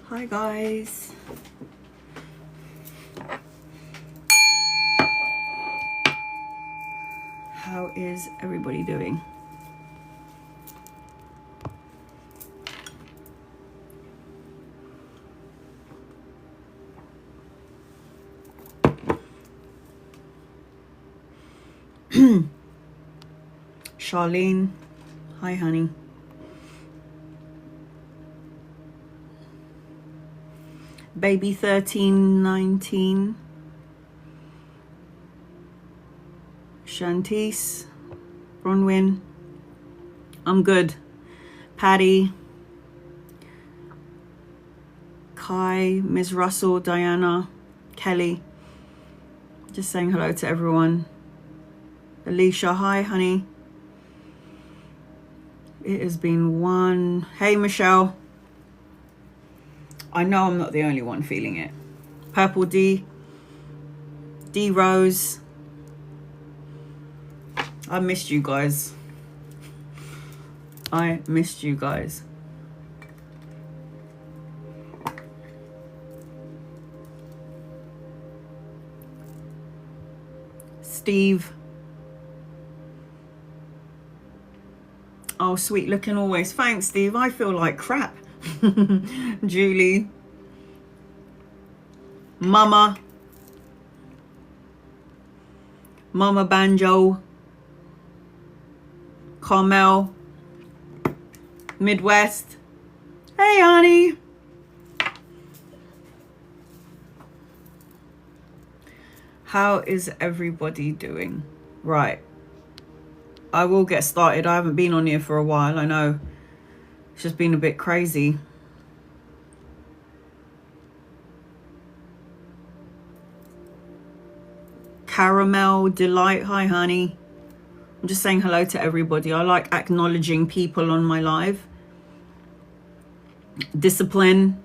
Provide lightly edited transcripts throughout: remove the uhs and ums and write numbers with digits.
Hi guys. How is everybody doing? Charlene, hi honey. Baby 1319. Shantice, Bronwyn, I'm good. Patty, Kai, Ms. Russell, Diana, Kelly. Just saying hello to everyone. Alicia, hi honey. It has been one. Hey Michelle. I know I'm not the only one feeling it. Purple D, D Rose. I missed you guys. I missed you guys. Steve. Oh, sweet looking always. Thanks, Steve. I feel like crap. Julie. Mama Banjo. Carmel. Midwest. Hey, honey. How is everybody doing? Right. I will get started. I haven't been on here for a while. I know. It's just been a bit crazy. Caramel Delight. Hi, honey. I'm just saying hello to everybody. I like acknowledging people on my live. Discipline.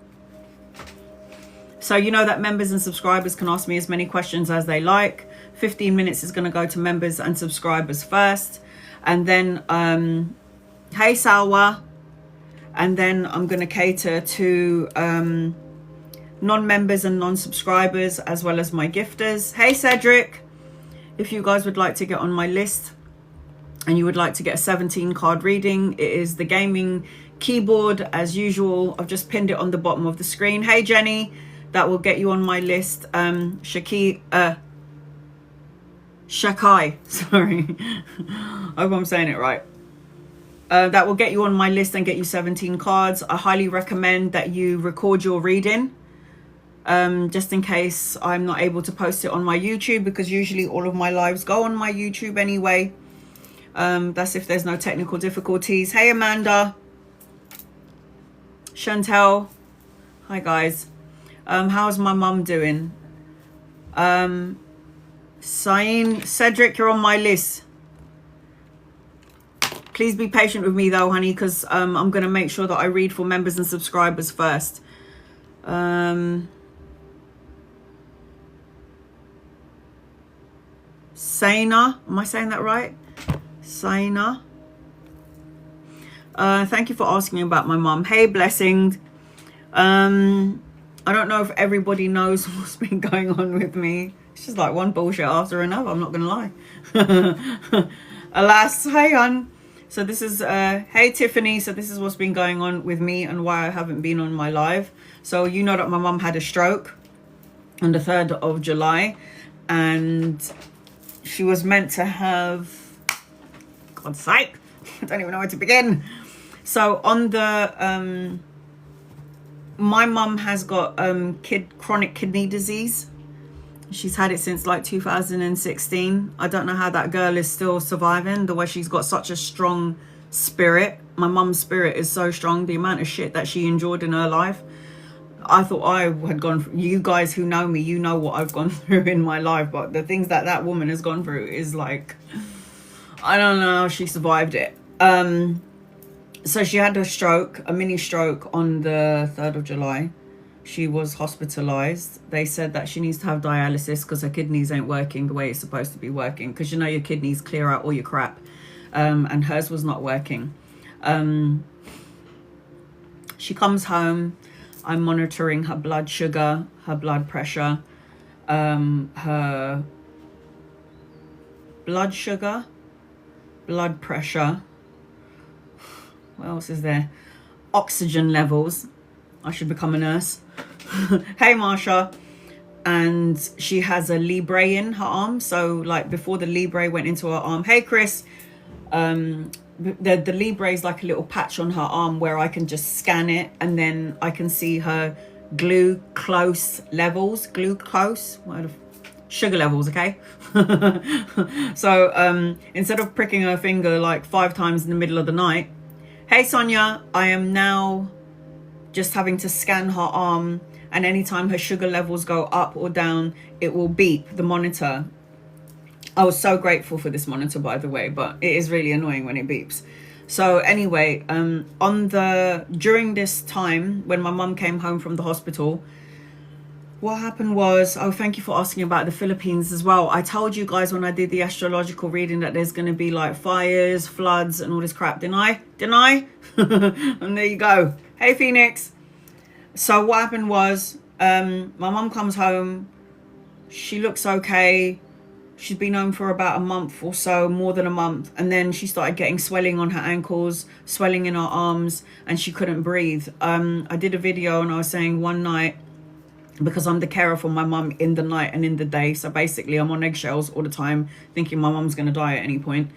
So you know that members and subscribers can ask me as many questions as they like. 15 minutes is going to go to members and subscribers first. And then, hey, Salwa. And then I'm going to cater to non-members and non-subscribers as well as my gifters. Hey, Cedric. If you guys would like to get on my list and you would like to get a 17 card reading, it is the gaming keyboard as usual. I've just pinned it on the bottom of the screen. Hey, Jenny. That will get you on my list. Shakai, sorry. I hope I'm saying it right. That will get you on my list and get you 17 cards. I highly recommend that you record your reading, just in case I'm not able to post it on my YouTube, because usually all of my lives go on my YouTube anyway. That's if there's no technical difficulties. Hey, Amanda. Chantel. Hi, guys. How's my mum doing? Cedric, you're on my list. Please be patient with me though, honey, because I'm going to make sure that I read for members and subscribers first. Saina, am I saying that right? Saina. Thank you for asking about my mum. Hey, Blessing. I don't know if everybody knows what's been going on with me. It's just like one bullshit after another. I'm not going to lie. Alas, hey, hon. So this is, hey, Tiffany. So this is what's been going on with me and why I haven't been on my live. So you know that my mum had a stroke on the 3rd of July. And she was meant to have, God's sake, I don't even know where to begin. So on the, my mum has got chronic kidney disease. She's had it since like 2016. I don't know how that girl is still surviving, the way she's got such a strong spirit. My mum's spirit is so strong. The amount of shit that she endured in her life, I thought I had gone through. You guys who know me, you know what I've gone through in my life, but the things that that woman has gone through is like, I don't know how she survived it. So she had a stroke, a mini stroke on the 3rd of July. She was hospitalized. They said that she needs to have dialysis because her kidneys ain't working the way it's supposed to be working, because you know your kidneys clear out all your crap, and hers was not working. She comes home. I'm monitoring her blood sugar, her blood pressure, her blood sugar, blood pressure. What else is there? Oxygen levels. I should become a nurse. Hey, Marsha. And she has a Libre in her arm. So like before the Libre went into her arm. Hey, Chris. The Libre is like a little patch on her arm where I can just scan it, and then I can see her glucose levels. Glucose? What sugar levels, okay? So instead of pricking her finger like 5 times in the middle of the night, hey Sonia, I am now just having to scan her arm, and anytime her sugar levels go up or down, it will beep the monitor. I was so grateful for this monitor, by the way, but it is really annoying when it beeps. So anyway, during this time when my mum came home from the hospital, what happened was, oh, thank you for asking about the Philippines as well. I told you guys when I did the astrological reading that there's going to be like fires, floods and all this crap. Didn't I? And there you go. Hey, Phoenix. So what happened was, my mum comes home. She looks okay. She's been home for about a month or so, more than a month. And then she started getting swelling on her ankles, swelling in her arms, and she couldn't breathe. I did a video and I was saying one night, because I'm the carer for my mum in the night and in the day. So basically I'm on eggshells all the time, thinking my mum's going to die at any point.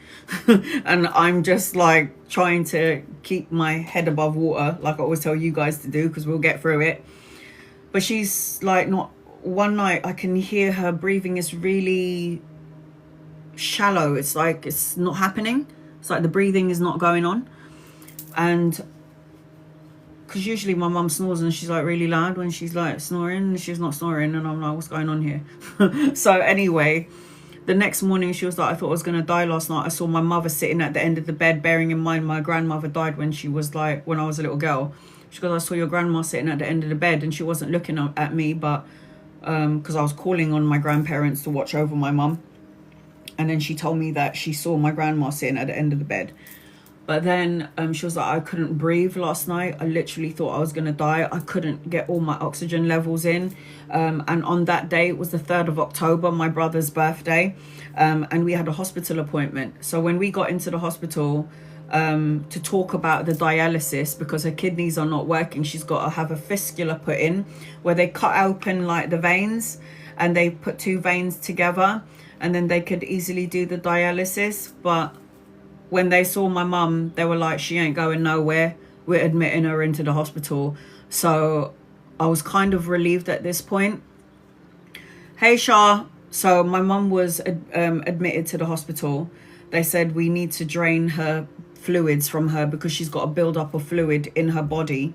And I'm just like trying to keep my head above water, like I always tell you guys to do, because we'll get through it. But she's like not... One night I can hear her breathing is really shallow. It's like it's not happening. It's like the breathing is not going on. And because usually my mum snores and she's like really loud when she's like snoring, and she's not snoring, and I'm like, what's going on here? So anyway, the next morning she was like, I thought I was going to die last night. I saw my mother sitting at the end of the bed, bearing in mind my grandmother died when she was like, when I was a little girl. She goes, I saw your grandma sitting at the end of the bed, and she wasn't looking at me, but because I was calling on my grandparents to watch over my mum. And then she told me that she saw my grandma sitting at the end of the bed. But then she was like, I couldn't breathe last night. I literally thought I was going to die. I couldn't get all my oxygen levels in. And on that day, it was the 3rd of October, my brother's birthday. And we had a hospital appointment. So when we got into the hospital to talk about the dialysis, because her kidneys are not working, she's got to have a fistula put in, where they cut open like the veins and they put 2 veins together, and then they could easily do the dialysis. But when they saw my mum, they were like, she ain't going nowhere, we're admitting her into the hospital. So I was kind of relieved at this point. Hey Shah. So my mum was admitted to the hospital. They said we need to drain her fluids from her because she's got a build-up of fluid in her body.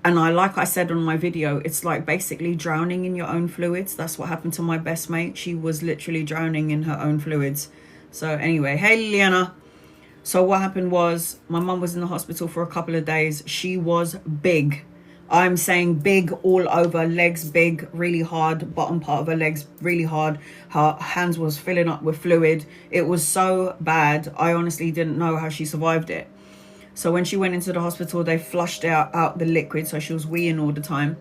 And like I said on my video, it's like basically drowning in your own fluids. That's what happened to my best mate. She was literally drowning in her own fluids. So anyway, hey Liliana. So what happened was, my mum was in the hospital for a couple of days. She was big. I'm saying big all over, legs big, really hard, bottom part of her legs really hard. Her hands was filling up with fluid. It was so bad. I honestly didn't know how she survived it. So when she went into the hospital, they flushed out the liquid, so she was weeing all the time.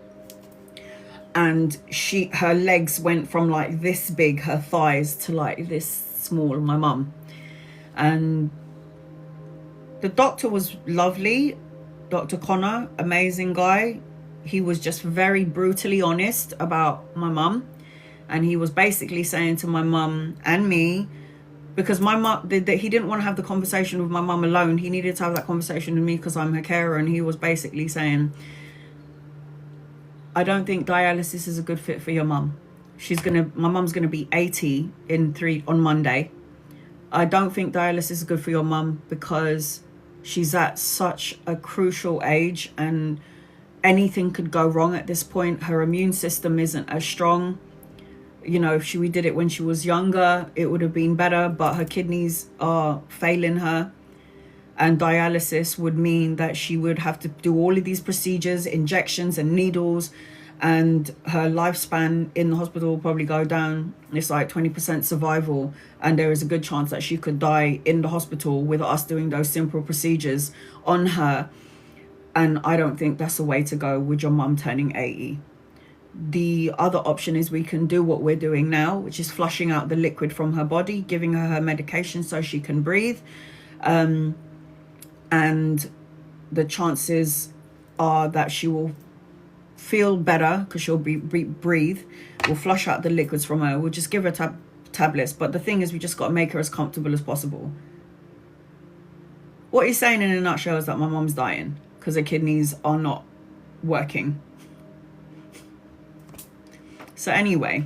And her legs went from like this big, her thighs, to like this small, my mum. And the doctor was lovely. Dr. Connor, amazing guy. He was just very brutally honest about my mum. And he was basically saying to my mum and me, because my mum, he didn't want to have the conversation with my mum alone. He needed to have that conversation with me because I'm her carer. And he was basically saying, I don't think dialysis is a good fit for your mum. My mum's gonna be 80 on Monday. I don't think dialysis is good for your mum because she's at such a crucial age and anything could go wrong at this point. Her immune system isn't as strong. You know, if we did it when she was younger, it would have been better, but her kidneys are failing her. And dialysis would mean that she would have to do all of these procedures, injections and needles, and her lifespan in the hospital will probably go down. It's like 20% survival, and there is a good chance that she could die in the hospital with us doing those simple procedures on her. And I don't think that's the way to go with your mum turning 80. The other option is we can do what we're doing now, which is flushing out the liquid from her body, giving her medication so she can breathe. And the chances are that she will feel better because she'll breathe. We'll flush out the liquids from her. We'll just give her tablets. But the thing is, we just got to make her as comfortable as possible. What he's saying in a nutshell is that my mum's dying because her kidneys are not working. So anyway,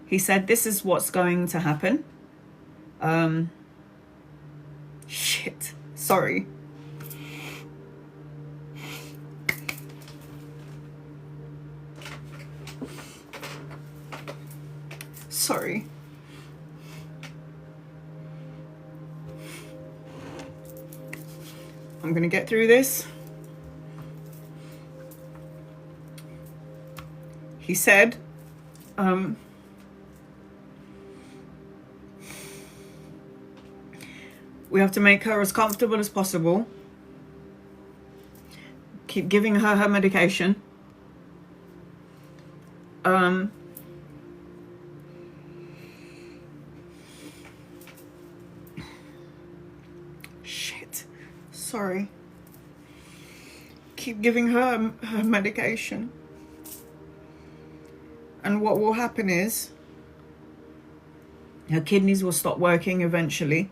he said this is what's going to happen. Shit. Sorry. Sorry. I'm gonna get through this. He said, we have to make her as comfortable as possible. Keep giving her her medication. Shit. Sorry. Keep giving her her medication. And what will happen is her kidneys will stop working eventually.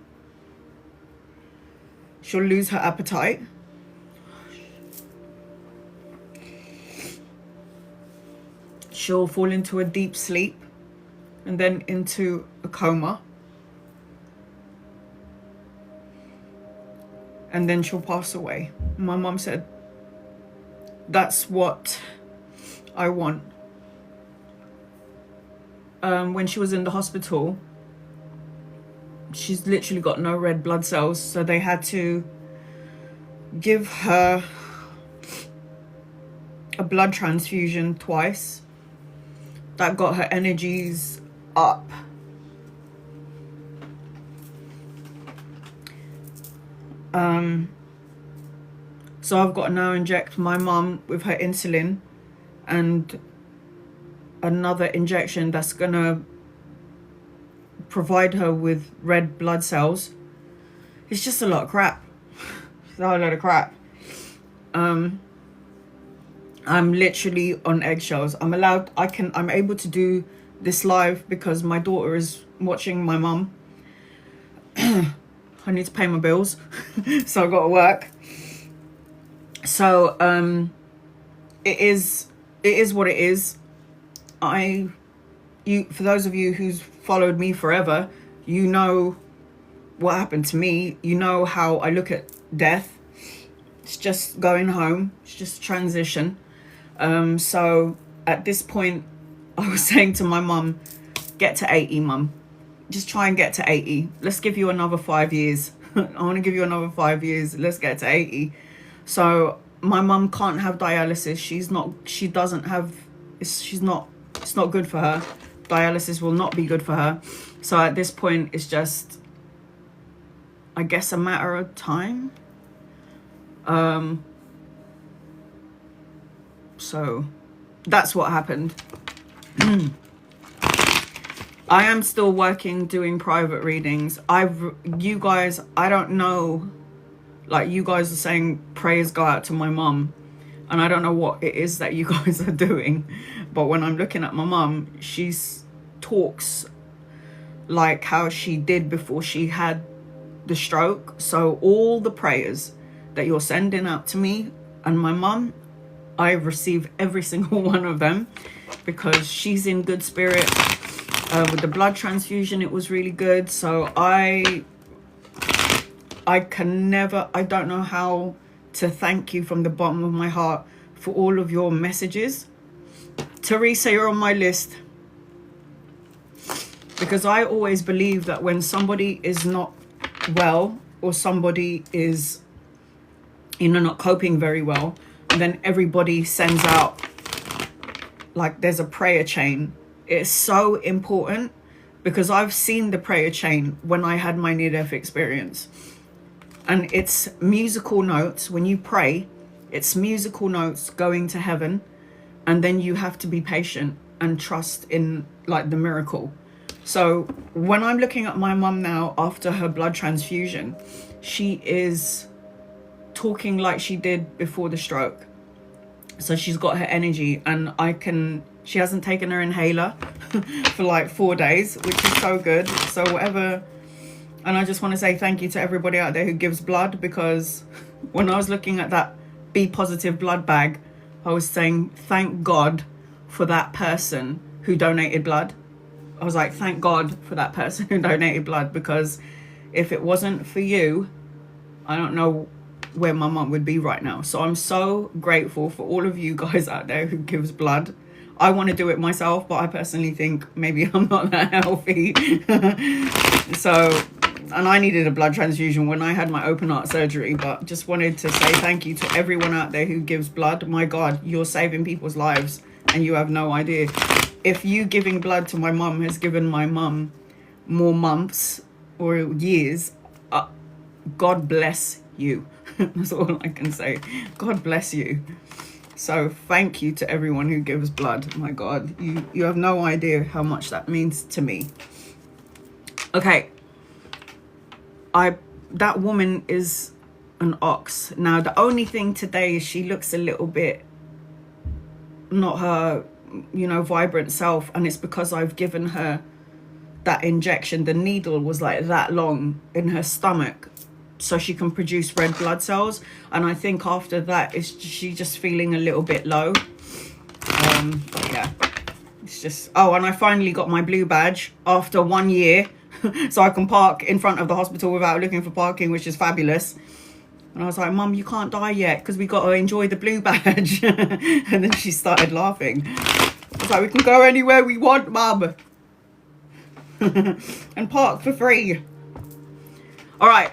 She'll lose her appetite. She'll fall into a deep sleep and then into a coma. And then she'll pass away. My mum said, that's what I want. When she was in the hospital, she's literally got no red blood cells, so they had to give her a blood transfusion twice. That got her energies up. So I've got to now inject my mum with her insulin and another injection that's gonna provide her with red blood cells. It's just a lot of crap. It's a whole lot of crap. I'm literally on eggshells. I'm able to do this live because my daughter is watching my mum. I need to pay my bills, so I've got to work. So it is what it is. For those of you who's followed me forever, you know what happened to me. You know how I look at death. It's just going home. It's just transition. So at this point, I was saying to my mum, get to 80, mum. Just try and get to 80. Let's give you another 5 years. I want to give you another 5 years. Let's get to 80. So my mum can't have dialysis. It's not good for her. Dialysis will not be good for her. So at this point, it's just, I guess, a matter of time. So that's what happened. I am still working, doing private readings. You guys, I don't know, like you guys are saying prayers go out to my mum, and I don't know what it is that you guys are doing, but when I'm looking at my mum, she talks like how she did before she had the stroke. So all the prayers that you're sending out to me and my mum, I receive every single one of them because she's in good spirit. With the blood transfusion, it was really good. So I don't know how to thank you from the bottom of my heart for all of your messages. Teresa, you're on my list. Because I always believe that when somebody is not well or somebody is, not coping very well, then everybody sends out, like, there's a prayer chain. It's so important because I've seen the prayer chain when I had my near-death experience. And it's musical notes. When you pray, it's musical notes going to heaven. And then you have to be patient and trust in, like, the miracle. So when I'm looking at my mum now after her blood transfusion, she is talking like she did before the stroke. So she's got her energy, and she hasn't taken her inhaler for like 4 days, which is so good. So whatever. And I just want to say thank you to everybody out there who gives blood, because when I was looking at that B positive blood bag, I was saying thank God for that person who donated blood. I was like, thank God for that person who donated blood, because if it wasn't for you, I don't know where my mum would be right now. So I'm so grateful for all of you guys out there who gives blood. I want to do it myself, but I personally think maybe I'm not that healthy. And I needed a blood transfusion when I had my open heart surgery, but just wanted to say thank you to everyone out there who gives blood. My God, you're saving people's lives and you have no idea. If you giving blood to my mum has given my mum more months or years, God bless you. That's all I can say. God bless you. So thank you to everyone who gives blood. My God, you have no idea how much that means to me. Okay. That woman is an ox. Now, the only thing today is she looks a little bit not her, vibrant self. And it's because I've given her that injection. The needle was like that long in her stomach, so she can produce red blood cells. And I think after that, she's just feeling a little bit low. Yeah, it's just, and I finally got my blue badge after 1 year. So I can park in front of the hospital without looking for parking, which is fabulous. And I was like, Mum, you can't die yet because we got to enjoy the blue badge. And then she started laughing. I was like, we can go anywhere we want, Mum. And park for free. All right.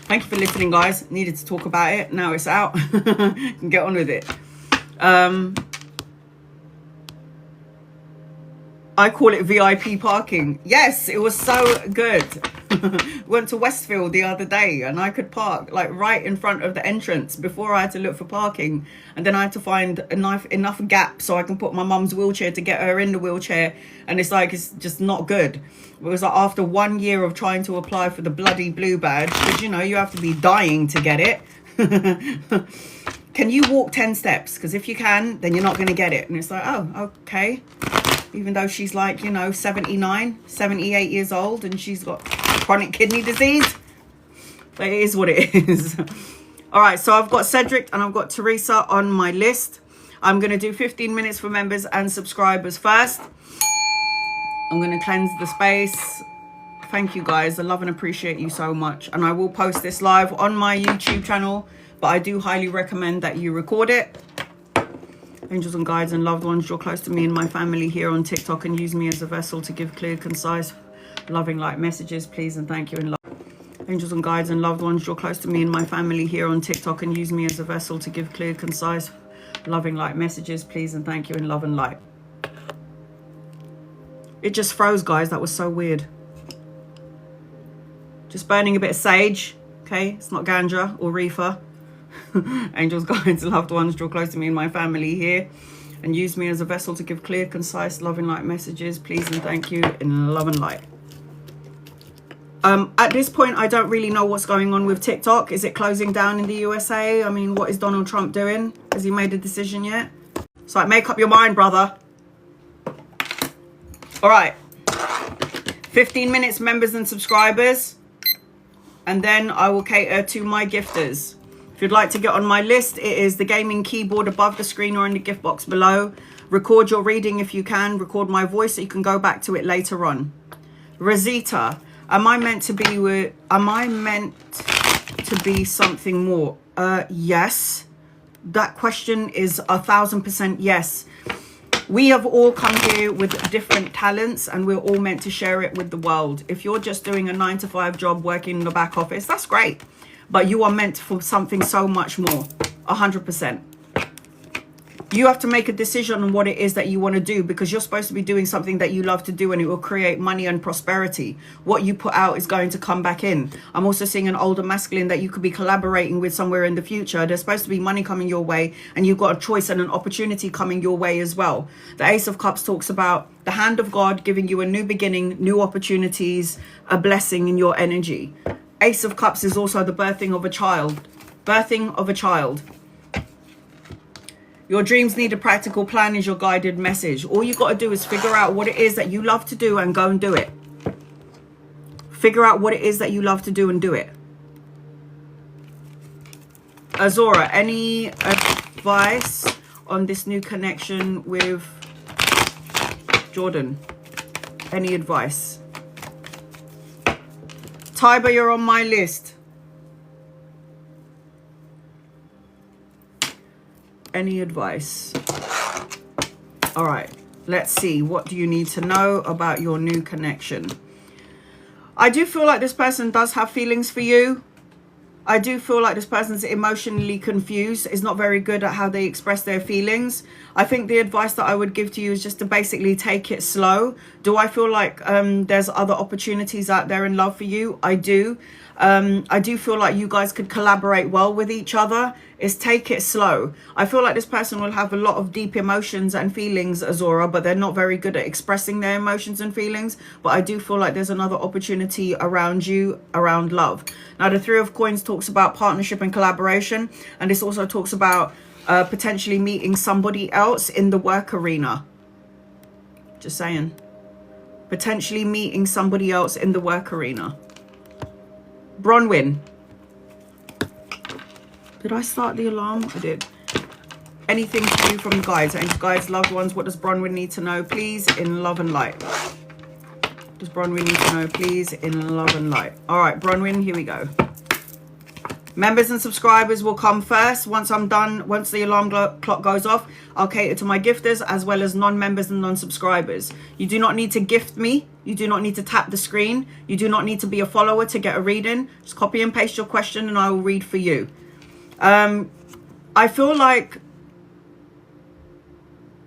Thank you for listening, guys. Needed to talk about it. Now it's out. Can get on with it. I call it VIP parking. Yes, it was so good. Went to Westfield the other day and I could park like right in front of the entrance before I had to look for parking. And then I had to find enough gap so I can put my mum's wheelchair to get her in the wheelchair. And it's just not good. It was like after 1 year of trying to apply for the bloody blue badge, because you have to be dying to get it. Can you walk 10 steps? Because if you can, then you're not going to get it. And it's like, oh, okay. Even though she's like, 79, 78 years old and she's got chronic kidney disease. But it is what it is. All right, so I've got Cedric and I've got Teresa on my list. I'm going to do 15 minutes for members and subscribers first. I'm going to cleanse the space. Thank you, guys. I love and appreciate you so much. And I will post this live on my YouTube channel, but I do highly recommend that you record it. Angels and guides and loved ones, draw close to me and my family here on TikTok and use me as a vessel to give clear, concise, loving light messages, please and thank you in love. Angels and guides and loved ones, draw close to me and my family here on TikTok and use me as a vessel to give clear, concise, loving light messages, please and thank you in love and light. It just froze, guys. That was so weird. Just burning a bit of sage. Okay, it's not ganja or reefer. Angels, guides, loved ones, draw close to me and my family here and use me as a vessel to give clear, concise, loving light messages, please and thank you in love and light. At this point, I don't really know what's going on with TikTok. Is it closing down in the USA? I mean, what is Donald Trump doing? Has he made a decision yet? It's like, make up your mind, brother. All right. 15 minutes, members and subscribers. And then I will cater to my gifters. If you'd like to get on my list, it is the gaming keyboard above the screen or in the gift box below. Record your reading if you can. Record my voice so you can go back to it later on. Rosita, am I meant to be something more? Yes. That question is 1000% yes. We have all come here with different talents and we're all meant to share it with the world. If you're just doing a 9-to-5 job working in the back office, that's great. But you are meant for something so much more. 100%. You have to make a decision on what it is that you want to do, because you're supposed to be doing something that you love to do and it will create money and prosperity. What you put out is going to come back in. I'm also seeing an older masculine that you could be collaborating with somewhere in the future. There's supposed to be money coming your way and you've got a choice and an opportunity coming your way as well. The Ace of Cups talks about the hand of God giving you a new beginning, new opportunities, a blessing in your energy. Ace of Cups is also the birthing of a child. Birthing of a child. Your dreams need a practical plan is your guided message. All you got to do is figure out what it is that you love to do and go and do it. Figure out what it is that you love to do and do it. Azora, any advice on this new connection with Jordan? Any advice? Tiber, you're on my list. Any advice? All right, let's see. What do you need to know about your new connection? I do feel like this person does have feelings for you. I do feel like this person's emotionally confused, is not very good at how they express their feelings. I think the advice that I would give to you is just to basically take it slow. Do I feel like there's other opportunities out there in love for you? I do. I do feel like you guys could collaborate well with each other. Is take it slow. I feel like this person will have a lot of deep emotions and feelings, Azora, but they're not very good at expressing their emotions and feelings. But I do feel like there's another opportunity around you, around love. Now, the Three of Coins talks about partnership and collaboration. And this also talks about potentially meeting somebody else in the work arena. Just saying. Potentially meeting somebody else in the work arena. Bronwyn. Did I start the alarm? I did. Anything to you from the guides? And guides, loved ones, what does Bronwyn need to know, please, in love and light? Does Bronwyn need to know, please, in love and light? All right, Bronwyn, here we go. Members and subscribers will come first. Once I'm done, once the alarm clock goes off, I'll cater to my gifters as well as non-members and non-subscribers. You do not need to gift me. You do not need to tap the screen. You do not need to be a follower to get a reading. Just copy and paste your question and I will read for you. I feel like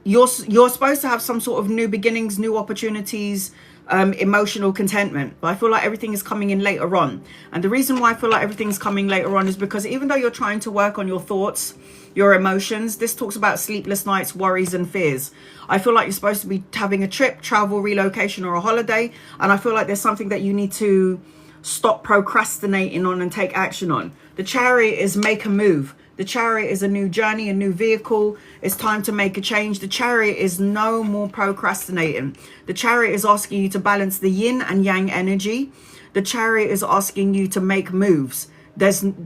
you're supposed to have some sort of new beginnings, new opportunities, emotional contentment, but I feel like everything is coming in later on. And the reason why I feel like everything's coming later on is because even though you're trying to work on your thoughts, your emotions, this talks about sleepless nights, worries and fears. I feel like you're supposed to be having a trip, travel, relocation or a holiday, and I feel like there's something that you need to stop procrastinating on and take action on. The Chariot is make a move. The Chariot is a new journey, a new vehicle. It's time to make a change. The Chariot is no more procrastinating. The Chariot is asking you to balance the yin and yang energy. The Chariot is asking you to make moves.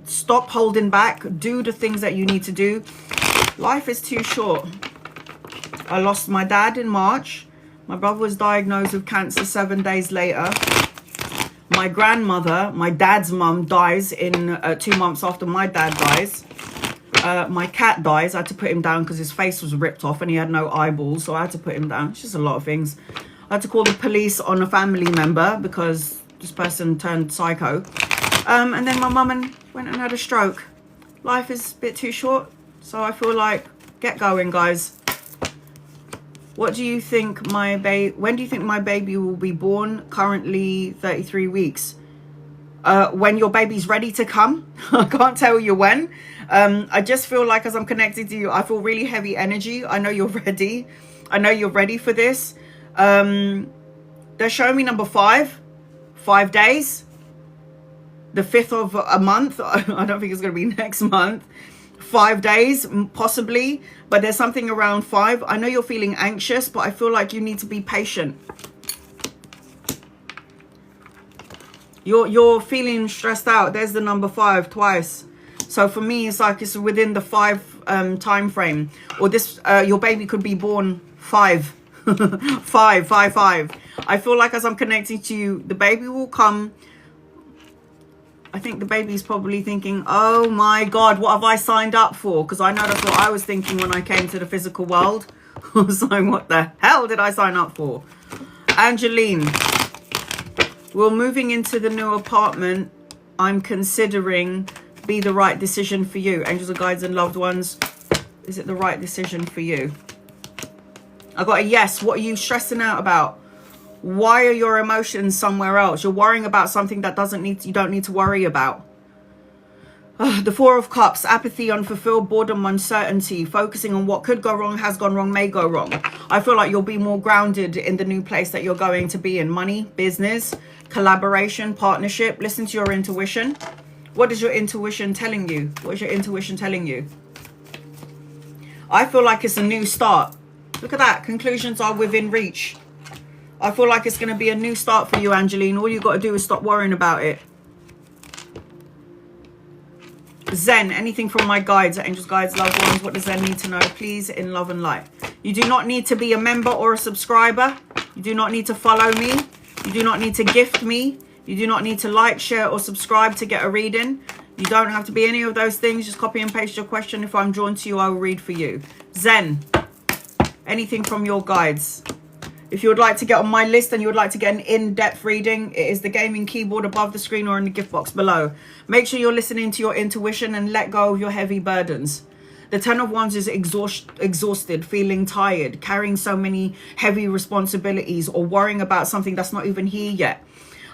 Stop holding back. Do the things that you need to do. Life is too short. I lost my dad in March. My brother was diagnosed with cancer 7 days later. My grandmother, my dad's mum, dies in 2 months after my dad dies. My cat dies. I had to put him down because his face was ripped off and he had no eyeballs, so I had to put him down. It's just a lot of things. I had to call the police on a family member because this person turned psycho. And then my mum went and had a stroke. Life is a bit too short, so I feel like get going, guys. What do you think when do you think my baby will be born? Currently 33 weeks. When your baby's ready to come. I can't tell you when. I just feel like as I'm connected to you, I feel really heavy energy. I know you're ready. I know you're ready for this. They're showing me number 5. 5 days. The 5th of a month. I don't think it's going to be next month. 5 days, possibly. But there's something around 5. I know you're feeling anxious, but I feel like you need to be patient. You're feeling stressed out. There's the number 5 twice. So for me, it's like it's within the 5 time frame, or this your baby could be born 5 5. I feel like as I'm connecting to you, the baby will come. I think the baby's probably thinking, oh my God, what have I signed up for? Because I know that's what I was thinking when I came to the physical world. I was like, what the hell did I sign up for? Angeline, we're moving into the new apartment. I'm considering be the right decision for you. Angels and guides and loved ones, is it the right decision for you? I got a yes. What are you stressing out about? Why are your emotions somewhere else? You're worrying about something that you don't need to worry about. The 4 of Cups, apathy, unfulfilled, boredom, uncertainty, focusing on what could go wrong, has gone wrong, may go wrong. I feel like you'll be more grounded in the new place that you're going to be in. Money, business, collaboration, partnership. Listen to your intuition. What is your intuition telling you? What is your intuition telling you? I feel like it's a new start. Look at that. Conclusions are within reach. I feel like it's going to be a new start for you, Angeline. All you got to do is stop worrying about it. Zen, anything from my guides, angels, guides, loved ones, what does Zen need to know? Please, in love and light. You do not need to be a member or a subscriber. You do not need to follow me. You do not need to gift me. You do not need to like, share, or subscribe to get a reading. You don't have to be any of those things. Just copy and paste your question. If I'm drawn to you, I will read for you. Zen, anything from your guides. If you would like to get on my list and you would like to get an in-depth reading, it is the gaming keyboard above the screen or in the gift box below. Make sure you're listening to your intuition and let go of your heavy burdens. The 10 of Wands is exhausted, feeling tired, carrying so many heavy responsibilities, or worrying about something that's not even here yet.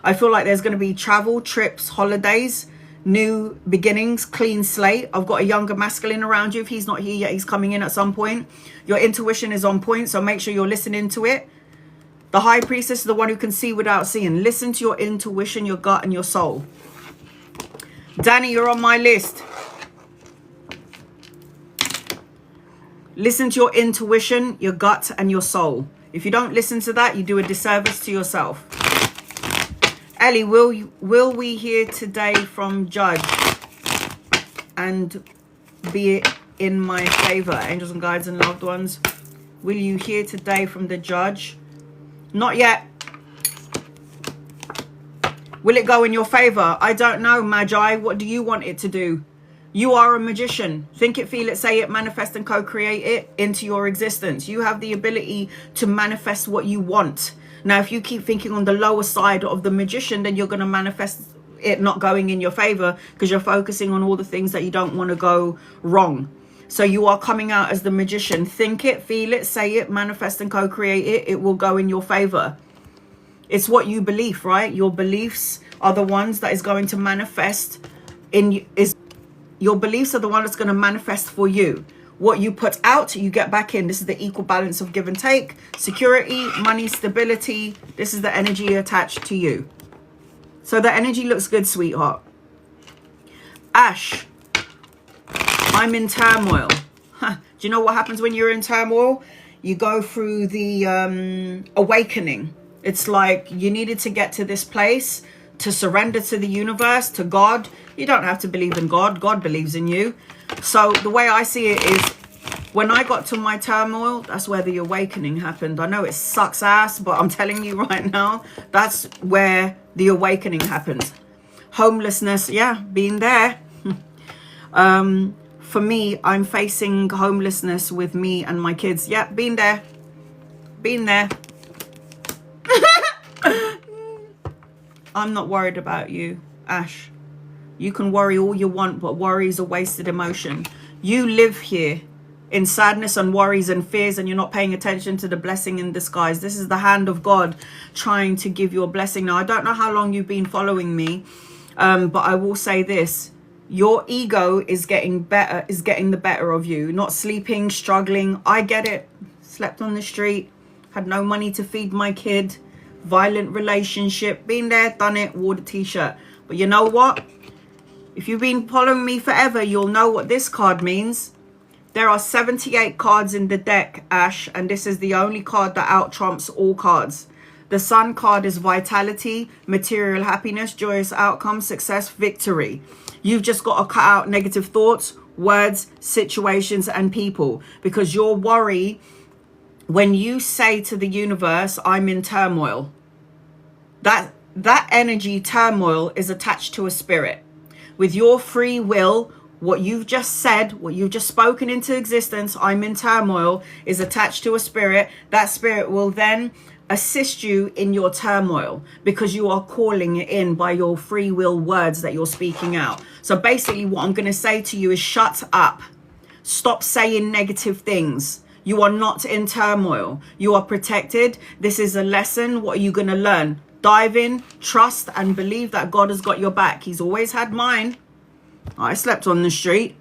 I feel like there's going to be travel, trips, holidays, new beginnings, clean slate. I've got a younger masculine around you. If he's not here yet, he's coming in at some point. Your intuition is on point, so make sure you're listening to it. The High Priestess is the one who can see without seeing. Listen to your intuition, your gut, and your soul. Danny, you're on my list. Listen to your intuition, your gut, and your soul. If you don't listen to that, you do a disservice to yourself. Ellie, will we hear today from Judge and be it in my favor? Angels and guides and loved ones, will you hear today from the Judge? Not yet. Will it go in your favor? I don't know, Magi. What do you want it to do? You are a magician. Think it, feel it, say it, manifest and co-create it into your existence. You have the ability to manifest what you want. Now, if you keep thinking on the lower side of the magician, then you're going to manifest it not going in your favor because you're focusing on all the things that you don't want to go wrong. So you are coming out as the magician. Think it, feel it, say it, manifest and co-create it. It will go in your favor. It's what you believe, right? Your beliefs are the ones that is going to manifest your beliefs are the one that's going to manifest for you. What you put out, you get back in. This is the equal balance of give and take. Security, money, stability. This is the energy attached to you. So the energy looks good, sweetheart. Ash, I'm in turmoil. Do you know what happens when you're in turmoil? You go through the awakening. It's like you needed to get to this place to surrender to the universe, to God. You don't have to believe in God. God believes in you. So the way I see it is when I got to my turmoil, that's where the awakening happened. I know it sucks ass, but I'm telling you right now, that's where the awakening happened. Homelessness, yeah, been there. For me, I'm facing homelessness with me and my kids. Yeah, been there. Been there. I'm not worried about you, Ash. You can worry all you want, but worry is a wasted emotion. You live here in sadness and worries and fears, and you're not paying attention to the blessing in disguise. This is the hand of God trying to give you a blessing. Now, I don't know how long you've been following me, but I will say this. Your ego is getting the better of you. Not sleeping, struggling. I get it. Slept on the street, had no money to feed my kid, violent relationship, been there, done it, wore the t-shirt. But you know what? If you've been following me forever, you'll know what this card means. There are 78 cards in the deck, Ash, and this is the only card that out-trumps all cards. The Sun card is vitality, material happiness, joyous outcome, success, victory. You've just got to cut out negative thoughts, words, situations, and people, because your worry, when you say to the universe, I'm in turmoil, that energy, turmoil, is attached to a spirit. With your free will, what you've just said, what you've just spoken into existence, I'm in turmoil, is attached to a spirit. That spirit will then assist you in your turmoil, because you are calling it in by your free will words that you're speaking out. So basically what I'm going to say to you is shut up. Stop saying negative things. You are not in turmoil. You are protected. This is a lesson. What are you going to learn? Dive in, trust, and believe that God has got your back. He's always had mine. I slept on the street.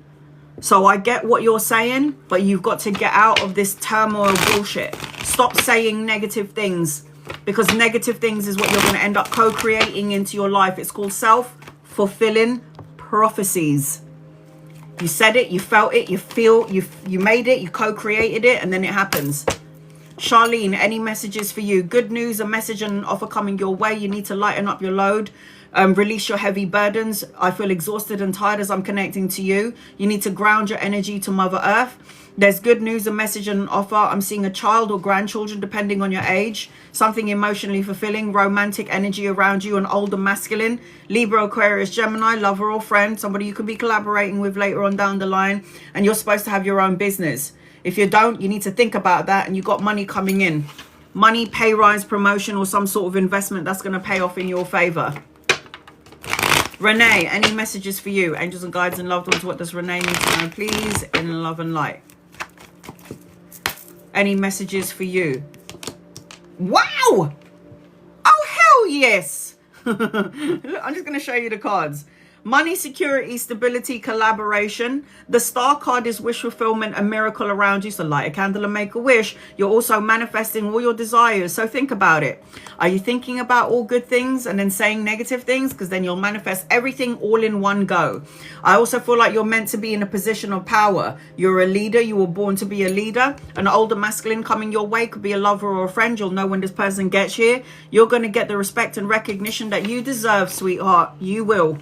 So I get what you're saying, but you've got to get out of this turmoil bullshit. Stop saying negative things, because negative things is what you're going to end up co-creating into your life. It's called self-fulfilling prophecies. You said it, you felt it, you made it, you co-created it, and then it happens. Charlene, any messages for you? Good news, a message and an offer coming your way. You need to lighten up your load. Release your heavy burdens. I feel exhausted and tired as I'm connecting to you. You need to ground your energy to Mother Earth. There's good news, a message and an offer. I'm seeing a child or grandchildren, depending on your age. Something emotionally fulfilling, romantic energy around you, an older masculine. Libra, Aquarius, Gemini, lover or friend. Somebody you could be collaborating with later on down the line. And you're supposed to have your own business. If you don't, you need to think about that, and you got money coming in. Money, pay rise, promotion, or some sort of investment that's going to pay off in your favor. Renee, any messages for you? Angels and guides and loved ones, what does Renee need to know, please, in love and light? Any messages for you? Wow! Oh, hell yes! Look, I'm just going to show you the cards. Money, security, stability, collaboration. The star card is wish fulfillment, a miracle around you. So light a candle and make a wish. You're also manifesting all your desires. So think about it. Are you thinking about all good things and then saying negative things? Because then you'll manifest everything all in one go. I also feel like you're meant to be in a position of power. You're a leader. You were born to be a leader. An older masculine coming your way could be a lover or a friend. You'll know when this person gets here. You're going to get the respect and recognition that you deserve, sweetheart. You will.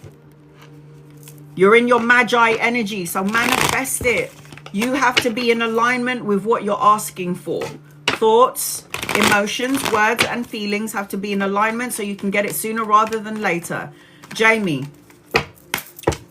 You're in your magi energy, so manifest it. You have to be in alignment with what you're asking for. Thoughts, emotions, words, and feelings have to be in alignment so you can get it sooner rather than later. Jamie,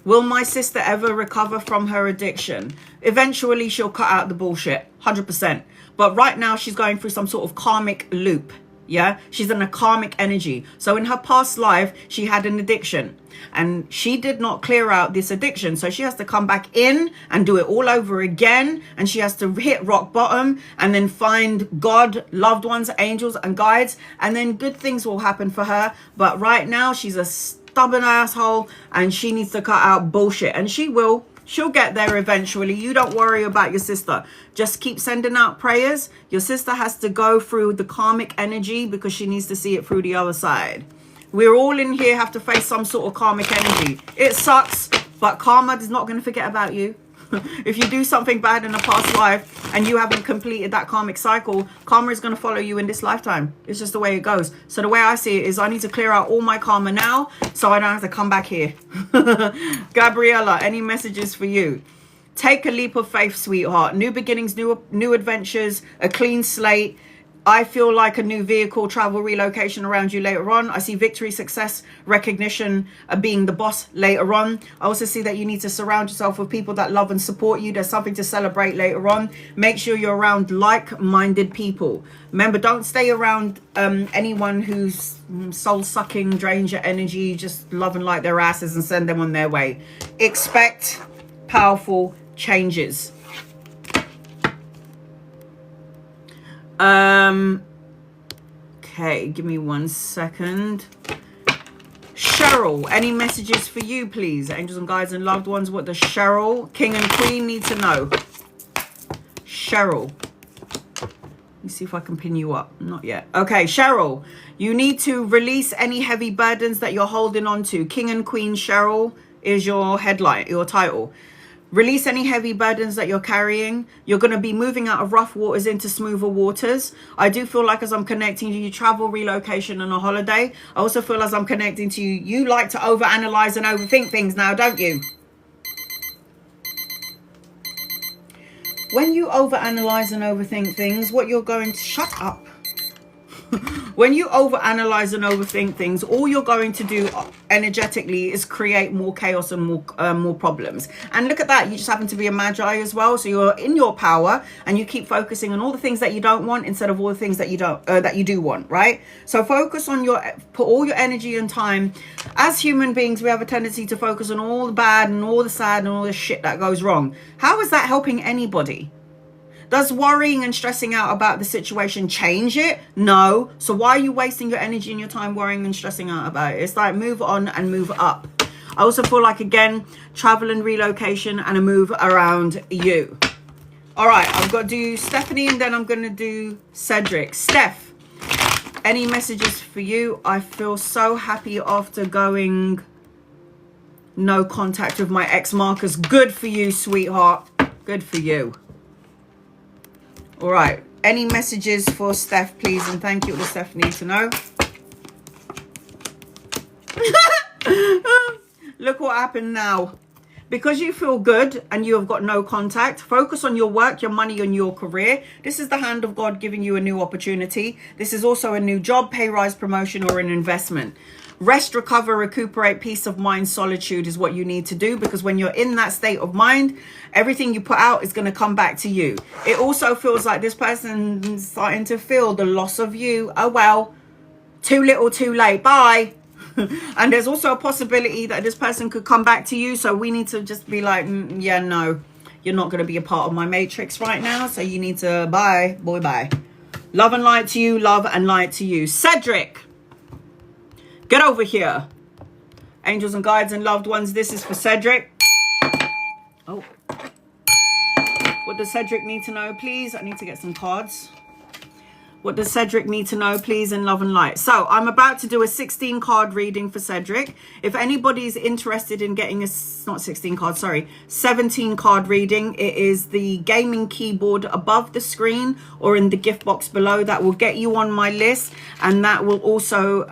will my sister ever recover from her addiction? Eventually, she'll cut out the bullshit, 100%. But right now, she's going through some sort of karmic loop. Yeah, she's in a karmic energy. So in her past life, she had an addiction and she did not clear out this addiction. So she has to come back in and do it all over again. And she has to hit rock bottom and then find God, loved ones, angels and guides. And then good things will happen for her. But right now she's a stubborn asshole and she needs to cut out bullshit, and she will. She'll get there eventually. You don't worry about your sister. Just keep sending out prayers. Your sister has to go through the karmic energy because she needs to see it through the other side. We're all in here have to face some sort of karmic energy. It sucks, but karma is not going to forget about you. If you do something bad in a past life and you haven't completed that karmic cycle, karma is going to follow you in this lifetime. It's just the way it goes. So the way I see it is I need to clear out all my karma now so I don't have to come back here. Gabriella, any messages for you? Take a leap of faith, sweetheart. New beginnings, new adventures, a clean slate. I feel like a new vehicle, travel, relocation around you later on. I see victory, success, recognition, being the boss later on. I also see that you need to surround yourself with people that love and support you. There's something to celebrate later on. Make sure you're around like-minded people. Remember, don't stay around anyone who's soul-sucking, drains your energy, just love and like their asses and send them on their way. Expect powerful changes. Okay, give me 1 second. Cheryl, any messages for you, please? Angels and guides and loved ones, what does Cheryl, King and Queen, need to know? Cheryl. Let me see if I can pin you up. Not yet. Okay, Cheryl, you need to release any heavy burdens that you're holding on to. King and Queen Cheryl is your headline, your title. Release any heavy burdens that you're carrying. You're going to be moving out of rough waters into smoother waters. I do feel like as I'm connecting to you, travel, relocation, and a holiday. I also feel as I'm connecting to you, you like to overanalyze and overthink things now, don't you? When you overanalyze and overthink things, what you're going to... Shut up. When you overanalyze and overthink things, all you're going to do energetically is create more chaos and more problems. And look at that, you just happen to be a magi as well. So you're in your power and you keep focusing on all the things that you don't want instead of all the things that you don't that you do want, right? So focus on put all your energy and time. As human beings, we have a tendency to focus on all the bad and all the sad and all the shit that goes wrong. How is that helping anybody? Does worrying and stressing out about the situation change it? No. So why are you wasting your energy and your time worrying and stressing out about it? It's like move on and move up. I also feel like, again, travel and relocation and a move around you. All right, I've got to do Stephanie and then I'm going to do Cedric. Steph, any messages for you? I feel so happy after going no contact with my ex markers. Good for you, sweetheart. Good for you. All right, any messages for Steph, please? And thank you. What does Steph need to know? Look what happened now. Because you feel good and you have got no contact, focus on your work, your money, and your career. This is the hand of God giving you a new opportunity. This is also a new job, pay rise, promotion, or an investment. Rest, recover, recuperate, peace of mind, solitude is what you need to do, because when you're in that state of mind, everything you put out is going to come back to you. It also feels like this person's starting to feel the loss of you. Oh, well, too little, too late. Bye. And there's also a possibility that this person could come back to you. So we need to just be like, yeah, no, you're not going to be a part of my matrix right now. So you need to bye, boy, bye. Love and light to you. Love and light to you. Cedric. Get over here. Angels and guides and loved ones. This is for Cedric. Oh. What does Cedric need to know, please? I need to get some cards. What does Cedric need to know, please, in love and light? So I'm about to do a 16 card reading for Cedric. If anybody's interested in getting a, not 16 cards, sorry, 17 card reading, it is the gaming keyboard above the screen or in the gift box below. That will get you on my list, and that will also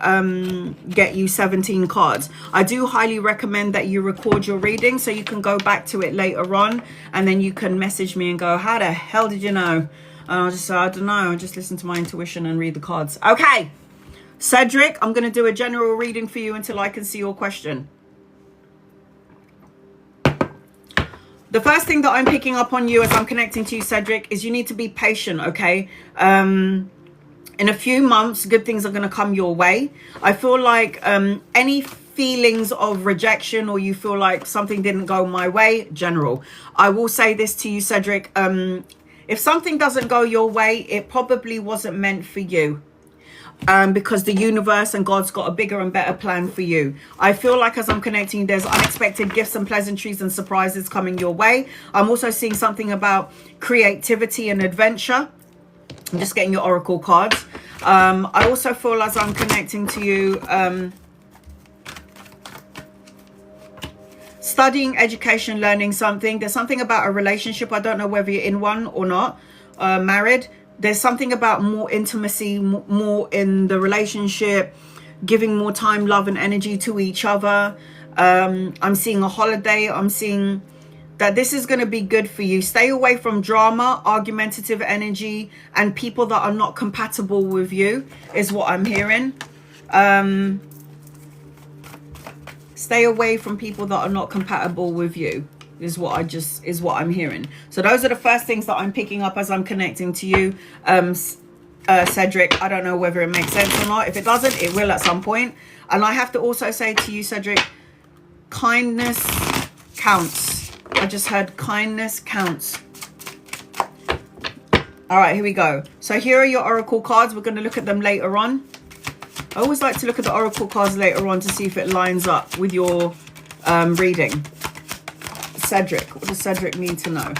get you 17 cards. I do highly recommend that you record your reading so you can go back to it later on, and then you can message me and go, how the hell did you know? And I'll just say, I don't know, I just listen to my intuition and read the cards. Okay, Cedric, I'm going to do a general reading for you until I can see your question. The first thing that I'm picking up on you as I'm connecting to you, Cedric, is you need to be patient, okay? In a few months, good things are going to come your way. I feel like any feelings of rejection, or you feel like something didn't go my way, general. I will say this to you, Cedric, if something doesn't go your way, it probably wasn't meant for you, because the universe and God's got a bigger and better plan for you. I feel like as I'm connecting, there's unexpected gifts and pleasantries and surprises coming your way. I'm also seeing something about creativity and adventure. I'm just getting your oracle cards. I also feel as I'm connecting to you, studying, education, learning something. There's something about a relationship. I don't know whether you're in one or not, married. There's something about more intimacy, more in the relationship, giving more time, love and energy to each other. I'm seeing a holiday. I'm seeing that this is going to be good for you. Stay away from drama, argumentative energy, and people that are not compatible with you is what I'm hearing. Stay away from people that are not compatible with you is what I'm hearing. So those are the first things that I'm picking up as I'm connecting to you, Cedric. I don't know whether it makes sense or not. If it doesn't, it will at some point. And I have to also say to you, Cedric, kindness counts. I just heard kindness counts. All right, here we go. So here are your oracle cards. We're going to look at them later on. I always like to look at the oracle cards later on to see if it lines up with your reading. Cedric, what does Cedric need to know?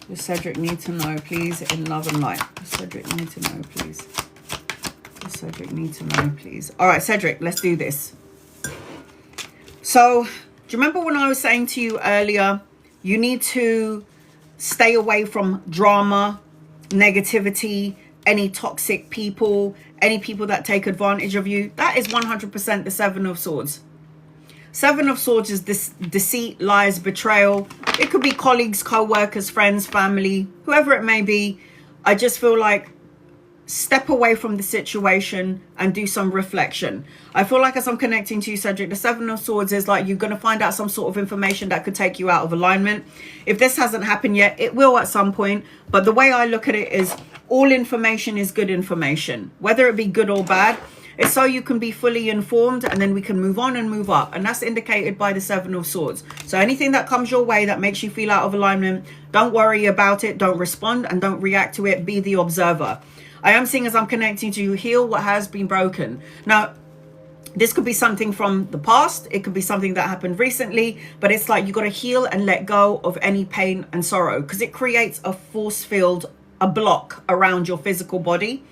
What does Cedric need to know, please, in love and light? What does Cedric need to know, please? What does Cedric need to know, please? All right, Cedric, let's do this. So Do you remember when I was saying to you earlier, you need to stay away from drama, negativity, any toxic people, any people that take advantage of you? That is 100% the Seven of Swords. Seven of Swords is this deceit, lies, betrayal. It could be colleagues, co-workers, friends, family, whoever it may be. I just feel like step away from the situation and do some reflection. I feel like as I'm connecting to you, Cedric, the Seven of Swords is like you're going to find out some sort of information that could take you out of alignment. If this hasn't happened yet, it will at some point. But the way I look at it is all information is good information, whether it be good or bad. It's so you can be fully informed, and then we can move on and move up. And that's indicated by the Seven of Swords. So anything that comes your way that makes you feel out of alignment, don't worry about it. Don't respond and don't react to it. Be the observer. I am seeing as I'm connecting to you, heal what has been broken. Now, this could be something from the past. It could be something that happened recently. But it's like you got to heal and let go of any pain and sorrow, because it creates a force field, a block around your physical body.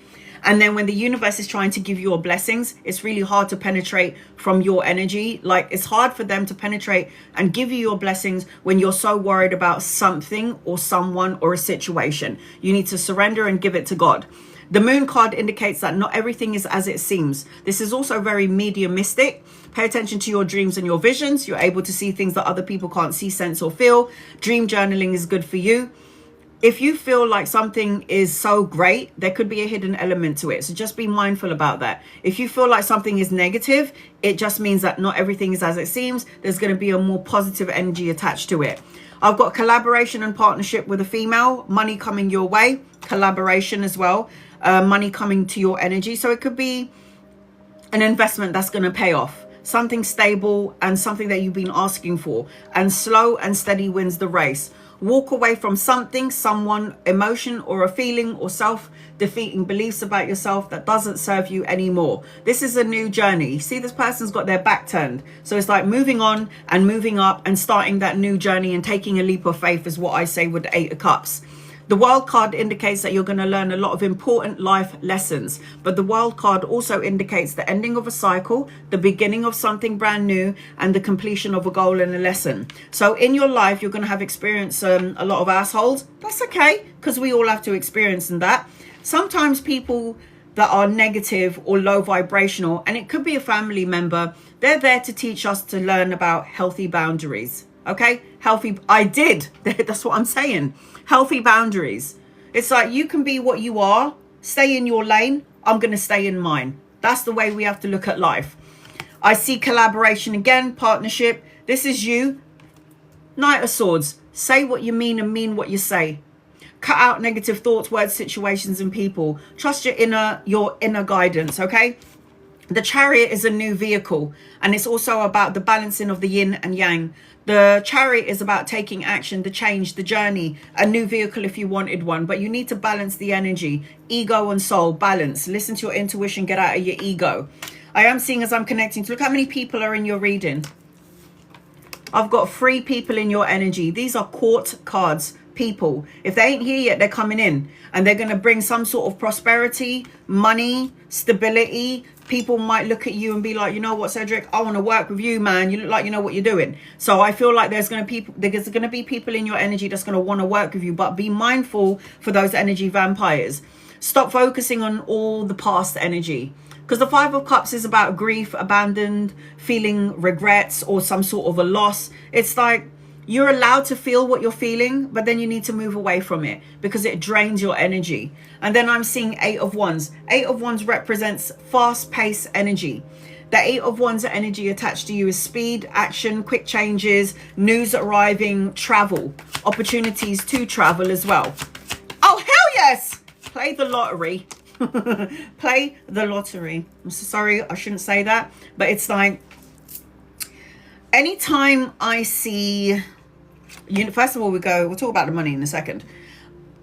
And then when the universe is trying to give you your blessings, it's really hard to penetrate from your energy. Like it's hard for them to penetrate and give you your blessings when you're so worried about something or someone or a situation. You need to surrender and give it to God. The Moon card indicates that not everything is as it seems. This is also very mediumistic. Pay attention to your dreams and your visions. You're able to see things that other people can't see, sense, or feel. Dream journaling is good for you. If you feel like something is so great, there could be a hidden element to it. So just be mindful about that. If you feel like something is negative, it just means that not everything is as it seems. There's going to be a more positive energy attached to it. I've got collaboration and partnership with a female, money coming your way, collaboration as well, money coming to your energy. So it could be an investment that's going to pay off, something stable and something that you've been asking for, and slow and steady wins the race. Walk away from something, someone, emotion, or a feeling or self-defeating beliefs about yourself that doesn't serve you anymore. This is a new journey. See, this person's got their back turned. So it's like moving on and moving up and starting that new journey and taking a leap of faith is what I say with the Eight of Cups. The World card indicates that you're going to learn a lot of important life lessons. But the World card also indicates the ending of a cycle, the beginning of something brand new, and the completion of a goal and a lesson. So in your life, you're going to have experienced a lot of assholes. That's okay, because we all have to experience that. Sometimes people that are negative or low vibrational, and it could be a family member, they're there to teach us to learn about healthy boundaries. Okay? That's what I'm saying. Healthy boundaries. It's like you can be what you are, stay in your lane, I'm going to stay in mine. That's the way we have to look at life. I see collaboration again, partnership. This is you. Knight of Swords. Say what you mean and mean what you say. Cut out negative thoughts, words, situations, and people. Trust your inner guidance, okay? The Chariot is a new vehicle, and it's also about the balancing of the yin and yang. The Chariot is about taking action, the change, the journey, a new vehicle if you wanted one, but you need to balance the energy, ego and soul, balance. Listen to your intuition, get out of your ego. I am seeing as I'm connecting to, look how many people are in your reading. I've got 3 people in your energy. These are court cards, people. If they ain't here yet, they're coming in, and they're going to bring some sort of prosperity, money, stability. People might look at you and be like, you know what, Cedric, I want to work with you, man. You look like you know what you're doing. So I feel like there's going to be people in your energy that's going to want to work with you, but be mindful for those energy vampires. Stop focusing on all the past energy, because the 5 of Cups is about grief, abandoned, feeling regrets or some sort of a loss. It's like you're allowed to feel what you're feeling, but then you need to move away from it because it drains your energy. And then I'm seeing 8 of Wands. 8 of Wands represents fast-paced energy. The 8 of Wands energy attached to you is speed, action, quick changes, news arriving, travel, opportunities to travel as well. Oh, hell yes! Play the lottery. Play the lottery. I'm so sorry, I shouldn't say that, but it's like anytime I see, first of all, we'll talk about the money in a second.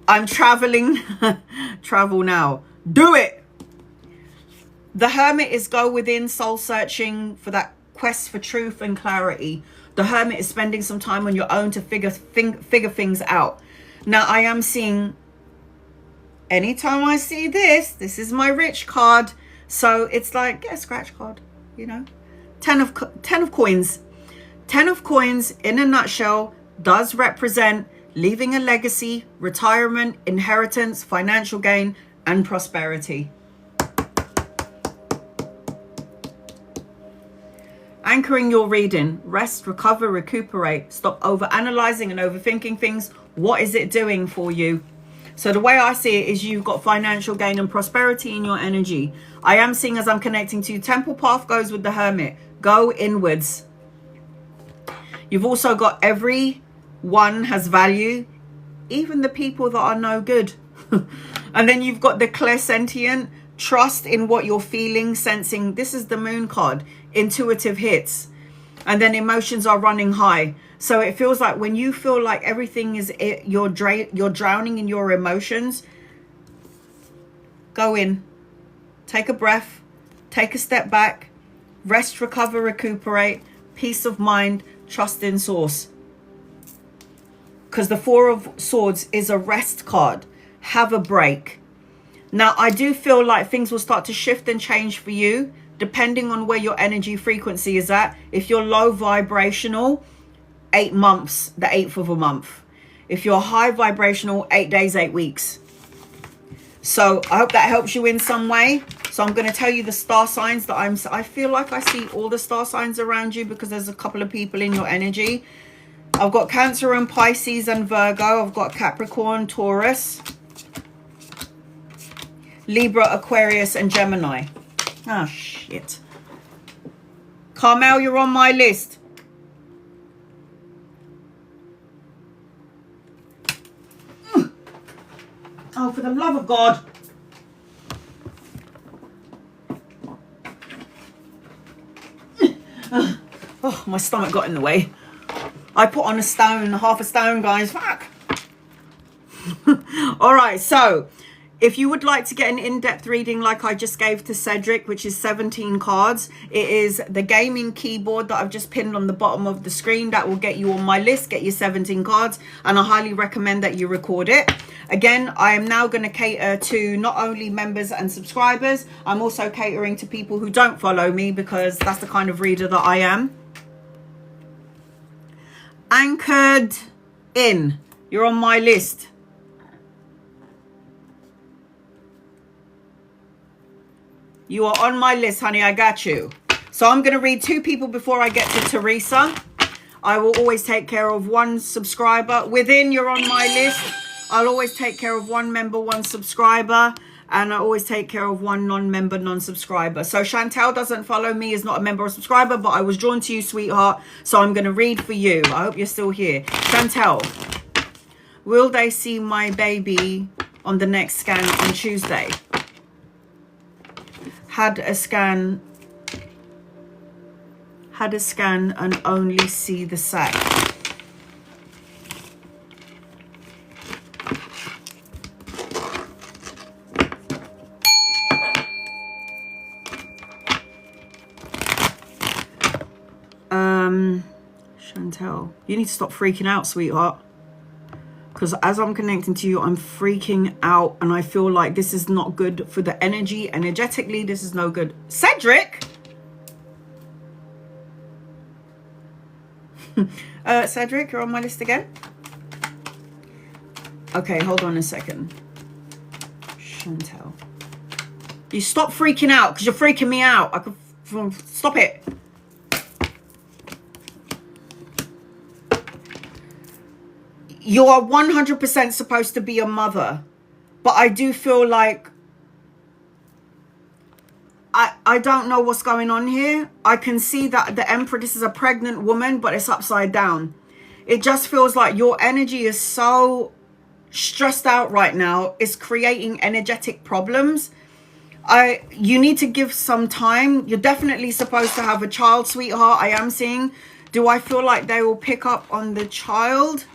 I'm traveling. Travel now. Do it. The Hermit is go within, soul searching for that quest for truth and clarity. The Hermit is spending some time on your own to figure things out. Now, I am seeing, anytime I see this is my rich card. So it's like, get a scratch card, you know. 10 of coins. Ten of Coins, in a nutshell, does represent leaving a legacy, retirement, inheritance, financial gain, and prosperity. Anchoring your reading. Rest, recover, recuperate. Stop over-analyzing and overthinking things. What is it doing for you? So the way I see it is you've got financial gain and prosperity in your energy. I am seeing, as I'm connecting to you, Temple Path goes with the Hermit. Go inwards. You've also got everyone has value, even the people that are no good. And then you've got the clairsentient, trust in what you're feeling, sensing. This is the Moon card. Intuitive hits. And then emotions are running high. So it feels like when you feel like everything is you're drowning in your emotions, go in, take a breath, take a step back, rest, recover, recuperate, peace of mind, trust in source. Because the Four of Swords is a rest card. Have a break. Now, I do feel like things will start to shift and change for you, depending on where your energy frequency is at. If you're low vibrational, 8 months, the 8th of a month. If you're high vibrational, 8 days, 8 weeks. So I hope that helps you in some way. So I'm going to tell you the star signs that I feel like I see all the star signs around you, because there's a couple of people in your energy. I've got Cancer and Pisces and Virgo. I've got Capricorn, Taurus, Libra, Aquarius, and Gemini. Ah, shit. Carmel, you're on my list. Oh, for the love of God. Oh, my stomach got in the way. I put on a stone, half a stone, guys. Fuck. All right, so if you would like to get an in-depth reading like I just gave to Cedric, which is 17 cards, it is the gaming keyboard that I've just pinned on the bottom of the screen. That will get you on my list, get you 17 cards, and I highly recommend that you record it. Again, I am now going to cater to not only members and subscribers, I'm also catering to people who don't follow me, because that's the kind of reader that I am. Anchored in. You're on my list. You are on my list, honey. I got you. So I'm going to read 2 people before I get to Teresa. I will always take care of 1 subscriber. Within, you're on my list. I'll always take care of 1 member, 1 subscriber. And I always take care of 1 non-member, non-subscriber. So Chantel doesn't follow me, is not a member or subscriber, but I was drawn to you, sweetheart. So I'm going to read for you. I hope you're still here. Chantel, will they see my baby on the next scan on Tuesday? Had a scan and only see the sac. Chantel, you need to stop freaking out, sweetheart. Because as I'm connecting to you, I'm freaking out. And I feel like this is not good for the energy. Energetically, this is no good. Cedric! Cedric, you're on my list again. Okay, hold on a second. Chantel. You stop freaking out, because you're freaking me out. I could stop it. You are 100% supposed to be a mother, but I do feel like I don't know what's going on here. I can see that the Emperor, this is a pregnant woman, but it's upside down. It just feels like your energy is so stressed out right now. It's creating energetic problems. You need to give some time. You're definitely supposed to have a child, sweetheart. I am seeing. Do I feel like they will pick up on the child?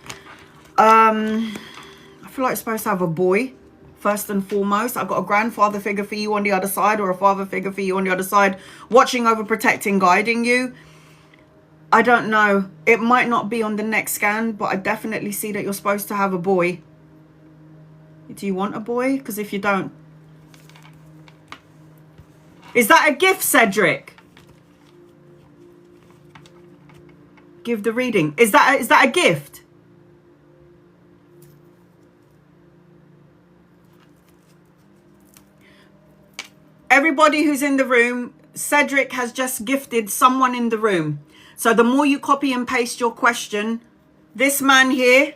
I feel like it's supposed to have a boy first and foremost. I've got a grandfather figure for you on the other side, or a father figure for you on the other side, watching over, protecting, guiding you. I don't know. It might not be on the next scan, but I definitely see that you're supposed to have a boy. Do you want a boy? Because if you don't... Is that a gift, Cedric? give the reading. Is that a gift? Everybody who's in the room, Cedric has just gifted someone in the room. So the more you copy and paste your question, this man here,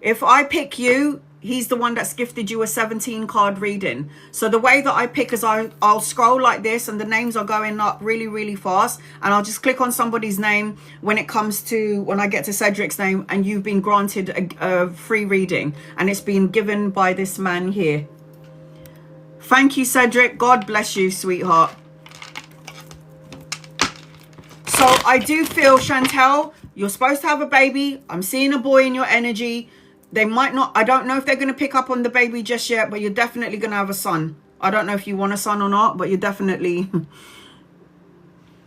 if I pick you, he's the one that's gifted you a 17 card reading. So the way that I pick is I'll scroll like this and the names are going up really, really fast. And I'll just click on somebody's name when I get to Cedric's name, and you've been granted a free reading. And it's been given by this man here. Thank you, Cedric. God bless you, sweetheart. So I do feel, Chantel, you're supposed to have a baby. I'm seeing a boy in your energy. They might not, I don't know if they're going to pick up on the baby just yet, but you're definitely going to have a son. I don't know if you want a son or not, but you're definitely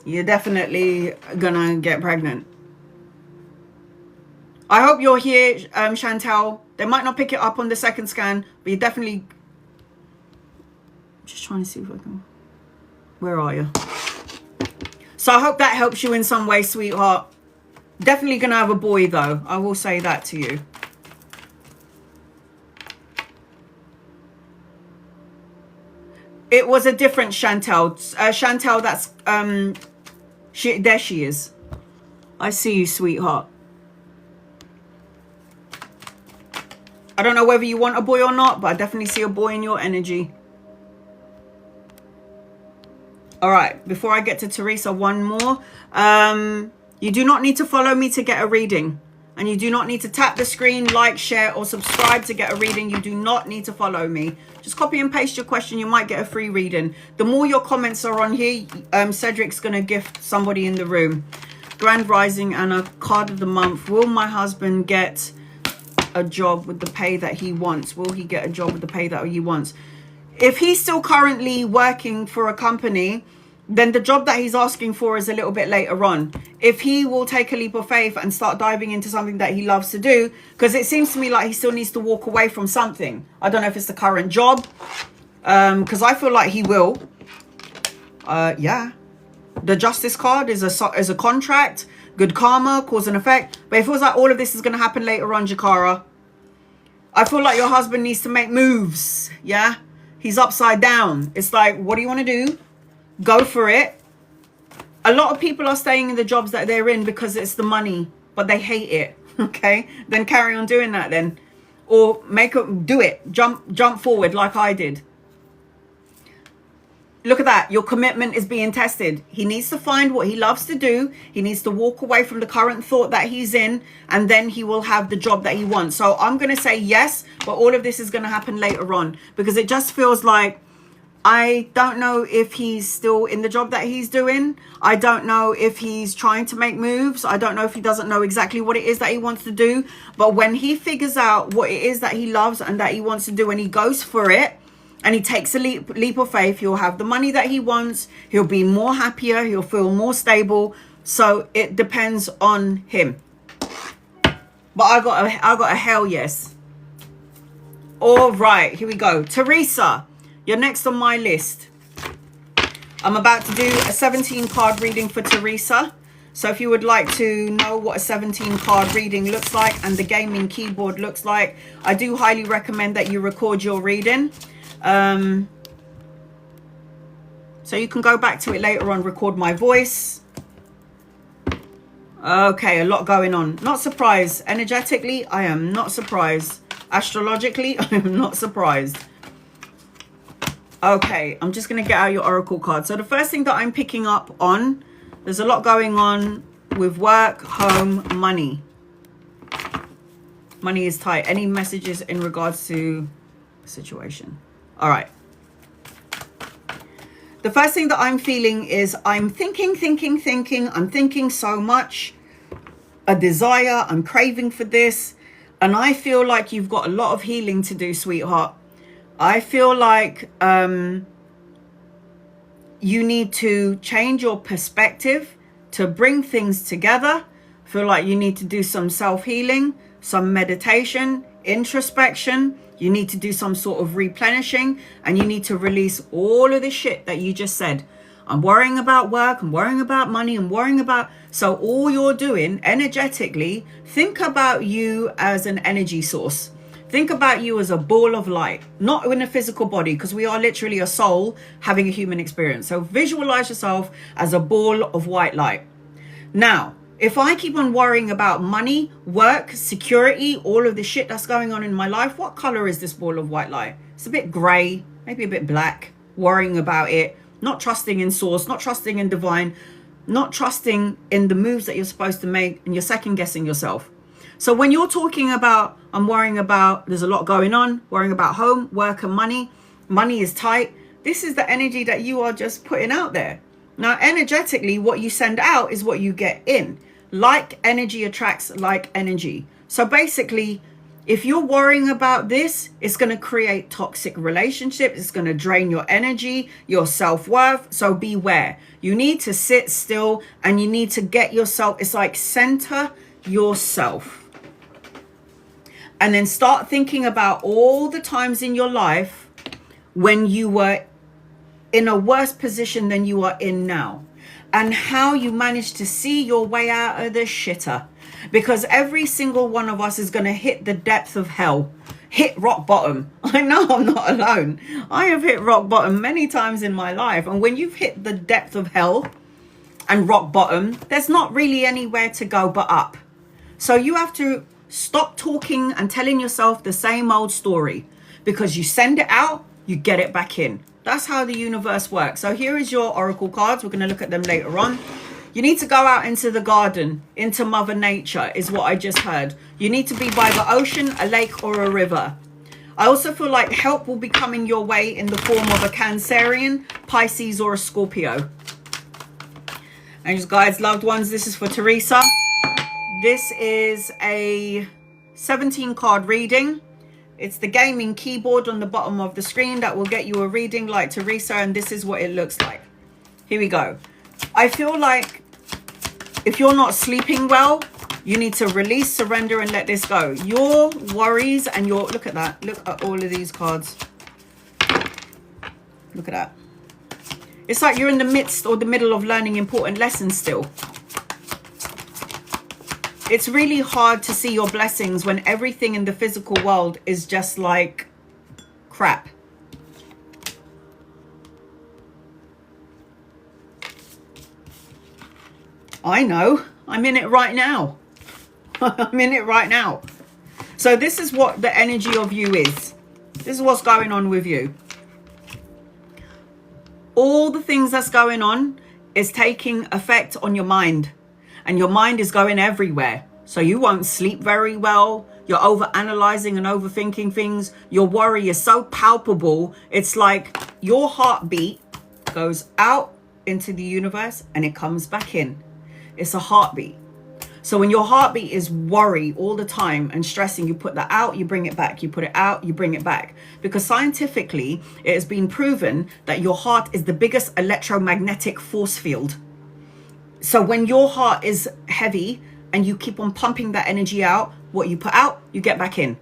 going to get pregnant. I hope you're here, Chantel. They might not pick it up on the second scan, but you're definitely... Just trying to see if I can... Where are you? So I hope that helps you in some way, sweetheart. Definitely going to have a boy, though. I will say that to you. It was a different Chantel. Chantel, that's... there she is. I see you, sweetheart. I don't know whether you want a boy or not, but I definitely see a boy in your energy. All right, before I get to Teresa, one more. You do not need to follow me to get a reading. And you do not need to tap the screen, like, share, or subscribe to get a reading. You do not need to follow me. Just copy and paste your question. You might get a free reading. The more your comments are on here, Cedric's going to gift somebody in the room. Grand Rising and a card of the month. Will my husband get a job with the pay that he wants? Will he get a job with the pay that he wants? If he's still currently working for a company, then the job that he's asking for is a little bit later on. If he will take a leap of faith and start diving into something that he loves to do, because it seems to me like he still needs to walk away from something. I don't know if it's the current job, because I feel like he will. Yeah. The Justice card is a contract, good karma, cause and effect. But it feels like all of this is going to happen later on, Jakara. I feel like your husband needs to make moves, yeah? He's upside down. It's like, what do you want to do? Go for it. A lot of people are staying in the jobs that they're in because it's the money, but they hate it. Okay, then carry on doing that then, or do it. Jump forward like I did. Look at that. Your commitment is being tested. He needs to find what he loves to do. He needs to walk away from the current thought that he's in, and then he will have the job that he wants. So I'm going to say yes, but all of this is going to happen later on, because it just feels like, I don't know if he's still in the job that he's doing. I don't know if he's trying to make moves. I don't know if he doesn't know exactly what it is that he wants to do. But when he figures out what it is that he loves and that he wants to do, and he goes for it, and he takes a leap of faith, he'll have the money that he wants. He'll be more happier. He'll feel more stable. So it depends on him. But I got a hell yes. All right, here we go. Teresa, you're next on my list. I'm about to do a 17 card reading for Teresa. So if you would like to know what a 17 card reading looks like and the gaming keyboard looks like, I do highly recommend that you record your reading. So you can go back to it later on, record my voice. Okay, a lot going on. Not surprised. Energetically, I am not surprised. Astrologically, I am not surprised. Okay, I'm just going to get out your oracle card. So the first thing that I'm picking up on, there's a lot going on with work, home, money. Money is tight. Any messages in regards to the situation? All right. The first thing that I'm feeling is I'm thinking. I'm thinking so much. A desire. I'm craving for this. And I feel like you've got a lot of healing to do, sweetheart. I feel like you need to change your perspective to bring things together. I feel like you need to do some self-healing, some meditation, introspection. You need to do some sort of replenishing, and you need to release all of the shit that you just said. I'm worrying about work, I'm worrying about money, I'm worrying about... So all you're doing energetically, think about you as an energy source. Think about you as a ball of light, not in a physical body, because we are literally a soul having a human experience. So visualize yourself as a ball of white light. Now, if I keep on worrying about money, work, security, all of the shit that's going on in my life, what color is this ball of white light? It's a bit gray, maybe a bit black, worrying about it, not trusting in source, not trusting in divine, not trusting in the moves that you're supposed to make, and you're second guessing yourself. So when you're talking about, I'm worrying about, there's a lot going on, worrying about home, work and money is tight. This is the energy that you are just putting out there. Now, energetically, what you send out is what you get in. Like energy attracts like energy. So basically, if you're worrying about this, it's going to create toxic relationships. It's going to drain your energy, your self-worth. So beware. You need to sit still and you need to get yourself, it's like center yourself. And then start thinking about all the times in your life when you were in a worse position than you are in now, and how you managed to see your way out of the shitter. Because every single one of us is going to hit the depth of hell, hit rock bottom. I know I'm not alone. I have hit rock bottom many times in my life. And when you've hit the depth of hell and rock bottom, there's not really anywhere to go but up. So you have to stop talking and telling yourself the same old story, because you send it out, you get it back in. That's how the universe works. So here is your oracle cards. We're going to look at them later on. You need to go out into the garden, into Mother Nature, is what I just heard. You need to be by the ocean, a lake, or a river. I also feel like help will be coming your way in the form of a Cancerian, Pisces, or a Scorpio. Angels, guides, loved ones, this is for Teresa. This is a 17 card reading. It's the gaming keyboard on the bottom of the screen that will get you a reading like Teresa, and this is what it looks like. Here we go. I feel like if you're not sleeping well, you need to release, surrender, and let this go. Your worries and your... Look at that. Look at all of these cards. Look at that. It's like you're in the midst or the middle of learning important lessons still. It's really hard to see your blessings when everything in the physical world is just like crap. I know. I'm in it right now. I'm in it right now. So this is what the energy of you is. This is what's going on with you. All the things that's going on is taking effect on your mind. And your mind is going everywhere. So you won't sleep very well. You're over analyzing and overthinking things. Your worry is so palpable. It's like your heartbeat goes out into the universe and it comes back in. It's a heartbeat. So when your heartbeat is worry all the time and stressing, you put that out, you bring it back. You put it out, you bring it back. Because scientifically, it has been proven that your heart is the biggest electromagnetic force field. So when your heart is heavy and you keep on pumping that energy out, what you put out, you get back in.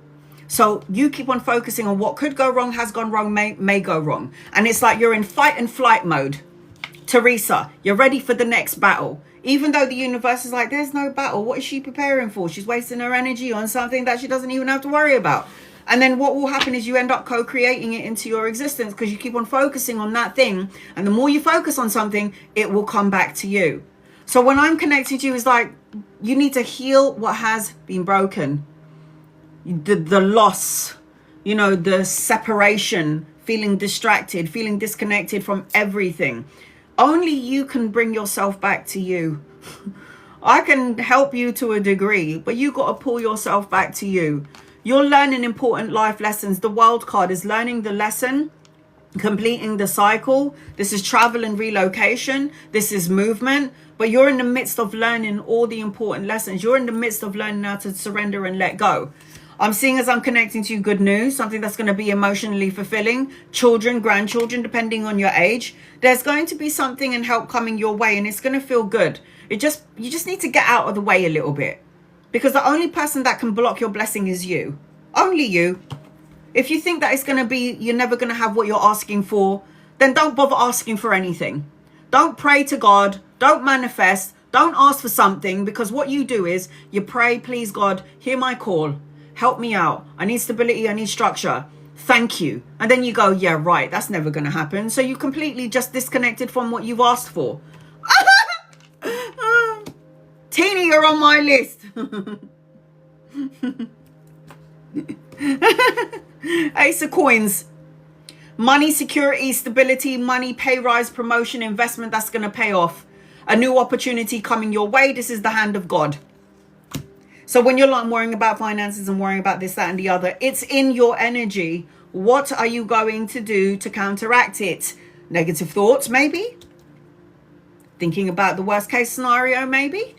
So you keep on focusing on what could go wrong, has gone wrong, may go wrong. And it's like you're in fight and flight mode. Teresa, you're ready for the next battle. Even though the universe is like, there's no battle. What is she preparing for? She's wasting her energy on something that she doesn't even have to worry about. And then what will happen is you end up co-creating it into your existence because you keep on focusing on that thing. And the more you focus on something, it will come back to you. So when I'm connecting to you, it's like you need to heal what has been broken. The loss, you know, the separation, feeling distracted, feeling disconnected from everything. Only you can bring yourself back to you. I can help you to a degree, but you got to pull yourself back to you. You're learning important life lessons. The World card is learning the lesson, completing the cycle. This is travel and relocation. This is movement. But you're in the midst of learning all the important lessons. You're in the midst of learning how to surrender and let go. I'm seeing as I'm connecting to you good news, something that's going to be emotionally fulfilling. Children, grandchildren, depending on your age. There's going to be something and help coming your way, and it's going to feel good. You just need to get out of the way a little bit. Because the only person that can block your blessing is you. Only you. If you think that it's going to be, you're never going to have what you're asking for, then don't bother asking for anything. Don't pray to God. Don't manifest. Don't ask for something, because what you do is you pray, please God, hear my call. Help me out. I need stability. I need structure. Thank you. And then you go, yeah, right. That's never going to happen. So you completely just disconnected from what you've asked for. Teeny, you're on my list. Ace of Coins. Money, security, stability, money, pay rise, promotion, investment. That's going to pay off. A new opportunity coming your way. This is the hand of God. So when you're like worrying about finances and worrying about this, that, and the other, it's in your energy. What are you going to do to counteract it? Negative thoughts, maybe? Thinking about the worst case scenario, maybe?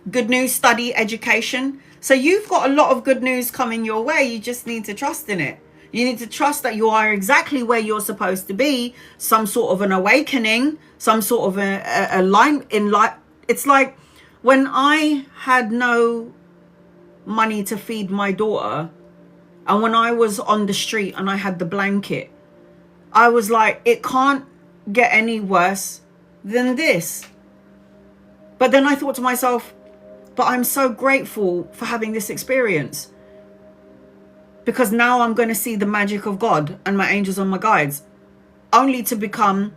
Good news, study, education. So you've got a lot of good news coming your way. You just need to trust in it. You need to trust that you are exactly where you're supposed to be. Some sort of an awakening, some sort of a line in life. It's like when I had no money to feed my daughter, and when I was on the street and I had the blanket, I was like, it can't get any worse than this. But then I thought to myself, but I'm so grateful for having this experience, because now I'm going to see the magic of God and my angels and my guides, only to become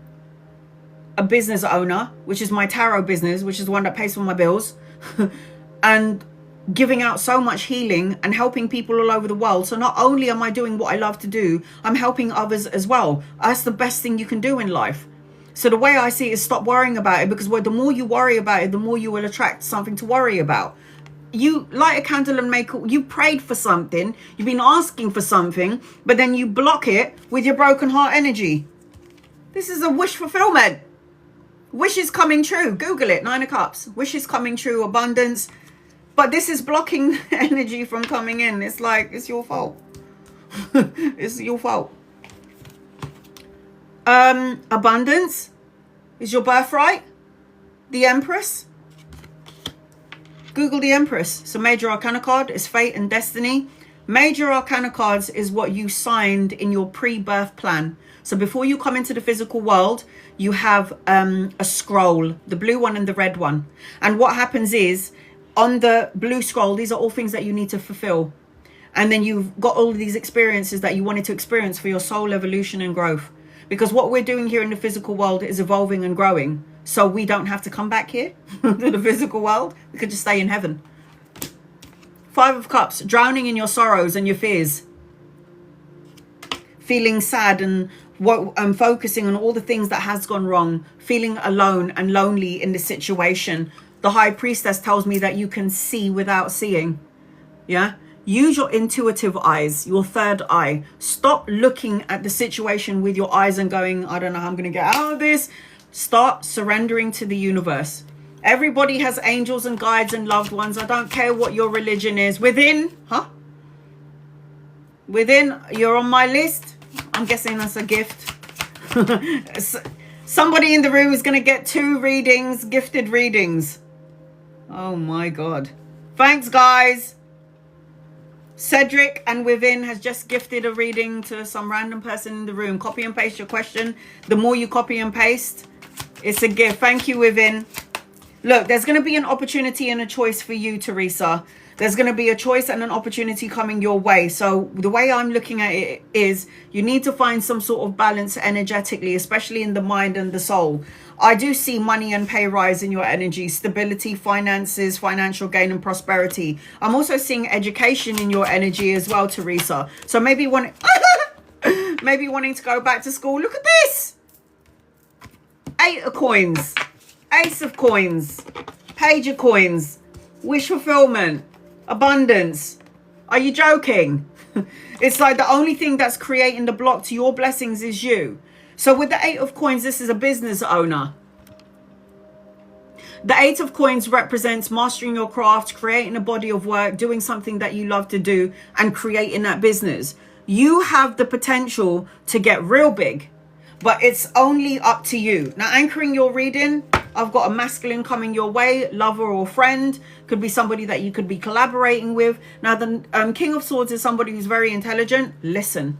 a business owner, which is my tarot business, which is the one that pays for my bills, and giving out so much healing and helping people all over the world. So not only am I doing what I love to do, I'm helping others as well. That's the best thing you can do in life. So the way I see it is stop worrying about it, because the more you worry about it, the more you will attract something to worry about. You light a candle and you prayed for something, you've been asking for something, but then you block it with your broken heart energy. This is a wish fulfillment. Wish is coming true. Google it, 9 of Cups. Wish is coming true, abundance. But this is blocking energy from coming in. It's like, it's your fault. It's your fault. Abundance is your birthright. The Empress. Google the Empress. It's a major arcana card. It's fate and destiny. Major arcana cards is what you signed in your pre-birth plan. So before you come into the physical world, you have a scroll, the blue one and the red one. And what happens is, on the blue scroll, these are all things that you need to fulfill. And then you've got all of these experiences that you wanted to experience for your soul evolution and growth. Because what we're doing here in the physical world is evolving and growing. So we don't have to come back here to the physical world. We could just stay in heaven. 5 of Cups, drowning in your sorrows and your fears. Feeling sad and focusing on all the things that has gone wrong. Feeling alone and lonely in the situation. The High Priestess tells me that you can see without seeing. Yeah? Use your intuitive eyes, your third eye. Stop looking at the situation with your eyes and going, I don't know how I'm going to get out of this. Start surrendering to the universe. Everybody has angels and guides and loved ones. I don't care what your religion is. Within, you're on my list. I'm guessing that's a gift. Somebody in the room is going to get 2 readings, gifted readings. Oh my God. Thanks, guys. Cedric and Within has just gifted a reading to some random person in the room. Copy and paste your question. The more you copy and paste, it's a gift. Thank you, Within. Look, there's going to be an opportunity and a choice for you, Teresa. There's going to be a choice and an opportunity coming your way. So the way I'm looking at it is you need to find some sort of balance energetically, especially in the mind and the soul. I do see money and pay rise in your energy, stability, finances, financial gain and prosperity. I'm also seeing education in your energy as well, Teresa. So maybe maybe wanting to go back to school. Look at this. 8 of Coins, Ace of Coins, Page of Coins, wish fulfillment, abundance. Are you joking? It's like the only thing that's creating the block to your blessings is you. So with the 8 of Coins, this is a business owner. The 8 of Coins represents mastering your craft, creating a body of work, doing something that you love to do, and creating that business. You have the potential to get real big, but it's only up to you. Now, anchoring your reading, I've got a masculine coming your way, lover or friend. Could be somebody that you could be collaborating with. Now, the King of Swords is somebody who's very intelligent. Listen.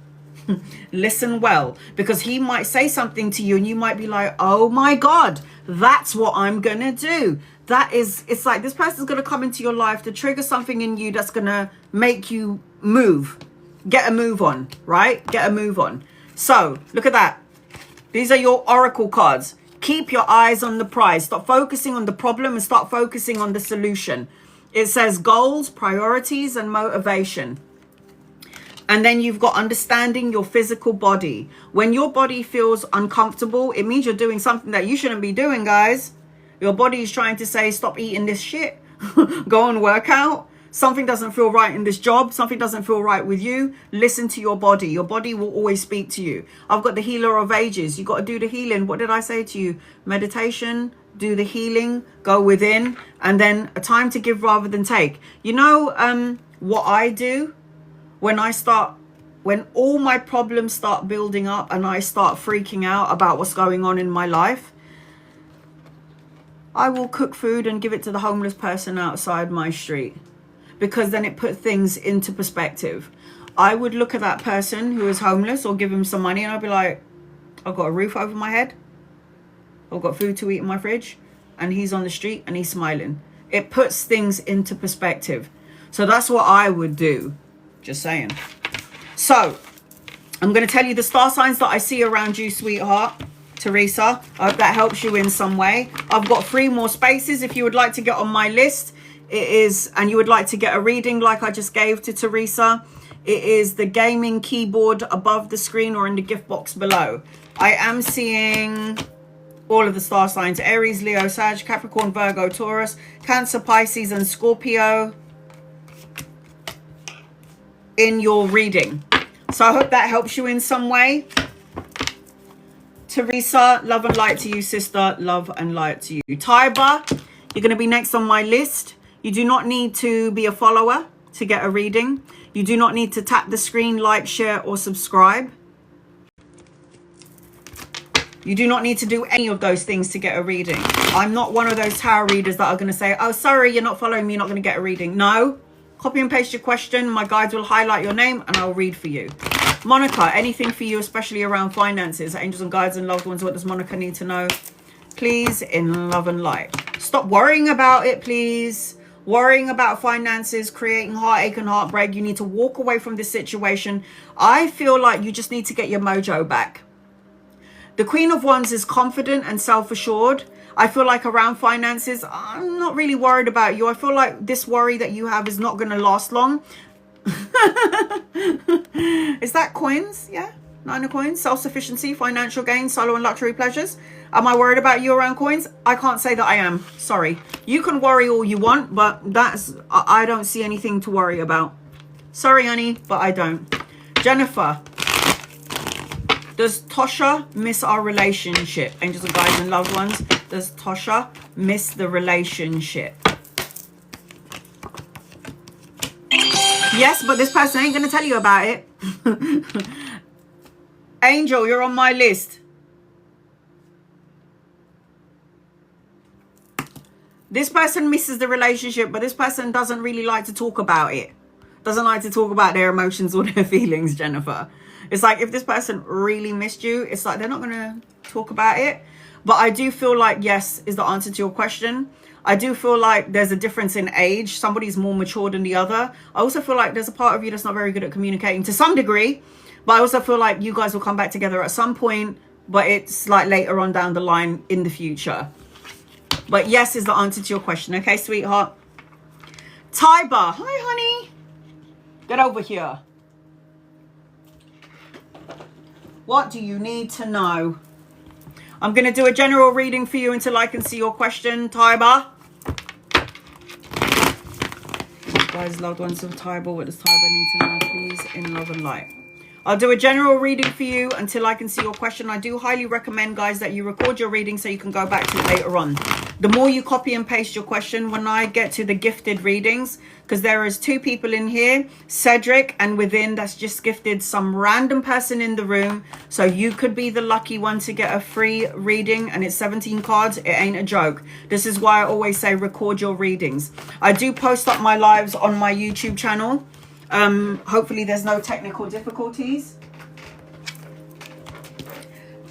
Listen well, because he might say something to you and you might be like, oh my God, that's what I'm going to do. It's like this person's going to come into your life to trigger something in you that's going to make you move. Get a move on, right? Get a move on. So look at that. These are your oracle cards. Keep your eyes on the prize. Stop focusing on the problem and start focusing on the solution. It says goals, priorities, and motivation. And then you've got understanding your physical body. When your body feels uncomfortable, it means you're doing something that you shouldn't be doing, guys. Your body is trying to say, stop eating this shit. Go and work out. Something doesn't feel right in this job. Something doesn't feel right with you. Listen to your body. Your body will always speak to you. I've got the healer of ages. You got to do the healing. What did I say to you? Meditation, do the healing, go within, and then a time to give rather than take. You know what I do? When all my problems start building up and I start freaking out about what's going on in my life, I will cook food and give it to the homeless person outside my street, because then it puts things into perspective. I would look at that person who is homeless or give him some money and I'd be like, I've got a roof over my head. I've got food to eat in my fridge, and he's on the street and he's smiling. It puts things into perspective. So that's what I would do. Just saying. So I'm going to tell you the star signs that I see around you, sweetheart, Teresa. I hope that helps you in some way. I've got 3 more spaces if you would like to get on my list. It is, and you would like to get a reading like I just gave to Teresa. It is the gaming keyboard above the screen or in the gift box below. I am seeing all of the star signs: Aries, Leo, Sag, Capricorn, Virgo, Taurus, Cancer, Pisces, and Scorpio in your reading. So I hope that helps you in some way. Teresa, love and light to you, sister. Love and light to you. Taiba, you're going to be next on my list. You do not need to be a follower to get a reading. You do not need to tap the screen, like, share, or subscribe. You do not need to do any of those things to get a reading. I'm not one of those tarot readers that are going to say, oh, sorry, you're not following me, you're not going to get a reading. No. Copy and paste your question. My guides will highlight your name and I'll read for you. Monica, anything for you, especially around finances, angels and guides and loved ones? What does Monica need to know? Please, in love and light. Stop worrying about it, please. Worrying about finances, creating heartache and heartbreak. You need to walk away from this situation. I feel like you just need to get your mojo back. The Queen of Wands is confident and self-assured. I feel like around finances, I'm not really worried about you. I feel like this worry that you have is not going to last long. Is that coins? Yeah. 9 of coins. Self-sufficiency, financial gain, solo and luxury pleasures. Am I worried about you around coins? I can't say that I am. Sorry. You can worry all you want, but I don't see anything to worry about. Sorry, honey, but I don't. Jennifer. Does Tosha miss our relationship? Angels and guides and loved ones. Does Tosha miss the relationship? Yes, but this person ain't going to tell you about it. Angel, you're on my list. This person misses the relationship, but this person doesn't really like to talk about it. Doesn't like to talk about their emotions or their feelings, Jennifer. It's like if this person really missed you, it's like they're not going to talk about it. But I do feel like yes is the answer to your question. I do feel like there's a difference in age. Somebody's more mature than the other. I also feel like there's a part of you that's not very good at communicating to some degree. But I also feel like you guys will come back together at some point. But it's like later on down the line in the future. But yes is the answer to your question. Okay, sweetheart. Taiba. Hi, honey. Get over here. What do you need to know? I'm going to do a general reading for you until I can see your question, Taiba. Guys, loved ones of Taiba, what does Taiba need to know, please, in love and light? I'll do a general reading for you until I can see your question. I do highly recommend, guys, that you record your reading so you can go back to it later on. The more you copy and paste your question, when I get to the gifted readings, because there is 2 people in here, Cedric, and within that's just gifted some random person in the room. So you could be the lucky one to get a free reading, and it's 17 cards. It ain't a joke. This is why I always say record your readings. I do post up my lives on my YouTube channel. Hopefully there's no technical difficulties.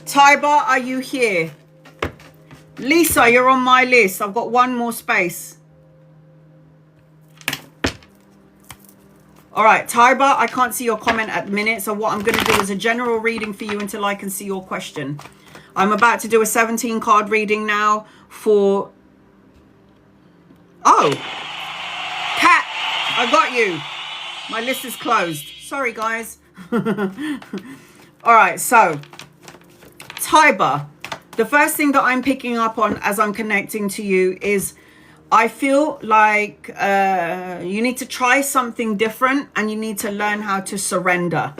Taiba, are you here? Lisa, you're on my list. I've got one more space. All right, Taiba, I can't see your comment at the minute. So what I'm going to do is a general reading for you until I can see your question. I'm about to do a 17 card reading now for... Oh, Cat, I got you. My list is closed. Sorry, guys. All right, so Taiba, the first thing that I'm picking up on as I'm connecting to you is I feel like you need to try something different and you need to learn how to surrender.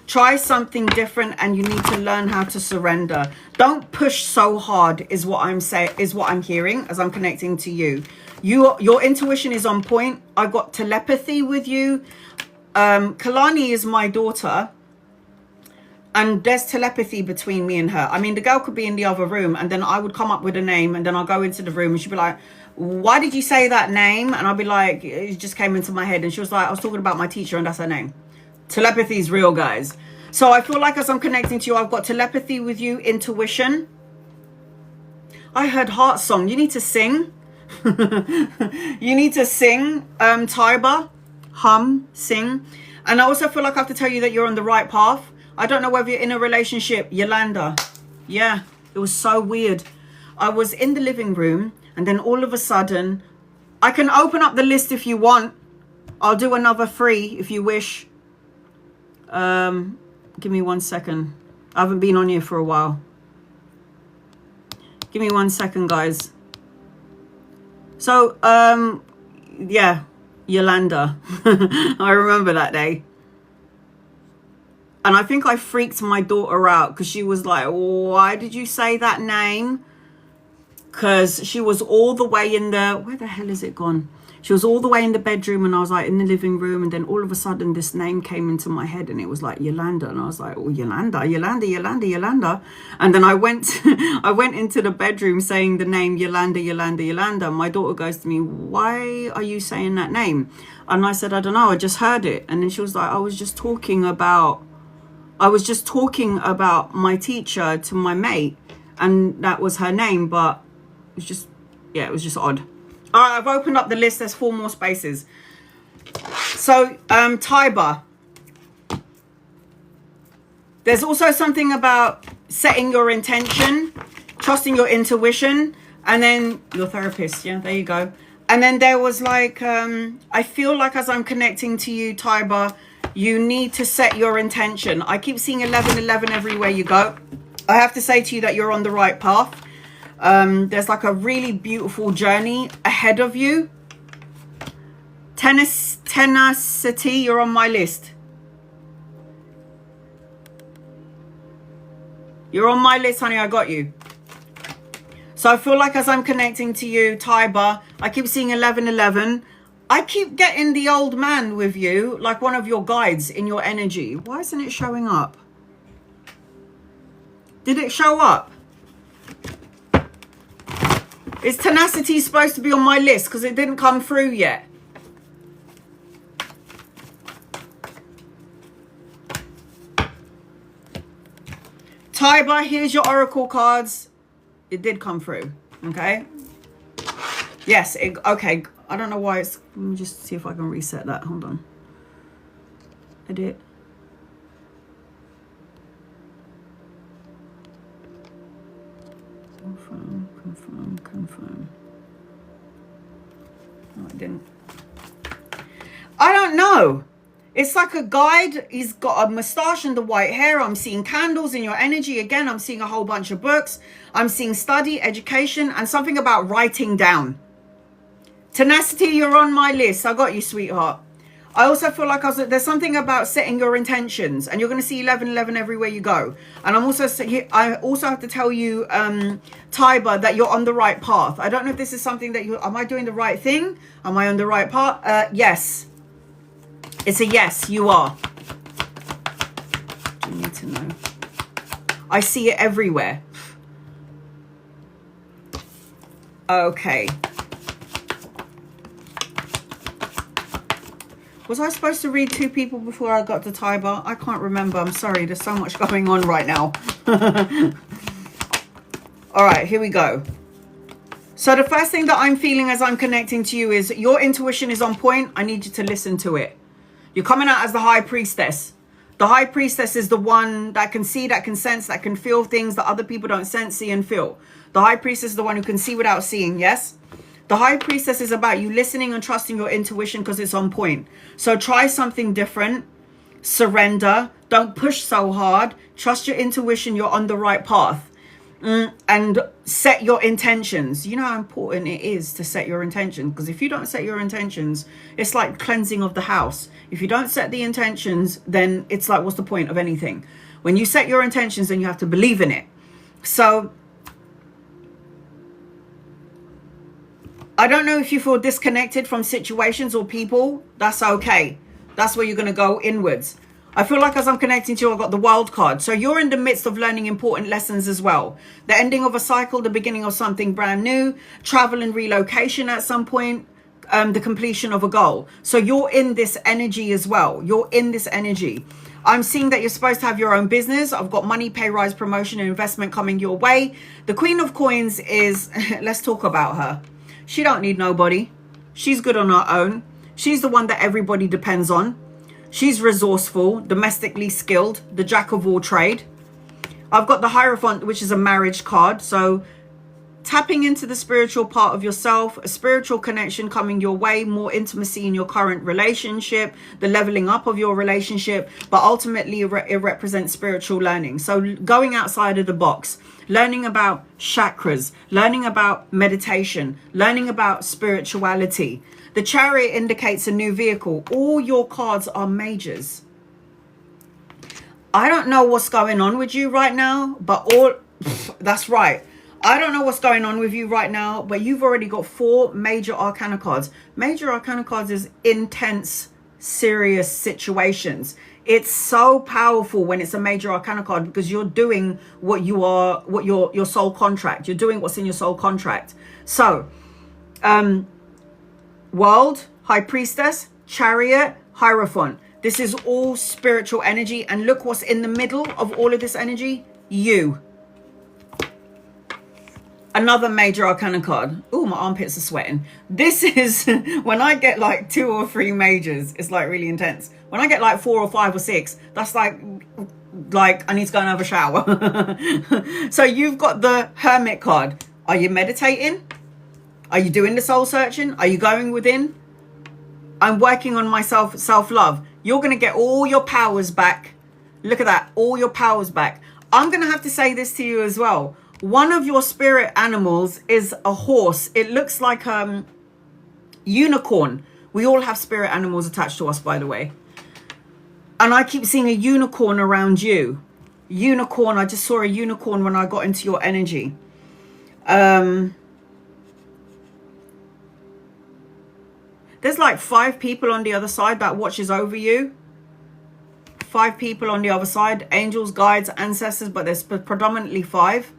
Try something different and you need to learn how to surrender. Don't push so hard is what I'm saying, is what I'm hearing as I'm connecting to you. Your intuition is on point. I got telepathy with you. Kalani is my daughter. And there's telepathy between me and her. I mean, the girl could be in the other room and then I would come up with a name and then I'll go into the room and she'd be like, why did you say that name? And I'll be like, it just came into my head. And she was like, I was talking about my teacher and that's her name. Telepathy is real, guys. So I feel like as I'm connecting to you, I've got telepathy with you, intuition. I heard heart song. You need to sing. You need to sing, Taiba. Hum, sing. And I also feel like I have to tell you that you're on the right path. I don't know whether you're in a relationship. Yolanda. Yeah, it was so weird. I was in the living room and then all of a sudden, I can open up the list if you want. I'll do another 3 if you wish. Give me 1 second. I haven't been on here for a while. Give me 1 second, guys. So, yeah, Yolanda. I remember that day. And I think I freaked my daughter out because she was like, why did you say that name? Because she was all the way in the... Where the hell is it gone? She was all the way in the bedroom and I was like in the living room. And then all of a sudden this name came into my head and it was like Yolanda. And I was like, oh, Yolanda. And then I went into the bedroom saying the name Yolanda. My daughter goes to me, why are you saying that name? And I said, I don't know. I just heard it. And then she was like, I was just talking about my teacher to my mate. And that was her name. But it was just, yeah, it was just odd. All right, I've opened up the list. There's 4 more spaces. So, Taiba. There's also something about setting your intention, trusting your intuition, and then your therapist. Yeah, there you go. And then there was like, I feel like as I'm connecting to you, Taiba, you need to set your intention. I keep seeing 1111 everywhere you go. I have to say to you that you're on the right path. There's like a really beautiful journey ahead of you. Tenacity, you're on my list. You're on my list, honey. I got you. So I feel like as I'm connecting to you, Taiba, I keep seeing 1111. I keep getting the old man with you, like one of your guides in your energy. Why isn't it showing up? Did it show up? Is tenacity supposed to be on my list because it didn't come through yet? Taiba, here's your oracle cards. It did come through. Okay. Yes. Okay. I don't know why it's... Let me just see if I can reset that. Hold on. Edit. Confirm. No, I didn't. I don't know. It's like a guide. He's got a mustache and the white hair. I'm seeing candles in your energy. Again, I'm seeing a whole bunch of books. I'm seeing study, education, and something about writing down. Tenacity, you're on my list. I got you, sweetheart. I also feel like there's something about setting your intentions, and you're going to see 1111 everywhere you go. And I also have to tell you, Taiba, that you're on the right path. I don't know if this is something that am I doing the right thing? Am I on the right path? Yes. It's a yes, you are. You need to know. I see it everywhere. Okay. Was I supposed to read 2 people before I got to Taiba? I can't remember. I'm sorry. There's so much going on right now. All right, here we go. So the first thing that I'm feeling as I'm connecting to you is your intuition is on point. I need you to listen to it. You're coming out as the high priestess. The high priestess is the one that can see, that can sense, that can feel things that other people don't sense, see, and feel. The high priestess is the one who can see without seeing, yes? The high priestess is about you listening and trusting your intuition because it's on point. So try something different. Surrender. Don't push so hard. Trust your intuition. You're on the right path. And set your intentions. You know how important it is to set your intentions, because if you don't set your intentions, it's like cleansing of the house. If you don't set the intentions, then it's like, what's the point of anything? When you set your intentions, then you have to believe in it. So I don't know if you feel disconnected from situations or people. That's okay. That's where you're going to go inwards. I feel like as I'm connecting to you, I've got the wild card. So you're in the midst of learning important lessons as well. The ending of a cycle, the beginning of something brand new, travel and relocation at some point, the completion of a goal. So you're in this energy as well. You're in this energy. I'm seeing that you're supposed to have your own business. I've got money, pay rise, promotion, and investment coming your way. The Queen of Coins is, let's talk about her. She don't need nobody. She's good on her own. She's the one that everybody depends on. She's resourceful, domestically skilled, the jack of all trade. I've got the Hierophant, which is a marriage card. So tapping into the spiritual part of yourself, a spiritual connection coming your way, more intimacy in your current relationship, the leveling up of your relationship, but ultimately it represents spiritual learning. So going outside of the box, learning about chakras, learning about meditation, learning about spirituality. The Chariot indicates a new vehicle. All your cards are majors. I don't know what's going on with you right now, but that's right. I don't know what's going on with you right now, but you've already got 4 major arcana cards. Major arcana cards is intense, serious situations. It's so powerful when it's a major arcana card because you're doing what you are, what your soul contract. You're doing what's in your soul contract. So, World, High Priestess, Chariot, Hierophant. This is all spiritual energy. And look what's in the middle of all of this energy. You. Another major arcana card. Oh, my armpits are sweating. This is when I get like 2 or 3 majors, it's like really intense. When I get like 4 or 5 or 6, that's like I need to go and have a shower. So you've got the Hermit card. Are you meditating? Are you doing the soul searching? Are you going within? I'm working on myself, self-love. You're going to get all your powers back. Look at that. All your powers back. I'm going to have to say this to you as well. One of your spirit animals is a horse. It looks like unicorn. We all have spirit animals attached to us, by the way. And I keep seeing a unicorn around you. Unicorn. I just saw a unicorn when I got into your energy. There's like 5 people on the other side that watches over you. 5 people on the other side. Angels, guides, ancestors, but there's predominantly 5.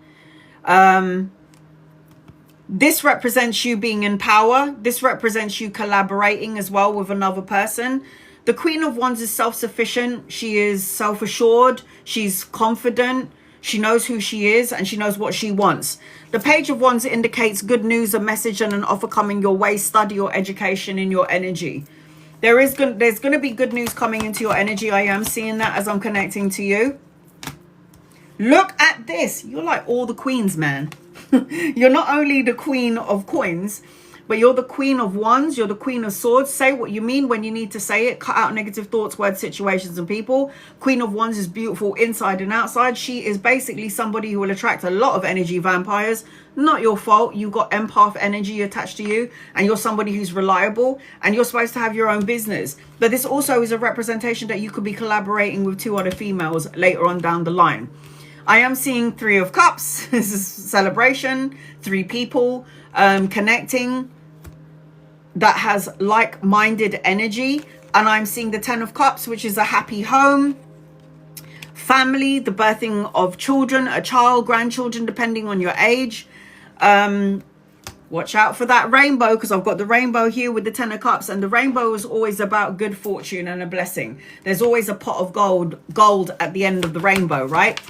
This represents you being in power. This represents you collaborating as well with another person. The Queen of Wands is self-sufficient. She is self-assured. She's confident. She knows who she is and she knows what she wants. The Page of Wands indicates good news, a message and an offer coming your way. Study or education in your energy. There's going to be good news coming into your energy. I am seeing that as I'm connecting to you. Look at this. You're like all the queens, man. You're not only the Queen of Coins, but you're the Queen of Wands. You're the Queen of Swords. Say what you mean when you need to say it. Cut out negative thoughts, words, situations, and people. Queen of Wands is beautiful inside and outside. She is basically somebody who will attract a lot of energy vampires. Not your fault. You've got empath energy attached to you, and you're somebody who's reliable, and you're supposed to have your own business. But this also is a representation that you could be collaborating with 2 other females later on down the line. I am seeing 3 of Cups. This is celebration. 3 people connecting that has like-minded energy. And I'm seeing the 10 of Cups, which is a happy home, family, the birthing of children, a child, grandchildren, depending on your age. Watch out for that rainbow, because I've got the rainbow here with the 10 of Cups, and the rainbow is always about good fortune and a blessing. There's always a pot of gold at the end of the rainbow, right?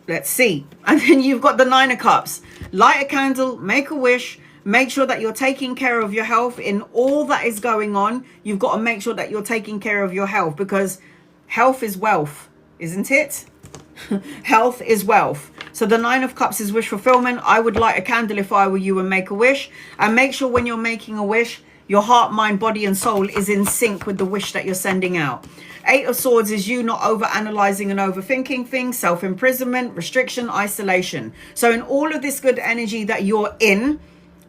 Let's see. And then you've got the Nine of Cups. Light a candle, make a wish, make sure that you're taking care of your health in all that is going on. You've got to make sure that you're taking care of your health, because health is wealth, isn't it? Health is wealth. So the Nine of Cups is wish fulfillment. I would light a candle if I were you and make a wish. And make sure when you're making a wish, your heart, mind, body and soul is in sync with the wish that you're sending out. Eight of Swords is you not over analyzing and overthinking things, self-imprisonment, restriction, isolation. So in all of this good energy that you're in,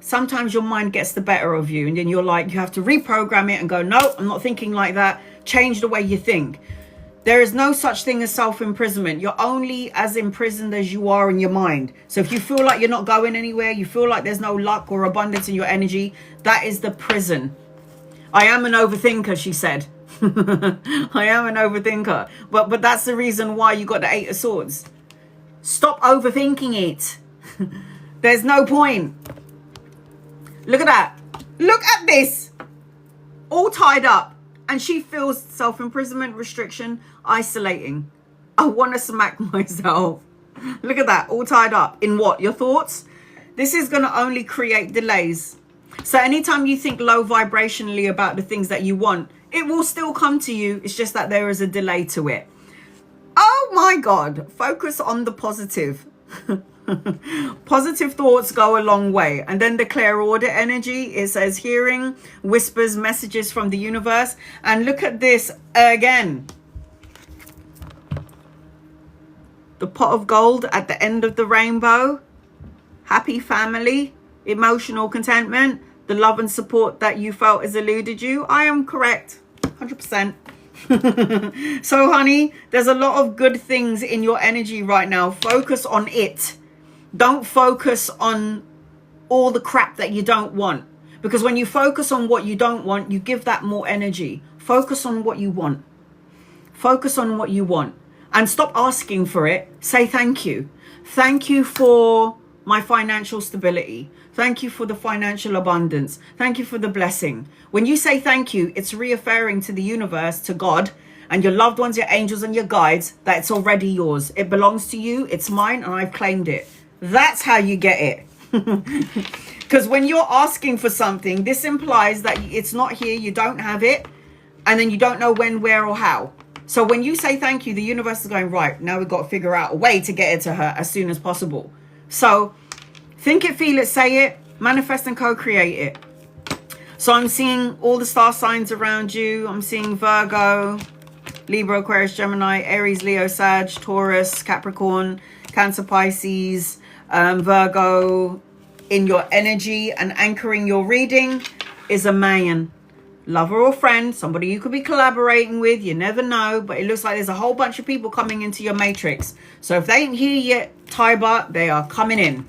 sometimes your mind gets the better of you, and then you're like, you have to reprogram it and go, no, I'm not thinking like that. Change the way you think. There is no such thing as self-imprisonment. You're only as imprisoned as you are in your mind. So if you feel like you're not going anywhere, you feel like there's no luck or abundance in your energy, that is the prison. I am an overthinker, she said. I am an overthinker. But that's the reason why you got the Eight of Swords. Stop overthinking it. There's no point. Look at that. Look at this. All tied up. And she feels self-imprisonment, restriction, isolating. I want to smack myself. Look at that. All tied up. In what? Your thoughts? This is going to only create delays. So anytime you think low vibrationally about the things that you want, it will still come to you. It's just that there is a delay to it. Oh my God. Focus on the positive. Positive thoughts go a long way. And then the clear order energy, it says hearing whispers, messages from the universe. And look at this again. The pot of gold at the end of the rainbow. Happy family, emotional contentment, the love and support that you felt has eluded you. I am correct, 100%. So honey, there's a lot of good things in your energy right now. Focus on it. Don't focus on all the crap that you don't want, because when you focus on what you don't want, you give that more energy. Focus on what you want. Focus on what you want and stop asking for it. Say thank you. Thank you for my financial stability. Thank you for the financial abundance. Thank you for the blessing. When you say thank you, it's reaffirming to the universe, to God, and your loved ones, your angels and your guides, that it's already yours. It belongs to you. It's mine and I've claimed it. That's how you get it. Because when you're asking for something, this implies that it's not here, you don't have it, and then you don't know when, where or how. So when you say thank you, the universe is going, right, now we've got to figure out a way to get it to her as soon as possible. So think it, feel it, say it, manifest and co-create it. So I'm seeing all the star signs around you. I'm seeing Virgo, Libra, Aquarius, Gemini, Aries, Leo, Sag, Taurus, Capricorn, Cancer, Pisces, Virgo. In your energy and anchoring your reading is a man, lover or friend, somebody you could be collaborating with. You never know, but it looks like there's a whole bunch of people coming into your matrix. So if they ain't here yet, Taiba, they are coming in.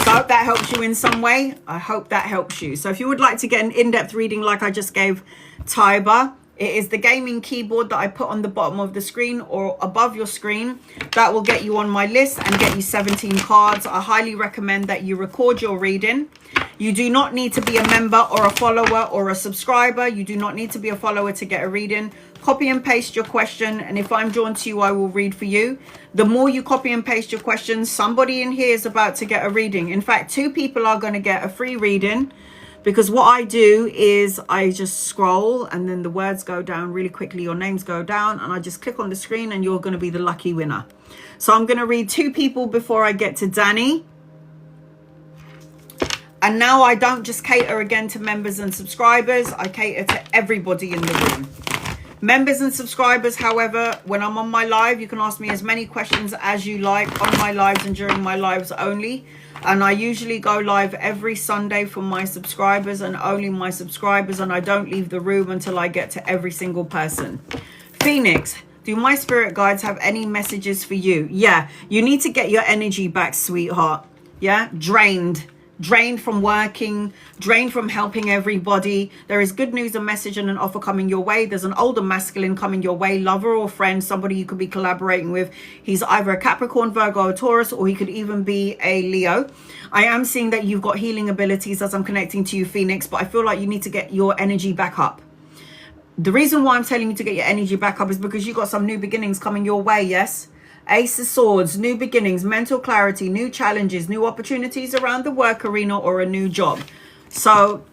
So I hope that helps you in some way. I hope that helps you. So if you would like to get an in-depth reading like I just gave Taiba, it is the gaming keyboard that I put on the bottom of the screen or above your screen. That will get you on my list and get you 17 cards. I highly recommend that you record your reading. You do not need to be a member or a follower or a subscriber. You do not need to be a follower to get a reading. Copy and paste your question, and if I'm drawn to you, I will read for you. The more you copy and paste your questions, somebody in here is about to get a reading. In fact, 2 people are going to get a free reading. Because what I do is I just scroll and then the words go down really quickly. Your names go down and I just click on the screen and you're going to be the lucky winner. So I'm going to read 2 people before I get to Danny. And now I don't just cater again to members and subscribers. I cater to everybody in the room. Members and subscribers, however, when I'm on my live, you can ask me as many questions as you like on my lives and during my lives only. And I usually go live every Sunday for my subscribers and only my subscribers. And I don't leave the room until I get to every single person. Phoenix, do my spirit guides have any messages for you? Yeah, you need to get your energy back, sweetheart. Yeah, drained from working, drained from helping everybody. There is good news, a message and an offer coming your way. There's an older masculine coming your way, lover or friend, somebody you could be collaborating with. He's either a Capricorn, Virgo, or Taurus, or he could even be a Leo. I am seeing that you've got healing abilities as I'm connecting to you, Phoenix, but I feel like you need to get your energy back up. The reason why I'm telling you to get your energy back up is because you got some new beginnings coming your way, yes? Ace of Swords, new beginnings, mental clarity, new challenges, new opportunities around the work arena or a new job. So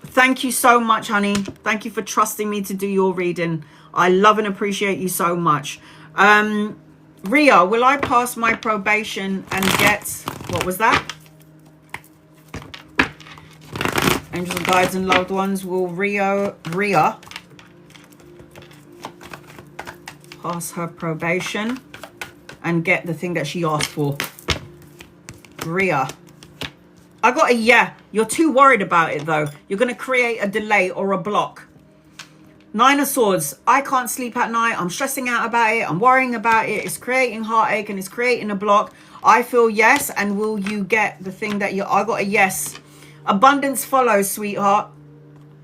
thank you so much, honey. Thank you for trusting me to do your reading. I love and appreciate you so much. Ria, will I pass my probation and get, what was that? Angels and guides and loved ones, will Ria pass her probation and get the thing that she asked for? Ria. I got a yeah. You're too worried about it though. You're going to create a delay or a block. 9 of Swords. I can't sleep at night. I'm stressing out about it. I'm worrying about it. It's creating heartache and it's creating a block. I feel yes. And will you get the thing that I got a yes. Abundance follows, sweetheart.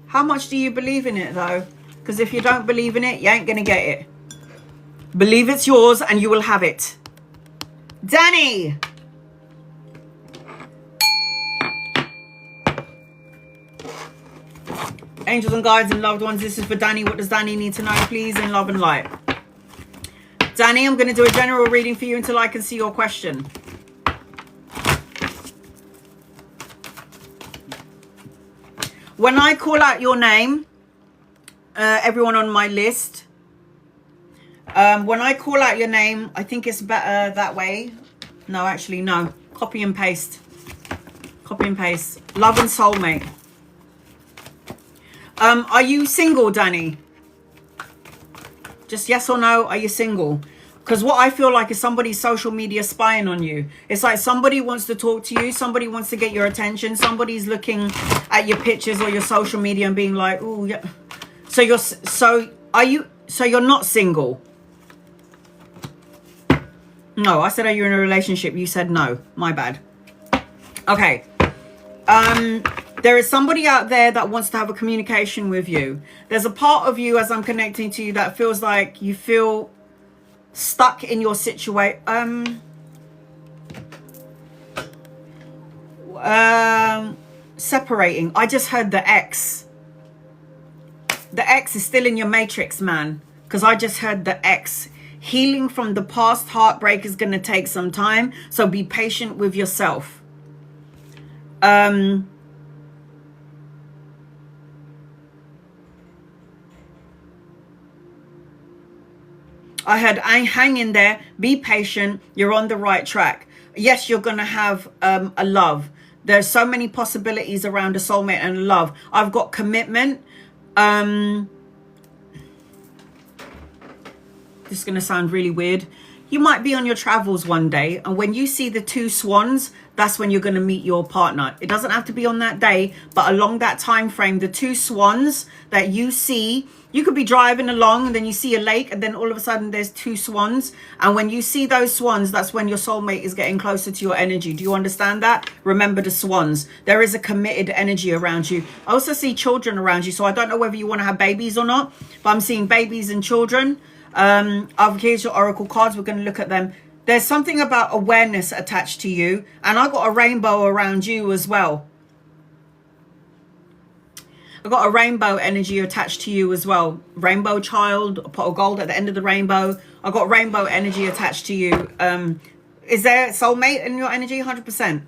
How much do you believe in it though? Because if you don't believe in it, you ain't going to get it. Believe it's yours and you will have it. Danny. Angels and guides and loved ones, this is for Danny. What does Danny need to know, please, in love and light? Danny, I'm going to do a general reading for you until I can see your question. When I call out your name, everyone on my list, when I call out your name, I think it's better that way. No, actually, no. Copy and paste. Copy and paste. Love and soulmate. Are you single, Danny? Just yes or no, are you single? Because what I feel like is somebody's social media spying on you. It's like somebody wants to talk to you. Somebody wants to get your attention. Somebody's looking at your pictures or your social media and being like, oh, yeah. So you're not single? No, I said, are you in a relationship? You said no. My bad. Okay. There is somebody out there that wants to have a communication with you. There's a part of you as I'm connecting to you that feels like you feel stuck in your situation. Separating. I just heard the ex. The ex is still in your matrix, man. Because I just heard the ex. Healing from the past heartbreak is going to take some time. So be patient with yourself. I heard, hang in there, be patient, you're on the right track. Yes, you're going to have a love. There's so many possibilities around a soulmate and love. I've got commitment. This is going to sound really weird. You might be on your travels one day, and when you see the 2 swans, that's when you're going to meet your partner. It doesn't have to be on that day, but along that time frame, the 2 swans that you see, you could be driving along and then you see a lake and then all of a sudden there's 2 swans. And when you see those swans, that's when your soulmate is getting closer to your energy. Do you understand that? Remember the swans. There is a committed energy around you. I also see children around you. So I don't know whether you want to have babies or not, but I'm seeing babies and children. I've here's your oracle cards. We're going to look at them. There's something about awareness attached to you. And I got a rainbow around you as well. I got a rainbow energy attached to you as well. Rainbow child, a pot of gold at the end of the rainbow. I got rainbow energy attached to you. Is there soulmate in your energy? 100%.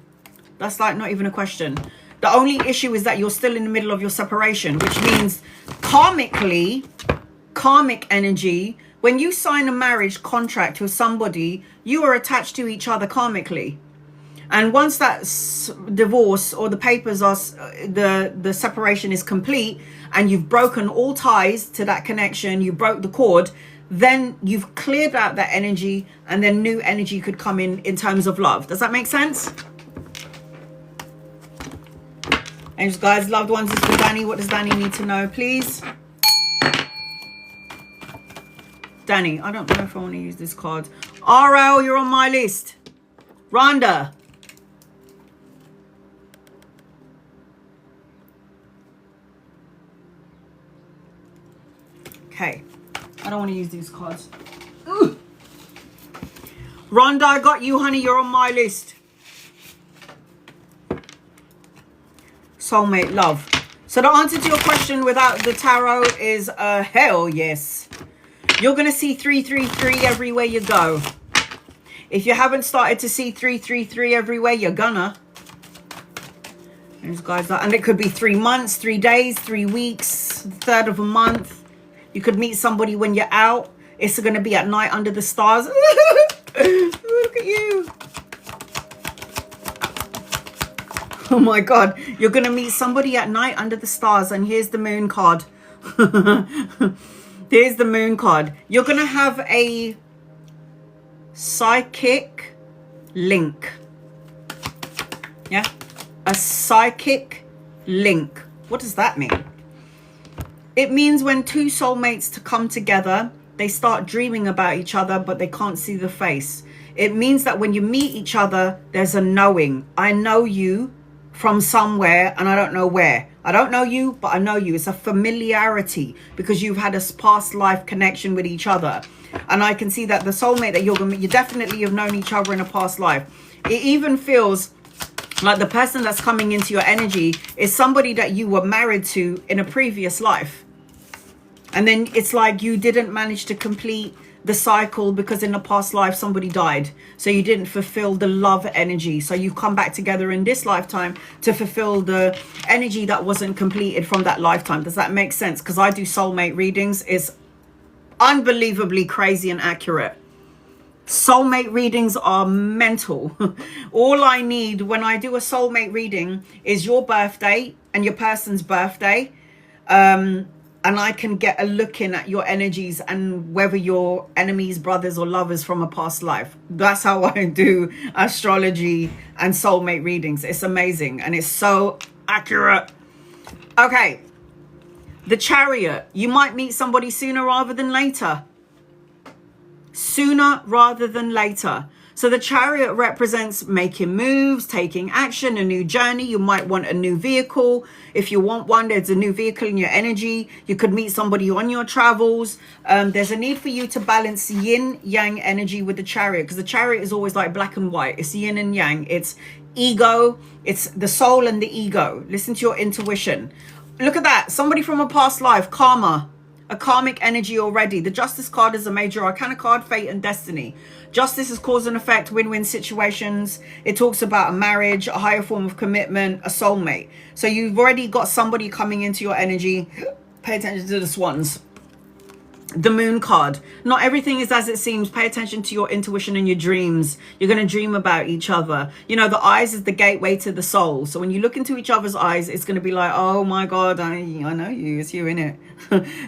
That's like not even a question. The only issue is that you're still in the middle of your separation, which means karmically, karmic energy, when you sign a marriage contract with somebody, you are attached to each other karmically. And once that divorce or the papers are, the separation is complete and you've broken all ties to that connection, you broke the cord, then you've cleared out that energy and then new energy could come in terms of love. Does that make sense? Angels, guys, loved ones, this is for Danny. What does Danny need to know, please? Danny, I don't know if I want to use this card. RL, you're on my list. Rhonda. Okay. I don't want to use these cards. Ugh. Rhonda, I got you, honey. You're on my list. Soulmate, love. So the answer to your question without the tarot is hell yes. You're going to see 333 everywhere you go. If you haven't started to see 333 everywhere, you're gonna. There's guys that, and it could be 3 months, 3 days, 3 weeks, third of a month. You could meet somebody when you're out. It's going to be at night under the stars. Look at you. Oh my God. You're going to meet somebody at night under the stars. And here's the moon card. Here's the moon card. You're going to have a psychic link. Yeah. A psychic link. What does that mean? It means when two soulmates to come together, they start dreaming about each other, but they can't see the face. It means that when you meet each other, there's a knowing. I know you from somewhere and I don't know where. I don't know you, but I know you. It's a familiarity because you've had a past life connection with each other. And I can see that the soulmate that you're going to meet, you definitely have known each other in a past life. It even feels like the person that's coming into your energy is somebody that you were married to in a previous life. And then it's like you didn't manage to complete the cycle because in the past life somebody died. So you didn't fulfill the love energy. So you come back together in this lifetime to fulfill the energy that wasn't completed from that lifetime. Does that make sense? Because I do soulmate readings. It's unbelievably crazy and accurate. Soulmate readings are mental. All I need when I do a soulmate reading is your birthday and your person's birthday. And I can get a look in at your energies and whether you're enemies, brothers or lovers from a past life. That's how I do astrology and soulmate readings. It's amazing and it's so accurate. Okay. The Chariot. You might meet somebody sooner rather than later. Sooner rather than later. So the Chariot represents making moves, taking action, a new journey. You might want a new vehicle. If you want one, there's a new vehicle in your energy. You could meet somebody on your travels. There's a need for you to balance yin yang energy with the Chariot, because the Chariot is always like black and white. It's yin and yang. It's ego. It's the soul and the ego. Listen to your intuition. Look at that. Somebody from a past life, karma. A karmic energy already. The Justice card is a major arcana card, fate and destiny. Justice is cause and effect, win-win situations. It talks about a marriage, a higher form of commitment, a soulmate. So you've already got somebody coming into your energy. Pay attention to the swans. The moon card. Not everything is as it seems. Pay attention to your intuition and your dreams. You're going to dream about each other. You know, the eyes is the gateway to the soul. So when you look into each other's eyes, it's going to be like, oh my God, I know you. It's you, innit?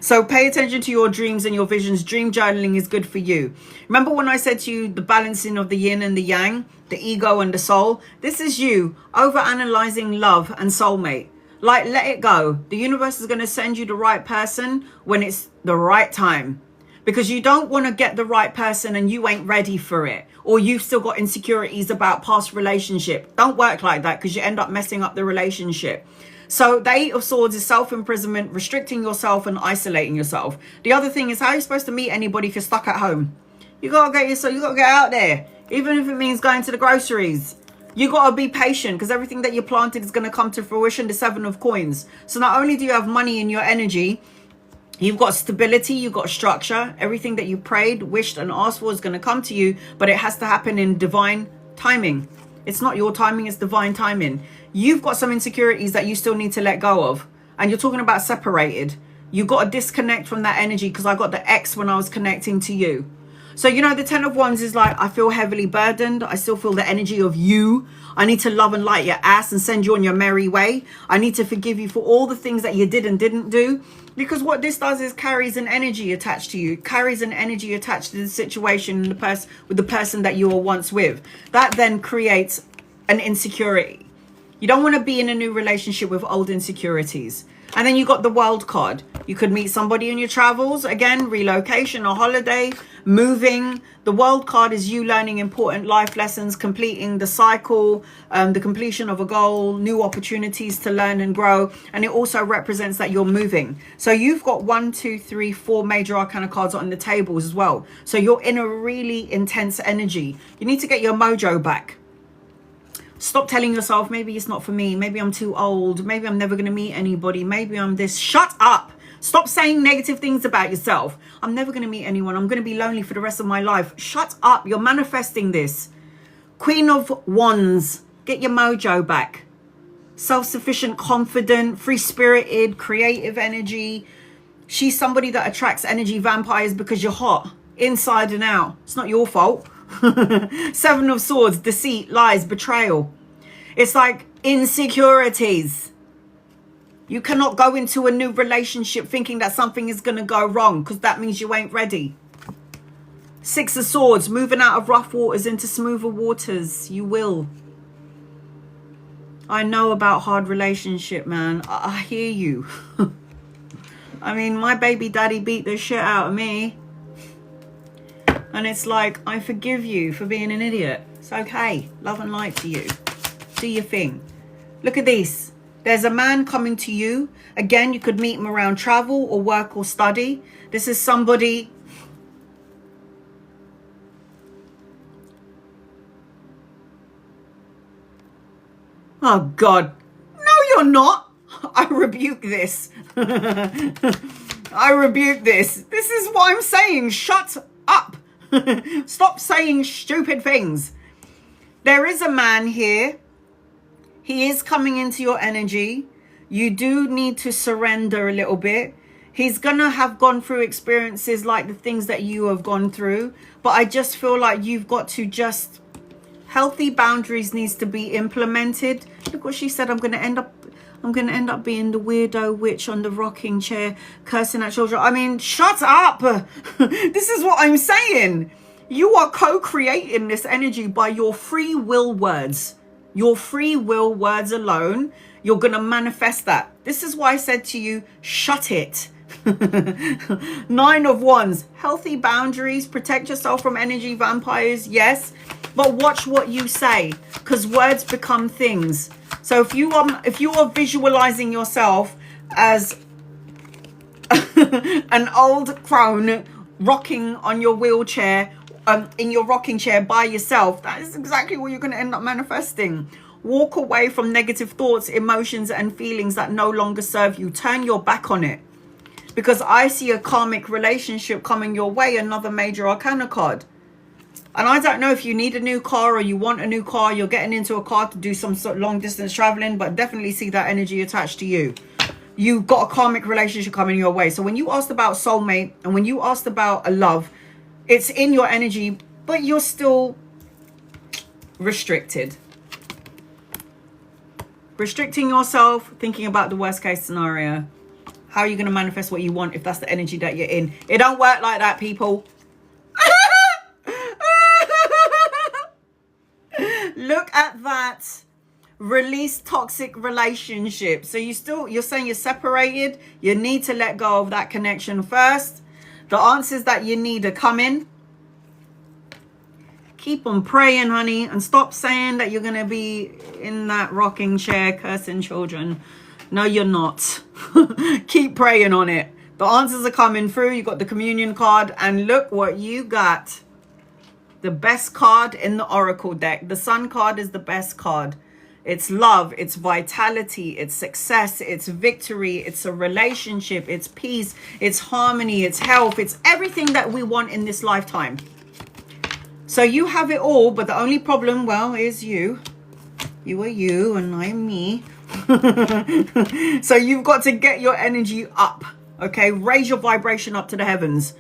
So pay attention to your dreams and your visions. Dream journaling is good for you. Remember when I said to you the balancing of the yin and the yang, the ego and the soul? This is you over-analyzing love and soulmate. Like, let it go. The universe is going to send you the right person when it's the right time. Because you don't want to get the right person and you ain't ready for it. Or you've still got insecurities about past relationship. Don't work like that because you end up messing up the relationship. So the Eight of Swords is self-imprisonment, restricting yourself and isolating yourself. The other thing is, how are you supposed to meet anybody if you're stuck at home? You got to get out there. Even if it means going to the groceries. You got to be patient because everything that you planted is going to come to fruition. The Seven of Coins. So not only do you have money in your energy, you've got stability, you've got structure. Everything that you prayed, wished and asked for is going to come to you, but it has to happen in divine timing. It's not your timing, it's divine timing. You've got some insecurities that you still need to let go of. And you're talking about separated. You got to disconnect from that energy because I got the X when I was connecting to you. So, you know, the Ten of Wands is like, I feel heavily burdened. I still feel the energy of you. I need to love and light your ass and send you on your merry way. I need to forgive you for all the things that you did and didn't do. Because what this does is carries an energy attached to you. Carries an energy attached to the situation and with the person that you were once with. That then creates an insecurity. You don't want to be in a new relationship with old insecurities. And then you got the World card. You could meet somebody in your travels. Again, relocation or holiday, moving. The World card is you learning important life lessons, completing the cycle, the completion of a goal, new opportunities to learn and grow. And it also represents that you're moving. So you've got 1, 2, 3, 4 major arcana cards on the tables as well. So you're in a really intense energy. You need to get your mojo back. Stop telling yourself, maybe it's not for me. Maybe I'm too old. Maybe I'm never going to meet anybody. Maybe I'm this. Shut up. Stop saying negative things about yourself. I'm never going to meet anyone. I'm going to be lonely for the rest of my life. Shut up. You're manifesting this. Queen of Wands. Get your mojo back. Self-sufficient, confident, free-spirited, creative energy. She's somebody that attracts energy vampires because you're hot. Inside and out. It's not your fault. 7 of Swords. Deceit, lies, betrayal. It's like insecurities. You cannot go into a new relationship thinking that something is going to go wrong because that means you ain't ready. 6 of Swords, moving out of rough waters into smoother waters. You will. I know about hard relationship, man. I hear you. I mean, my baby daddy beat the shit out of me. And it's like, I forgive you for being an idiot. It's okay. Love and light to you. Do your thing. Look at this. There's a man coming to you. Again, you could meet him around travel or work or study. This is somebody. Oh, God. No, you're not. I rebuke this. I rebuke this. This is what I'm saying. Shut up. Stop saying stupid things. There is a man here. He is coming into your energy. You do need to surrender a little bit. He's gonna have gone through experiences like the things that you have gone through. But I just feel like you've got to just... Healthy boundaries needs to be implemented. Look what she said. I'm gonna end up being the weirdo witch on the rocking chair, cursing at children. I mean, shut up. This is what I'm saying. You are co-creating this energy by your free will words. Your free will words alone, you're going to manifest that. This is why I said to you, shut it. 9 of Wands, healthy boundaries, protect yourself from energy vampires, yes. But watch what you say, because words become things. So if you are visualizing yourself as an old crone rocking on your wheelchair, in your rocking chair by yourself, that is exactly what you're going to end up manifesting. Walk away from negative thoughts, emotions, and feelings that no longer serve you. Turn your back on it. Because I see a karmic relationship coming your way, another major arcana card. And I don't know if you need a new car or you want a new car, you're getting into a car to do some sort of long distance traveling, but definitely see that energy attached to you. You've got a karmic relationship coming your way. So when you asked about soulmate and when you asked about a love, it's in your energy, but you're still restricted. Restricting yourself, thinking about the worst case scenario. How are you going to manifest what you want if that's the energy that you're in? It don't work like that, people. Look at that. Release toxic relationship. So you're saying you're separated. You need to let go of that connection first. The answers that you need are coming. Keep on praying, honey, and stop saying that you're going to be in that rocking chair cursing children. No, you're not. Keep praying on it. The answers are coming through. You got the communion card, and look what you got. The best card in the oracle deck. The Sun card is the best card. It's love, it's vitality, it's success, it's victory, it's a relationship, it's peace, it's harmony, it's health, it's everything that we want in this lifetime. So you have it all, but the only problem, well, is you. You are you and I'm me. So you've got to get your energy up, okay? Raise your vibration up to the heavens.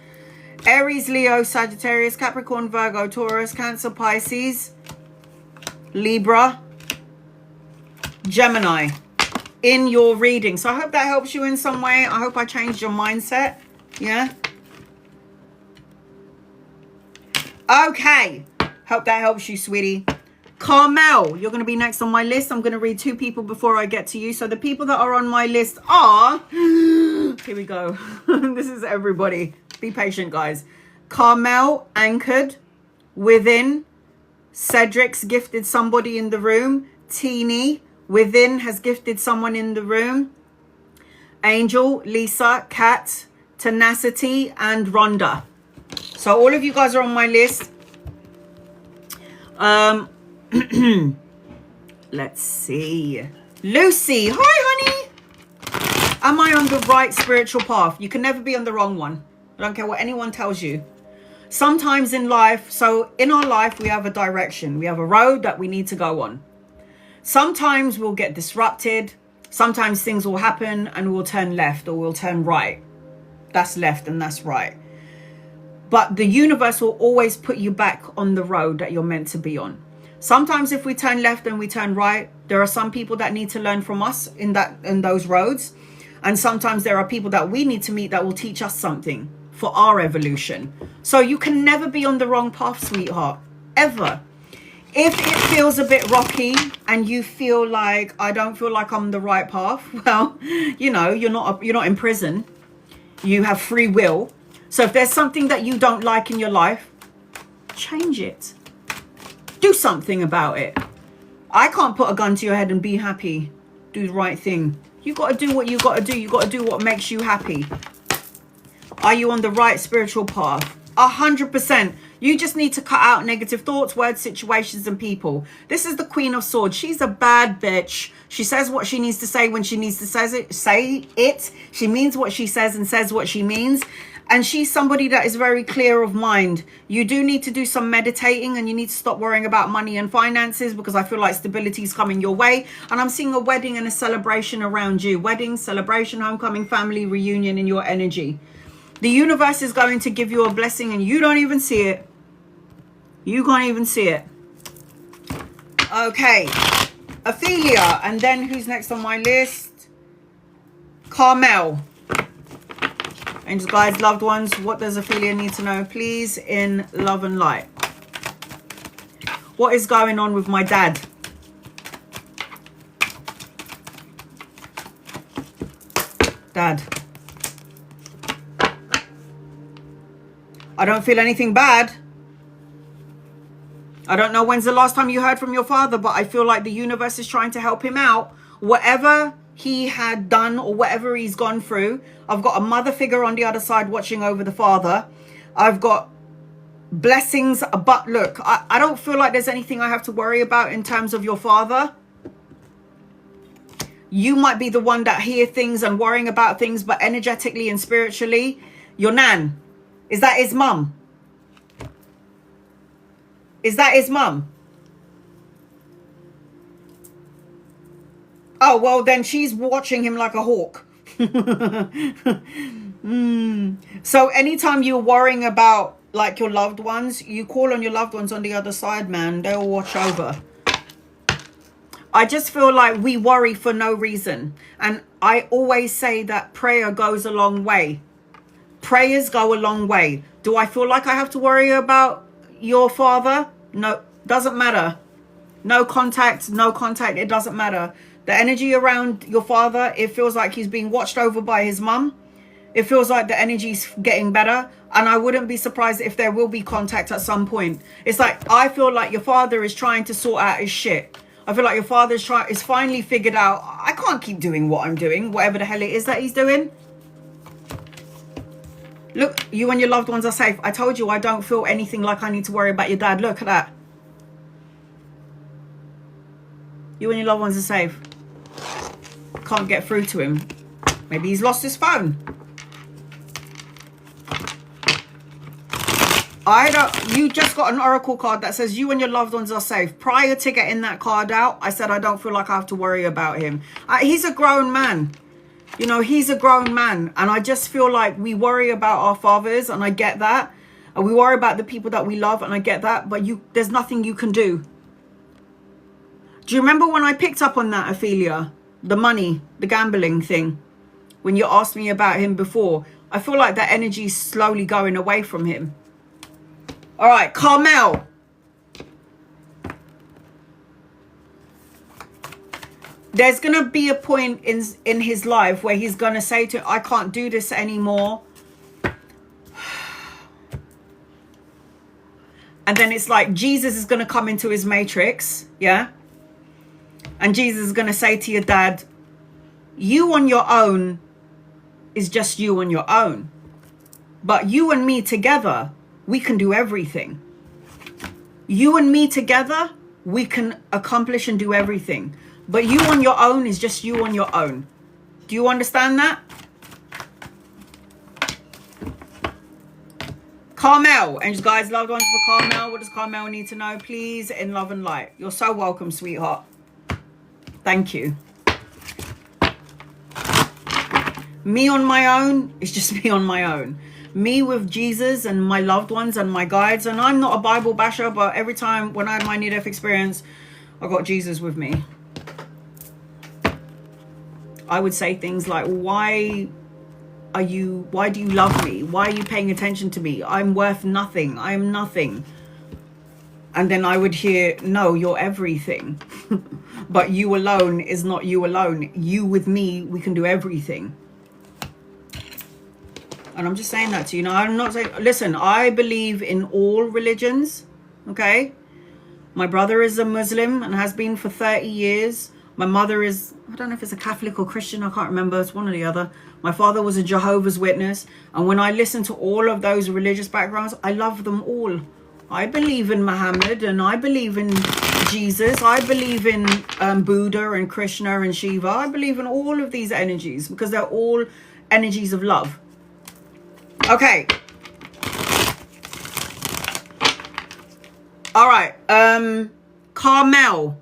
Aries, Leo, Sagittarius, Capricorn, Virgo, Taurus, Cancer, Pisces, Libra, Gemini in your reading. So I hope that helps you in some way. I hope I changed your mindset. Yeah. Okay. Hope that helps you, sweetie. Carmel, you're going to be next on my list. I'm going to read 2 people before I get to you. So the people that are on my list are... Here we go. This is everybody. Be patient, guys. Carmel, Anchored, Within, Cedric's gifted somebody in the room. Teeny, Within has gifted someone in the room. Angel, Lisa, Kat, Tenacity, and Rhonda. So all of you guys are on my list. Let's see. Lucy, hi, honey. Am I on the right spiritual path? You can never be on the wrong one. I don't care what anyone tells you. Sometimes in life, so in our life, we have a direction. We have a road that we need to go on. Sometimes we'll get disrupted. Sometimes things will happen and we'll turn left or we'll turn right. That's left and that's right. But the universe will always put you back on the road that you're meant to be on. Sometimes if we turn left and we turn right, there are some people that need to learn from us in those roads. And sometimes there are people that we need to meet that will teach us something for our evolution. So you can never be on the wrong path, sweetheart, ever. If it feels a bit rocky and you feel like, I don't feel like I'm on the right path, well, you know, you're not in prison. You have free will. So if there's something that you don't like in your life, change it. Do something about it. I can't put a gun to your head and be happy. Do the right thing. You got to do what you got to do. You got to do what makes you happy. Are you on the right spiritual path? 100%. You just need to cut out negative thoughts, words, situations, and people. This is the Queen of Swords. She's a bad bitch. She says what she needs to say when she needs to say it. She means what she says and says what she means. And she's somebody that is very clear of mind. You do need to do some meditating and you need to stop worrying about money and finances, because I feel like stability is coming your way. And I'm seeing a wedding and a celebration around you. Wedding, celebration, homecoming, family, reunion in your energy. The universe is going to give you a blessing and you don't even see it. You can't even see it. Okay. Ophelia. And then who's next on my list? Carmel. Angels, guides, loved ones, what does Ophelia need to know? Please, in love and light. What is going on with my dad? Dad. I don't feel anything bad. I don't know when's the last time you heard from your father, but I feel like the universe is trying to help him out. Whatever he had done or whatever he's gone through, I've got a mother figure on the other side watching over the father. I've got blessings, but look, I don't feel like there's anything I have to worry about in terms of your father. You might be the one that hear things and worrying about things, but energetically and spiritually, your nan, is that his mum? Is that his mum? Oh, well, then she's watching him like a hawk. So anytime you're worrying about like your loved ones, you call on your loved ones on the other side, man. They'll watch over. I just feel like we worry for no reason. And I always say that prayer goes a long way. Prayers go a long way. Do I feel like I have to worry about your father? No, doesn't matter. No contact, it doesn't matter. The energy around your father, it feels like he's being watched over by his mum. It feels like the energy's getting better. And I wouldn't be surprised if there will be contact at some point. It's like, I feel like your father is trying to sort out his shit. I feel like your father is finally figured out, I can't keep doing what I'm doing, whatever the hell it is that he's doing. Look, you and your loved ones are safe. I told you I don't feel anything like I need to worry about your dad. Look at that. You and your loved ones are safe. Can't get through to him. Maybe he's lost his phone. You just got an oracle card that says you and your loved ones are safe. Prior to getting that card out, I said I don't feel like I have to worry about him. He's a grown man. You know, he's a grown man. And I just feel like we worry about our fathers, and I get that. And we worry about the people that we love, and I get that. But there's nothing you can do. Do you remember when I picked up on that, Ophelia? The money, the gambling thing. When you asked me about him before. I feel like that energy is slowly going away from him. All right, Carmel. There's going to be a point in his life where he's going to say to, I can't do this anymore. And then it's like Jesus is going to come into his matrix. Yeah. And Jesus is going to say to your dad, you on your own is just you on your own. But you and me together, we can do everything. You and me together, we can accomplish and do everything. But you on your own is just you on your own. Do you understand that? Carmel, and guys, loved ones for Carmel. What does Carmel need to know? Please, in love and light. You're so welcome, sweetheart. Thank you. Me on my own is just me on my own. Me with Jesus and my loved ones and my guides. And I'm not a Bible basher, but every time when I had my near-death experience, I got Jesus with me. I would say things like, why do you love me? Why are you paying attention to me? I'm worth nothing. I am nothing. And then I would hear, no, you're everything. But you alone is not you alone. You with me, we can do everything. And I'm just saying that to you. Now, I'm not saying, listen, I believe in all religions, okay? My brother is a Muslim and has been for 30 years. My mother is, I don't know if it's a Catholic or Christian, I can't remember, it's one or the other. My father was a Jehovah's Witness. And when I listen to all of those religious backgrounds, I love them all. I believe in Muhammad and I believe in Jesus. I believe in Buddha and Krishna and Shiva. I believe in all of these energies because they're all energies of love. Okay. All right. Carmel.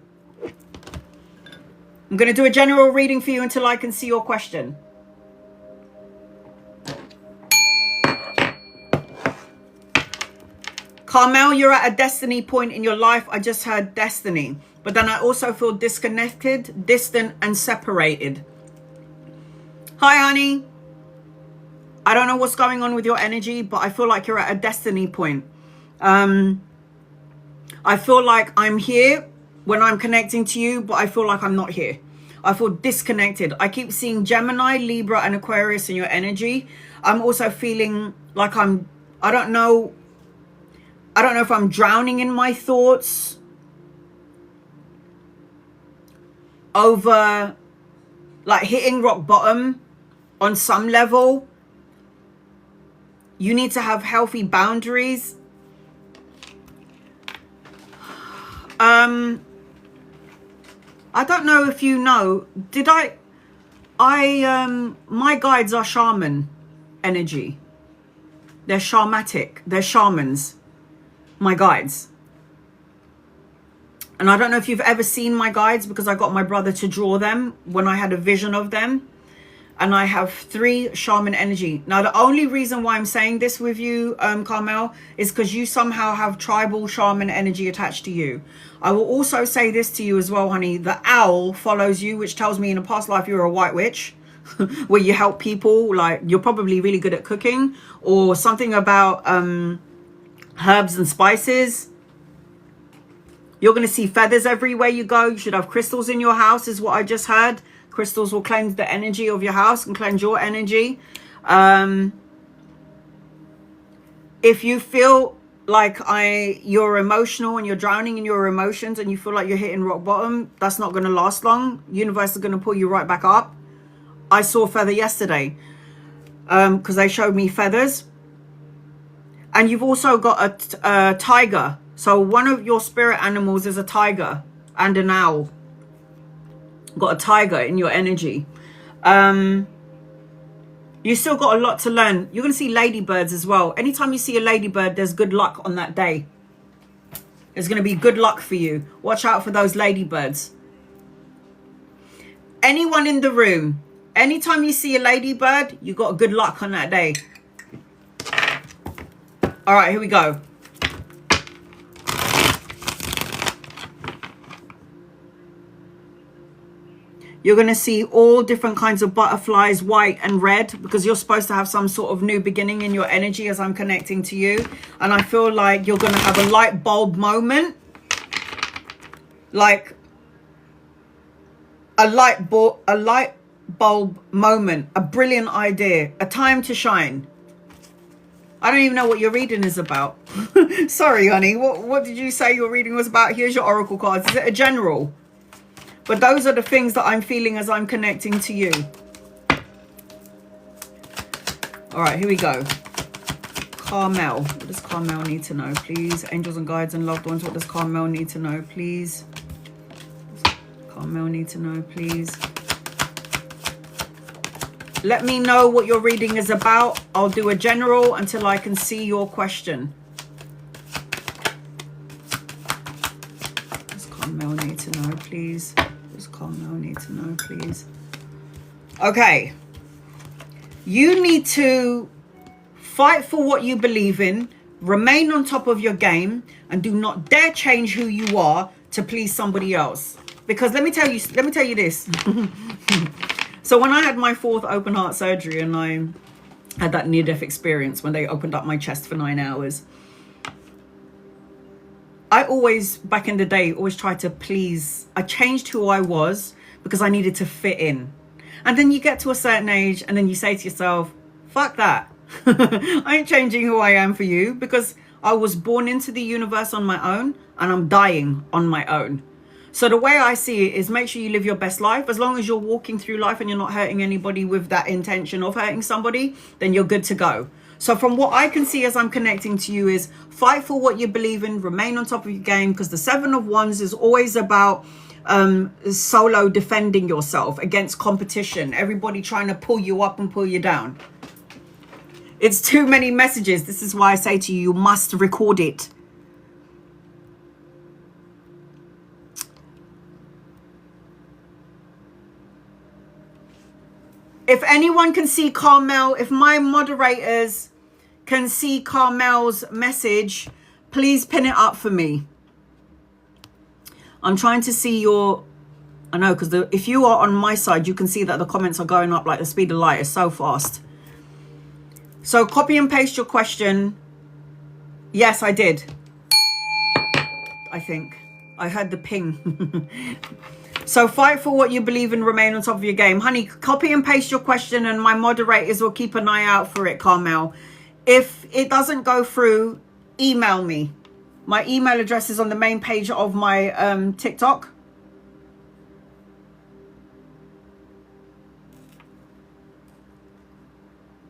I'm going to do a general reading for you until I can see your question. Carmel, you're at a destiny point in your life. I just heard destiny. But then I also feel disconnected, distant, and separated. Hi, honey. I don't know what's going on with your energy, but I feel like you're at a destiny point. I feel like I'm here when I'm connecting to you, but I feel like I'm not here. I feel disconnected. I keep seeing Gemini, Libra, and Aquarius in your energy. I'm also feeling like I don't know if I'm drowning in my thoughts over, like, hitting rock bottom on some level. You need to have healthy boundaries. I don't know if you know, my guides are shaman energy. They're shamanic. They're shamans. My guides. And I don't know if you've ever seen my guides because I got my brother to draw them when I had a vision of them. And I have 3 shaman energy. Now, the only reason why I'm saying this with you, Carmel, is because you somehow have tribal shaman energy attached to you. I will also say this to you as well, honey. The owl follows you, which tells me in a past life you're a white witch, where you help people. Like, you're probably really good at cooking, or something about herbs and spices. You're going to see feathers everywhere you go. You should have crystals in your house, is what I just heard. Crystals will cleanse the energy of your house and cleanse your energy. If you feel like you're emotional and you're drowning in your emotions and you feel like you're hitting rock bottom, that's not going to last long. Universe is going to pull you right back up. I saw a feather yesterday because they showed me feathers. And you've also got a tiger. So one of your spirit animals is a tiger and an owl. Got a tiger in your energy. You still got a lot to learn. You're going to see ladybirds as well. Anytime you see a ladybird, there's good luck on that day. There's going to be good luck for you. Watch out for those ladybirds. Anyone in the room, anytime you see a ladybird, you got good luck on that day. All right, here we go. You're going to see all different kinds of butterflies, white and red, because you're supposed to have some sort of new beginning in your energy as I'm connecting to you. And I feel like you're going to have a light bulb moment. Like a light bulb moment, a brilliant idea, a time to shine. I don't even know what your reading is about. Sorry, honey. What did you say your reading was about? Here's your oracle cards. Is it a general? But those are the things that I'm feeling as I'm connecting to you. All right, here we go. Carmel. What does Carmel need to know, please? Angels and guides and loved ones. What does Carmel need to know, please? Carmel need to know, please? Let me know what your reading is about. I'll do a general until I can see your question. Does Carmel need to know, please? Does Carmel need to know, please? Okay. You need to fight for what you believe in, remain on top of your game, and do not dare change who you are to please somebody else. Because let me tell you this. So when I had my 4th open heart surgery and I had that near-death experience when they opened up my chest for 9 hours, I always, back in the day, always tried to please. I changed who I was because I needed to fit in. And then you get to a certain age and then you say to yourself, fuck that. I ain't changing who I am for you, because I was born into the universe on my own and I'm dying on my own. So the way I see it is, make sure you live your best life. As long as you're walking through life and you're not hurting anybody with that intention of hurting somebody, then you're good to go. So from what I can see as I'm connecting to you is, fight for what you believe in, remain on top of your game, because the 7 of Wands is always about solo defending yourself against competition. Everybody trying to pull you up and pull you down. It's too many messages. This is why I say to you, you must record it. If anyone can see Carmel, if my moderators can see Carmel's message, please pin it up for me. I'm trying to see your, I know, because if you are on my side, you can see that the comments are going up like the speed of light. It's so fast. So copy and paste your question. Yes, I did. I think. I heard the ping. So fight for what you believe in, remain on top of your game. Honey, copy and paste your question and my moderators will keep an eye out for it, Carmel. If it doesn't go through, email me. My email address is on the main page of my TikTok.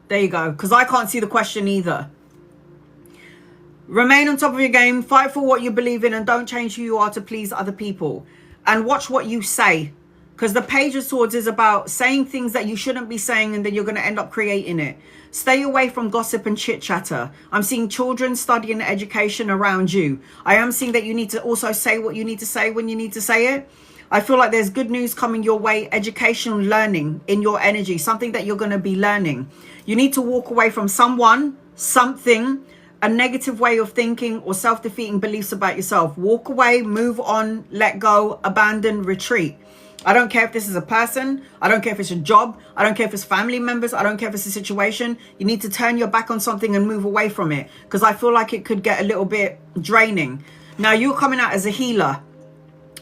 There you go, because I can't see the question either. Remain on top of your game, fight for what you believe in, and don't change who you are to please other people. And watch what you say, because the Page of Swords is about saying things that you shouldn't be saying, and then you're going to end up creating it. Stay away from gossip and chit chatter. I'm seeing children studying education around you. I am seeing that you need to also say what you need to say when you need to say it. I feel like there's good news coming your way, educational learning in your energy, something that you're going to be learning. You need to walk away from someone, something, a negative way of thinking or self-defeating beliefs about yourself. Walk away, move on, let go, abandon, retreat. I don't care if this is a person. I don't care if it's a job. I don't care if it's family members. I don't care if it's a situation. You need to turn your back on something and move away from it, because I feel like it could get a little bit draining. Now, you're coming out as a healer.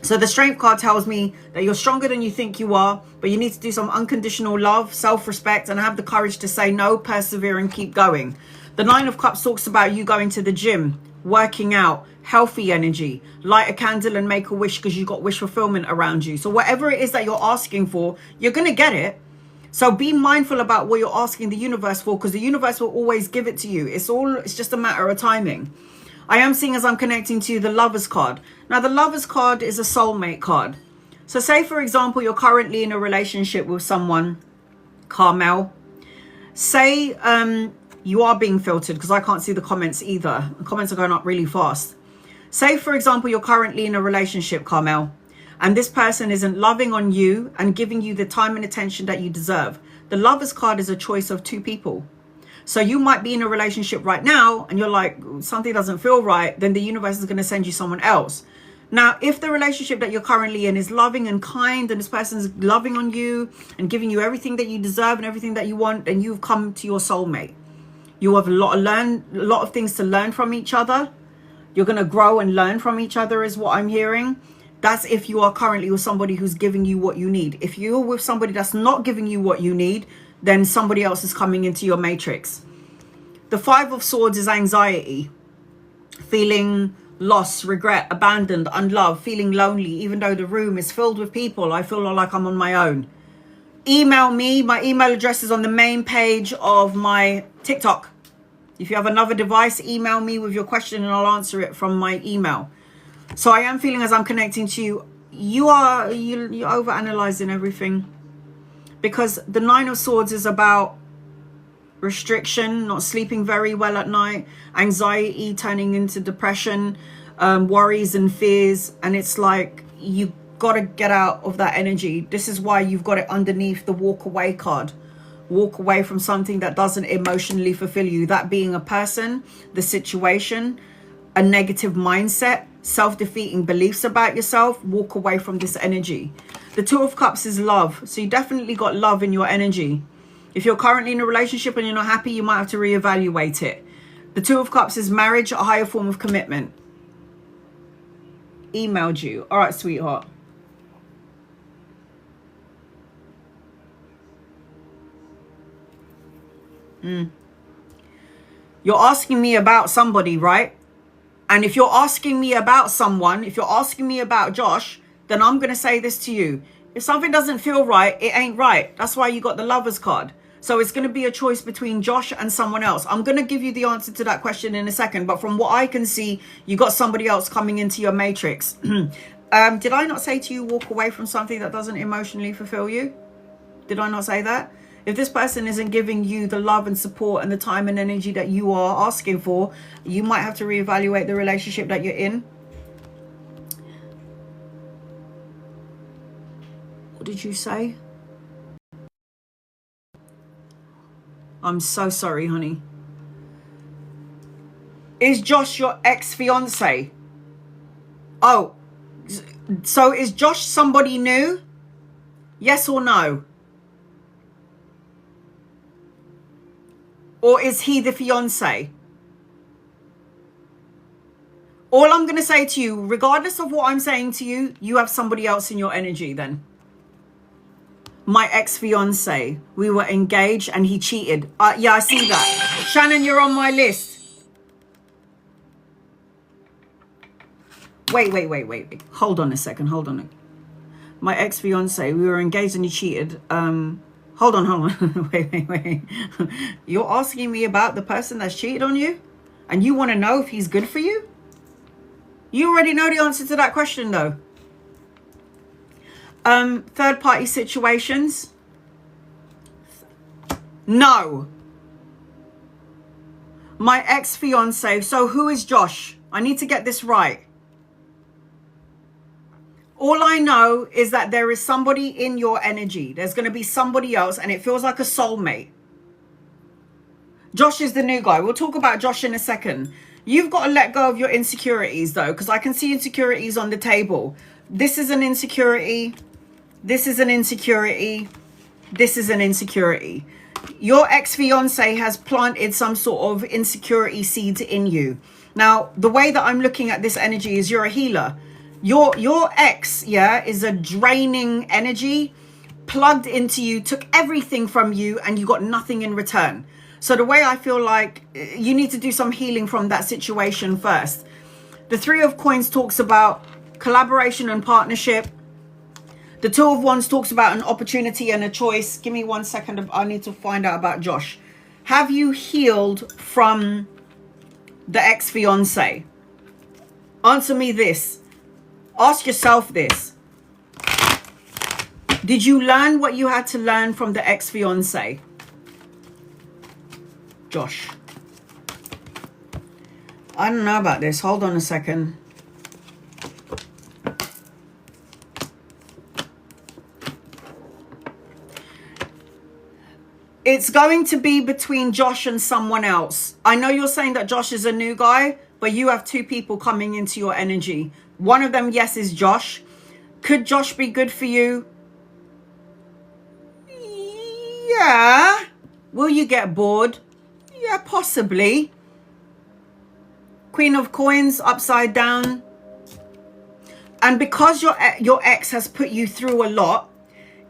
So the Strength card tells me that you're stronger than you think you are, but you need to do some unconditional love, self-respect, and have the courage to say no, persevere, and keep going. The 9 of Cups talks about you going to the gym, working out, healthy energy, light a candle and make a wish, because you've got wish fulfillment around you. So whatever it is that you're asking for, you're going to get it. So be mindful about what you're asking the universe for, because the universe will always give it to you. It's just a matter of timing. I am seeing, as I'm connecting to you, the Lovers card. Now, the Lovers card is a soulmate card. So say, for example, you're currently in a relationship with someone, Carmel. Say you are being filtered, because I can't see the comments either. The comments are going up really fast. Say, for example, you're currently in a relationship, Carmel, and this person isn't loving on you and giving you the time and attention that you deserve. The Lovers card is a choice of 2 people. So you might be in a relationship right now and you're like, something doesn't feel right. Then the universe is going to send you someone else. Now, if the relationship that you're currently in is loving and kind, and this person's loving on you and giving you everything that you deserve and everything that you want, then you've come to your soulmate. You have a lot of things to learn from each other. You're going to grow and learn from each other is what I'm hearing. That's if you are currently with somebody who's giving you what you need. If you're with somebody that's not giving you what you need, then somebody else is coming into your matrix. The 5 of Swords is anxiety. Feeling lost, regret, abandoned, unloved, feeling lonely. Even though the room is filled with people, I feel like I'm on my own. Email me. My email address is on the main page of my TikTok. If you have another device, email me with your question and I'll answer it from my email. So I am feeling, as I'm connecting to you, you're overanalyzing everything. because the Nine of Swords is about restriction, not sleeping very well at night, anxiety turning into depression, worries and fears. And it's like, you got to get out of that energy. This is why you've got it underneath the walk away card. Walk away from something that doesn't emotionally fulfill you. That being a person, the situation, a negative mindset, self-defeating beliefs about yourself. Walk away from this energy. The Two of Cups is love. So you definitely got love in your energy. If you're currently in a relationship and you're not happy, you might have to reevaluate it. The Two of Cups is marriage, a higher form of commitment. Emailed you. All right, sweetheart. You're asking me about somebody, right? And if you're asking me about someone, if you're asking me about Josh, then I'm going to say this to you. If something doesn't feel right, it ain't right. That's why you got the Lovers card. So it's going to be a choice between Josh and someone else. I'm going to give you the answer to that question in a second. But from what I can see, you got somebody else coming into your matrix. Did I not say to you, walk away from something that doesn't emotionally fulfill you? Did I not say that? If this person isn't giving you the love and support and the time and energy that you are asking for, you might have to reevaluate the relationship that you're in. What did you say? I'm so sorry, honey. Is Josh your ex-fiance? Oh, so is Josh somebody new? Yes or no? Or is he the fiance? All I'm going to say to you, regardless of what I'm saying to you, you have somebody else in your energy then. My ex-fiance, we were engaged and he cheated. Yeah, I see that. Shannon, you're on my list. Wait. Hold on a second. Hold on. My ex-fiance, we were engaged and he cheated. Hold on. Wait. You're asking me about the person that's cheated on you? And you want to know if he's good for you? You already know the answer to that question, though. Third party situations? No. My ex-fiance. So who is Josh? I need to get this right. All I know is that there is somebody in your energy. There's going to be somebody else, and it feels like a soulmate. Josh is the new guy. We'll talk about Josh in a second. You've got to let go of your insecurities, though, because I can see insecurities on the table. This is an insecurity. This is an insecurity. This is an insecurity. Your ex-fiance has planted some sort of insecurity seeds in you. Now, the way that I'm looking at this energy is you're a healer. Your ex, yeah, is a draining energy, plugged into you, took everything from you, and you got nothing in return. So the way I feel like you need to do some healing from that situation first. The Three of Coins talks about collaboration and partnership. The Two of Wands talks about an opportunity and a choice. Give me 1 second. I need to find out about Josh. Have you healed from the ex-fiance? Answer me this. Ask yourself this. Did you learn what you had to learn from the ex-fiance? Josh. I don't know about this. Hold on a second. It's going to be between Josh and someone else. I know you're saying that Josh is a new guy, but you have two people coming into your energy. One of them, yes, is Josh. Could Josh be good for you? Yeah. Will you get bored? Yeah, possibly. Queen of Coins upside down. And because your ex has put you through a lot,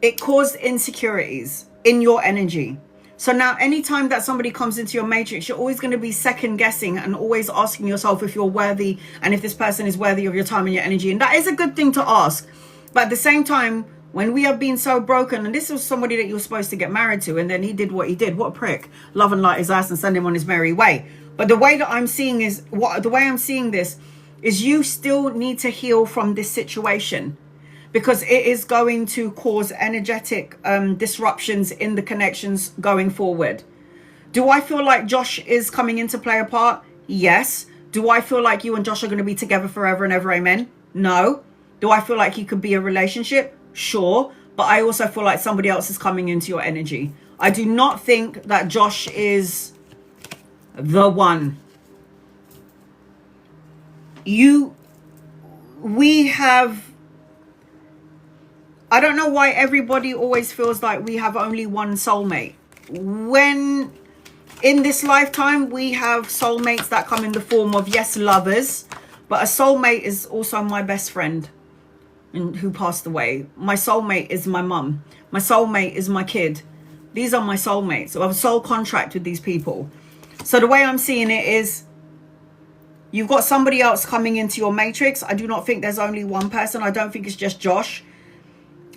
it caused insecurities in your energy. So now anytime that somebody comes into your matrix, you're always going to be second guessing and always asking yourself if you're worthy and if this person is worthy of your time and your energy. And that is a good thing to ask. But at the same time, when we have been so broken, and this was somebody that you were supposed to get married to, and then he did what he did. What a prick. Love and light his ass and send him on his merry way. But the way that I'm seeing the way I'm seeing this is you still need to heal from this situation. because it is going to cause energetic disruptions in the connections going forward. Do I feel like Josh is coming into play a part? Yes. Do I feel like you and Josh are going to be together forever and ever? Amen. No. Do I feel like he could be a relationship? Sure. But I also feel like somebody else is coming into your energy. I do not think that Josh is the one. We have, I don't know why everybody always feels like we have only one soulmate. When in this lifetime, we have soulmates that come in the form of, yes, lovers, but a soulmate is also my best friend who passed away. My soulmate is my mum. My soulmate is my kid. These are my soulmates. So I have a soul contract with these people. So the way I'm seeing it is, you've got somebody else coming into your matrix. I do not think there's only one person. I don't think it's just Josh.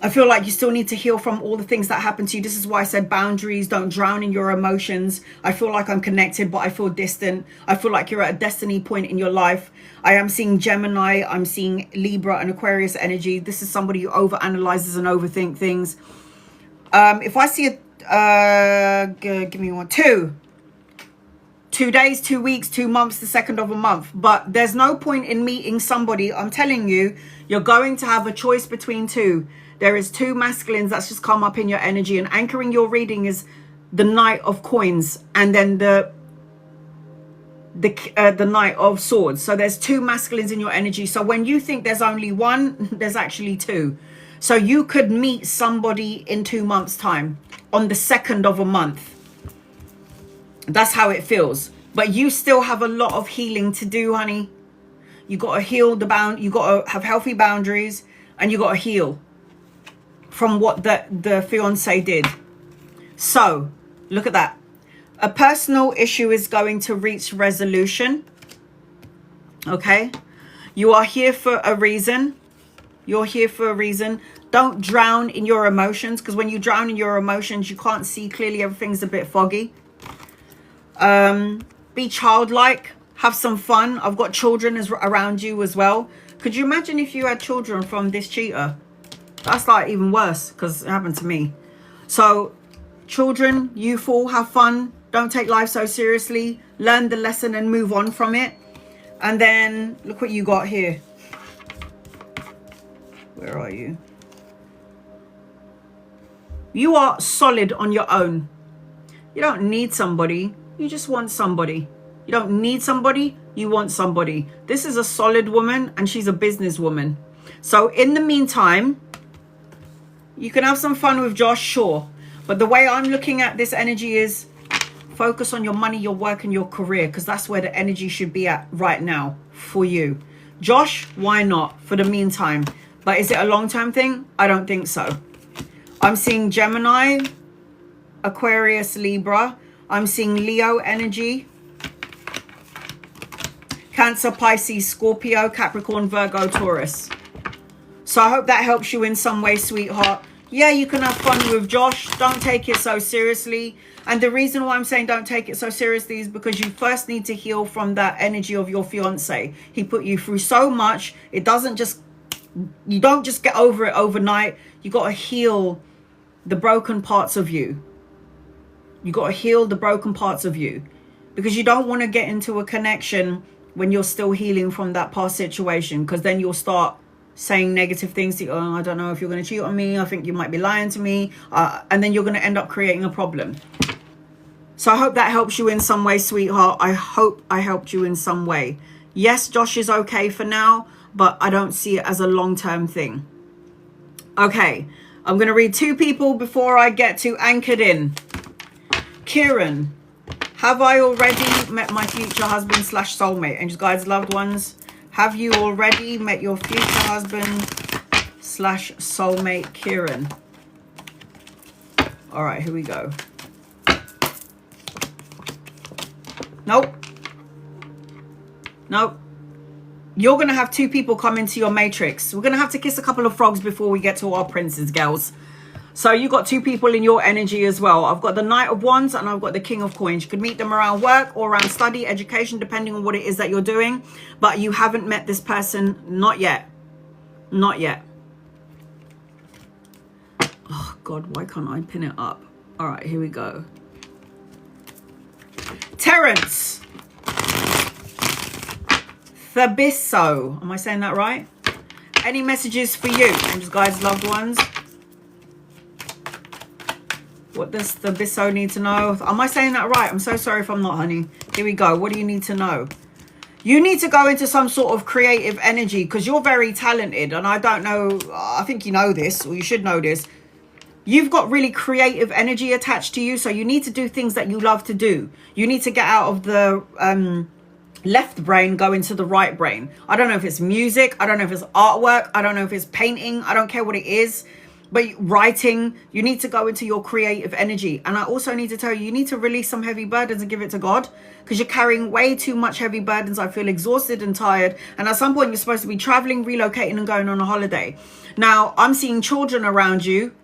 I feel like you still need to heal from all the things that happened to you. This is why I said boundaries. Don't drown in your emotions. I feel like I'm connected, but I feel distant. I feel like you're at a destiny point in your life. I am seeing Gemini. I'm seeing Libra and Aquarius energy. This is somebody who overanalyzes and overthink things. If I see give me one, 2 days, 2 weeks, 2 months, the second of a month. But there's no point in meeting somebody. I'm telling you, you're going to have a choice between two. There is 2 masculines that's just come up in your energy, and anchoring your reading is the Knight of Coins and then the Knight of Swords. So there's 2 masculines in your energy. So when you think there's only one, there's actually 2. So you could meet somebody in 2 months' time on the second of a month. That's how it feels. But you still have a lot of healing to do, honey. You got to heal you got to have healthy boundaries, and you got to heal from what the fiance did. So look at that. A personal issue is going to reach resolution. Okay. You are here for a reason. You're here for a reason. Don't drown in your emotions, because when you drown in your emotions, you can't see clearly. Everything's a bit foggy. Be childlike, have some fun. I've got children around you as well. Could you imagine if you had children from this cheater? That's like even worse, because it happened to me. So children, youthful, have fun. Don't take life so seriously. Learn the lesson and move on from it. And then look what you got here. Where are you? You are solid on your own. You don't need somebody. You just want somebody. You don't need somebody. You want somebody. This is a solid woman, and she's a businesswoman. So in the meantime, you can have some fun with Josh, sure. But the way I'm looking at this energy is focus on your money, your work, and your career, because that's where the energy should be at right now for you. Josh, why not for the meantime? But is it a long-term thing? I don't think so. I'm seeing Gemini, Aquarius, Libra. I'm seeing Leo energy, Cancer, Pisces, Scorpio, Capricorn, Virgo, Taurus. So I hope that helps you in some way, sweetheart. Yeah, you can have fun with Josh. Don't take it so seriously. And the reason why I'm saying don't take it so seriously is because you first need to heal from that energy of your fiance. He put you through so much. It doesn't just, you don't just get over it overnight. You got to heal the broken parts of you. You got to heal the broken parts of you, because you don't want to get into a connection when you're still healing from that past situation, because then you'll start saying negative things to you. Oh, I don't know if you're going to cheat on me. I think you might be lying to me. And then you're going to end up creating a problem. So I hope that helps you in some way, sweetheart. I hope I helped you in some way. Yes, Josh is okay for now, but I don't see it as a long-term thing. Okay, I'm going to read 2 people before I get to Anchored In. Kieran, have I already met my future husband / soulmate? Angels, guides, loved ones, have you already met your future husband / soulmate, Kieran? All right, here we go. Nope. Nope. You're going to have 2 people come into your matrix. We're going to have to kiss a couple of frogs before we get to our princes, girls. So you got 2 people in your energy as well. I've got the Knight of Wands and I've got the King of Coins. You could meet them around work or around study, education, depending on what it is that you're doing. But you haven't met this person. Not yet. Not yet. God, why can't I pin it up? All right, here we go. Terence. Thabiso. Am I saying that right? Any messages for you, and guys, loved ones? What does Thabiso need to know? Am I saying that right? I'm so sorry if I'm not, honey. Here we go. What do you need to know? You need to go into some sort of creative energy because you're very talented. And I don't know, I think you know this, or you should know this. You've got really creative energy attached to you. So you need to do things that you love to do. You need to get out of the left brain, go into the right brain. I don't know if it's music. I don't know if it's artwork. I don't know if it's painting. I don't care what it is. But writing, you need to go into your creative energy. And I also need to tell you, you need to release some heavy burdens and give it to God, because you're carrying way too much heavy burdens. I feel exhausted and tired. And at some point, you're supposed to be traveling, relocating, and going on a holiday. Now, I'm seeing children around you.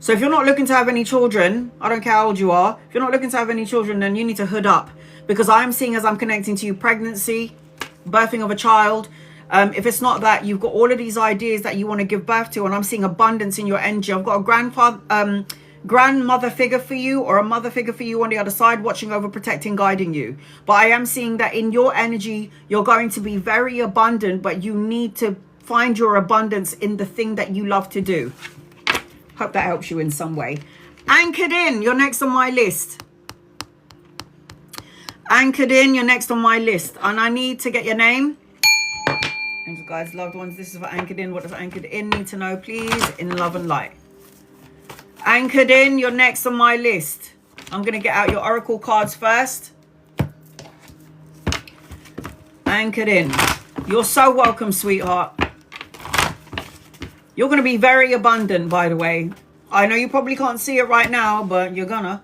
So if you're not looking to have any children, I don't care how old you are. If you're not looking to have any children, then you need to hood up. Because I'm seeing, as I'm connecting to you, pregnancy, birthing of a child. If it's not that, you've got all of these ideas that you want to give birth to, and I'm seeing abundance in your energy. I've got a grandmother figure for you, or a mother figure for you on the other side, watching over, protecting, guiding you. But I am seeing that in your energy, you're going to be very abundant, but you need to find your abundance in the thing that you love to do. Hope that helps you in some way. Anchored in, you're next on my list. Anchored in, you're next on my list. And I need to get your name. And guys, loved ones, this is for Anchored In. What does Anchored In need to know, please? In love and light. Anchored In, you're next on my list. I'm going to get out your oracle cards first. Anchored In. You're so welcome, sweetheart. You're going to be very abundant, by the way. I know you probably can't see it right now, but you're gonna.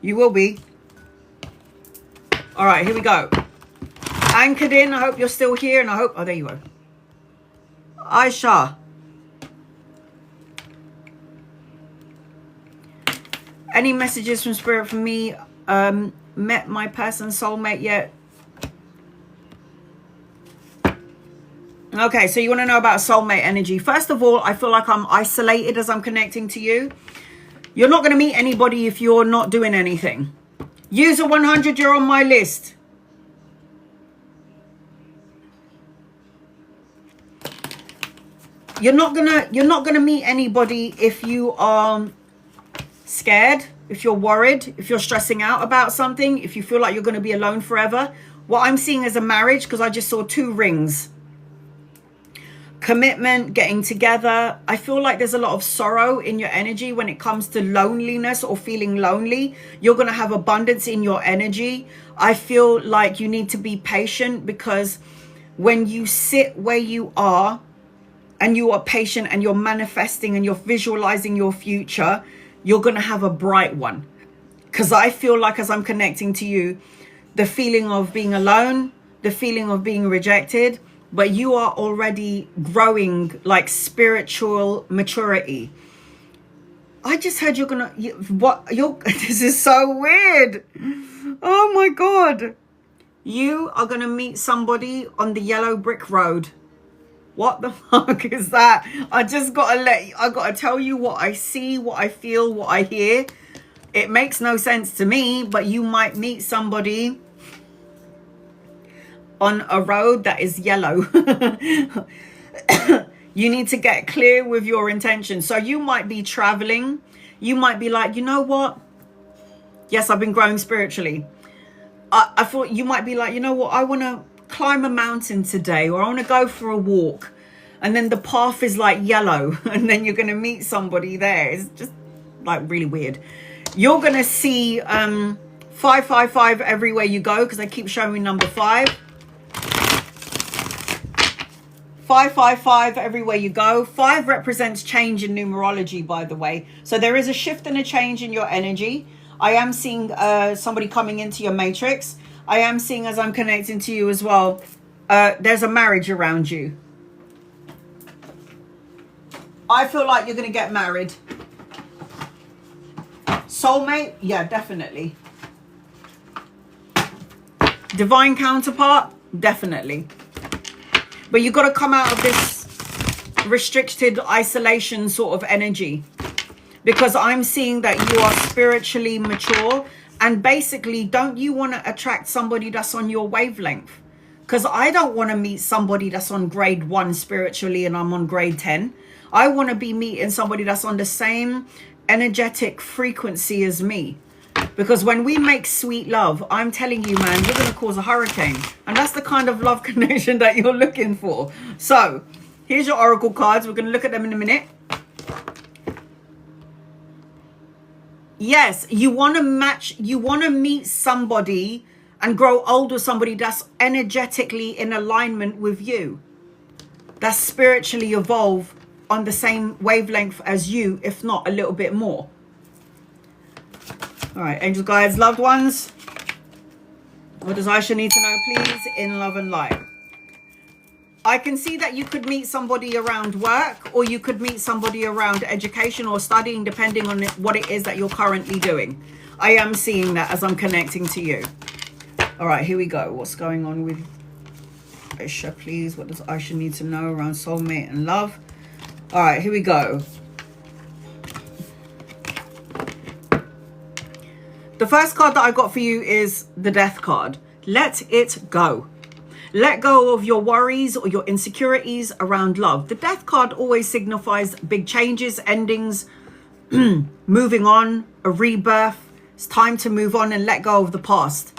You will be. All right, here we go. Anchored In, I hope you're still here, and I hope... Oh, there you go. Aisha. Any messages from Spirit for me? Met my person, soulmate yet? Okay, so you want to know about soulmate energy. First of all, I feel like I'm isolated as I'm connecting to you. You're not going to meet anybody if you're not doing anything. User 100, you're on my list. You're not gonna meet anybody if you are scared, if you're worried, if you're stressing out about something, if you feel like you're gonna be alone forever. What I'm seeing is a marriage, because I just saw 2 rings. Commitment, getting together. I feel like there's a lot of sorrow in your energy when it comes to loneliness or feeling lonely. You're gonna have abundance in your energy. I feel like you need to be patient, because when you sit where you are and you are patient and you're manifesting and you're visualizing your future, you're going to have a bright one. Because I feel like, as I'm connecting to you, the feeling of being alone, the feeling of being rejected, but you are already growing like spiritual maturity. I just heard you're going to... This is so weird. Oh my God. You are going to meet somebody on the yellow brick road. What the fuck is that? I gotta tell you what I see, what I feel, what I hear. It makes no sense to me, but you might meet somebody on a road that is yellow. You need to get clear with your intention. So you might be traveling. You might be like, you know what? Yes, I've been growing spiritually. I thought you might be like, you know what? I want to climb a mountain today, or I want to go for a walk, and then the path is like yellow, and then you're going to meet somebody there. It's just like really weird. You're going to see 555 everywhere you go, because they keep showing me number 5. 555 everywhere you go. 5 represents change in numerology, by the way. So there is a shift and a change in your energy. I am seeing somebody coming into your matrix. I am seeing, as I'm connecting to you as well, there's a marriage around you. I feel like you're going to get married. Soulmate? Yeah, definitely. Divine counterpart? Definitely. But you've got to come out of this restricted isolation sort of energy. because I'm seeing that you are spiritually mature. And basically, don't you want to attract somebody that's on your wavelength? Because I don't want to meet somebody that's on grade 1 spiritually and I'm on grade 10. I want to be meeting somebody that's on the same energetic frequency as me. Because when we make sweet love, I'm telling you, man, we're going to cause a hurricane. And that's the kind of love connection that you're looking for. So here's your oracle cards. We're going to look at them in a minute. Yes, you want to match, you want to meet somebody and grow old with somebody that's energetically in alignment with you. That's spiritually evolved on the same wavelength as you, if not a little bit more. All right, angels, guides, loved ones. What does Aisha need to know, please, in love and light? I can see that you could meet somebody around work, or you could meet somebody around education or studying, depending on what it is that you're currently doing. I am seeing that as I'm connecting to you. All right, here we go. What's going on with Aisha, please? What does Aisha need to know around soulmate and love? All right, here we go. The first card that I got for you is the Death card. Let it go. Let go of your worries or your insecurities around love. The Death card always signifies big changes, endings, moving on, a rebirth. It's time to move on and let go of the past.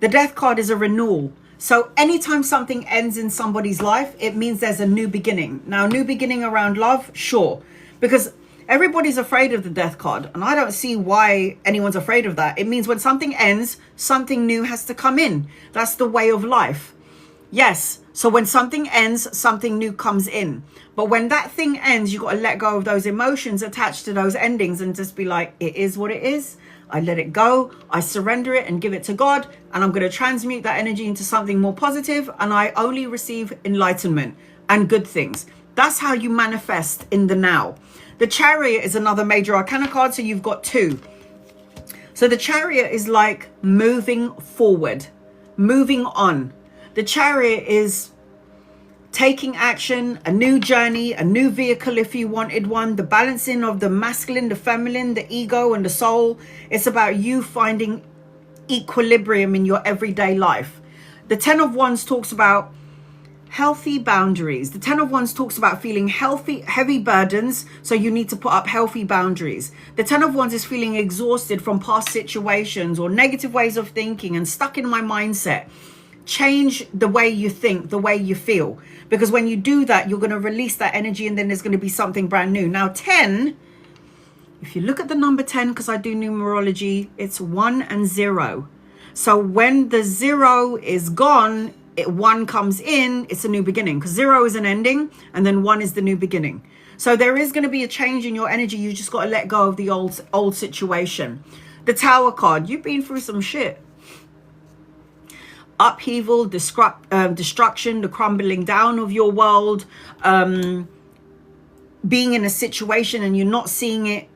The Death card is a renewal. So anytime something ends in somebody's life, it means there's a new beginning. Now, new beginning around love, sure. Because everybody's afraid of the Death card. And I don't see why anyone's afraid of that. It means when something ends, something new has to come in. That's the way of life. Yes, so when something ends, something new comes in. But when that thing ends, you got to let go of those emotions attached to those endings and just be like, it is what it is. I let it go. I surrender it and give it to God. And I'm going to transmute that energy into something more positive. And I only receive enlightenment and good things. That's how you manifest in the now. The Chariot is another major arcana card. So you've got 2. So the Chariot is like moving forward, moving on. The Chariot is taking action, a new journey, a new vehicle if you wanted one, the balancing of the masculine, the feminine, the ego and the soul. It's about you finding equilibrium in your everyday life. The 10 of Wands talks about healthy boundaries. The 10 of Wands talks about feeling heavy burdens, so you need to put up healthy boundaries. The 10 of Wands is feeling exhausted from past situations or negative ways of thinking and stuck in my mindset. Change the way you think, the way you feel. Because when you do that, you're going to release that energy and then there's going to be something brand new. Now, 10, if you look at the number 10, because I do numerology, it's 1 and 0. So when the 0 is gone, 1 comes in, it's a new beginning. Because 0 is an ending and then 1 is the new beginning. So there is going to be a change in your energy. You just got to let go of the old situation. The Tower card, you've been through some shit. Upheaval, destruction, the crumbling down of your world, being in a situation and you're not seeing it.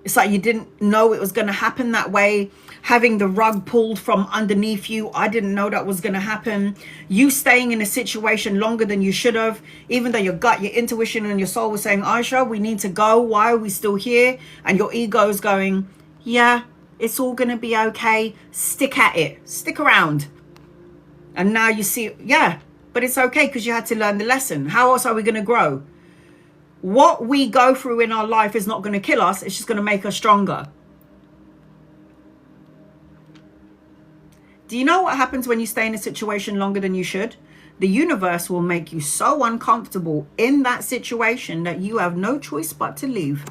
It's like you didn't know it was going to happen that way. Having the rug pulled from underneath you. I didn't know that was going to happen. You staying in a situation longer than you should have, even though your gut, your intuition and your soul was saying, Aisha, we need to go. Why are we still here? And your ego is going, yeah, it's all going to be okay. Stick at it. Stick around. And now you see, yeah, but it's okay because you had to learn the lesson. How else are we going to grow? What we go through in our life is not going to kill us. It's just going to make us stronger. Do you know what happens when you stay in a situation longer than you should? The universe will make you so uncomfortable in that situation that you have no choice but to leave.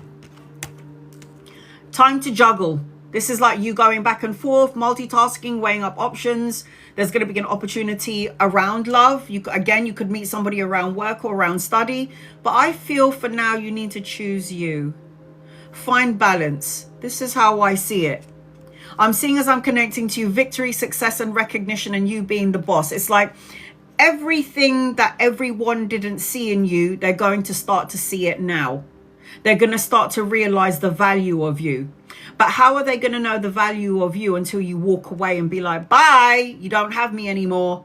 Time to juggle. This is like you going back and forth, multitasking, weighing up options. There's going to be an opportunity around love. You could meet somebody around work or around study. But I feel for now you need to choose you. Find balance. This is how I see it. I'm seeing as I'm connecting to you, victory, success and recognition and you being the boss. It's like everything that everyone didn't see in you, they're going to start to see it now. They're going to start to realize the value of you. But how are they going to know the value of you until you walk away and be like, bye, you don't have me anymore?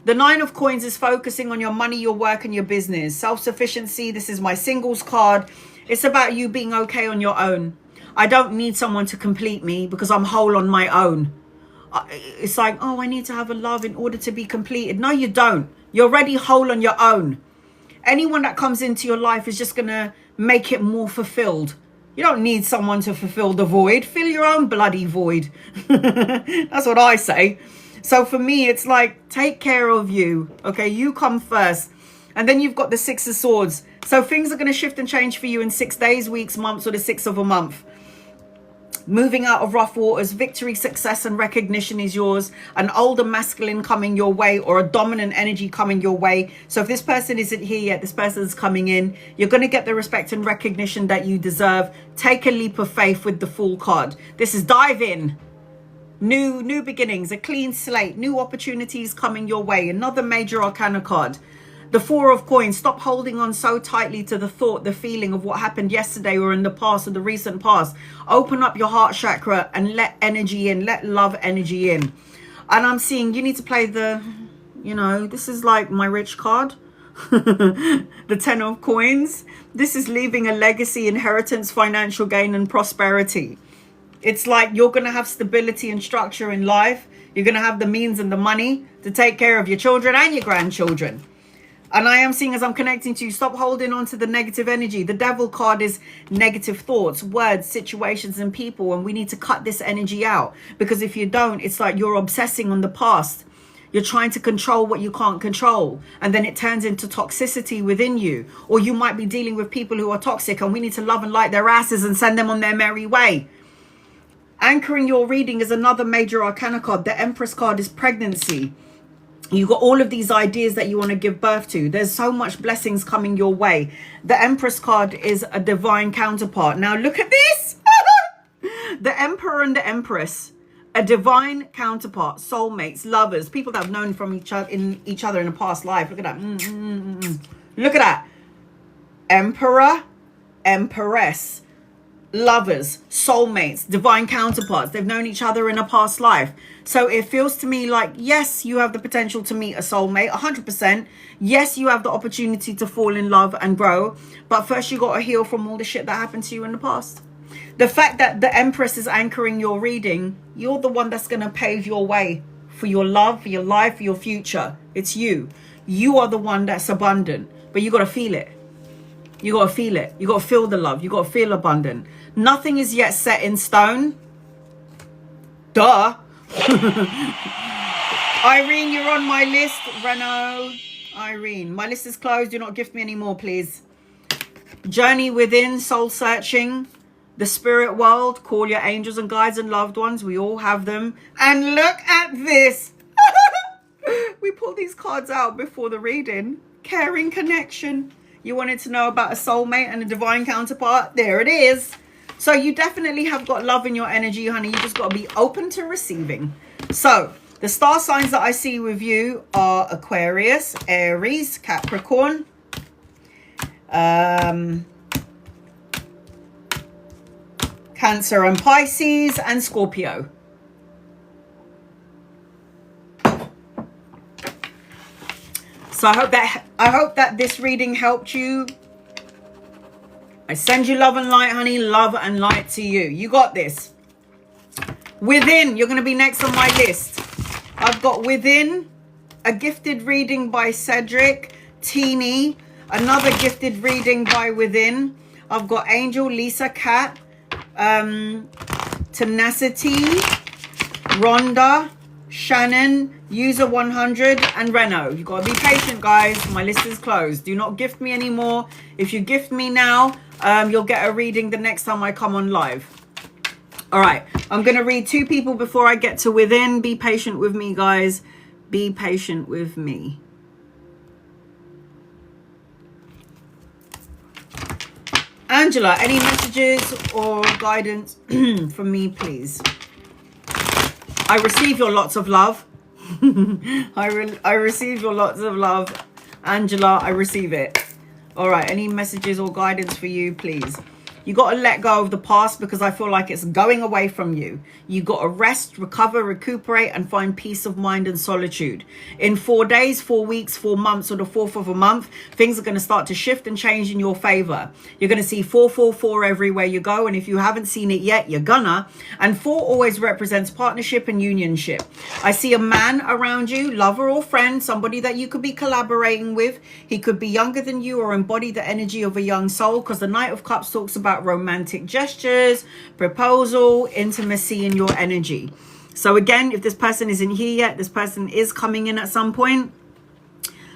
The 9 of Coins is focusing on your money, your work and your business. Self-sufficiency. This is my singles card. It's about you being okay on your own. I don't need someone to complete me because I'm whole on my own. It's like, oh, I need to have a love in order to be completed. No, you don't. You're already whole on your own. Anyone that comes into your life is just going to make it more fulfilled. You don't need someone to fulfill the void. Fill your own bloody void. That's what I say. So for me, it's like, take care of you. Okay, you come first. And then you've got the Six of Swords. So things are going to shift and change for you in 6 days, weeks, months, or the 6th of a month. Moving out of rough waters, victory, success, and recognition is yours. An older masculine coming your way, or a dominant energy coming your way. So if this person isn't here yet, this person's coming in. You're going to get the respect and recognition that you deserve. Take a leap of faith with the Fool card. This is dive in. New beginnings, a clean slate, new opportunities coming your way. Another major arcana card. The Four of Coins. Stop holding on so tightly to the thought, the feeling of what happened yesterday or in the past or the recent past. Open up your heart chakra and let energy in. Let love energy in. And I'm seeing you need to play the, this is like my rich card. The Ten of Coins. This is leaving a legacy, inheritance, financial gain, and prosperity. It's like you're going to have stability and structure in life. You're going to have the means and the money to take care of your children and your grandchildren. And I am seeing, as I'm connecting to you, stop holding on to the negative energy. The Devil card is negative thoughts, words, situations, and people. And we need to cut this energy out. Because if you don't, it's like you're obsessing on the past. You're trying to control what you can't control. And then it turns into toxicity within you. Or you might be dealing with people who are toxic. And we need to love and light their asses and send them on their merry way. Anchoring your reading is another major arcana card. The Empress card is pregnancy. You've got all of these ideas that you want to give birth to. There's so much blessings coming your way. The Empress card is a divine counterpart. Now look at this. The Emperor and the Empress. A divine counterpart. Soulmates, lovers, people that have known from each other in a past life. Look at that. Look at that. Emperor, Empress. Lovers, soulmates, divine counterparts. They've known each other in a past life. So it feels to me like, yes, you have the potential to meet a soulmate, 100%. Yes, you have the opportunity to fall in love and grow. But first you got to heal from all the shit that happened to you in the past. The fact that the Empress is anchoring your reading, you're the one that's going to pave your way for your love, for your life, for your future. It's you. You are the one that's abundant, but you got to feel it. You got to feel it. You got to feel the love. You got to feel abundant. Nothing is yet set in stone. Duh. Irene, you're on my list. Renault. Irene, my list is closed. Do not gift me any more, please. Journey within, soul searching. The spirit world. Call your angels and guides and loved ones. We all have them. And look at this. We pulled these cards out before the reading. Caring connection. You wanted to know about a soulmate and a divine counterpart. There it is. So you definitely have got love in your energy, honey. You just got to be open to receiving. So the star signs that I see with you are Aquarius, Aries, Capricorn, Cancer and Pisces, and Scorpio. So I hope that this reading helped you. I send you love and light, honey. Love and light to you. You got this. Within, you're going to be next on my list. I've got Within, a gifted reading by Cedric, Teeny, another gifted reading by Within. I've got Angel, Lisa, Kat, Tenacity, Rhonda, Shannon, User 100, and Renault. You've got to be patient, guys. My list is closed. Do not gift me anymore. If you gift me now, you'll get a reading the next time I come on live. All right. I'm going to read 2 people before I get to Within. Be patient with me, guys. Be patient with me. Angela, any messages or guidance from me, please? I receive your lots of love. I receive your lots of love. Angela, I receive it. All right. Any messages or guidance for you, please? You got to let go of the past because I feel like it's going away from you. You got to rest, recover, recuperate, and find peace of mind and solitude. In 4 days, 4 weeks, 4 months, or the 4th of a month, things are going to start to shift and change in your favor. You're going to see 444 everywhere you go. And if you haven't seen it yet, you're gonna. And 4 always represents partnership and unionship. I see a man around you, lover or friend, somebody that you could be collaborating with. He could be younger than you or embody the energy of a young soul, because the Knight of Cups talks about romantic gestures, proposal, intimacy in your energy. So again, if this person isn't here yet, this person is coming in at some point.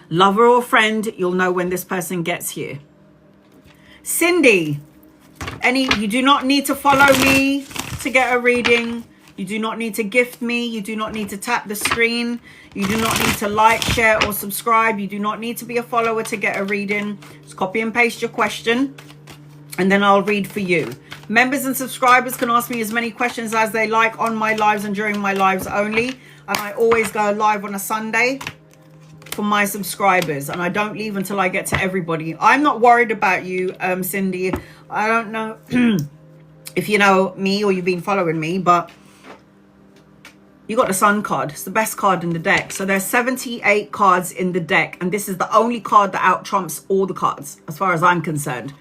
Lover or friend, you'll know when this person gets here. Cindy, you do not need to follow me to get a reading. You do not need to gift me. You do not need to tap the screen. You do not need to like, share, or subscribe. You do not need to be a follower to get a reading. Just copy and paste your question, and then I'll read for you. Members and subscribers can ask me as many questions as they like on my lives and during my lives only. And I always go live on a Sunday for my subscribers, and I don't leave until I get to everybody. I'm not worried about you, Cindy. I don't know if you know me or you've been following me, but you got the Sun card. It's the best card in the deck. So there's 78 cards in the deck, and this is the only card that out trumps all the cards as far as I'm concerned.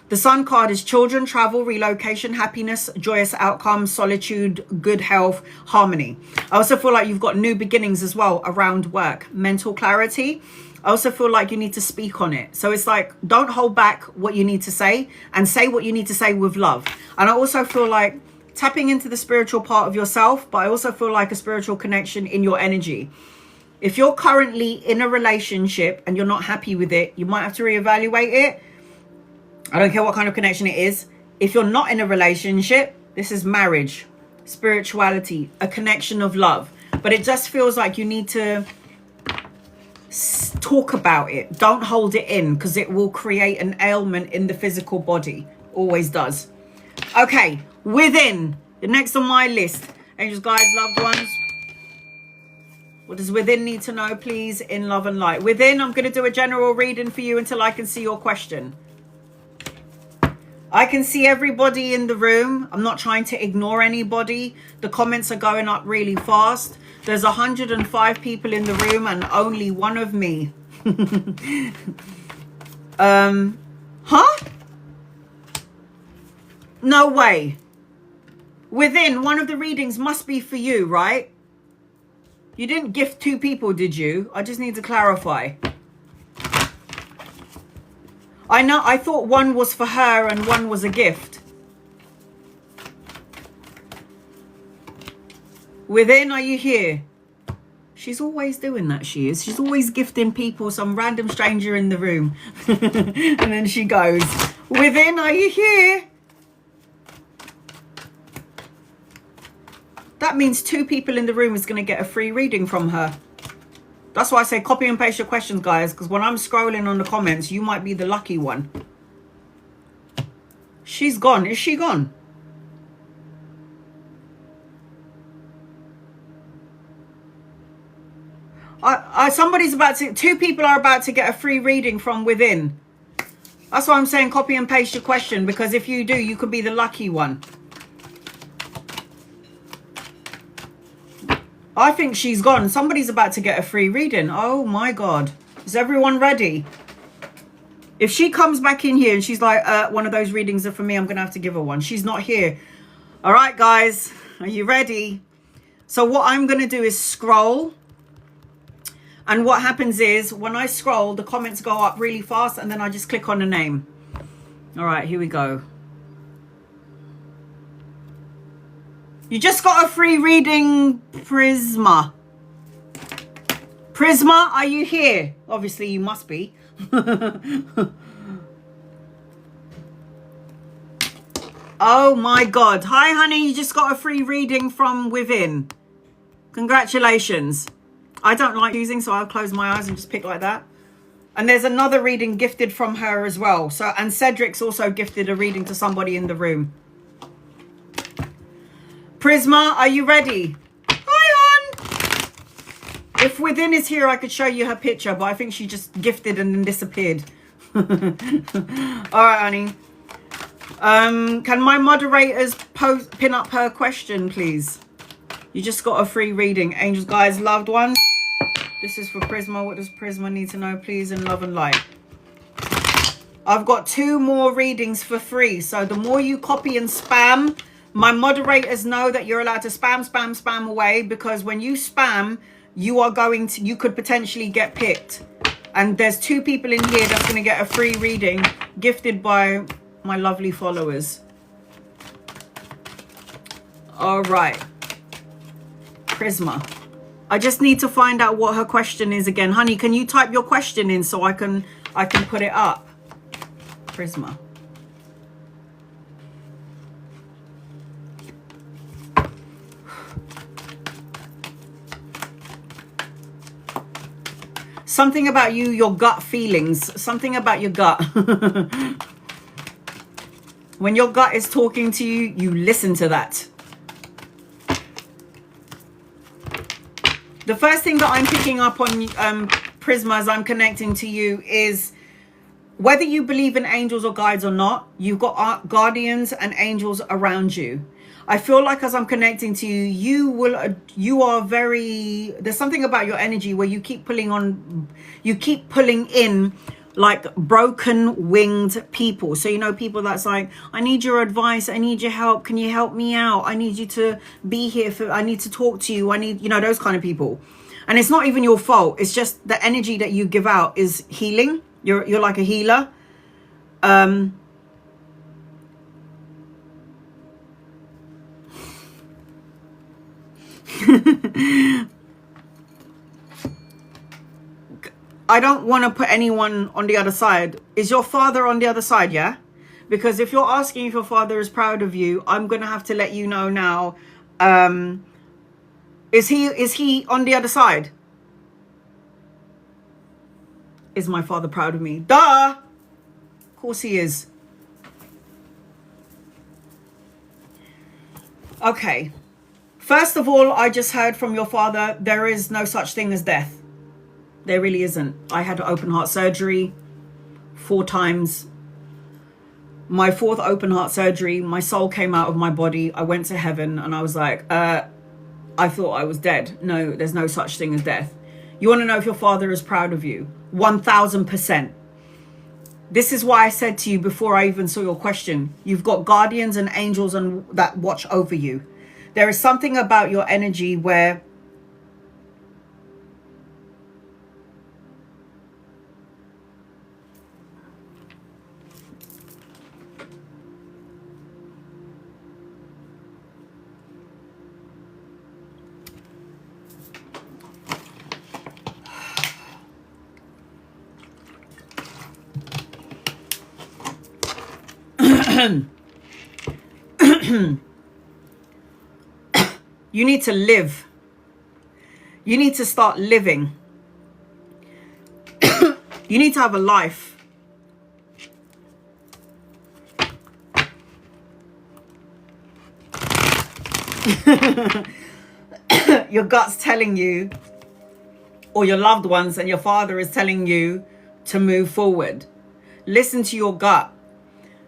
The Sun card is children, travel, relocation, happiness, joyous outcomes, solitude, good health, harmony. I also feel like you've got new beginnings as well around work, mental clarity. I also feel like you need to speak on it. So it's like, don't hold back what you need to say, and say what you need to say with love. And I also feel like tapping into the spiritual part of yourself, but I also feel like a spiritual connection in your energy. If you're currently in a relationship and you're not happy with it, you might have to reevaluate it. I don't care what kind of connection it is. If you're not in a relationship, this is marriage, spirituality, a connection of love. But it just feels like you need to talk about it. Don't hold it in, because it will create an ailment in the physical body. Always does. Okay, within, the next on my list. Angels, guides, loved ones. What does within need to know, please, in love and light? Within, I'm going to do a general reading for you until I can see your question. I can see everybody in the room. I'm not trying to ignore anybody. The comments are going up really fast. There's 105 people in the room and only one of me. Huh? No way. Within, one of the readings must be for you, right? You didn't gift 2 people, did you? I just need to clarify. I know, I thought one was for her and one was a gift. Within, are you here? She's always doing that, she is. She's always gifting people, some random stranger in the room. And then she goes, within, are you here? That means 2 people in the room is going to get a free reading from her. That's why I say copy and paste your questions, guys, because when I'm scrolling on the comments, you might be the lucky one. She's gone. Is she gone? Somebody's about to... 2 people are about to get a free reading from within. That's why I'm saying copy and paste your question, because if you do, you could be the lucky one. I think she's gone. Somebody's about to get a free reading. Oh my God. Is everyone ready? If she comes back in here and she's like, one of those readings are for me, I'm going to have to give her one. She's not here. All right, guys. Are you ready? So what I'm going to do is scroll. And what happens is when I scroll, the comments go up really fast and then I just click on the name. All right, here we go. You just got a free reading, Prisma. Prisma, are you here? Obviously, you must be. Oh my God. Hi, honey. You just got a free reading from within. Congratulations. I don't like using, so I'll close my eyes and just pick like that. And there's another reading gifted from her as well. So, and Cedric's also gifted a reading to somebody in the room. Prisma, are you ready? Hi, hon. If within is here, I could show you her picture, but I think she just gifted and then disappeared. All right, honey. Can my moderators pin up her question, please? You just got a free reading. Angels, guys, loved ones. This is for Prisma. What does Prisma need to know, please, in love and light? I've got 2 more readings for free. So the more you copy and spam, my moderators know that you're allowed to spam away, because when you spam, you could potentially get picked. And there's 2 people in here that's going to get a free reading gifted by my lovely followers. All right. Prisma. I just need to find out what her question is again. Honey, can you type your question in so I can put it up? Prisma. Something about you, your gut feelings. Something about your gut. When your gut is talking to you, you listen to that. The first thing that I'm picking up on, Prisma, as I'm connecting to you is, whether you believe in angels or guides or not, you've got guardians and angels around you. I feel like as I'm connecting to you, you are very, there's something about your energy where you keep pulling in like broken winged people. So, you know, people that's like, I need your advice, I need your help, can you help me out, I need you to be here for, I need to talk to you, I need, you know, those kind of people. And it's not even your fault, it's just the energy that you give out is healing. You're like a healer. I don't want to put anyone on the other side. Is your father on the other side? Yeah, because if you're asking if your father is proud of you, I'm gonna have to let you know now. Is he on the other side? Is my father proud of me? Duh, of course he is. Okay, first of all, I just heard from your father, there is no such thing as death. There really isn't. I had open heart surgery 4 times. My 4th open heart surgery, my soul came out of my body. I went to heaven and I was like, I thought I was dead. No, there's no such thing as death. You want to know if your father is proud of you? 1000%. This is why I said to you before I even saw your question, you've got guardians and angels that watch over you. There is something about your energy where you need to live. You need to start living. You need to have a life. Your gut's telling you, or your loved ones and your father is telling you to move forward. Listen to your gut.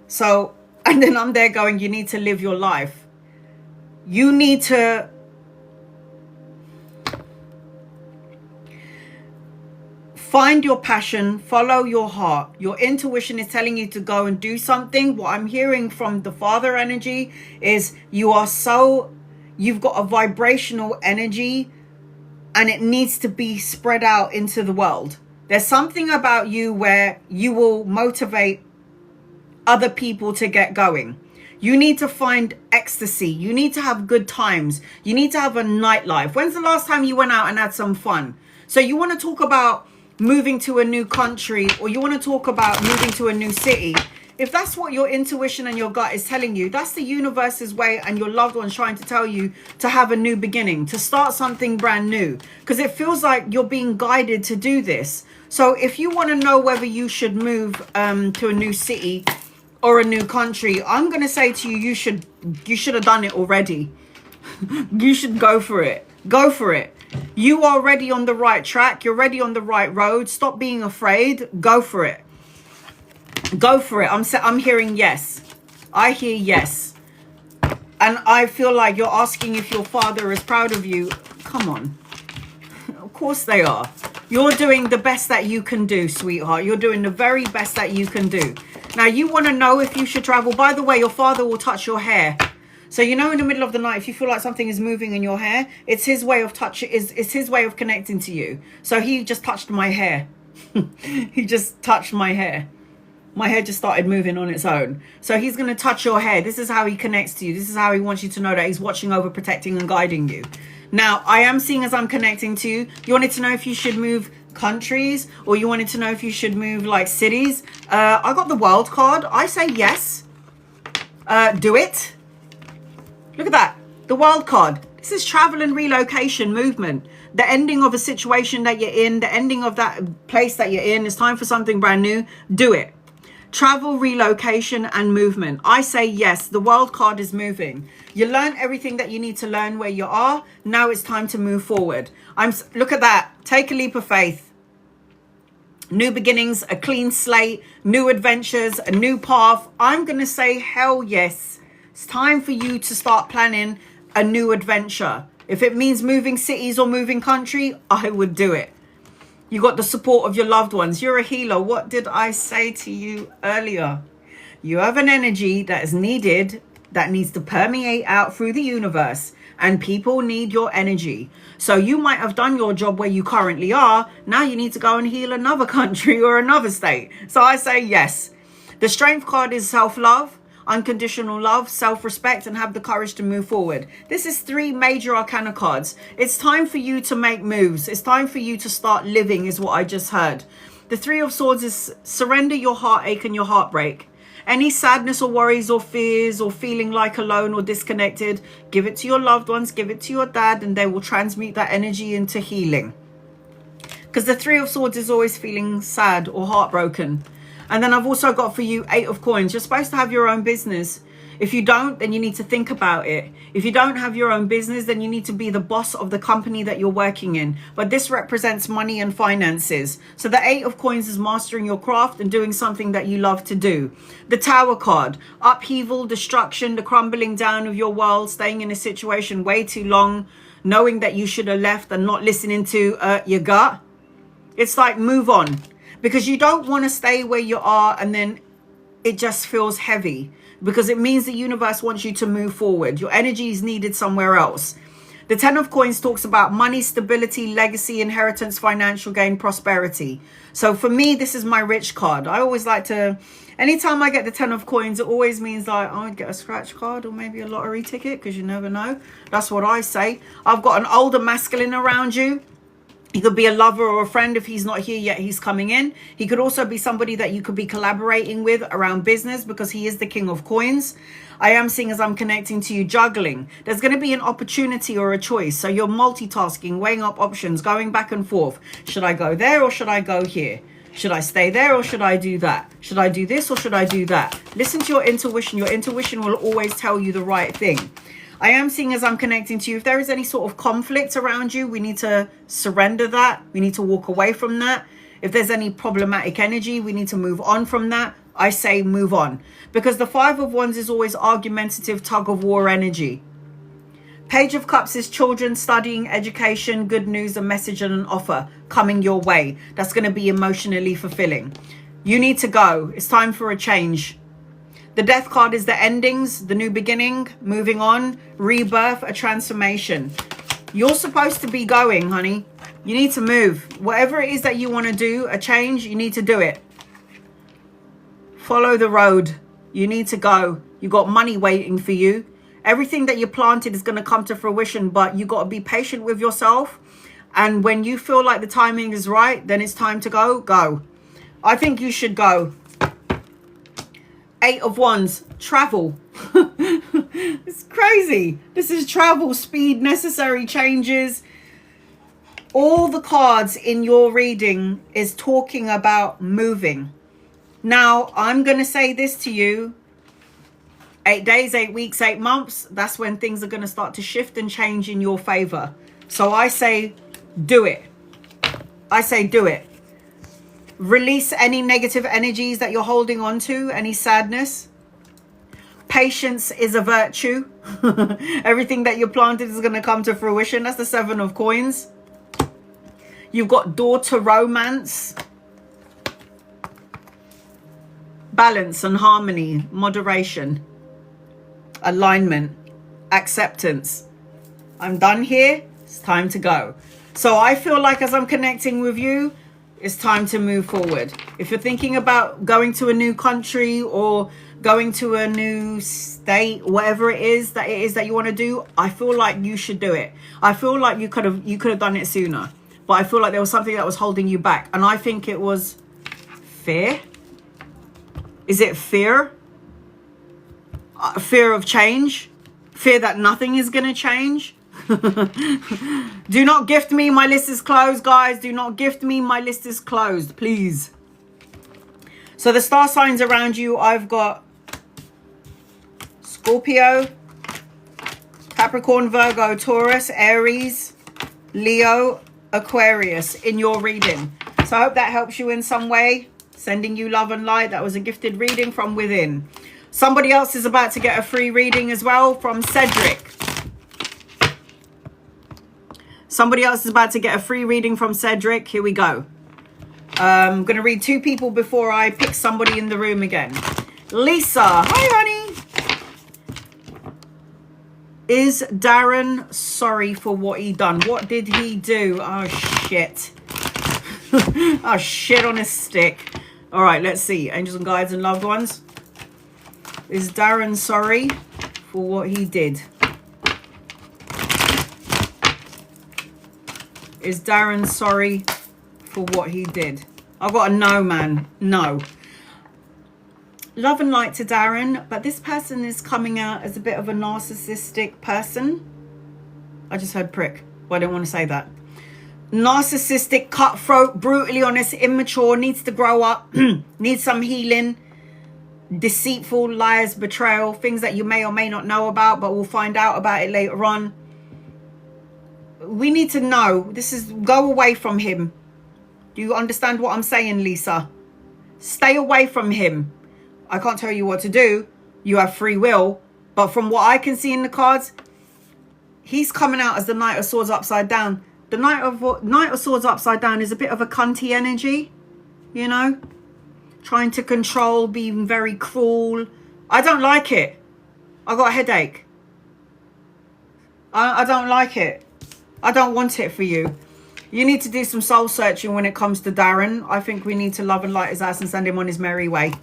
So, and then I'm there going, you need to live your life. You need to find your passion, follow your heart. Your intuition is telling you to go and do something. What I'm hearing from the father energy is you've got a vibrational energy and it needs to be spread out into the world. There's something about you where you will motivate other people to get going. You need to find ecstasy. You need to have good times. You need to have a nightlife. When's the last time you went out and had some fun? So you want to talk about moving to a new country, or you want to talk about moving to a new city. If that's what your intuition and your gut is telling you, that's the universe's way and your loved ones trying to tell you to have a new beginning, to start something brand new, because it feels like you're being guided to do this. So if you want to know whether you should move to a new city or a new country, I'm going to say to you, you should have done it already. You should go for it. Go for it. You are already on the right track. You're already on the right road. Stop being afraid. Go for it. Go for it. I'm hearing yes. I hear yes. And I feel like you're asking if your father is proud of you. Come on. Of course they are. You're doing the best that you can do, sweetheart. You're doing the very best that you can do. Now, you want to know if you should travel. By the way, your father will touch your hair. So, you know, in the middle of the night, if you feel like something is moving in your hair, it's his way of touching, it's his way of connecting to you. So he just touched my hair. He just touched my hair. My hair just started moving on its own. So he's going to touch your hair. This is how he connects to you. This is how he wants you to know that he's watching over, protecting and guiding you. Now, I am seeing as I'm connecting to you, you wanted to know if you should move countries, or you wanted to know if you should move like cities. I got the wild card. I say yes. Do it. Look at that. The wild card. This is travel and relocation movement. The ending of a situation that you're in, the ending of that place that you're in. It's time for something brand new. Do it. Travel, relocation and movement. I say yes. The wild card is moving. You learn everything that you need to learn where you are. Now it's time to move forward. Look at that. Take a leap of faith. New beginnings, a clean slate, new adventures, a new path. I'm going to say hell yes. It's time for you to start planning a new adventure. If it means moving cities or moving country, I would do it. You got the support of your loved ones. You're a healer. What did I say to you earlier? You have an energy that is needed, that needs to permeate out through the universe. And people need your energy. So you might have done your job where you currently are. Now you need to go and heal another country or another state. So I say yes. The strength card is self-love, unconditional love, self-respect, and have the courage to move forward. This is 3 major arcana cards. It's time for you to make moves. It's time for you to start living, is what I just heard. The 3 of Swords is surrender your heartache and your heartbreak. Any sadness or worries or fears or feeling like alone or disconnected, give it to your loved ones, give it to your dad, and they will transmute that energy into healing. Because the 3 of Swords is always feeling sad or heartbroken. And then I've also got for you 8 of Coins. You're supposed to have your own business. If you don't, then you need to think about it. If you don't have your own business, then you need to be the boss of the company that you're working in. But this represents money and finances. So the 8 of Coins is mastering your craft and doing something that you love to do. The Tower card, upheaval, destruction, the crumbling down of your world, staying in a situation way too long, knowing that you should have left and not listening to your gut. It's like move on. Because you don't want to stay where you are and then it just feels heavy. Because it means the universe wants you to move forward. Your energy is needed somewhere else. The 10 of Coins talks about money, stability, legacy, inheritance, financial gain, prosperity. So for me, this is my rich card. I always like to, anytime I get the 10 of Coins, it always means like I would get a scratch card or maybe a lottery ticket, because you never know. That's what I say. I've got an older masculine around you. He could be a lover or a friend. If he's not here yet, he's coming in. He could also be somebody that you could be collaborating with around business, because he is the King of Coins. I am seeing, as I'm connecting to you, juggling. There's going to be an opportunity or a choice. So you're multitasking, weighing up options, going back and forth. Should I go there or should I go here? Should I stay there or should I do that? Should I do this or should I do that? Listen to your intuition. Your intuition will always tell you the right thing. I am seeing, as I'm connecting to you, if there is any sort of conflict around you, we need to surrender that. We need to walk away from that. If there's any problematic energy, we need to move on from that. I say move on. Because the 5 of Wands is always argumentative, tug of war energy. Page of Cups is children, studying, education, good news, a message and an offer coming your way. That's going to be emotionally fulfilling. You need to go. It's time for a change. The Death card is the endings, the new beginning, moving on, rebirth, a transformation. You're supposed to be going, honey. You need to move. Whatever it is that you want to do, a change, you need to do it. Follow the road. You need to go. You got money waiting for you. Everything that you planted is going to come to fruition, but you got to be patient with yourself. And when you feel like the timing is right, then it's time to go. Go. I think you should go. 8 of Wands, travel. It's crazy. This is travel, speed, necessary changes. All the cards in your reading is talking about moving. Now, I'm going to say this to you. 8 days, 8 weeks, 8 months. That's when things are going to start to shift and change in your favor. So I say, do it. I say, do it. Release any negative energies that you're holding on to, any sadness. Patience is a virtue. Everything that you planted is going to come to fruition. That's the 7 of coins. You've got door to romance. Balance and harmony. Moderation. Alignment. Acceptance. I'm done here. It's time to go. So I feel like as I'm connecting with you, it's time to move forward. If you're thinking about going to a new country or going to a new state, whatever it is that you want to do, I feel like you should do it. I feel like you could have done it sooner, but I feel like there was something that was holding you back, and I think it was fear. Is it fear? Fear of change? Fear that nothing is going to change? Do not gift me. My list is closed, guys. Do not gift me. My list is closed, please. So the star signs around you, I've got Scorpio, Capricorn, Virgo, Taurus, Aries, Leo, Aquarius in your reading. So I hope that helps you in some way. Sending you love and light. That was a gifted reading from within. Somebody else is about to get a free reading as well from Cedric. Somebody else is about to get a free reading from Cedric. Here we go. I'm going to read 2 people before I pick somebody in the room again. Lisa. Hi, honey. Is Darren sorry for what he done? What did he do? Oh, shit. Oh, shit on a stick. All right, let's see. Angels and guides and loved ones. Is Darren sorry for what he did? Is Darren sorry for what he did? I've got a no, man. No. Love and light to Darren, but this person is coming out as a bit of a narcissistic person. I just heard prick. Well, I don't want to say that. Narcissistic, cutthroat, brutally honest, immature, needs to grow up, needs some healing, deceitful, lies, betrayal, things that you may or may not know about, but we'll find out about it later on. We need to know. This is, go away from him. Do you understand what I'm saying, Lisa? Stay away from him. I can't tell you what to do. You have free will. But from what I can see in the cards, he's coming out as the Knight of Swords upside down. The Knight of Swords upside down is a bit of a cunty energy, you know? Trying to control, being very cruel. I don't like it. I got a headache. I don't like it. I don't want it for you. You need to do some soul searching when it comes to Darren. I think we need to love and light his ass and send him on his merry way.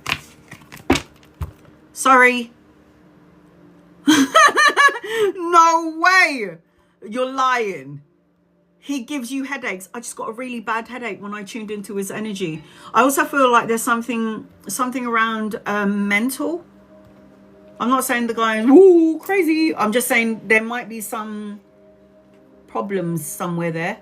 Sorry. No way. You're lying. He gives you headaches. I just got a really bad headache when I tuned into his energy. I also feel like there's something around mental. I'm not saying the guy is woo crazy. I'm just saying there might be some problems somewhere there.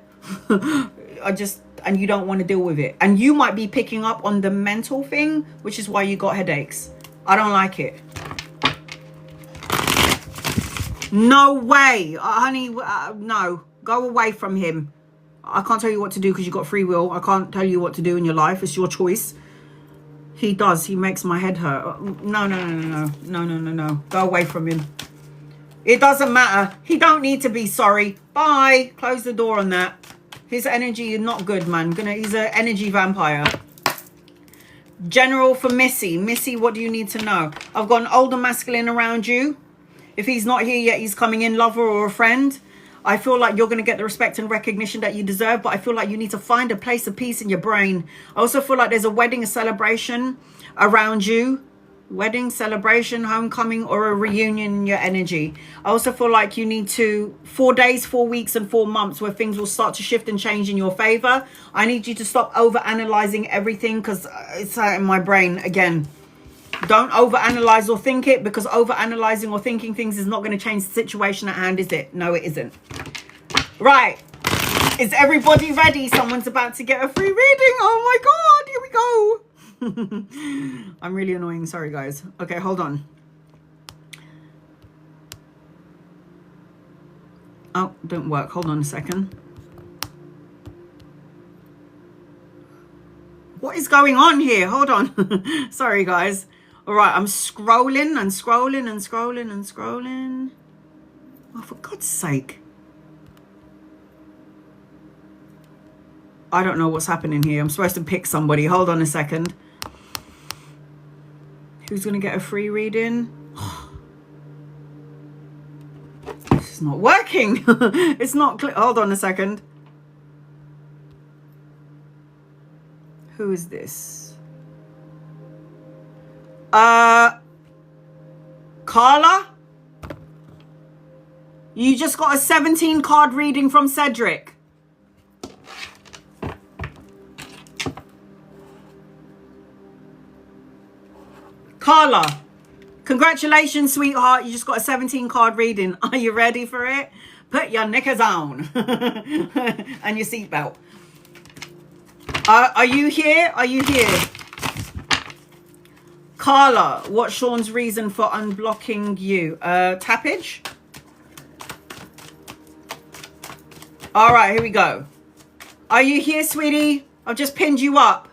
And you don't want to deal with it. And you might be picking up on the mental thing, which is why you got headaches. I don't like it. No way. Honey, no. Go away from him. I can't tell you what to do because you got free will. I can't tell you what to do in your life. It's your choice. He does. He makes my head hurt. No. Go away from him. It doesn't matter. He don't need to be sorry. Bye. Close the door on that. His energy is not good, man. He's an energy vampire. General for Missy. Missy, what do you need to know? I've got an older masculine around you. If he's not here yet, he's coming in, lover or a friend. I feel like you're going to get the respect and recognition that you deserve, but I feel like you need to find a place of peace in your brain. I also feel like there's a wedding, a celebration around you. Wedding, celebration, homecoming, or a reunion in your energy. I also feel like you need 4 days, 4 weeks, and 4 months where things will start to shift and change in your favor. I need you to stop over-analyzing everything because it's out in my brain again. Don't overanalyze or think it, because overanalyzing or thinking things is not going to change the situation at hand, is it? No, it isn't. Right. Is everybody ready? Someone's about to get a free reading. Oh my God. Here we go. I'm really annoying. Sorry, guys. Okay, hold on. Oh, don't work. Hold on a second. What is going on here? Hold on. Sorry, guys. All right, I'm scrolling and scrolling and scrolling and scrolling. Oh, for God's sake. I don't know what's happening here. I'm supposed to pick somebody. Hold on a second. Who's going to get a free reading? This is not working. It's not. Hold on a second. Who is this? Carla? You just got a 17 card reading from Cedric. Carla, congratulations, sweetheart. You just got a 17 card reading. Are you ready for it? Put your knickers on and your seatbelt. Are you here? Are you here? Carla, what's Sean's reason for unblocking you? Tappage? All right, here we go. Are you here, sweetie? I've just pinned you up.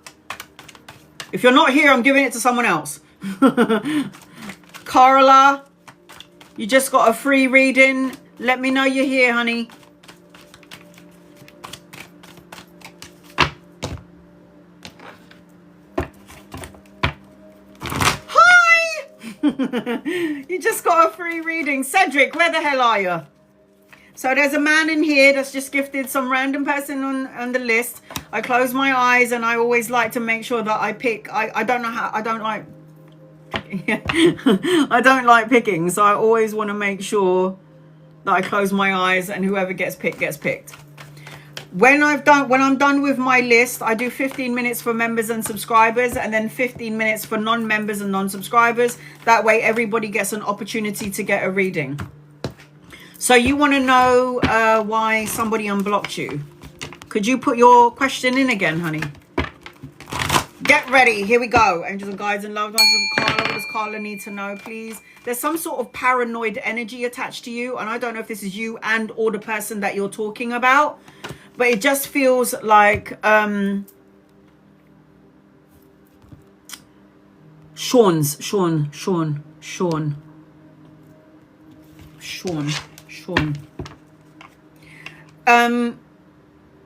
If you're not here, I'm giving it to someone else. Carla, you just got a free reading. Let me know you're here, honey. Hi! You just got a free reading. Cedric, where the hell are you? So there's a man in here that's just gifted some random person on the list. I close my eyes and I always like to make sure that I pick. I don't know how, I don't like I don't like picking, so I always want to make sure that I close my eyes and whoever gets picked gets picked. When I'm done with my list, I do 15 minutes for members and subscribers and then 15 minutes for non-members and non-subscribers. That way everybody gets an opportunity to get a reading. So you want to know why somebody unblocked you? Could you put your question in again, honey? Get ready. Here we go. Angels and guides and loved ones of Carla. What does Carla need to know, please? There's some sort of paranoid energy attached to you. And I don't know if this is you and or the person that you're talking about. But it just feels like Sean.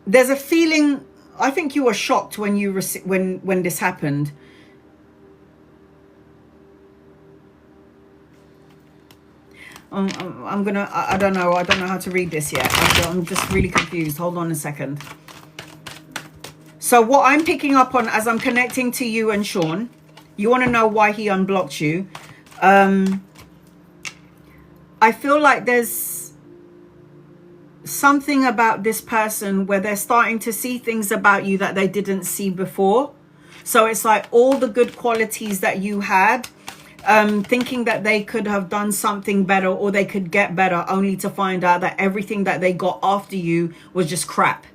There's a feeling. I think you were shocked when you when this happened. I don't know how to read this yet. I'm just really confused. Hold on a second. So what I'm picking up on as I'm connecting to you and Sean, you want to know why he unblocked you. I feel like there's something about this person where they're starting to see things about you that they didn't see before. So it's like all the good qualities that you had, thinking that they could have done something better or they could get better, only to find out that everything that they got after you was just crap,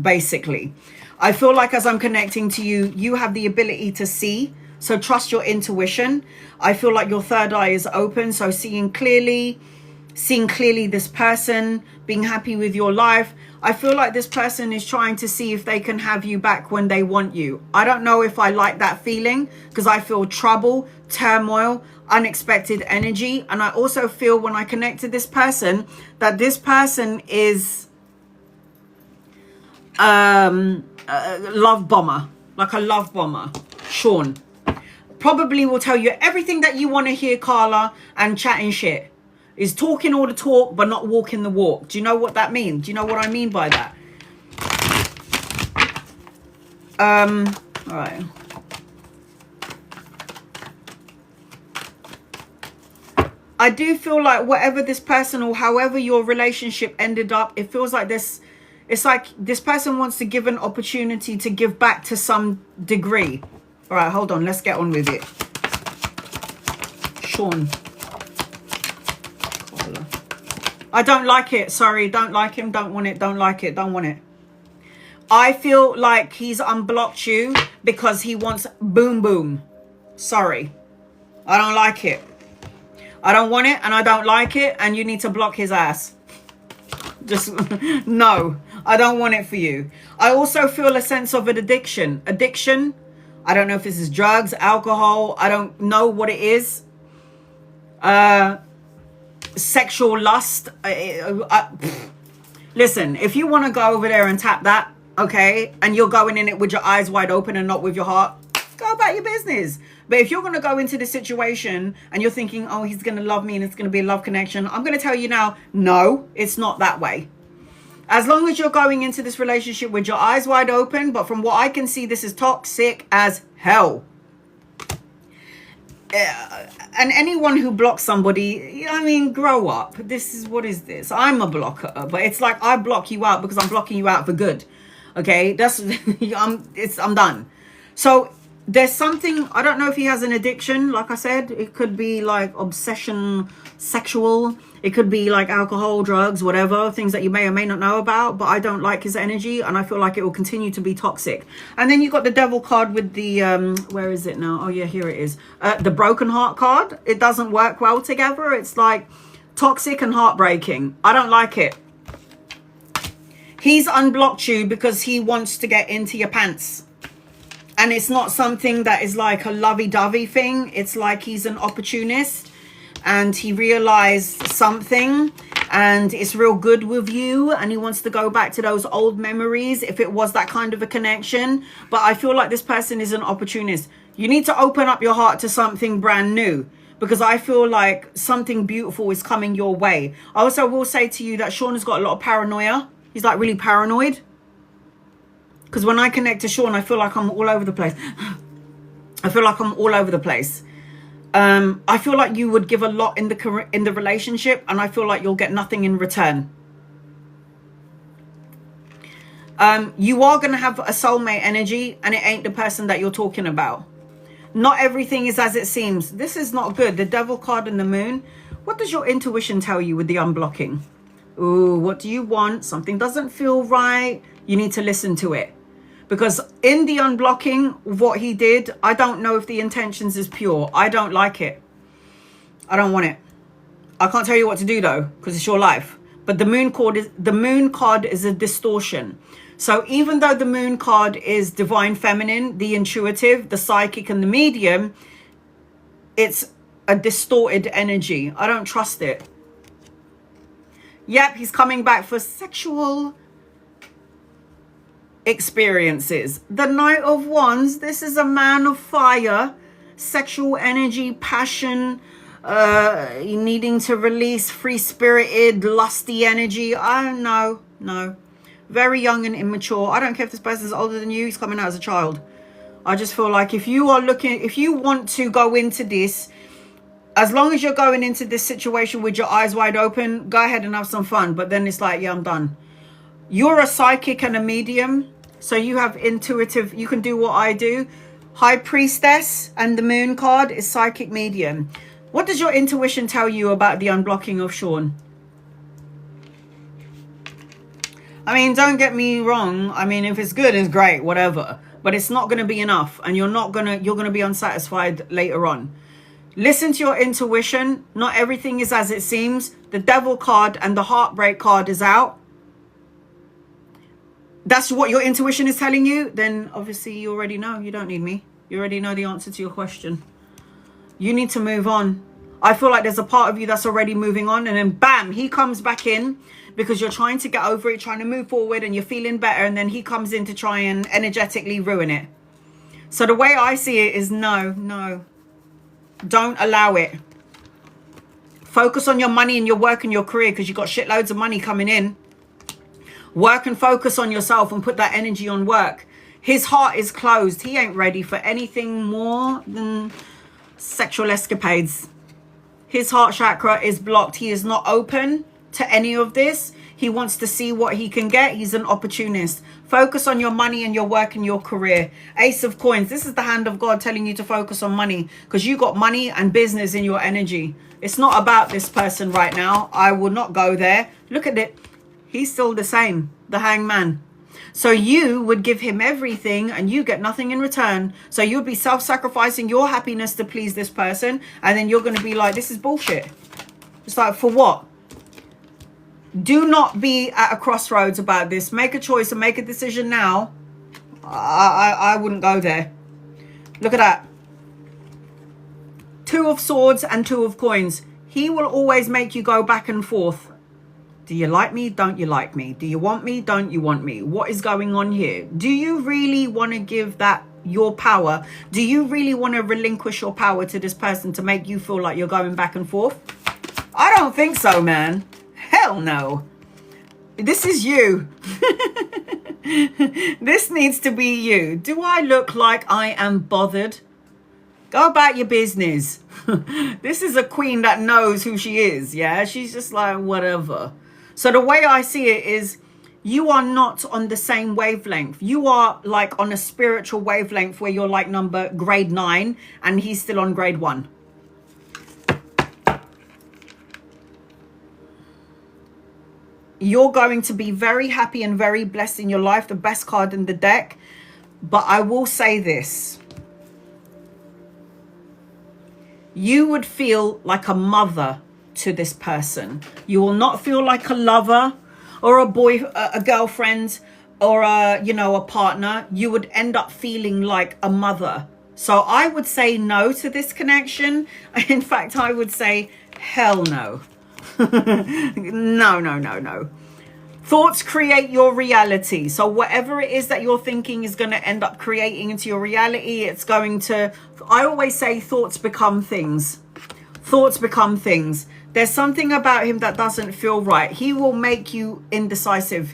basically. I feel like as I'm connecting to you, you have the ability to see. So trust your intuition. I feel like your third eye is open. So seeing clearly this person, being happy with your life. I feel like this person is trying to see if they can have you back when they want you. I don't know if I like that feeling because I feel trouble, turmoil, unexpected energy. And I also feel when I connect to this person that this person is a love bomber, like a love bomber. Sean probably will tell you everything that you want to hear, Carla, and chatting shit. Is talking all the talk, but not walking the walk. Do you know what that means? Do you know what I mean by that? All right. I do feel like whatever this person or however your relationship ended up, it feels like this. It's like this person wants to give an opportunity to give back to some degree. All right, hold on. Let's get on with it. Sean. I don't like it. Sorry, don't like him. Don't want it. Don't like it. Don't want it. I feel like he's unblocked you because he wants boom boom. Sorry. I don't like it. I don't want it and I don't like it and you need to block his ass. Just no. I don't want it for you. I also feel a sense of an addiction. I don't know if this is drugs, alcohol. I don't know what it is. Sexual lust. Listen, if you want to go over there and tap that, okay, and you're going in it with your eyes wide open and not with your heart, go about your business. But if you're going to go into this situation and you're thinking, oh, he's going to love me and it's going to be a love connection, I'm going to tell you now, no, it's not that way. As long as you're going into this relationship with your eyes wide open, but from what I can see, this is toxic as hell. And anyone who blocks somebody, I mean, grow up. This is, what is this? I'm a blocker, but it's like I block you out because I'm blocking you out for good. Okay, that's I'm done. So there's something, I don't know if he has an addiction. Like I said, it could be like obsession, sexual. It could be like alcohol, drugs, whatever, things that you may or may not know about. But I don't like his energy, and I feel like it will continue to be toxic. And then you got the devil card with the, where is it now? Oh yeah, here it is. The broken heart card. It doesn't work well together. It's like toxic and heartbreaking. I don't like it. He's unblocked you because he wants to get into your pants. And it's not something that is like a lovey-dovey thing. It's like he's an opportunist. And he realized something and it's real good with you, and he wants to go back to those old memories if it was that kind of a connection. But I feel like this person is an opportunist. You need to open up your heart to something brand new, because I feel like something beautiful is coming your way. I also will say to you that Sean has got a lot of paranoia. He's like really paranoid, because when I connect to Sean, I feel like I'm all over the place. I feel like I'm all over the place. I feel like you would give a lot in the relationship, and I feel like you'll get nothing in return. You are going to have a soulmate energy, and it ain't the person that you're talking about. Not everything is as it seems. This is not good. The devil card and the moon. What does your intuition tell you with the unblocking? Ooh, what do you want? Something doesn't feel right. You need to listen to it. Because in the unblocking, what he did, I don't know if the intentions is pure. I don't like it. I don't want it. I can't tell you what to do though, because it's your life. But the moon card is a distortion. So even though the moon card is divine feminine, the intuitive, the psychic, and the medium, it's a distorted energy. I don't trust it. Yep, he's coming back for sexual experiences. The Knight of Wands, this is a man of fire, sexual energy, passion, needing to release free-spirited, lusty energy. No. Very young and immature. I don't care if this person's older than you, he's coming out as a child. I just feel like if you want to go into this, as long as you're going into this situation with your eyes wide open, go ahead and have some fun. But then it's like, yeah, I'm done. You're a psychic and a medium, so you have intuitive, you can do what I do. High Priestess and the moon card is psychic medium. What does your intuition tell you about the unblocking of Sean? I mean, don't get me wrong. I mean, if it's good, it's great, whatever. But it's not going to be enough, and you're going to be unsatisfied later on. Listen to your intuition. Not everything is as it seems. The devil card and the heartbreak card is out. That's what your intuition is telling you, then obviously you already know. You don't need me. You already know the answer to your question. You need to move on. I feel like there's a part of you that's already moving on, and then bam, he comes back in because you're trying to get over it, trying to move forward, and you're feeling better, and then he comes in to try and energetically ruin it. So the way I see it is no. Don't allow it. Focus on your money and your work and your career, because you've got shitloads of money coming in. Work and focus on yourself and put that energy on work. His heart is closed. He ain't ready for anything more than sexual escapades. His heart chakra is blocked. He is not open to any of this. He wants to see what he can get. He's an opportunist. Focus on your money and your work and your career. Ace of Coins. This is the hand of God telling you to focus on money, because you got money and business in your energy. It's not about this person right now. I will not go there. Look at it. He's still the same, the hangman. So you would give him everything and you get nothing in return. So you'd be self-sacrificing your happiness to please this person. And then you're going to be like, this is bullshit. It's like, for what? Do not be at a crossroads about this. Make a choice and make a decision now. I wouldn't go there. Look at that. 2 of Swords and 2 of Coins. He will always make you go back and forth. Do you like me? Don't you like me? Do you want me? Don't you want me? What is going on here? Do you really want to give that your power? Do you really want to relinquish your power to this person to make you feel like you're going back and forth? I don't think so, man. Hell no. This is you. This needs to be you. Do I look like I am bothered? Go about your business. This is a queen that knows who she is. Yeah, she's just like, whatever. So the way I see it is, you are not on the same wavelength. You are like on a spiritual wavelength where you're like grade 9 and he's still on grade 1. You're going to be very happy and very blessed in your life. The best card in the deck. But I will say this. You would feel like a mother to this person. You will not feel like a lover or a girlfriend or a partner. You would end up feeling like a mother. So I would say no to this connection. In fact, I would say hell no. No. Thoughts create your reality. So whatever it is that you're thinking is going to end up creating into your reality. It's going to, I always say, thoughts become things. Thoughts become things. There's something about him that doesn't feel right. He will make you indecisive.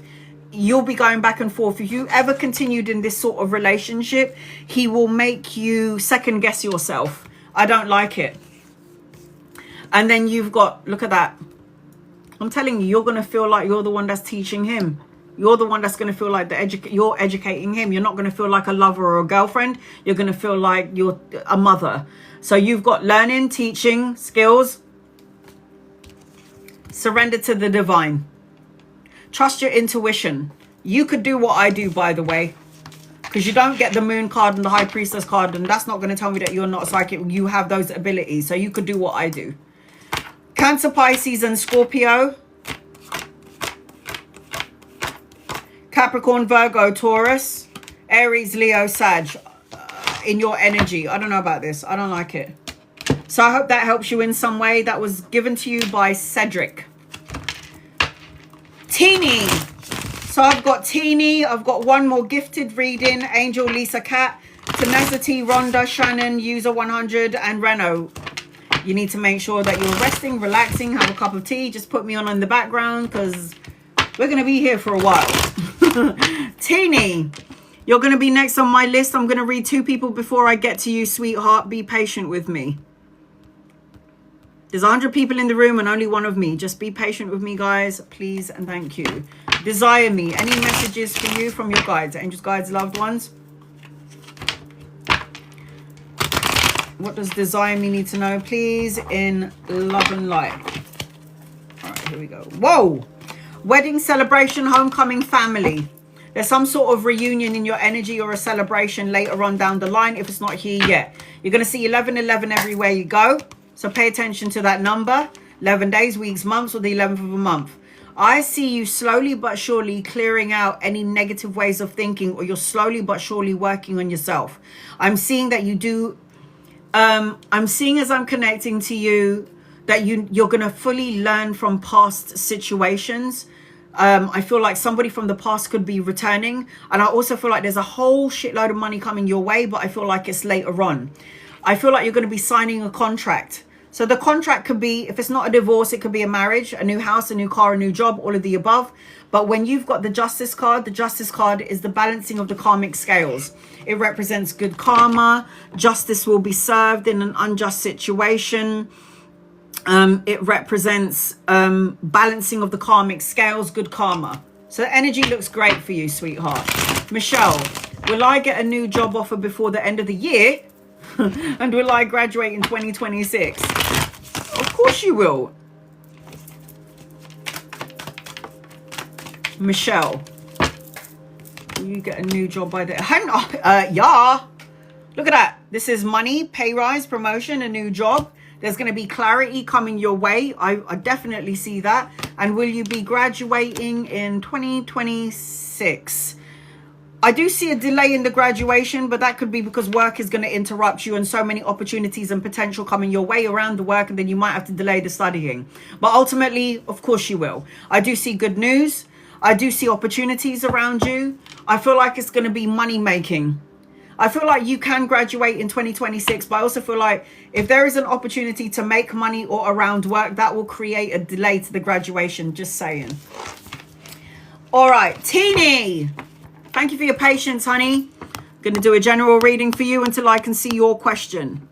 You'll be going back and forth. If you ever continued in this sort of relationship, he will make you second guess yourself. I don't like it. And then you've got, look at that. I'm telling you, you're going to feel like you're the one that's teaching him. You're the one that's going to feel like you're educating him. You're not going to feel like a lover or a girlfriend. You're going to feel like you're a mother. So you've got learning, teaching, skills. Surrender to the divine. Trust your intuition. You could do what I do, by the way. Because you don't get the moon card and the high priestess card. And that's not going to tell me that you're not psychic. You have those abilities. So you could do what I do. Cancer, Pisces and Scorpio. Capricorn, Virgo, Taurus. Aries, Leo, Sag. In your energy. I don't know about this. I don't like it. So I hope that helps you in some way. That was given to you by Cedric. Teeny. So I've got Teeny. I've got one more gifted reading. Angel, Lisa, Cat. Tenacity, Rhonda, Shannon, User 100 and Reno. You need to make sure that you're resting, relaxing, have a cup of tea. Just put me on in the background because we're going to be here for a while. Teeny, you're going to be next on my list. I'm going to read 2 people before I get to you, sweetheart. Be patient with me. There's 100 people in the room and only one of me. Just be patient with me, guys. Please and thank you. Desire me. Any messages for you from your guides, angels, guides, loved ones? What does desire me need to know, please, in love and light? All right, here we go. Whoa! Wedding, celebration, homecoming, family. There's some sort of reunion in your energy or a celebration later on down the line if it's not here yet. You're going to see 1111 everywhere you go. So pay attention to that number. 11 days, weeks, months, or the 11th of a month. I see you slowly but surely clearing out any negative ways of thinking, or you're slowly but surely working on yourself. I'm seeing that you do... I'm seeing as I'm connecting to you that you're going to fully learn from past situations. I feel like somebody from the past could be returning. And I also feel like there's a whole shitload of money coming your way, but I feel like it's later on. I feel like you're going to be signing a contract. So the contract could be, if it's not a divorce, it could be a marriage, a new house, a new car, a new job, all of the above. But when you've got the justice card is the balancing of the karmic scales. It represents good karma. Justice will be served in an unjust situation. It represents balancing of the karmic scales, good karma. So the energy looks great for you, sweetheart. Michelle, will I get a new job offer before the end of the year? And will I graduate in 2026? Of course you will. Michelle, will you get a new job by the... yeah. Look at that. This is money, pay rise, promotion, a new job. There's going to be clarity coming your way. I definitely see that. And will you be graduating in 2026? I do see a delay in the graduation, but that could be because work is going to interrupt you and so many opportunities and potential coming your way around the work, and then you might have to delay the studying. But ultimately, of course you will. I do see good news. I do see opportunities around you. I feel like it's going to be money making. I feel like you can graduate in 2026, but I also feel like if there is an opportunity to make money or around work, that will create a delay to the graduation. Just saying. All right, Teeny. Thank you for your patience, honey. I'm going to do a general reading for you until I can see your question.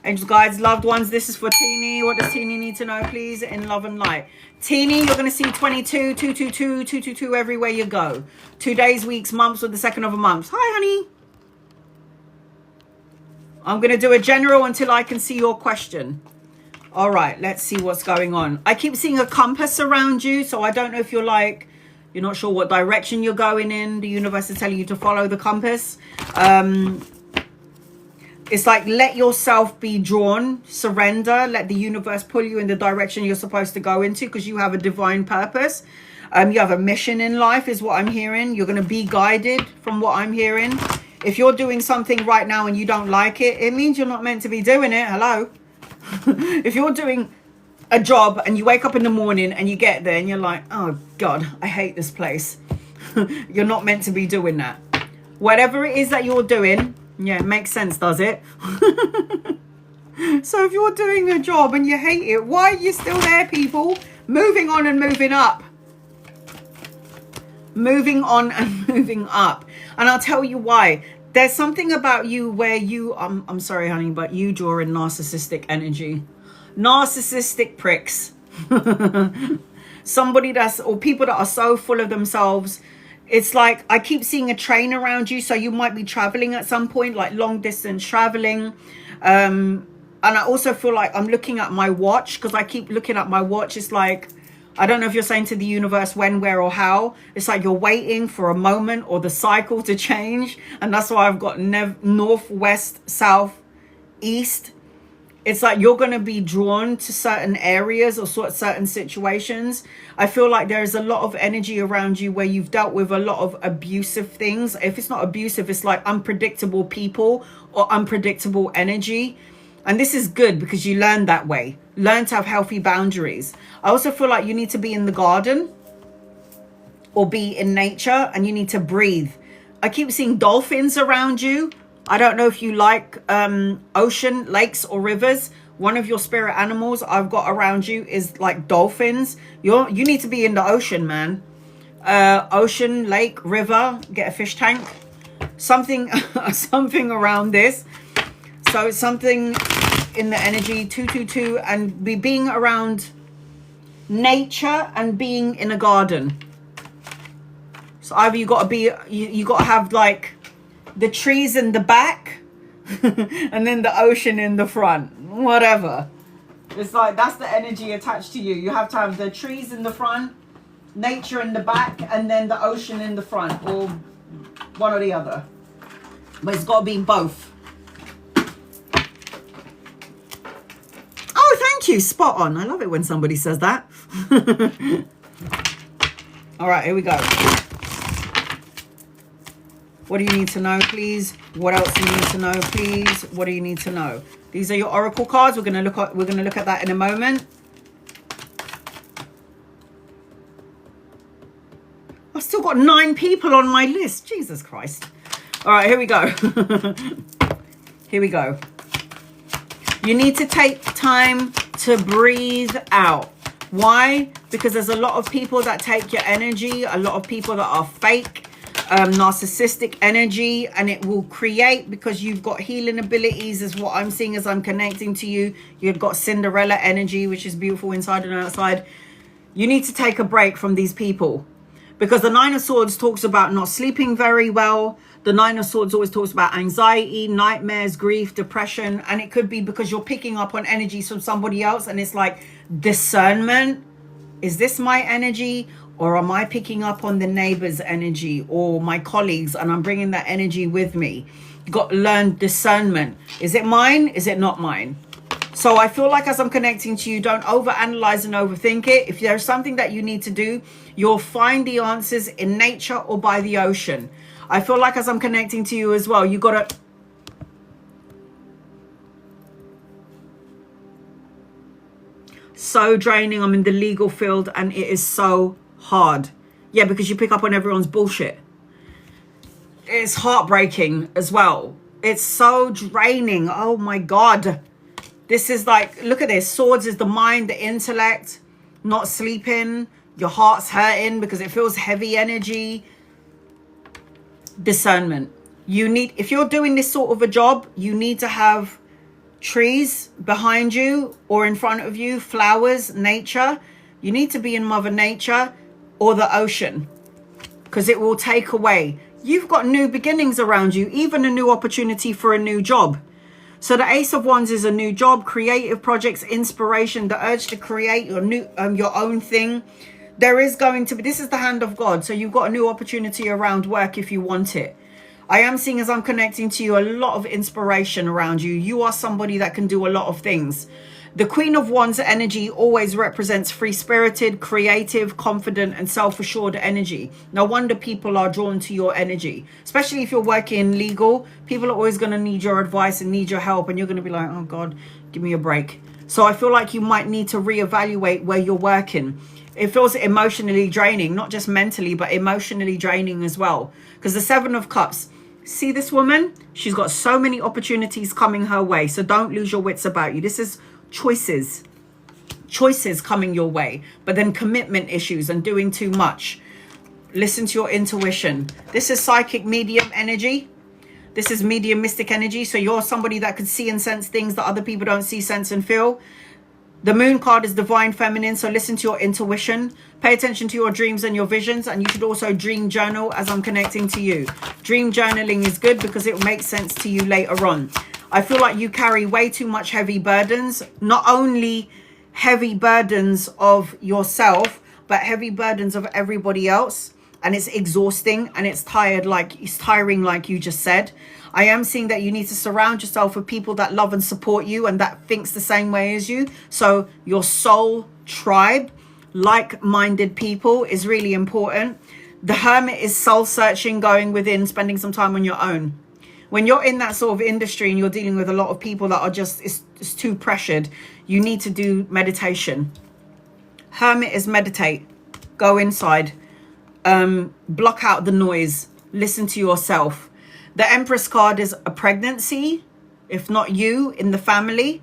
Angels, guides, loved ones, this is for Teeny. What does Teeny need to know, please, in love and light? Teeny, you're going to see 22, 222, 222 everywhere you go. 2 days, weeks, months, or the second of a month. Hi, honey. I'm going to do a general until I can see your question. All right, let's see what's going on. I keep seeing a compass around you, so I don't know if you're like... You're not sure what direction you're going in. The universe is telling you to follow the compass. It's like let yourself be drawn, surrender, let the universe pull you in the direction you're supposed to go into because you have a divine purpose. You have a mission in life is what I'm hearing. You're going to be guided from what I'm hearing. If you're doing something right now and you don't like it, it means you're not meant to be doing it. Hello. If you're doing a job and you wake up in the morning and you get there and you're like, oh God, I hate this place. You're not meant to be doing that. Whatever it is that you're doing, yeah, it makes sense, does it? So if you're doing a job and you hate it, why are you still there, people? Moving on and moving up. Moving on and moving up. And I'll tell you why. There's something about you where you, I'm sorry, honey, but you draw in narcissistic energy. Narcissistic pricks. Somebody that's, or people that are so full of themselves. It's like I keep seeing a train around you, so you might be traveling at some point, like long distance traveling. And I also feel like I'm looking at my watch, because I keep looking at my watch. It's like, I don't know if you're saying to the universe when, where, or how. It's like you're waiting for a moment or the cycle to change, and that's why I've got north, west, south, east. It's like you're going to be drawn to certain areas or certain situations. I feel like there is a lot of energy around you where you've dealt with a lot of abusive things. If it's not abusive, it's like unpredictable people or unpredictable energy. And this is good because you learn that way. Learn to have healthy boundaries. I also feel like you need to be in the garden or be in nature, and you need to breathe. I keep seeing dolphins around you. I don't know if you like ocean, lakes, or rivers. One of your spirit animals I've got around you is like dolphins. You need to be in the ocean, man. Ocean, lake, river, get a fish tank. Something, something around this. So something in the energy 222, and being around nature and being in a garden. So either you got to be, you got to have like the trees in the back and then the ocean in the front, whatever. It's like that's the energy attached to you. You have to have the trees in the front, nature in the back, and then the ocean in the front, or one or the other. But it's got to be both. Oh, thank you. Spot on. I love it when somebody says that. All right, here we go. What do you need to know, please? What else do you need to know, please? What do you need to know? These are your oracle cards. We're gonna look at that in a moment. I've still got 9 people on my list. Jesus Christ. All right, here we go. Here we go. You need to take time to breathe out. Why? Because there's a lot of people that take your energy, a lot of people that are fake, narcissistic energy, and it will create, because you've got healing abilities is what I'm seeing as I'm connecting to you. You've got Cinderella energy, which is beautiful inside and outside. You need to take a break from these people, because the 9 of Swords talks about not sleeping very well. The 9 of Swords always talks about anxiety, nightmares, grief, depression, and it could be because you're picking up on energies from somebody else, and it's like discernment. Is this my energy, or am I picking up on the neighbor's energy or my colleagues, and I'm bringing that energy with me? You got to learn discernment. Is it mine? Is it not mine? So I feel like as I'm connecting to you, don't overanalyze and overthink it. If there's something that you need to do, you'll find the answers in nature or by the ocean. I feel like as I'm connecting to you as well, you got to... So draining. I'm in the legal field and it is so hard. Yeah, because you pick up on everyone's bullshit. It's heartbreaking as well. It's so draining. Oh my God. This is like, look at this. Swords is the mind, the intellect, not sleeping. Your heart's hurting because it feels heavy energy. Discernment. You need, if you're doing this sort of a job, you need to have trees behind you or in front of you, flowers, nature. You need to be in Mother Nature or the ocean because it will take away. You've got new beginnings around you, even a new opportunity for a new job. So the Ace of Wands is a new job, creative projects, inspiration, the urge to create your new your own thing. There is going to be, this is the hand of God. So you've got a new opportunity around work if you want it. I am seeing, as I'm connecting to you, a lot of inspiration around you. You are somebody that can do a lot of things. The Queen of Wands energy always represents free-spirited, creative, confident, and self-assured energy. No wonder people are drawn to your energy, especially if you're working legal. People are always going to need your advice and need your help, and you're going to be like, oh God, give me a break. So I feel like you might need to reevaluate where you're working. It feels emotionally draining, not just mentally, but emotionally draining as well. Because the Seven of Cups, see this woman? She's got so many opportunities coming her way. So don't lose your wits about you. This is choices coming your way, but then commitment issues and doing too much. Listen to your intuition. This is psychic medium energy. This is mediumistic energy. So you're somebody that can see and sense things that other people don't see, sense, and feel. The Moon card is divine feminine. So listen to your intuition. Pay attention to your dreams and your visions. And you should also dream journal as I'm connecting to you. Dream journaling is good because it will make sense to you later on. I feel like you carry way too much heavy burdens. Not only heavy burdens of yourself, but heavy burdens of everybody else. And it's exhausting and it's tiring, like you just said. I am seeing that you need to surround yourself with people that love and support you and that thinks the same way as you. So your soul tribe, like-minded people, is really important. The Hermit is soul searching, going within, spending some time on your own. When you're in that sort of industry and you're dealing with a lot of people that are just, it's too pressured, you need to do meditation. Hermit is meditate. Go inside. Block out the noise. Listen to yourself. The Empress card is a pregnancy, if not you, in the family.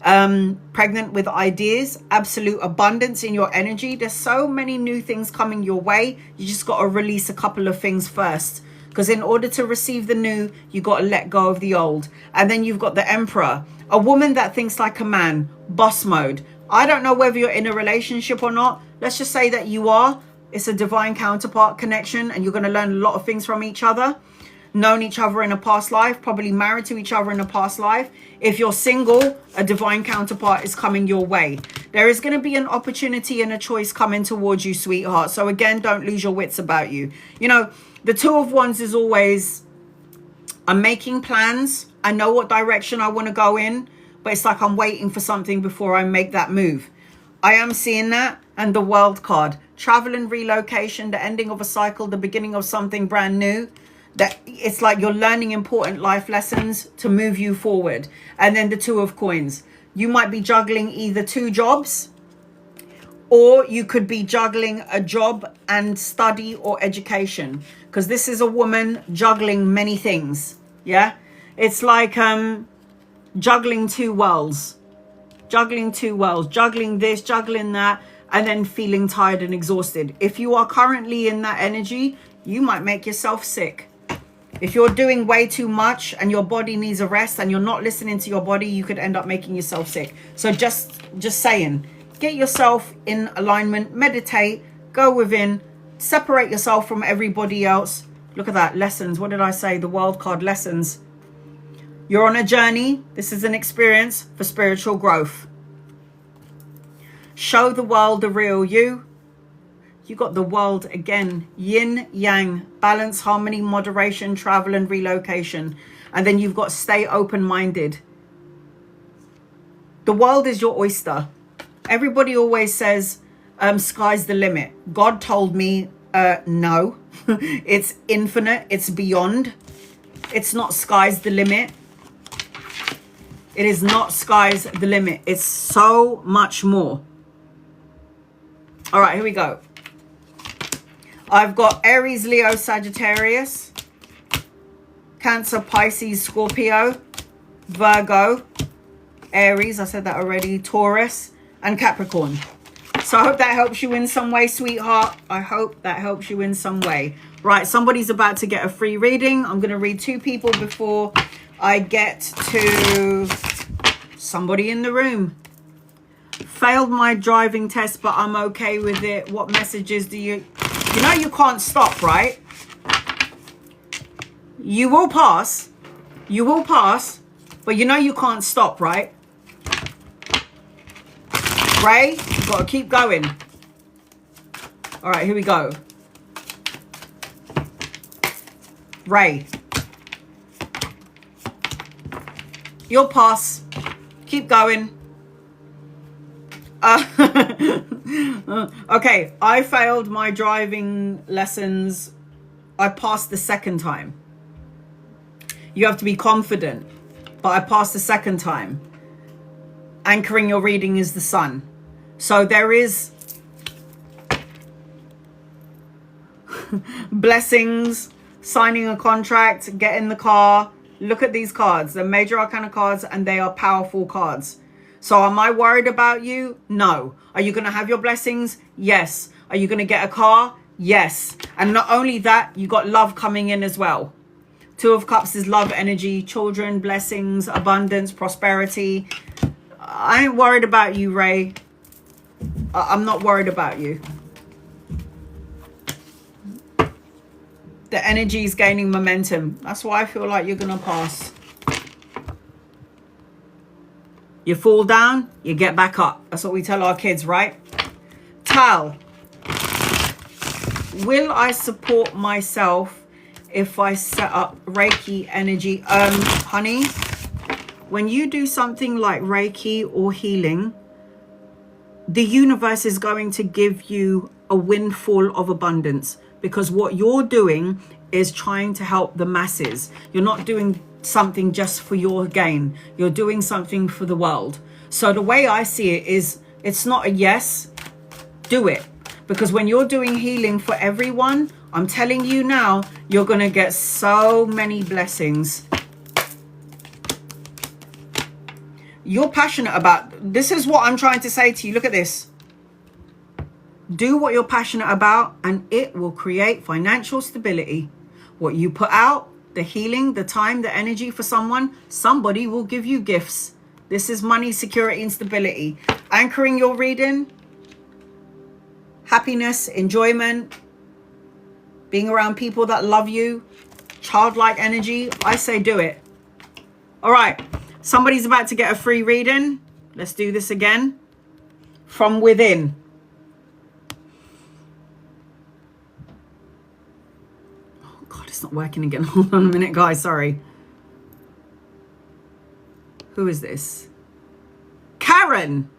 Pregnant with ideas. Absolute abundance in your energy. There's so many new things coming your way. You just got to release a couple of things first. Because in order to receive the new, you got to let go of the old. And then you've got the Emperor, a woman that thinks like a man, boss mode. I don't know whether you're in a relationship or not. Let's just say that you are. It's a divine counterpart connection and you're going to learn a lot of things from each other. Known each other in a past life, probably married to each other in a past life. If you're single, a divine counterpart is coming your way. There is going to be an opportunity and a choice coming towards you, sweetheart. So again, don't lose your wits about you. You know, the Two of Wands is always, I'm making plans. I know what direction I want to go in, but it's like I'm waiting for something before I make that move. I am seeing that. And the World card, travel and relocation, the ending of a cycle, the beginning of something brand new. That it's like you're learning important life lessons to move you forward. And then the Two of Coins. You might be juggling either two jobs, or you could be juggling a job and study or education. Because this is a woman juggling many things. Yeah. It's like juggling two worlds. Juggling two worlds. Juggling this, juggling that. And then feeling tired and exhausted. If you are currently in that energy, you might make yourself sick. If you're doing way too much and your body needs a rest and you're not listening to your body, you could end up making yourself sick. So just saying, get yourself in alignment, meditate, go within, separate yourself from everybody else. Look at that, lessons. What did I say? The World card, lessons. You're on a journey. This is an experience for spiritual growth. Show the world the real you. You got the World again. Yin, yang, balance, harmony, moderation, travel and relocation. And then you've got stay open-minded. The world is your oyster. Everybody always says, sky's the limit. God told me No. It's infinite. It's beyond. It's not sky's the limit. It is not sky's the limit. It's so much more. All right, here we go. I've got Aries, Leo, Sagittarius, Cancer, Pisces, Scorpio, Virgo, Aries, I said that already, Taurus, and Capricorn. So I hope that helps you in some way, sweetheart. I hope that helps you in some way. Right, somebody's about to get a free reading. I'm going to read 2 people before I get to somebody in the room. Failed my driving test, but I'm okay with it. What messages do you... You know you can't stop, right? You will pass. You will pass. But you know you can't stop, right? Ray, you've got to keep going. All right, here we go. Ray. You'll pass. Keep going. Okay, I failed my driving lessons. I passed the second time. You have to be confident, but I passed the second time. Anchoring your reading is the sun. So there is blessings, signing a contract, get in the car. Look at these cards. They're major arcana cards and they are powerful cards. So am I worried about you? No. Are you going to have your blessings? Yes. Are you going to get a car? Yes. And not only that, you got love coming in as well. 2 of Cups is love energy, children, blessings, abundance, prosperity. I ain't worried about you, Ray. I'm not worried about you. The energy is gaining momentum. That's why I feel like you're going to pass. You fall down, you get back up. That's what we tell our kids, right? Tal. Will I support myself if I set up Reiki energy? Honey, when you do something like Reiki or healing, the universe is going to give you a windfall of abundance, because what you're doing is trying to help the masses. You're not doing something just for your gain. You're doing something for the world. So the way I see it is, it's not a yes, do it. Because when you're doing healing for everyone, I'm telling you now, you're going to get so many blessings. You're passionate about, this is what I'm trying to say to you. Look at this. Do what you're passionate about and it will create financial stability. What you put out, the healing, the time, the energy for someone, somebody will give you gifts. This is money, security, and stability. Anchoring your reading, happiness, enjoyment, being around people that love you, childlike energy. I say do it. All right. Somebody's about to get a free reading. Let's do this again. From within. It's not working again. Hold on a minute, guys. Sorry. Who is this? Karen.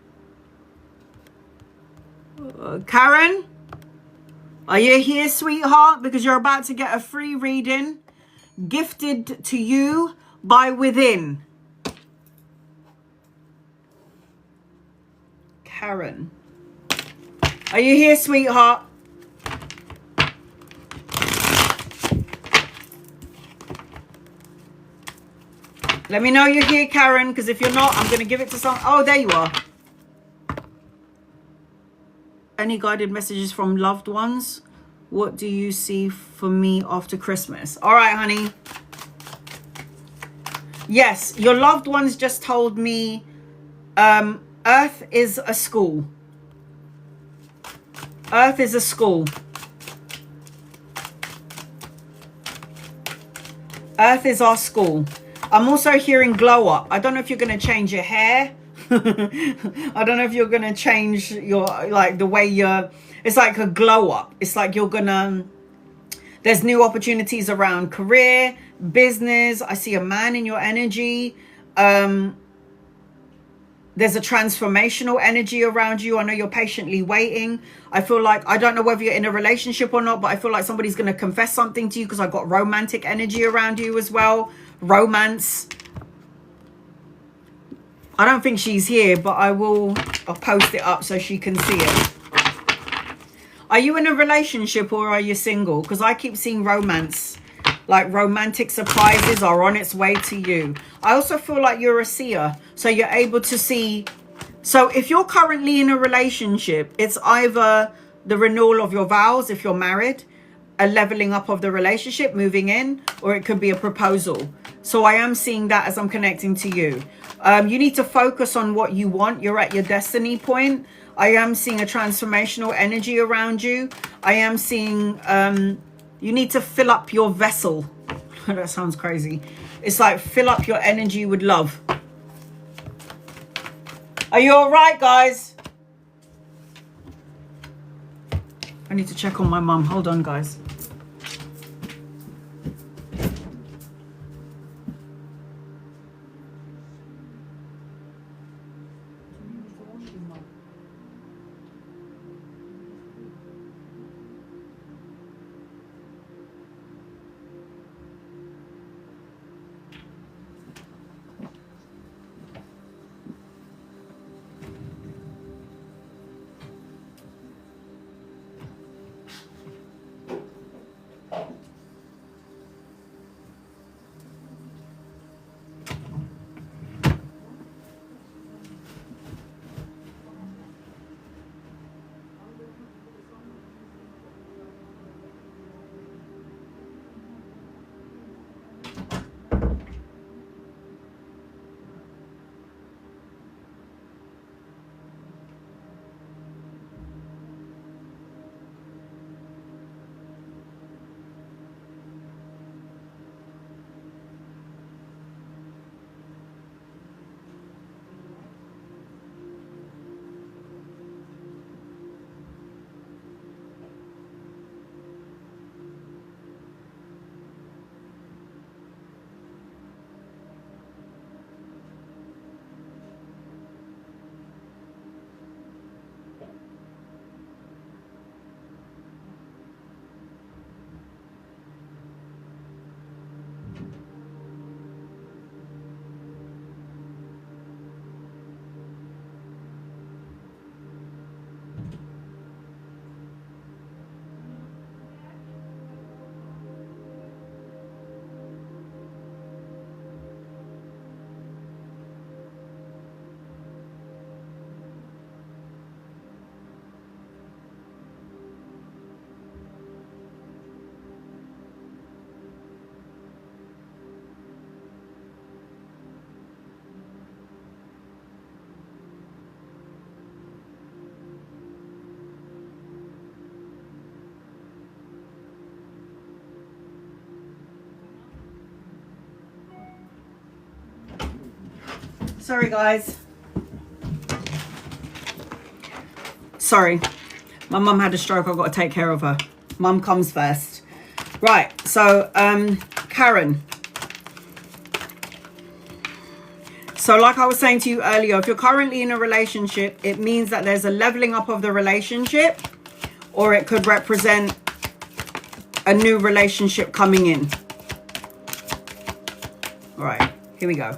Karen, are you here, sweetheart? Because you're about to get a free reading gifted to you by within. Karen, are you here, sweetheart? Let me know you're here, Karen, because if you're not, I'm going to give it to some... Oh, there you are. Any guided messages from loved ones? What do you see for me after Christmas? All right, honey. Yes, your loved ones just told me Earth is a school. Earth is a school. Earth is our school. I'm also hearing glow up. I don't know if you're going to change your hair. I don't know if you're going to change your, like the way you're, it's like a glow up. It's like you're going to, there's new opportunities around career, business. I see a man in your energy. There's a transformational energy around you. I know you're patiently waiting. I feel like, I don't know whether you're in a relationship or not, but I feel like somebody's going to confess something to you, because I've got romantic energy around you as well. Romance. I don't think she's here, but I'll post it up so she can see it. Are you in a relationship or are you single? Because I keep seeing romance. Like romantic surprises are on its way to you. I also feel like you're a seer. So you're able to see. So if you're currently in a relationship, it's either the renewal of your vows if you're married, a leveling up of the relationship, moving in, or it could be a proposal. So I am seeing that as I'm connecting to you. You need to focus on what you want. You're at your destiny point. I am seeing a transformational energy around you. I am seeing you need to fill up your vessel. That sounds crazy. It's like fill up your energy with love. Are you all right, guys? I need to check on my mum. Hold on, guys. Sorry, guys. Sorry. My mum had a stroke. I've got to take care of her. Mum comes first. Right. So, Karen. So like I was saying to you earlier, if you're currently in a relationship, it means that there's a leveling up of the relationship, or it could represent a new relationship coming in. All right. Here we go.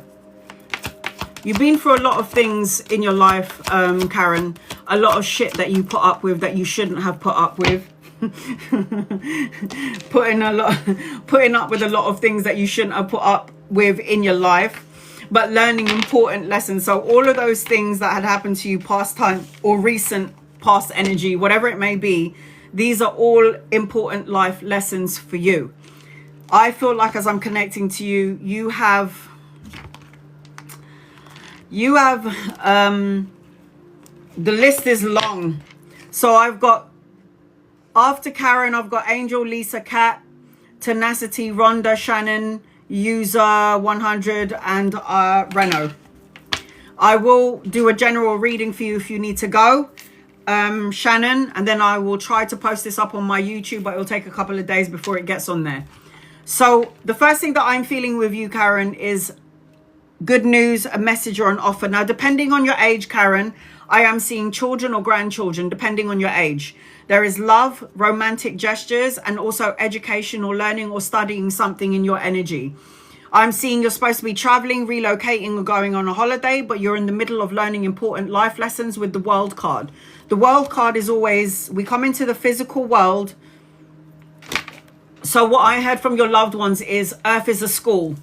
You've been through a lot of things in your life, Karen. A lot of shit that you put up with that you shouldn't have put up with. putting up with a lot of things that you shouldn't have put up with in your life, but learning important lessons. So all of those things that had happened to you past time or recent past energy, whatever it may be, these are all important life lessons for you. I feel like as I'm connecting to you, you have the list is long. So I've got, after Karen, I've got Angel, Lisa, Kat, Tenacity, Rhonda, Shannon, User 100, and Reno. I will do a general reading for you if you need to go, Shannon, and then I will try to post this up on my YouTube, but it will take a couple of days before it gets on there. So the first thing that I'm feeling with you, Karen, is good news, a message, or an offer. Now, depending on your age, Karen, I am seeing children or grandchildren, depending on your age. There is love, romantic gestures, and also education or learning or studying something in your energy. I'm seeing you're supposed to be traveling, relocating, or going on a holiday, but you're in the middle of learning important life lessons with the World card. The World card is always, we come into the physical world. So what I heard from your loved ones is Earth is a school.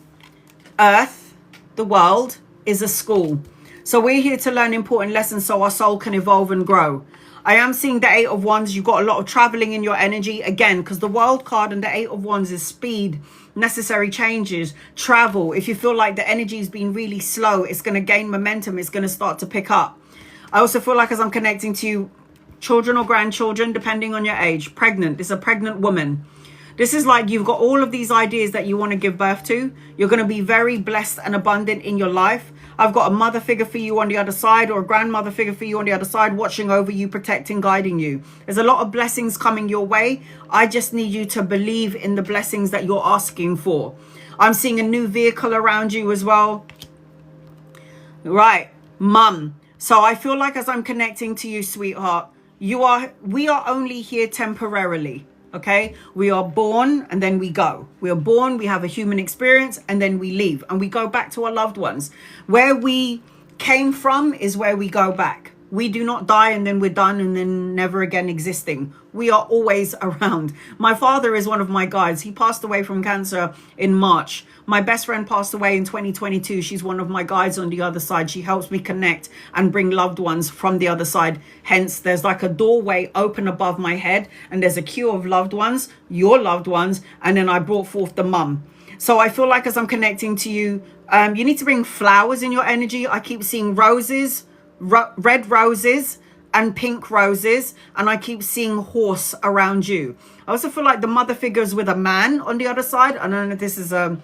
Earth, the world, is a school. So we're here to learn important lessons so our soul can evolve and grow. I am seeing the 8 of Wands. You've got a lot of traveling in your energy again, because the World card and the 8 of Wands is speed, necessary changes, travel. If you feel like the energy has been really slow, it's going to gain momentum. It's going to start to pick up. I also feel like as I'm connecting to you, children or grandchildren, depending on your age, pregnant. This is a pregnant woman. This is like you've got all of these ideas that you want to give birth to. You're going to be very blessed and abundant in your life. I've got a mother figure for you on the other side, or a grandmother figure for you on the other side, watching over you, protecting, guiding you. There's a lot of blessings coming your way. I just need you to believe in the blessings that you're asking for. I'm seeing a new vehicle around you as well. Right, mum. So I feel like as I'm connecting to you, sweetheart, we are only here temporarily. Okay, we are born and then we go. We are born, we have a human experience, and then we leave and we go back to our loved ones. Where we came from is where we go back. We do not die and then we're done and then never again existing. We are always around. My father is one of my guides. He passed away from cancer in March. My best friend passed away in 2022. She's one of my guides on the other side. She helps me connect and bring loved ones from the other side. Hence, there's like a doorway open above my head and there's a queue of loved ones, your loved ones, and then I brought forth the mum. So I feel like as I'm connecting to you, you need to bring flowers in your energy. I keep seeing roses, red roses and pink roses, and I keep seeing horse around you. I also feel like the mother figure is with a man on the other side. I don't know if this is a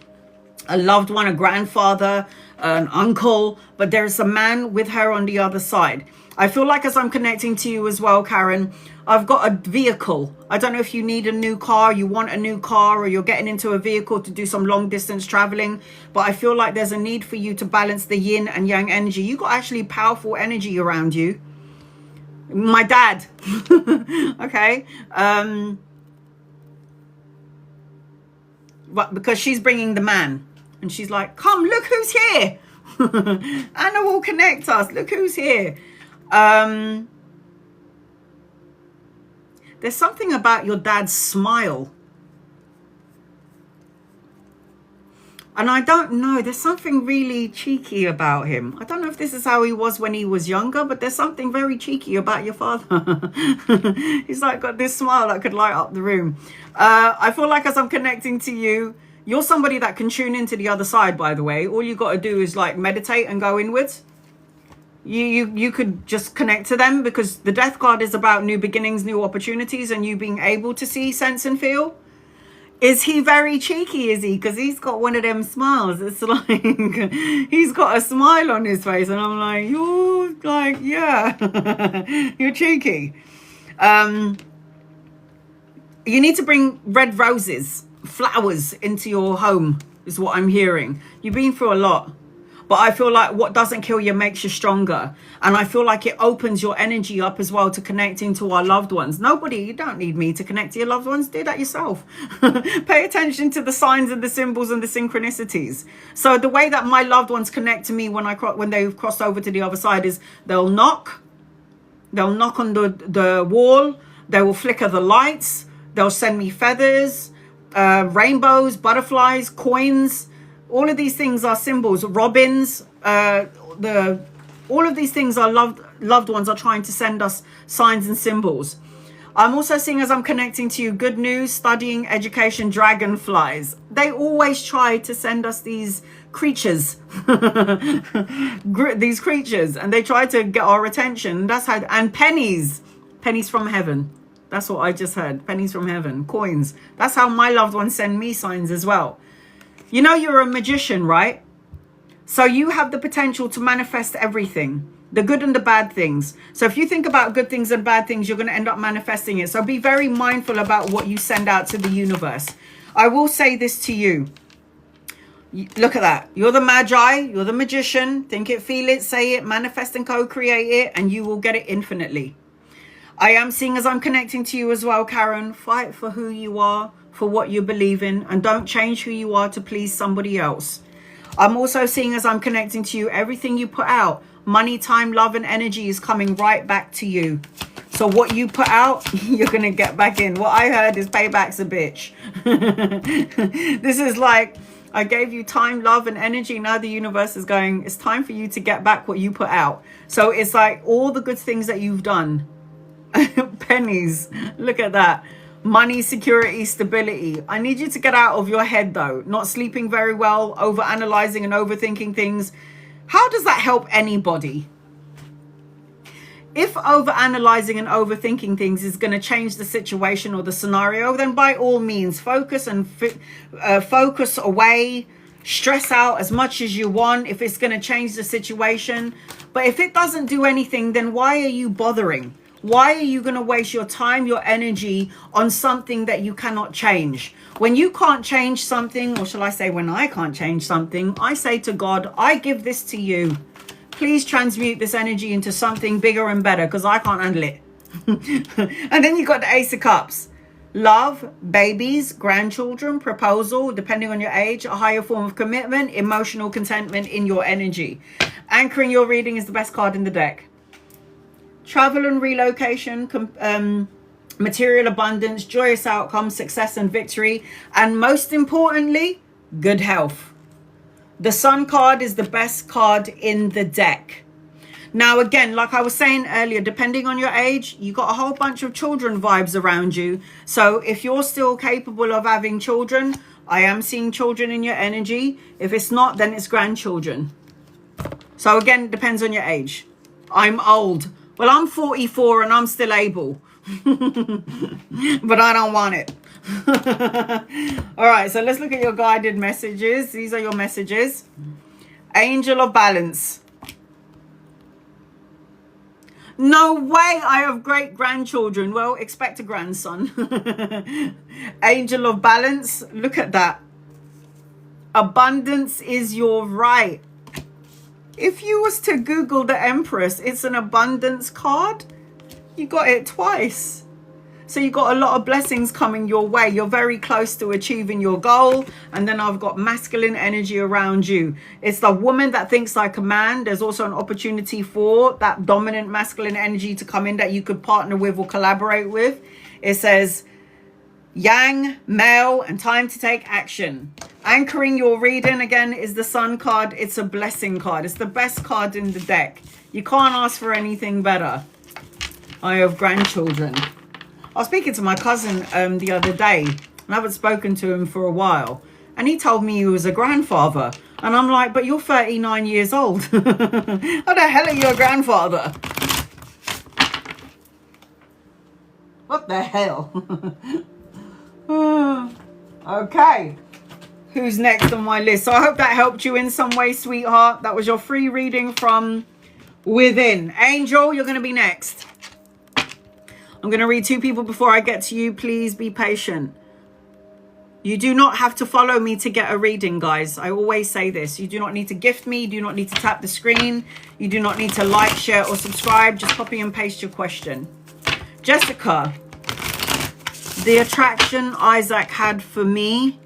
loved one, a grandfather, an uncle, but there's a man with her on the other side. I feel like as I'm connecting to you as well, Karen, I've got a vehicle. I don't know if you need a new car, you want a new car, or you're getting into a vehicle to do some long distance traveling, but I feel like there's a need for you to balance the yin and yang energy. You got actually powerful energy around you. My dad. Okay. But because she's bringing the man and she's like, come, look who's here. Anna will connect us. Look who's here. There's something about your dad's smile. And I don't know, there's something really cheeky about him. I don't know if this is how he was when he was younger, but there's something very cheeky about your father. He's like got this smile that could light up the room. I feel like as I'm connecting to you, you're somebody that can tune into the other side, by the way. All you got to do is like meditate and go inwards. You could just connect to them, because the death card is about new beginnings, new opportunities, and you being able to see, sense, and feel. Is he very cheeky, is he? Because he's got one of them smiles. It's like, he's got a smile on his face. And I'm like, you're like, yeah, you're cheeky. You need to bring red roses, flowers into your home, is what I'm hearing. You've been through a lot. But I feel like what doesn't kill you makes you stronger. And I feel like it opens your energy up as well to connecting to our loved ones. You don't need me to connect to your loved ones. Do that yourself. Pay attention to the signs and the symbols and the synchronicities. So the way that my loved ones connect to me when they've crossed over to the other side is they'll knock on the wall. They will flicker the lights. They'll send me feathers, rainbows, butterflies, coins. All of these things are symbols. Robins, all of these things are loved ones are trying to send us signs and symbols. I'm also seeing, as I'm connecting to you, good news, studying, education, dragonflies. They always try to send us these creatures, these creatures, and they try to get our attention. That's how, and pennies from heaven. That's what I just heard. Pennies from heaven, coins. That's how my loved ones send me signs as well. You know, you're a magician, right? So you have the potential to manifest everything, the good and the bad things. So if you think about good things and bad things, you're going to end up manifesting it. So be very mindful about what you send out to the universe. I will say this to you. Look at that. You're the magi. You're the magician. Think it, feel it, say it, manifest and co-create it, and you will get it infinitely. I am seeing as I'm connecting to you as well, Karen. Fight for who you are, for what you believe in, and don't change who you are to please somebody else. I'm also seeing as I'm connecting to you, everything you put out, money, time, love, and energy is coming right back to you. So what you put out, you're going to get back in. What I heard is payback's a bitch. This is like, I gave you time, love, and energy. Now the universe is going, it's time for you to get back what you put out. So it's like all the good things that you've done. Pennies. Look at that. Money, security, stability. I need you to get out of your head though. Not sleeping very well, over analyzing and overthinking things. How does that help anybody? If over analyzing and overthinking things is going to change the situation or the scenario, then by all means focus and focus away, stress out as much as you want if it's going to change the situation. But if it doesn't do anything, then why are you bothering? Why are you going to waste your time, your energy on something that you cannot change? When you can't change something, or shall I say when I can't change something, I say to God, I give this to you. Please transmute this energy into something bigger and better because I can't handle it. And then you got the Ace of Cups. Love, babies, grandchildren, proposal, depending on your age, a higher form of commitment, emotional contentment in your energy. Anchoring your reading is the best card in the deck. Travel and relocation, material abundance, joyous outcomes, success and victory, and most importantly, good health. The Sun card is the best card in the deck. Now, again, like I was saying earlier, depending on your age, you got a whole bunch of children vibes around you. So if you're still capable of having children, I am seeing children in your energy. If it's not, then it's grandchildren. So again, it depends on your age. I'm old. Well, I'm 44 and I'm still able. But I don't want it. All right, so let's look at your guided messages. These are your messages. Angel of Balance. No way I have great grandchildren. Well, expect a grandson. Angel of Balance. Look at that. Abundance is your right. If you was to Google the Empress, it's an abundance card. You got it twice. So you got a lot of blessings coming your way. You're very close to achieving your goal. And then I've got masculine energy around you. It's the woman that thinks like a man. There's also an opportunity for that dominant masculine energy to come in that you could partner with or collaborate with. It says yang, male, and time to take action. Anchoring your reading again is the Sun card. It's a blessing card. It's the best card in the deck. You can't ask for anything better. I have grandchildren. I was speaking to my cousin the other day, and I haven't spoken to him for a while, and he told me he was a grandfather, and I'm like, but you're 39 years old. How the hell are you a grandfather? What the hell? Okay, who's next on my list? So I hope that helped you in some way, sweetheart. That was your free reading from within. Angel, you're going to be next. I'm going to read 2 people before I get to you. Please be patient. You do not have to follow me to get a reading, guys. I always say this. You do not need to gift me. You do not need to tap the screen. You do not need to like, share, or subscribe. Just copy and paste your question. Jessica, the attraction Isaac had for me,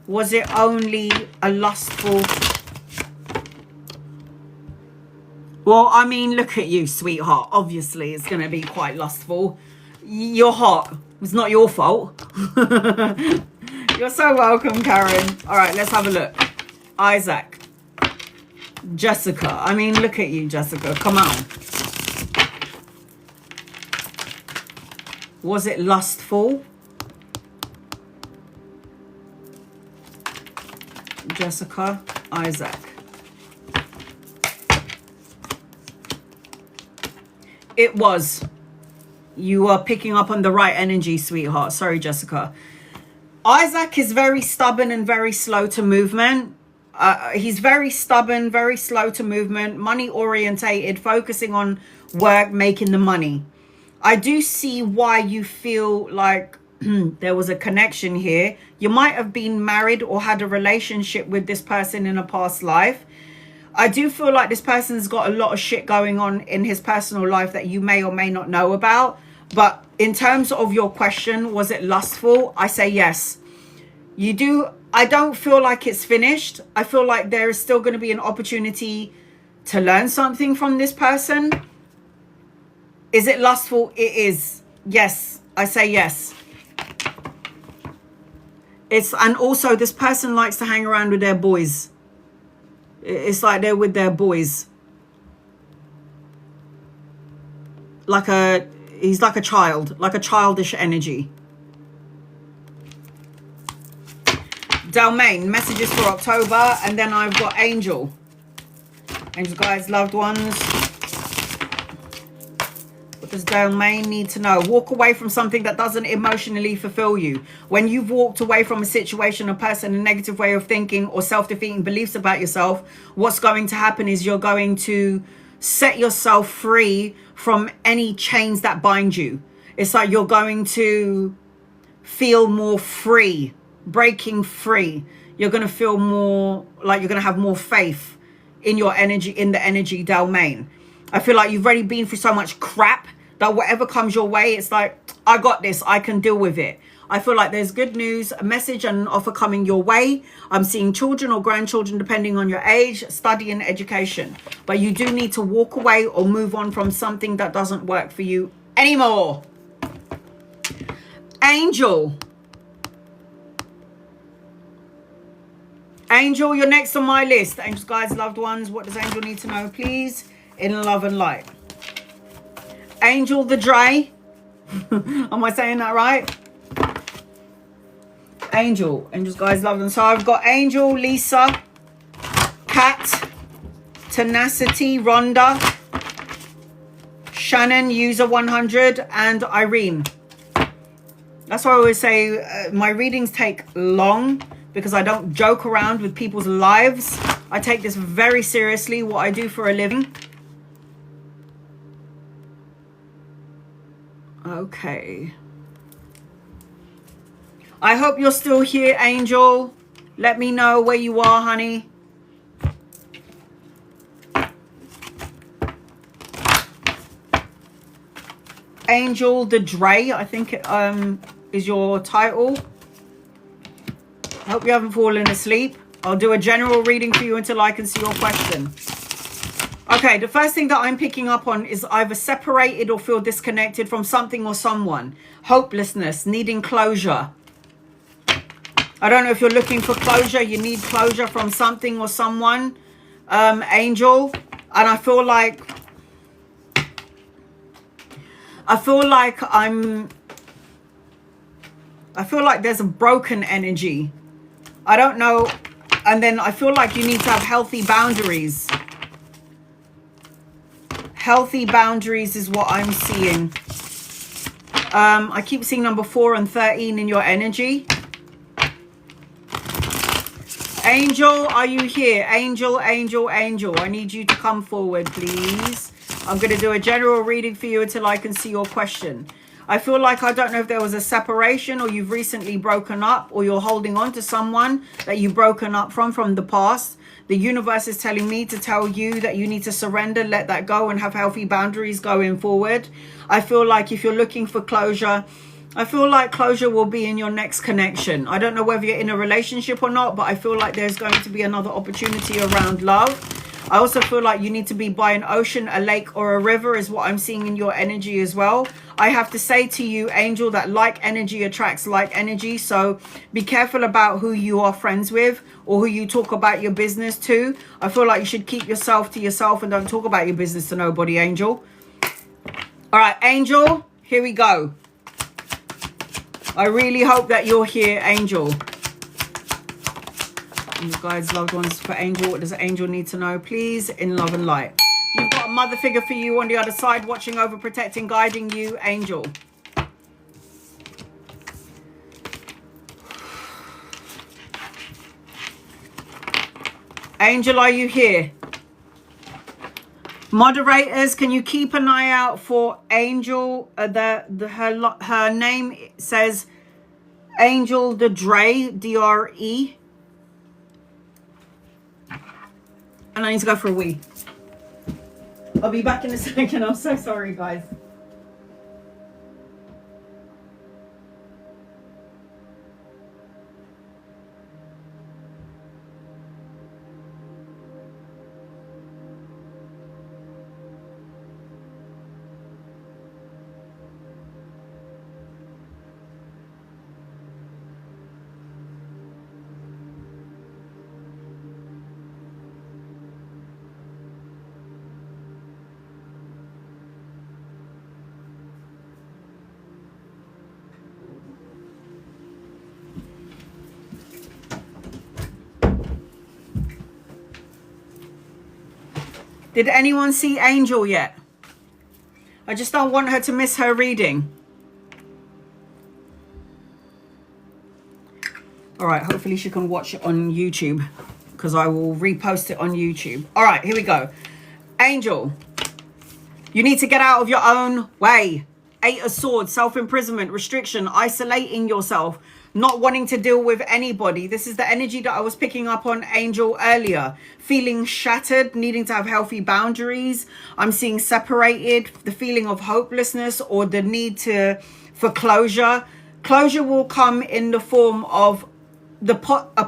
was it only a lustful... Well, I mean, look at you, sweetheart. Obviously, it's going to be quite lustful. You're hot. It's not your fault. You're so welcome, Karen. All right, let's have a look. Isaac. Jessica. I mean, look at you, Jessica. Come on. Was it lustful? Jessica, Isaac. It was. You are picking up on the right energy, sweetheart. Sorry, Jessica. Isaac is very stubborn and very slow to movement. He's very stubborn, very slow to movement, money orientated, focusing on work, making the money. I do see why you feel like there was a connection here. You might have been married or had a relationship with this person in a past life. I do feel like this person's got a lot of shit going on in his personal life that you may or may not know about. But in terms of your question, was it lustful? I say yes. You do. I don't feel like it's finished. I feel like there is still going to be an opportunity to learn something from this person. Is it lustful? It is. Yes. I say yes. And also this person likes to hang around with their boys. It's like they're with their boys. He's like a child, like a childish energy. Domain, messages for October. And then I've got Angel. Angels, guides, loved ones. What does Domain need to know? Walk away from something that doesn't emotionally fulfill you. When you've walked away from a situation, a person, a negative way of thinking or self-defeating beliefs about yourself, what's going to happen is you're going to set yourself free from any chains that bind you. It's like you're going to feel more free, breaking free. You're going to feel more like you're going to have more faith in your energy, in the energy domain. I feel like you've already been through so much crap that whatever comes your way, it's like, I got this, I can deal with it. I feel like there's good news, a message and an offer coming your way. I'm seeing children or grandchildren, depending on your age, study and education. But you do need to walk away or move on from something that doesn't work for you anymore. Angel. Angel, you're next on my list. Angels, guides, loved ones. What does Angel need to know, please? In love and light. Angel the Dre. Am I saying that right? Angel. Angels, guides, loved ones. So I've got Angel, Lisa, Kat, Tenacity, Rhonda, Shannon, User 100, and Irene. That's why I always say my readings take long, because I don't joke around with people's lives. I take this very seriously, what I do for a living. Okay. I hope you're still here, Angel. Let me know where you are, honey. Angel the Dre, I think is your title. I hope you haven't fallen asleep. I'll do a general reading for you until I can see your question. Okay, the first thing that I'm picking up on is either separated or feel disconnected from something or someone. Hopelessness, needing closure. I don't know if you're looking for closure. You need closure from something or someone, Angel. And I feel like there's a broken energy. I don't know. And then I feel like you need to have healthy boundaries. Healthy boundaries is what I'm seeing. I keep seeing number 4 and 13 in your energy. Angel, are you here? Angel, Angel, Angel. I need you to come forward, please. I'm going to do a general reading for you until I can see your question. I feel like, I don't know if there was a separation or you've recently broken up or you're holding on to someone that you've broken up from the past. The universe is telling me to tell you that you need to surrender, let that go and have healthy boundaries going forward. I feel like if you're looking for closure, I feel like closure will be in your next connection. I don't know whether you're in a relationship or not, but I feel like there's going to be another opportunity around love. I also feel like you need to be by an ocean, a lake or a river is what I'm seeing in your energy as well. I have to say to you, Angel, that like energy attracts like energy. So be careful about who you are friends with or who you talk about your business to. I feel like you should keep yourself to yourself and don't talk about your business to nobody, Angel. All right, Angel, here we go. I really hope that you're here, Angel. You guys, loved ones, for Angel. What does Angel need to know, please? In love and light. You've got a mother figure for you on the other side, watching over, protecting, guiding you, Angel. Angel, are you here? Moderators, can you keep an eye out for Angel? Her name says Angel the Dre, D-R-E. And I need to go for a wee. I'll be back in a second. I'm so sorry, guys. Did anyone see Angel yet? I just don't want her to miss her reading. All right, hopefully she can watch it on YouTube because I will repost it on YouTube. All right, here we go. Angel, you need to get out of your own way. 8 of Swords, self-imprisonment, restriction, isolating yourself, not wanting to deal with anybody. This is the energy that I was picking up on Angel earlier. Feeling shattered, needing to have healthy boundaries. I'm seeing separated, the feeling of hopelessness or the need for closure. Closure will come in the form of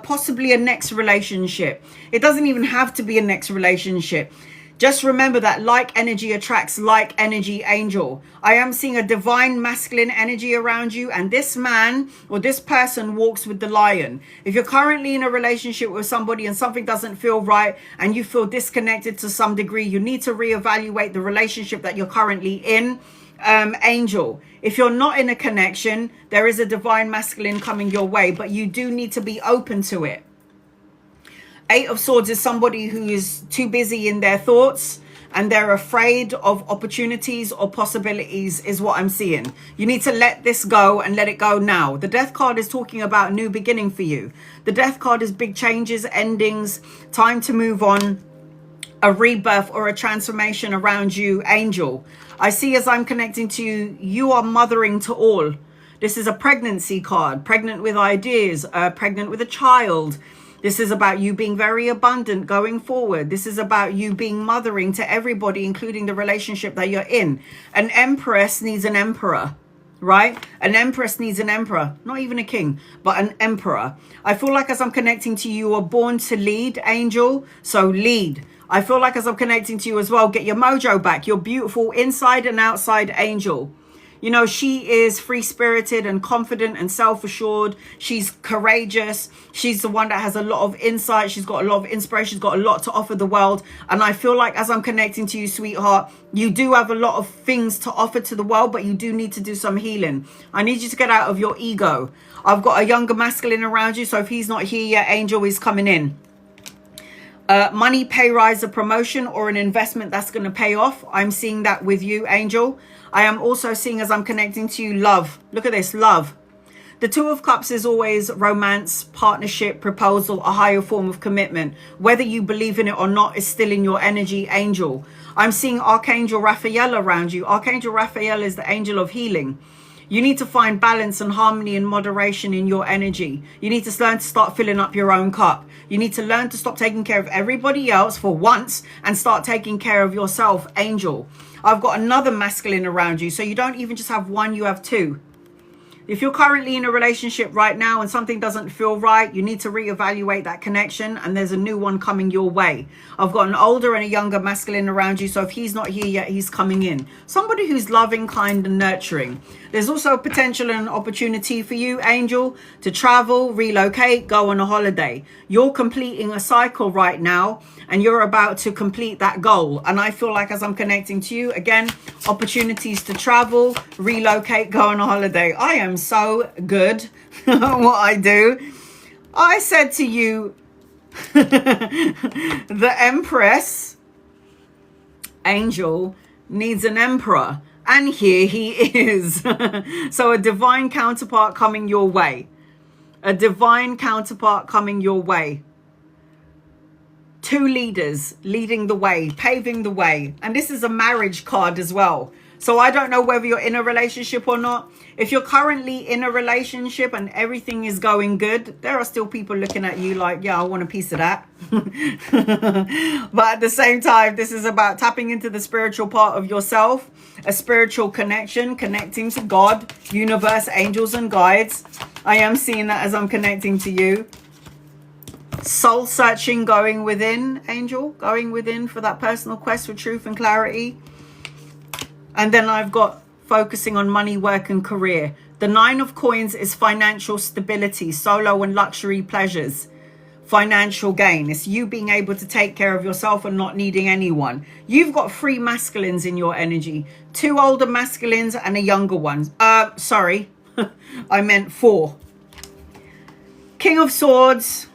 possibly a next relationship. It doesn't even have to be a next relationship. Just remember that like energy attracts like energy, Angel. I am seeing a divine masculine energy around you, and this man or this person walks with the lion. If you're currently in a relationship with somebody and something doesn't feel right and you feel disconnected to some degree, you need to reevaluate the relationship that you're currently in. Angel, if you're not in a connection, there is a divine masculine coming your way, but you do need to be open to it. 8 of Swords is somebody who is too busy in their thoughts and they're afraid of opportunities or possibilities is what I'm seeing. You need to let this go and let it go now. The Death card is talking about a new beginning for you. The Death card is big changes, endings, time to move on, a rebirth or a transformation around you, Angel. I see as I'm connecting to you, you are mothering to all. This is a pregnancy card, pregnant with ideas, pregnant with a child. This is about you being very abundant going forward. This is about you being mothering to everybody, including the relationship that you're in. An empress needs an emperor, right? An empress needs an emperor, not even a king, but an emperor. I feel like as I'm connecting to you, you are born to lead, Angel. So lead. I feel like as I'm connecting to you as well, get your mojo back. You're beautiful inside and outside, Angel. You know, she is free-spirited and confident and self-assured. She's courageous. She's the one that has a lot of insight. She's got a lot of inspiration. She's got a lot to offer the world. And I feel like as I'm connecting to you, sweetheart, you do have a lot of things to offer to the world, but you do need to do some healing. I need you to get out of your ego. I've got a younger masculine around you. So if he's not here yet, Angel is coming in. Money, pay rise, a promotion or an investment that's going to pay off. I'm seeing that with you, Angel. I am also seeing as I'm connecting to you, love. Look at this, love. The 2 of Cups is always romance, partnership, proposal, a higher form of commitment. Whether you believe in it or not is still in your energy, Angel. I'm seeing Archangel Raphael around you. Archangel Raphael is the angel of healing. You need to find balance and harmony and moderation in your energy. You need to learn to start filling up your own cup. You need to learn to stop taking care of everybody else for once and start taking care of yourself, Angel. I've got another masculine around you. So you don't even just have one, you have 2. If you're currently in a relationship right now and something doesn't feel right, you need to reevaluate that connection and there's a new one coming your way. I've got an older and a younger masculine around you. So if he's not here yet, he's coming in. Somebody who's loving, kind and nurturing. There's also a potential and opportunity for you, Angel, to travel, relocate, go on a holiday. You're completing a cycle right now and you're about to complete that goal. And I feel like as I'm connecting to you, again, opportunities to travel, relocate, go on a holiday. I am so good at what I do. I said to you, the Empress, Angel, needs an emperor. And here he is. So a divine counterpart coming your way. A divine counterpart coming your way. 2 leaders leading the way, paving the way. And this is a marriage card as well. So I don't know whether you're in a relationship or not. If you're currently in a relationship and everything is going good, there are still people looking at you like, yeah, I want a piece of that. But at the same time, this is about tapping into the spiritual part of yourself, a spiritual connection, connecting to God, universe, angels and guides. I am seeing that as I'm connecting to you. Soul searching, going within, angel, going within for that personal quest for truth and clarity. And then I've got focusing on money, work and career. The 9 of coins is financial stability, solo and luxury pleasures, financial gain. It's you being able to take care of yourself and not needing anyone. You've got 3 masculines in your energy, 2 older masculines and a younger one. Sorry, I meant 4. King of Swords,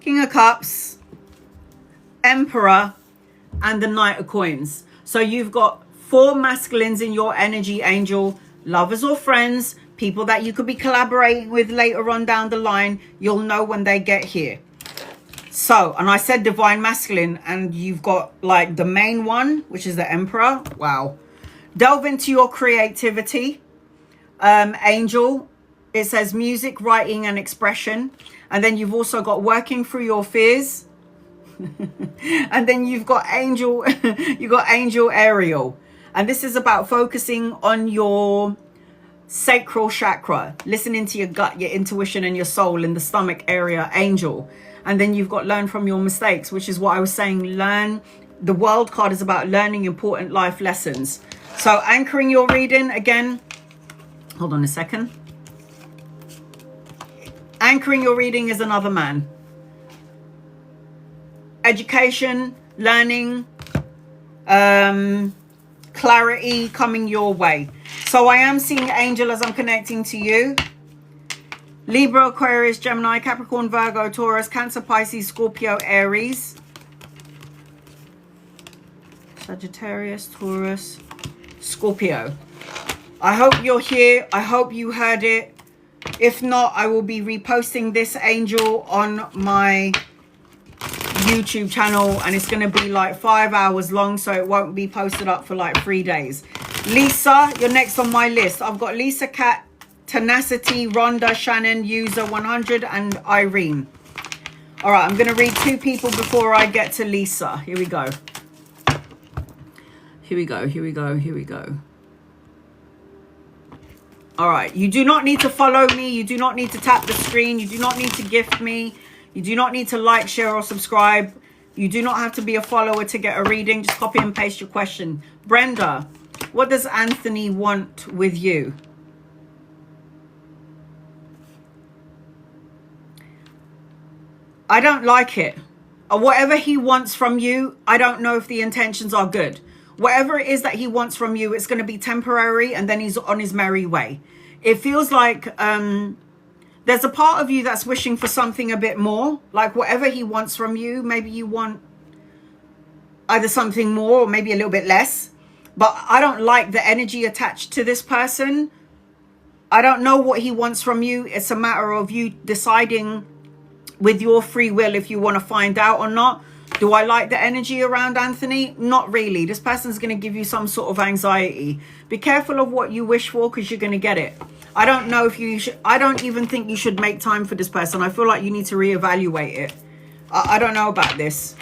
King of Cups, Emperor, and the Knight of Coins. So you've got 4 masculines in your energy, angel, lovers or friends, people that you could be collaborating with later on down the line. You'll know when they get here. So, and I said divine masculine, and you've got like the main one, which is the Emperor. Wow. Delve into your creativity, angel. It says music, writing and expression. And then you've also got working through your fears. And then you've got angel, you got angel Ariel. And this is about focusing on your sacral chakra, listening to your gut, your intuition and your soul in the stomach area, angel. And then you've got learn from your mistakes, which is what I was saying. Learn. The world card is about learning important life lessons. So anchoring your reading again. Hold on a second. Anchoring your reading is another man. Education, learning, clarity coming your way. So I am seeing angel as I'm connecting to you. Libra, Aquarius, Gemini, Capricorn, Virgo, Taurus, Cancer, Pisces, Scorpio, Aries, Sagittarius, Taurus, Scorpio. I hope you're here. I hope you heard it. If not, I will be reposting this angel on my YouTube channel, and it's going to be like 5 hours long, so it won't be posted up for like 3 days. Lisa, you're next on my list. I've got Lisa, Cat, Tenacity, Rhonda, Shannon, User 100 and Irene. All right, I'm going to read 2 people before I get to Lisa. Here we go. Here we go. Here we go. Here we go. All right, you do not need to follow me. You do not need to tap the screen. You do not need to gift me. You do not need to like, share or subscribe. You do not have to be a follower to get a reading. Just copy and paste your question. Brenda, what does Anthony want with you? I don't like it. Whatever he wants from you, I don't know if the intentions are good. Whatever it is that he wants from you, it's going to be temporary and then he's on his merry way. It feels like there's a part of you that's wishing for something a bit more. Like whatever he wants from you, maybe you want either something more or maybe a little bit less. But I don't like the energy attached to this person. I don't know what he wants from you. It's a matter of you deciding with your free will if you want to find out or not. Do I like the energy around Anthony? Not really. This person's going to give you some sort of anxiety. Be careful of what you wish for because you're going to get it. I don't know if you should. I don't even think you should make time for this person. I feel like you need to reevaluate it. I don't know about this.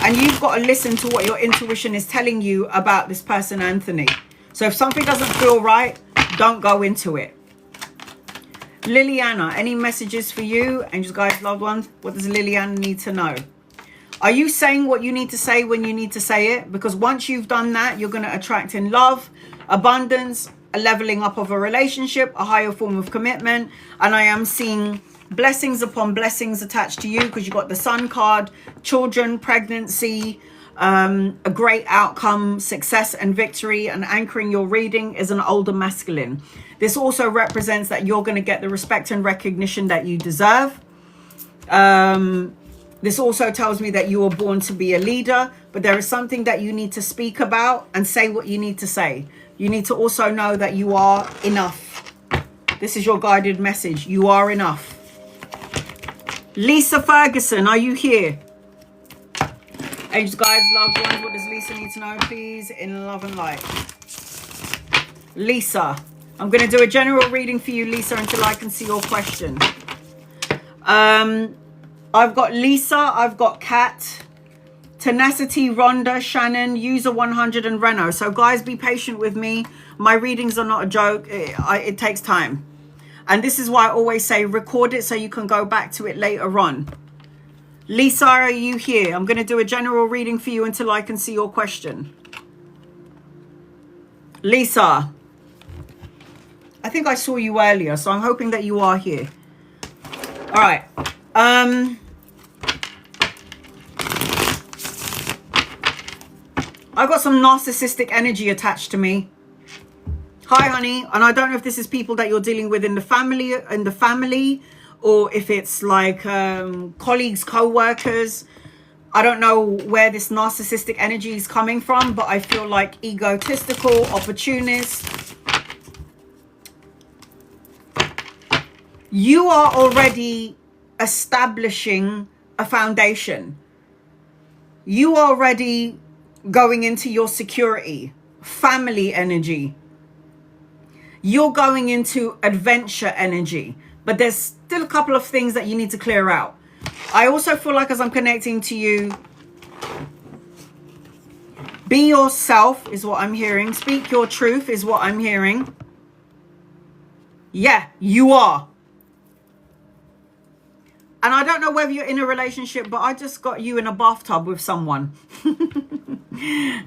And you've got to listen to what your intuition is telling you about this person, Anthony. So if something doesn't feel right, don't go into it. Liliana, any messages for you? Angels, guides, loved ones, what does Liliana need to know? Are you saying what you need to say when you need to say it? Because once you've done that, you're going to attract in love, abundance, a leveling up of a relationship, a higher form of commitment. And I am seeing blessings upon blessings attached to you because you've got the Sun card, children, pregnancy, a great outcome, success and victory. And anchoring your reading is an older masculine. This also represents that you're going to get the respect and recognition that you deserve. This also tells me that you were born to be a leader, but there is something that you need to speak about and say what you need to say. You need to also know that you are enough. This is your guided message. You are enough. Lisa Ferguson, are you here? Angels, guides, loved ones, what does Lisa need to know, please, in love and light? Lisa, I'm going to do a general reading for you, Lisa, until I can see your question. I've got Lisa, I've got Kat, Tenacity, Rhonda, Shannon, User 100, and Reno. So guys, be patient with me. My readings are not a joke. It takes time. And this is why I always say record it so you can go back to it later on. Lisa, are you here? I'm going to do a general reading for you until I can see your question. Lisa, I think I saw you earlier, so I'm hoping that you are here. All right. I've got some narcissistic energy attached to me. Hi, honey. And I don't know if this is people that you're dealing with in the family, or if it's like colleagues, co-workers. I don't know where this narcissistic energy is coming from, but I feel like egotistical, opportunist. You are already establishing a foundation. You are already going into your security, family energy. You're going into adventure energy. But there's still a couple of things that you need to clear out. I also feel like as I'm connecting to you, be yourself is what I'm hearing. Speak your truth is what I'm hearing. Yeah, you are. And I don't know whether you're in a relationship, but I just got you in a bathtub with someone.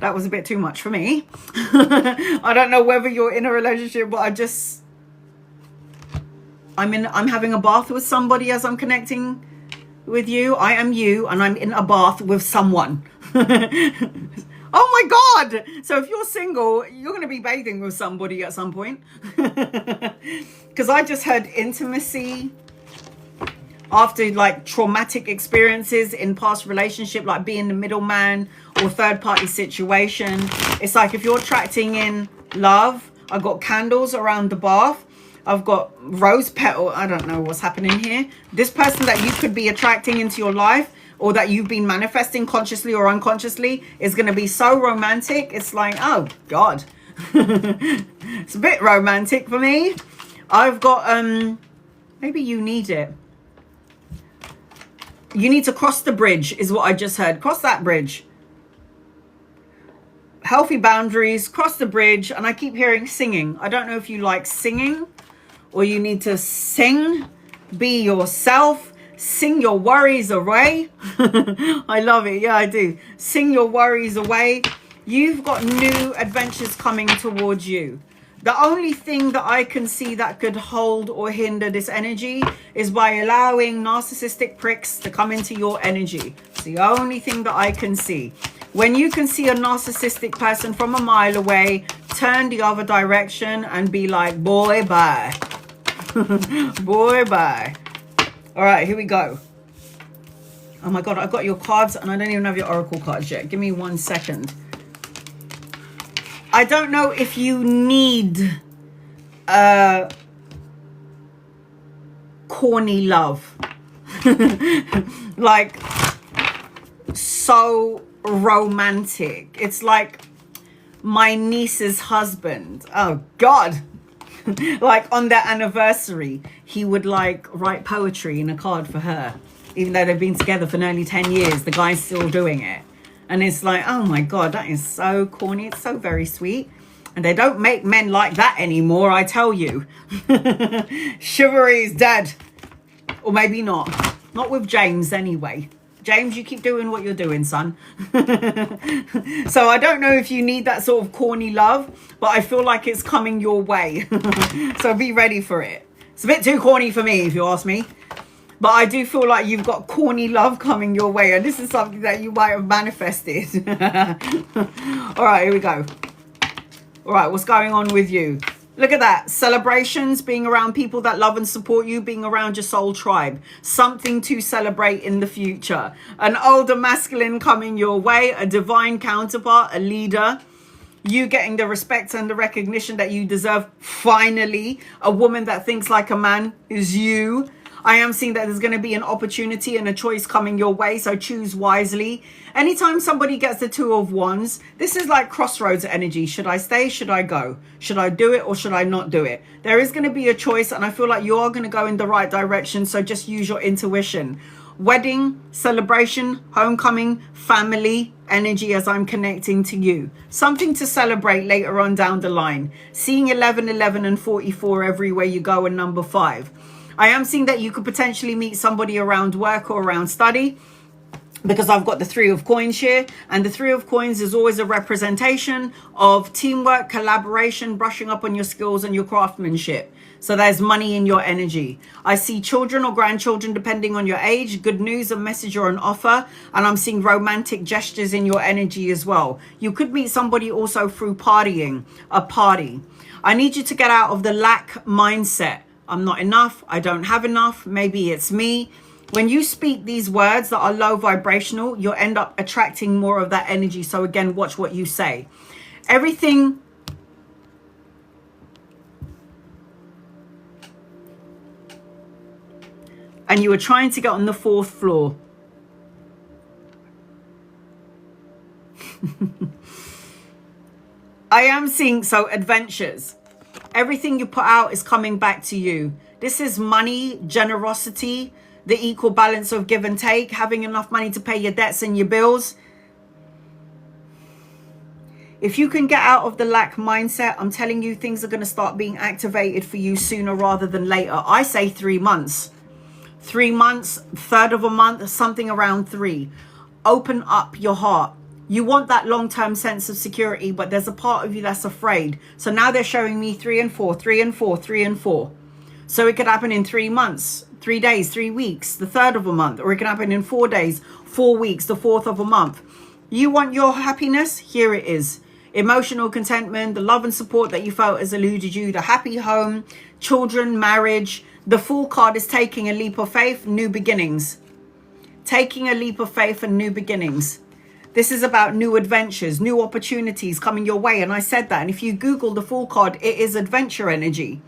That was a bit too much for me. I don't know whether you're in a relationship, but I'm having a bath with somebody as I'm connecting with you. I am you, and I'm in a bath with someone. Oh my God. So if you're single, you're going to be bathing with somebody at some point. Because I just heard intimacy after like traumatic experiences in past relationship, like being the middleman or third party situation. It's like if you're attracting in love, I've got candles around the bath. I've got rose petal. I don't know what's happening here. This person that you could be attracting into your life, or that you've been manifesting consciously or unconsciously, is going to be so romantic. It's like, oh God. It's a bit romantic for me. I've got, maybe you need it. You need to cross the bridge is what I just heard. Cross that bridge. Healthy boundaries, cross the bridge. And I keep hearing singing. I don't know if you like singing or you need to sing. Be yourself. Sing your worries away. I love it. Yeah, I do. Sing your worries away. You've got new adventures coming towards you. The only thing that I can see that could hold or hinder this energy is by allowing narcissistic pricks to come into your energy. It's the only thing that I can see. When you can see a narcissistic person from a mile away, turn the other direction and be like, boy, bye. Boy, bye. All right, here we go. Oh my God, I've got your cards and I don't even have your oracle cards yet. Give me 1 second. I don't know if you need corny love. Like, so romantic. It's like my niece's husband. Oh God. Like on their anniversary, he would like write poetry in a card for her. Even though they've been together for nearly 10 years, the guy's still doing it. And it's like, oh my God, that is so corny. It's so very sweet. And they don't make men like that anymore, I tell you. Chivalry is dead. Or maybe not. Not with James anyway. James, you keep doing what you're doing, son. So I don't know if you need that sort of corny love, but I feel like it's coming your way. So be ready for it. It's a bit too corny for me, if you ask me. But I do feel like you've got corny love coming your way. And this is something that you might have manifested. All right, here we go. All right, what's going on with you? Look at that. Celebrations, being around people that love and support you, being around your soul tribe. Something to celebrate in the future. An older masculine coming your way, a divine counterpart, a leader. You getting the respect and the recognition that you deserve. Finally, a woman that thinks like a man is you. I am seeing that there's going to be an opportunity and a choice coming your way, so choose wisely. Anytime somebody gets the Two of Wands, this is like crossroads energy. Should I stay? Should I go? Should I do it or should I not do it? There is going to be a choice, and I feel like you are going to go in the right direction, so just use your intuition. Wedding, celebration, homecoming, family energy as I'm connecting to you. Something to celebrate later on down the line. Seeing 11, 11 and 44 everywhere you go, and number 5. I am seeing that you could potentially meet somebody around work or around study, because I've got the Three of Coins here, and the Three of Coins is always a representation of teamwork, collaboration, brushing up on your skills and your craftsmanship. So there's money in your energy. I see children or grandchildren, depending on your age, good news, a message or an offer. And I'm seeing romantic gestures in your energy as well. You could meet somebody also through partying, a party. I need you to get out of the lack mindset. I'm not enough. I don't have enough. Maybe it's me. When you speak these words that are low vibrational, you'll end up attracting more of that energy. So again, watch what you say. Everything. And you were trying to get on the 4th floor. I am seeing, so adventures. Everything you put out is coming back to you. This is money, generosity, the equal balance of give and take, having enough money to pay your debts and your bills. If you can get out of the lack mindset, I'm telling you, things are going to start being activated for you sooner rather than later. I say 3 months. 3 months, third of a month, something around 3. Open up your heart. You want that long-term sense of security, but there's a part of you that's afraid. So now they're showing me 3 and 4, 3 and 4, 3 and 4. So it could happen in 3 months, 3 days, 3 weeks, the third of a month, or it can happen in 4 days, 4 weeks, the 4th of a month. You want your happiness? Here it is. Emotional contentment, the love and support that you felt has eluded you, the happy home, children, marriage. The Fool card is taking a leap of faith, new beginnings. Taking a leap of faith and new beginnings. This is about new adventures, new opportunities coming your way. And I said that. And if you Google the Fool card, it is adventure energy.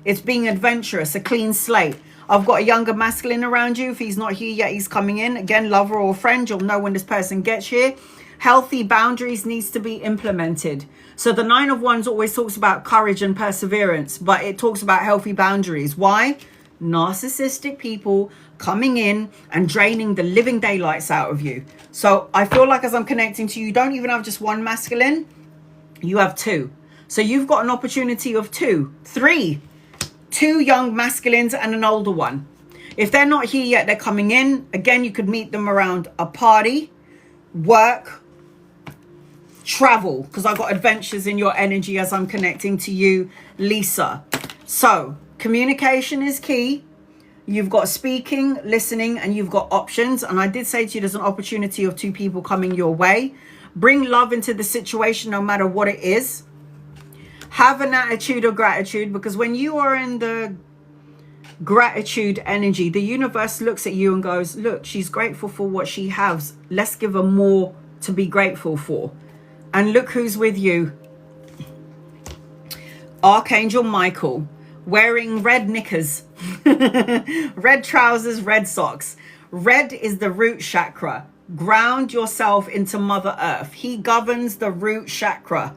It's being adventurous, a clean slate. I've got a younger masculine around you. If he's not here yet, he's coming in. Again, lover or friend, you'll know when this person gets here. Healthy boundaries needs to be implemented. So the 9 of Wands always talks about courage and perseverance, but it talks about healthy boundaries. Why? Narcissistic people coming in and draining the living daylights out of you. So I feel like as I'm connecting to you, you don't even have just one masculine, you have 2. So you've got an opportunity of 2, 3, 2 young masculines and an older one. If they're not here yet, they're coming in. Again, you could meet them around a party, work, travel, because I've got adventures in your energy as I'm connecting to you, Lisa. So communication is key. You've got speaking, listening, and you've got options. And I did say to you, there's an opportunity of 2 people coming your way. Bring love into the situation, no matter what it is. Have an attitude of gratitude, because when you are in the gratitude energy, the universe looks at you and goes, look, she's grateful for what she has. Let's give her more to be grateful for. And look who's with you. Archangel Michael, wearing red knickers, red trousers, red socks. Red is the root chakra. Ground yourself into Mother Earth. He governs the root chakra.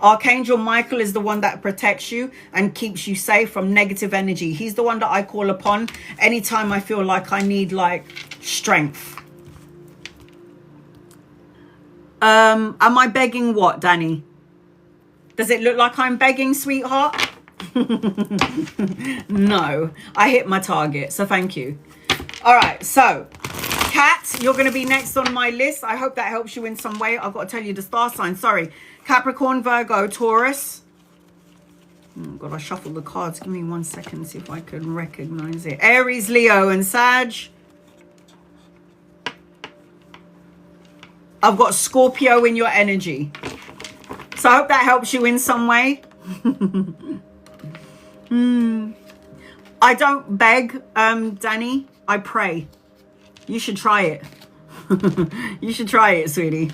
Archangel Michael is the one that protects you and keeps you safe from negative energy. He's the one that I call upon anytime I feel like I need like strength. Am I begging what, Danny? Does it look like I'm begging, sweetheart? No, I hit my target, so thank you. All right, so Kat, you're going to be next on my list. I hope that helps you in some way. I've got to tell you the star sign. Sorry. Capricorn, Virgo, Taurus. Oh God, I shuffled the cards. Give me 1 second, see if I can recognize it. Aries, Leo, and Sag. I've got Scorpio in your energy. So I hope that helps you in some way. I don't beg, Danny. I pray. You should try it. You should try it, sweetie.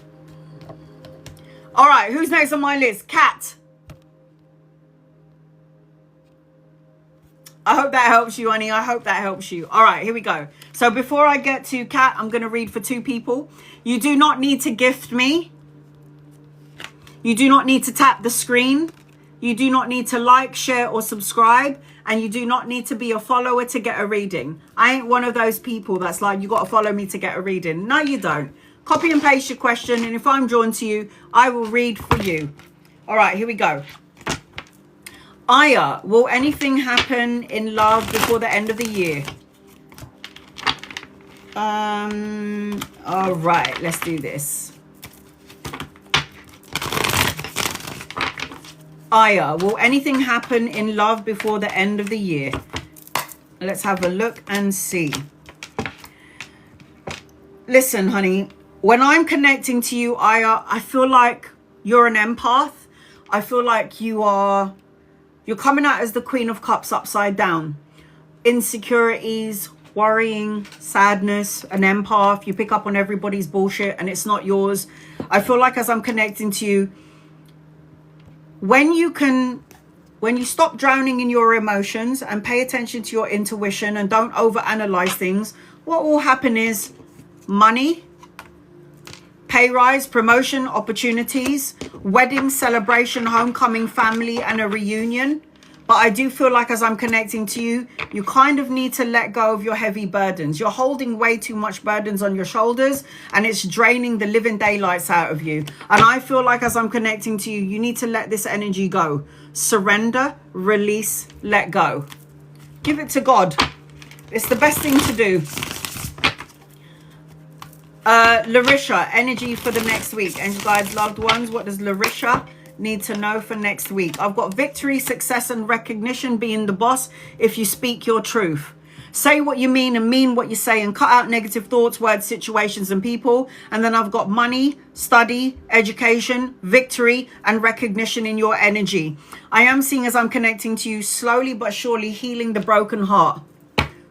All right, who's next on my list? Kat. I hope that helps you, honey. I hope that helps you. All right, here we go. So before I get to Kat, I'm going to read for 2 people. You do not need to gift me. You do not need to tap the screen. You do not need to like, share, or subscribe. And you do not need to be a follower to get a reading. I ain't one of those people that's like, you got to follow me to get a reading. No, you don't. Copy and paste your question. And if I'm drawn to you, I will read for you. All right, here we go. Aya, will anything happen in love before the end of the year? All right, let's do this. Aya, will anything happen in love before the end of the year? Let's have a look and see. Listen, honey, when I'm connecting to you, Aya, I feel like you're an empath. I feel like you're coming out as the Queen of Cups upside down. Insecurities, worrying, sadness, an empath. You pick up on everybody's bullshit and it's not yours. I feel like as I'm connecting to you, when you stop drowning in your emotions and pay attention to your intuition and don't overanalyze things, what will happen is money, pay rise, promotion, opportunities, wedding, celebration, homecoming, family, and a reunion. But I do feel like as I'm connecting to you, you kind of need to let go of your heavy burdens. You're holding way too much burdens on your shoulders and it's draining the living daylights out of you. And I feel like as I'm connecting to you, you need to let this energy go. Surrender, release, let go. Give it to God. It's the best thing to do. Larisha, energy for the next week. Angel guides, loved ones, what does Larisha need to know for next week? I've got victory, success, and recognition being the boss if you speak your truth. Say what you mean and mean what you say and cut out negative thoughts, words, situations, and people. And then I've got money, study, education, victory, and recognition in your energy. I am seeing as I'm connecting to you, slowly but surely healing the broken heart.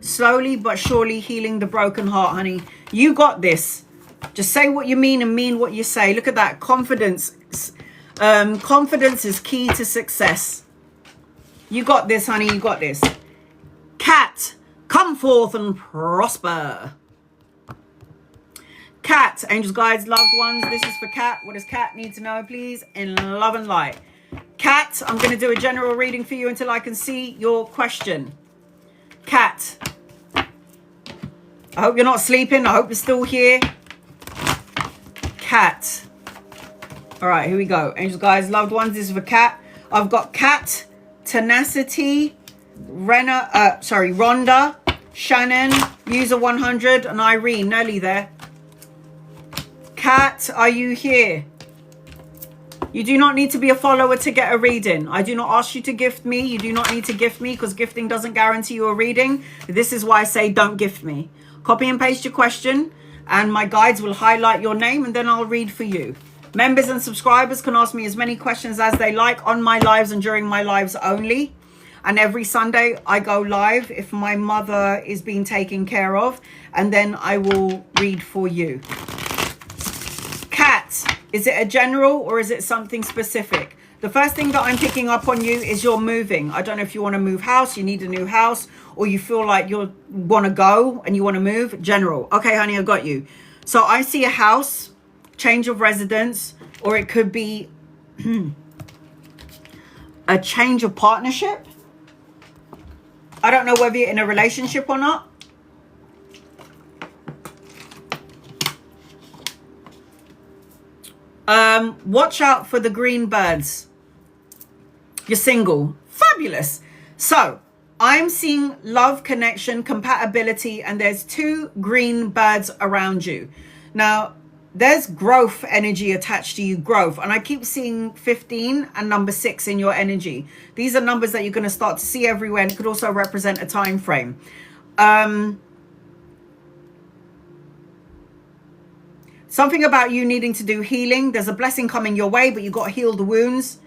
Slowly but surely healing the broken heart, honey. You got this. Just say what you mean and mean what you say. Look at that. Confidence. Confidence is key to success. You got this, honey. You got this. Cat, come forth and prosper. Cat, angels, guides, loved ones. This is for Cat. What does Cat need to know, please? In love and light. Cat, I'm going to do a general reading for you until I can see your question. Cat, I hope you're not sleeping. I hope you're still here. Cat. All right, here we go. Angels, guys, loved ones. This is for Cat. I've got Cat, Tenacity, Rhonda, Shannon, User 100, and Irene. Nearly there. Cat, are you here? You do not need to be a follower to get a reading. I do not ask you to gift me. You do not need to gift me because gifting doesn't guarantee you a reading. This is why I say don't gift me. Copy and paste your question and my guides will highlight your name and then I'll read for you. Members and subscribers can ask me as many questions as they like on my lives and during my lives only. And every Sunday I go live if my mother is being taken care of, and then I will read for you. Cat, is it a general or is it something specific? The first thing that I'm picking up on you is you're moving. I don't know if you want to move house, you need a new house, or you feel like you want to go and you want to move. General. Okay, honey, I got you. So I see a house, change of residence, or it could be a change of partnership. I don't know whether you're in a relationship or not. Watch out for the green birds. You're single. Fabulous. So I'm seeing love, connection, compatibility, and there's 2 green birds around you. Now, there's growth energy attached to you, growth. And I keep seeing 15 and number 6 in your energy. These are numbers that you're going to start to see everywhere and could also represent a time frame. Something about you needing to do healing. There's a blessing coming your way, but you got to heal the wounds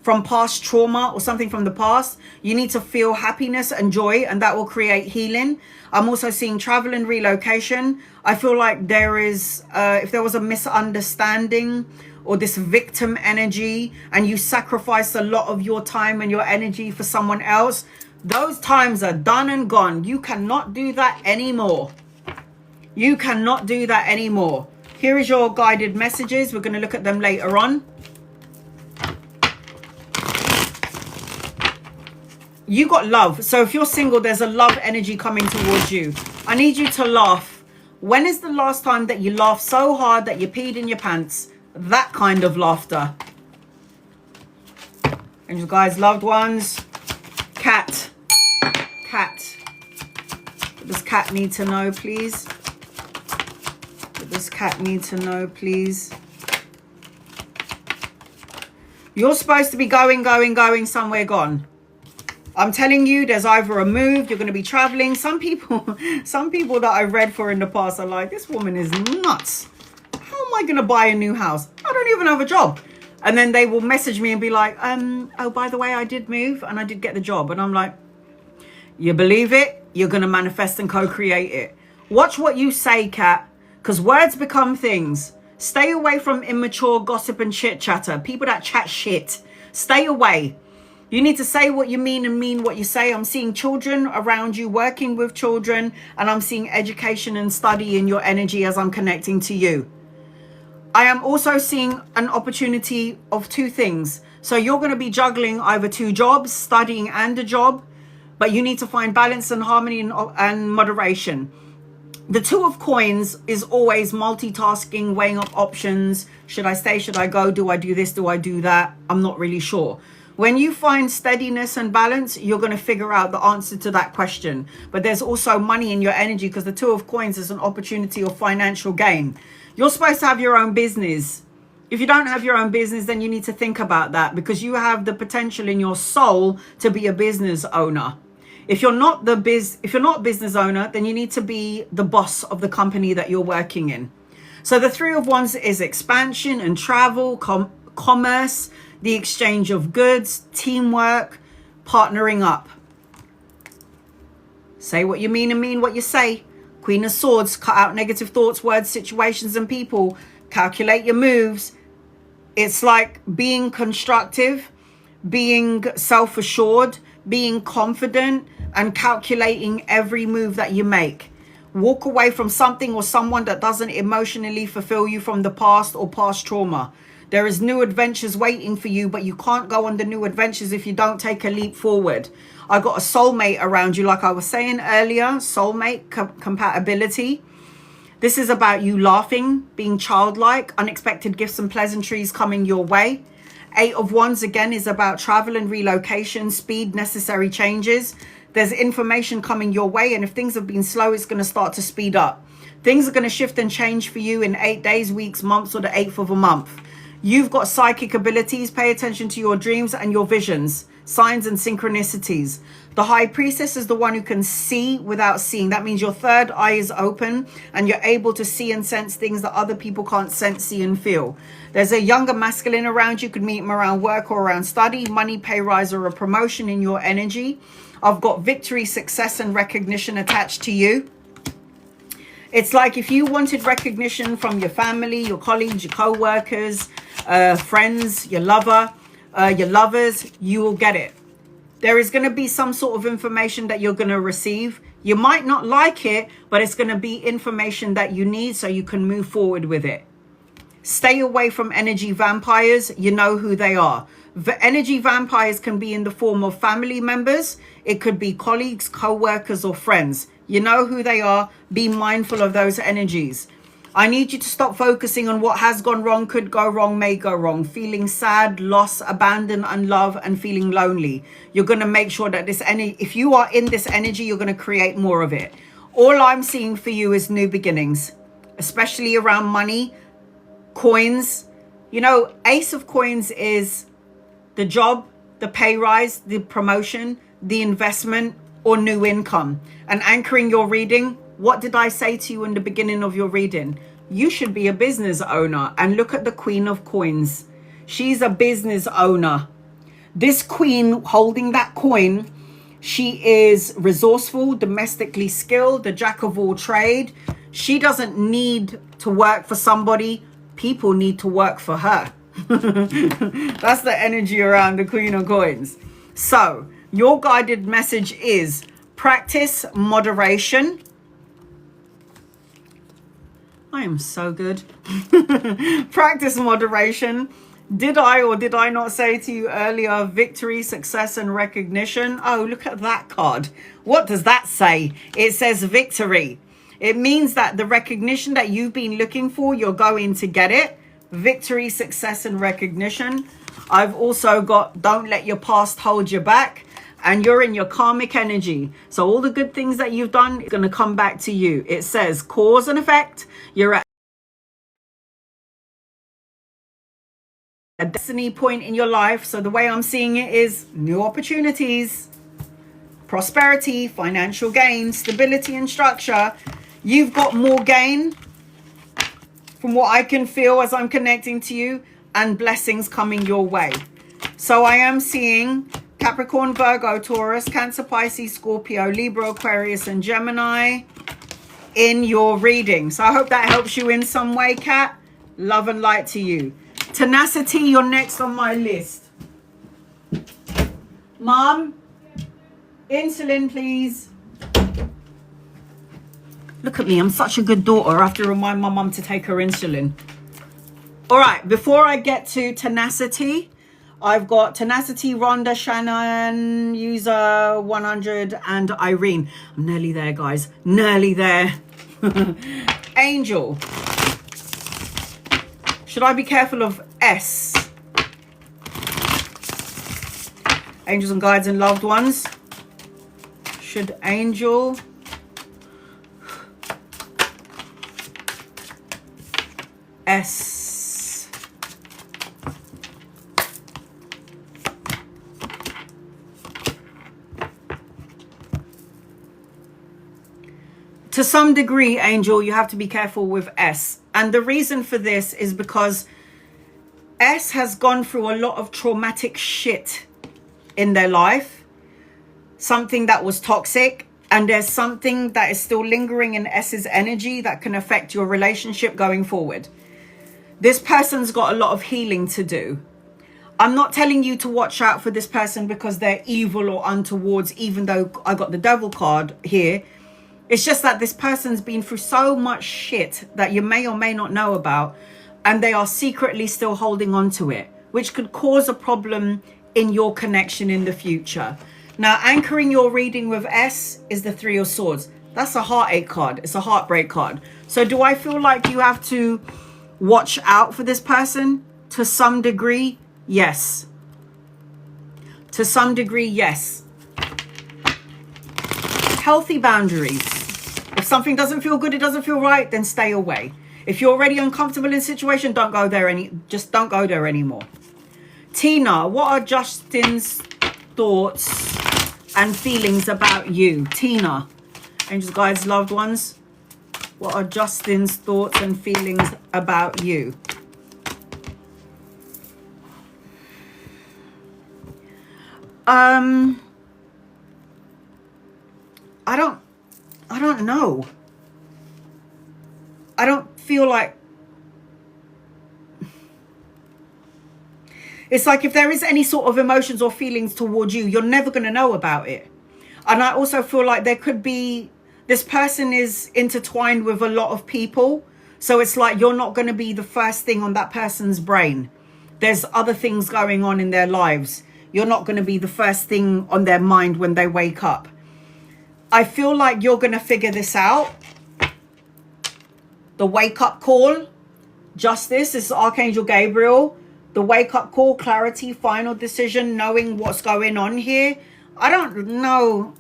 from past trauma or something from the past. You need to feel happiness and joy, and that will create healing. I'm also seeing travel and relocation. I feel like there is, if there was a misunderstanding or this victim energy and you sacrificed a lot of your time and your energy for someone else, Those times are done and gone. You cannot do that anymore. You cannot do that anymore. Here is your guided messages. We're going to look at them later on. You got love. So if you're single, there's a love energy coming towards you. I need you to laugh. When is the last time that you laughed so hard that you peed in your pants? That kind of laughter. And you guys, loved ones. Cat. Cat. What does cat need to know, please? What does cat need to know, please? You're supposed to be going somewhere gone. I'm telling you, there's either a move, you're going to be traveling. Some people that I've read for in the past are like, this woman is nuts. How am I going to buy a new house? I don't even have a job. And then they will message me and be like, oh, by the way, I did move and I did get the job. And I'm like, you believe it, you're going to manifest and co-create it. Watch what you say, Kat, because words become things. Stay away from immature gossip and chit chatter. People that chat shit. Stay away. You need to say what you mean and mean what you say. I'm seeing children around you, working with children, and I'm seeing education and study in your energy as I'm connecting to you. I am also seeing an opportunity of two things. So you're going to be juggling either two jobs, studying and a job, but you need to find balance and harmony and moderation. The Two of Coins is always multitasking, weighing up options. Should I stay? Should I go? Do I do this? Do I do that? I'm not really sure. When you find steadiness and balance, you're going to figure out the answer to that question. But there's also money in your energy because the Two of Coins is an opportunity of financial gain. You're supposed to have your own business. If you don't have your own business, then you need to think about that because you have the potential in your soul to be a business owner. If you're not a business owner, then you need to be the boss of the company that you're working in. So the Three of Wands is expansion and travel, commerce, the exchange of goods, teamwork, partnering up. Say what you mean and mean what you say. Queen of Swords, cut out negative thoughts, words, situations, and people. Calculate your moves. It's like being constructive, being self-assured, being confident, and calculating every move that you make. Walk away from something or someone that doesn't emotionally fulfill you from the past or past trauma. There is new adventures waiting for you, but you can't go on the new adventures if you don't take a leap forward. I got a soulmate around you, like I was saying earlier, soulmate compatibility. This is about you laughing, being childlike, unexpected gifts and pleasantries coming your way. Eight of Wands, again, is about travel and relocation, speed, necessary changes. There's information coming your way, and if things have been slow, it's going to start to speed up. Things are going to shift and change for you in 8 days, weeks, months, or the 8th of a month. You've got psychic abilities. Pay attention to your dreams and your visions, signs and synchronicities. The High Priestess is the one who can see without seeing. That means your third eye is open and you're able to see and sense things that other people can't sense, see, and feel. There's a younger masculine around you. You could meet him around work or around study, money, pay rise, or a promotion in your energy. I've got victory, success, and recognition attached to you. It's like if you wanted recognition from your family, your colleagues, your co-workers, friends, your lover, your lovers, you will get it. There is going to be some sort of information that you're going to receive. You might not like it, but it's going to be information that you need so you can move forward with it. Stay away from energy vampires. You know who they are. The energy vampires can be in the form of family members. It could be colleagues, co-workers, or friends. You know who they are. Be mindful of those energies. I need you to stop focusing on what has gone wrong, could go wrong, may go wrong. Feeling sad, loss, abandoned, unloved, and feeling lonely. You're going to make sure that if you are in this energy, you're going to create more of it. All I'm seeing for you is new beginnings, especially around money, coins. You know, Ace of Coins is the job, the pay rise, the promotion, the investment, or new income. And anchoring your reading, what did I say to you in the beginning of your reading? You should be a business owner. And look at the Queen of Coins. She's a business owner. This queen holding that coin, she is resourceful, domestically skilled, the jack of all trade. She doesn't need to work for somebody. People need to work for her. That's the energy around the Queen of Coins. So Your guided message is practice moderation. I am so good. Practice moderation. Did I or did I not say to you earlier, victory, success, and recognition? Oh, look at that card. What does that say? It says victory. It means that the recognition that you've been looking for, you're going to get it. Victory, success, and recognition. I've also got don't let your past hold you back. And you're in your karmic energy. So all the good things that you've done is going to come back to you. It says cause and effect. You're at a destiny point in your life. So the way I'm seeing it is new opportunities, prosperity, financial gain, stability and structure. You've got more gain from what I can feel as I'm connecting to you, and blessings coming your way. So I am seeing Capricorn, Virgo, Taurus, Cancer, Pisces, Scorpio, Libra, Aquarius, and Gemini in your reading. So I hope that helps you in some way, Kat. Love and light to you. Tenacity, you're next on my list. Mom, insulin, please. Look at me, I'm such a good daughter. I have to remind my mum to take her insulin. All right, before I get to tenacity, I've got tenacity, Rhonda, Shannon, user 100, and Irene. I'm nearly there, guys. Nearly there. Angel. Should I be careful of S? Angels and guides and loved ones. Should angel... S. To some degree, Angel, you have to be careful with S. And the reason for this is because S has gone through a lot of traumatic shit in their life. Something that was toxic. And there's something that is still lingering in S's energy that can affect your relationship going forward. This person's got a lot of healing to do. I'm not telling you to watch out for this person because they're evil or untowards, even though I got the devil card here. It's just that this person's been through so much shit that you may or may not know about, and they are secretly still holding on to it, which could cause a problem in your connection in the future. Now, anchoring your reading with S is the Three of Swords. That's a heartache card. It's a heartbreak card. So do I feel like you have to watch out for this person? To some degree, yes. To some degree, yes. Healthy boundaries. If something doesn't feel good, it doesn't feel right, then stay away. If you're already uncomfortable in a situation, don't go there just don't go there anymore. Tina, what are Justin's thoughts and feelings about you? Tina, angels, guides, loved ones. What are Justin's thoughts and feelings about you? I don't know. I don't feel like... It's like if there is any sort of emotions or feelings towards you, you're never going to know about it. And I also feel like there could be... This person is intertwined with a lot of people. So it's like you're not going to be the first thing on that person's brain. There's other things going on in their lives. You're not going to be the first thing on their mind when they wake up. I feel like you're going to figure this out. The wake-up call. Justice. This is Archangel Gabriel. The wake-up call. Clarity. Final decision. Knowing what's going on here. I don't know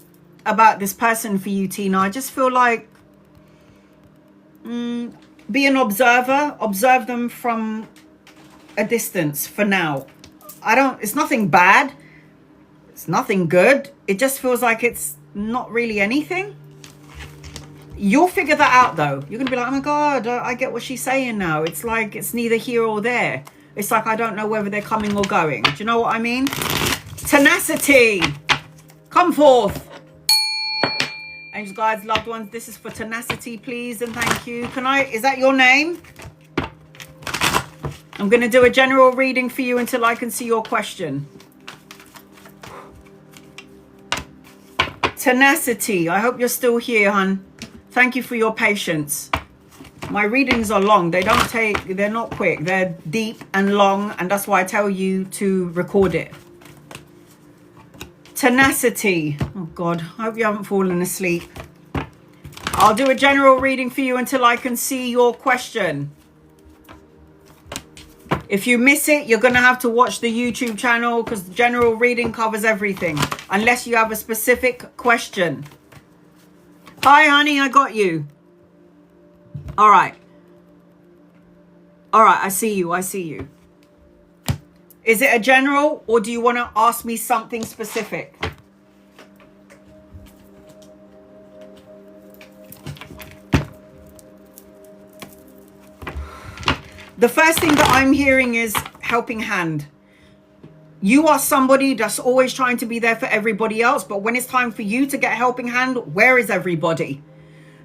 about this person for you, Tina. I just feel like be an observer. Observe them from a distance for now. It's nothing bad. It's nothing good. It just feels like it's not really anything. You'll figure that out though. You're gonna be like, oh my God, I get what she's saying now. It's like it's neither here or there. It's like I don't know whether they're coming or going. Do you know what I mean? Tenacity. Come forth. Angels, guides, loved ones, this is for tenacity, please, and thank you. Is that your name? I'm going to do a general reading for you until I can see your question. Tenacity. I hope you're still here, hon. Thank you for your patience. My readings are long. They're not quick. They're deep and long, and that's why I tell you to record it. Tenacity. Oh God, I hope you haven't fallen asleep. I'll do a general reading for you until I can see your question. If you miss it, you're going to have to watch the YouTube channel, because the general reading covers everything, unless you have a specific question. Hi, honey, I got you. All right. All right, I see you. I see you. Is it a general, or do you want to ask me something specific? The first thing that I'm hearing is helping hand. You are somebody that's always trying to be there for everybody else, but when it's time for you to get a helping hand, where is everybody?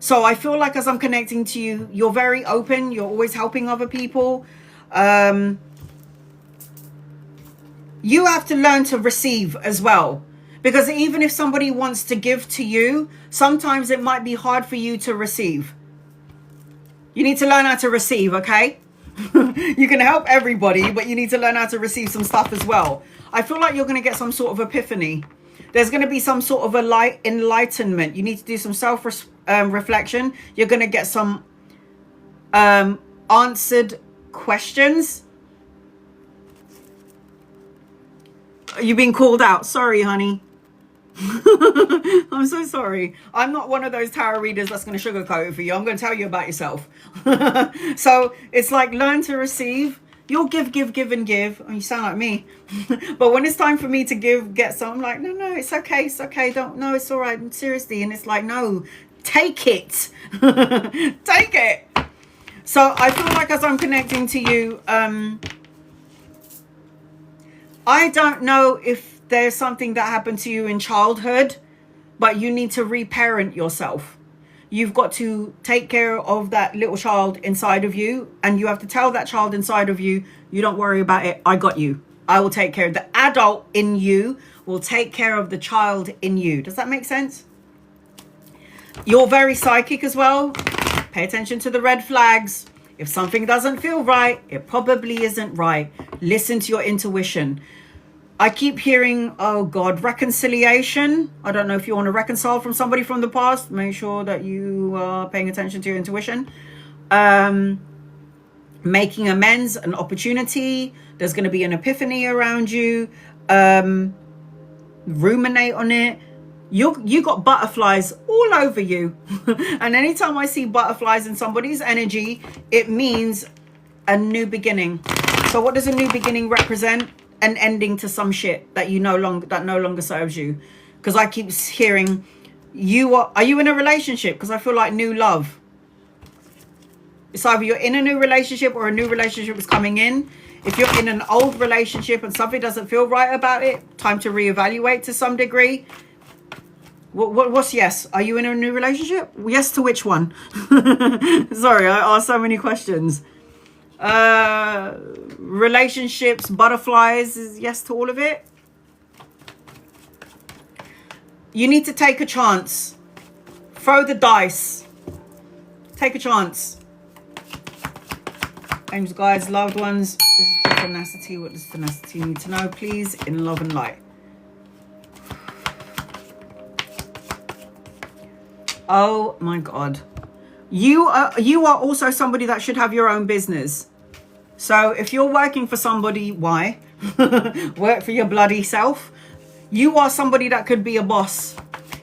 So I feel like as I'm connecting to you, you're very open. You're always helping other people. You have to learn to receive as well. Because even if somebody wants to give to you, sometimes it might be hard for you to receive. You need to learn how to receive, okay? You can help everybody, but you need to learn how to receive some stuff as well. I feel like you're going to get some sort of epiphany. There's going to be some sort of a light enlightenment. You need to do some self-reflection. You're going to get some answered questions. You've been called out. Sorry, honey. I'm so sorry. I'm not one of those tarot readers that's going to sugarcoat it for you. I'm going to tell you about yourself. So it's like, learn to receive. You'll give, and give. Oh, you sound like me. But when it's time for me to get some, I'm like, no, it's okay. It's okay. No, it's all right. Seriously. And it's like, no, take it. Take it. So I feel like as I'm connecting to you, I don't know if there's something that happened to you in childhood, but you need to reparent yourself. You've got to take care of that little child inside of you, and you have to tell that child inside of you, you don't worry about it. I got you. I will take care of the adult in you will take care of the child in you. Does that make sense? You're very psychic as well. Pay attention to the red flags. If something doesn't feel right, it probably isn't right. Listen to your intuition. I keep hearing, oh God, reconciliation. I don't know if you want to reconcile from somebody from the past. Make sure that you are paying attention to your intuition. Making amends, an opportunity. There's going to be an epiphany around you. Ruminate on it. You got butterflies all over you. And anytime I see butterflies in somebody's energy, it means a new beginning. So what does a new beginning represent? An ending to some shit that no longer serves you. Because I keep hearing, are you in a relationship? Because I feel like new love. It's either you're in a new relationship or a new relationship is coming in. If you're in an old relationship and something doesn't feel right about it, time to reevaluate to some degree. What's yes? Are you in a new relationship? Yes to which one? Sorry, I asked so many questions. Relationships, butterflies, is yes to all of it. You need to take a chance. Throw the dice. Take a chance. Angels, guides, loved ones. This is for tenacity. What does tenacity need to know, please? In love and light. Oh my God. You are also somebody that should have your own business. So if you're working for somebody, why? Work for your bloody self. You are somebody that could be a boss.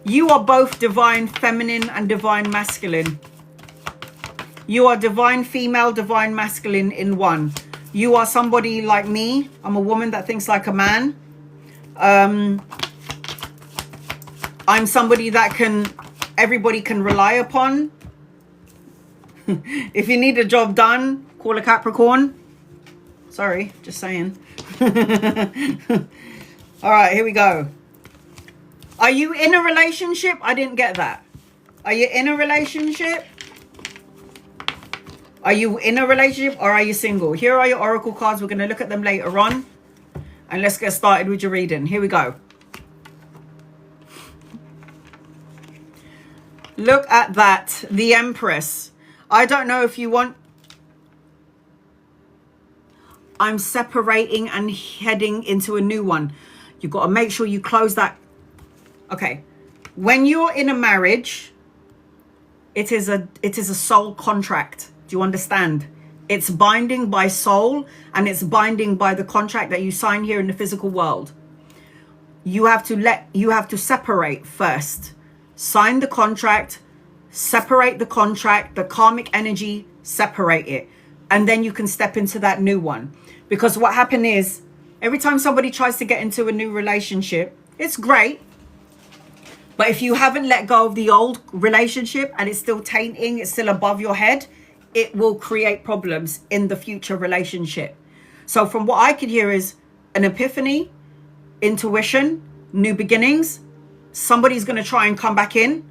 You are both divine feminine and divine masculine. You are divine female, divine masculine in one. You are somebody like me. I'm a woman that thinks like a man. I'm somebody that everybody can rely upon. If you need a job done, call a Capricorn. Sorry, just saying. All right, here we go. Are you in a relationship? I didn't get that. Are you in a relationship? Are you in a relationship or are you single? Here are your oracle cards. We're going to look at them later on. And let's get started with your reading. Here we go. Look at that. The Empress. I don't know if you want... I'm separating and heading into a new one. You've got to make sure you close that. Okay. When you're in a marriage, it is a soul contract. Do you understand? It's binding by soul, and it's binding by the contract that you sign here in the physical world. You have to separate first. Sign the contract, separate the contract, the karmic energy, separate it. And then you can step into that new one. Because what happened is, every time somebody tries to get into a new relationship, it's great. But if you haven't let go of the old relationship and it's still tainting, it's still above your head, it will create problems in the future relationship. So from what I could hear is an epiphany, intuition, new beginnings. Somebody's going to try and come back in.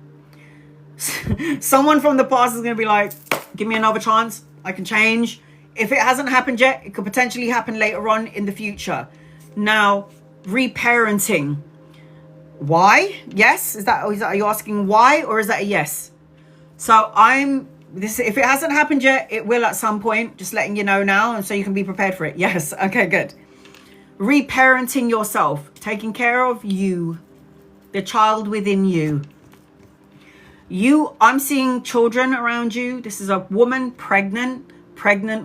Someone from the past is going to be like, give me another chance. I can change. If it hasn't happened yet, it could potentially happen later on in the future. Now, reparenting. Why? Yes. Are you asking why, or is that a yes? So if it hasn't happened yet, it will at some point. Just letting you know now, and so you can be prepared for it. Yes. Okay, good. Reparenting yourself, taking care of you, the child within you. I'm seeing children around you. This is a woman pregnant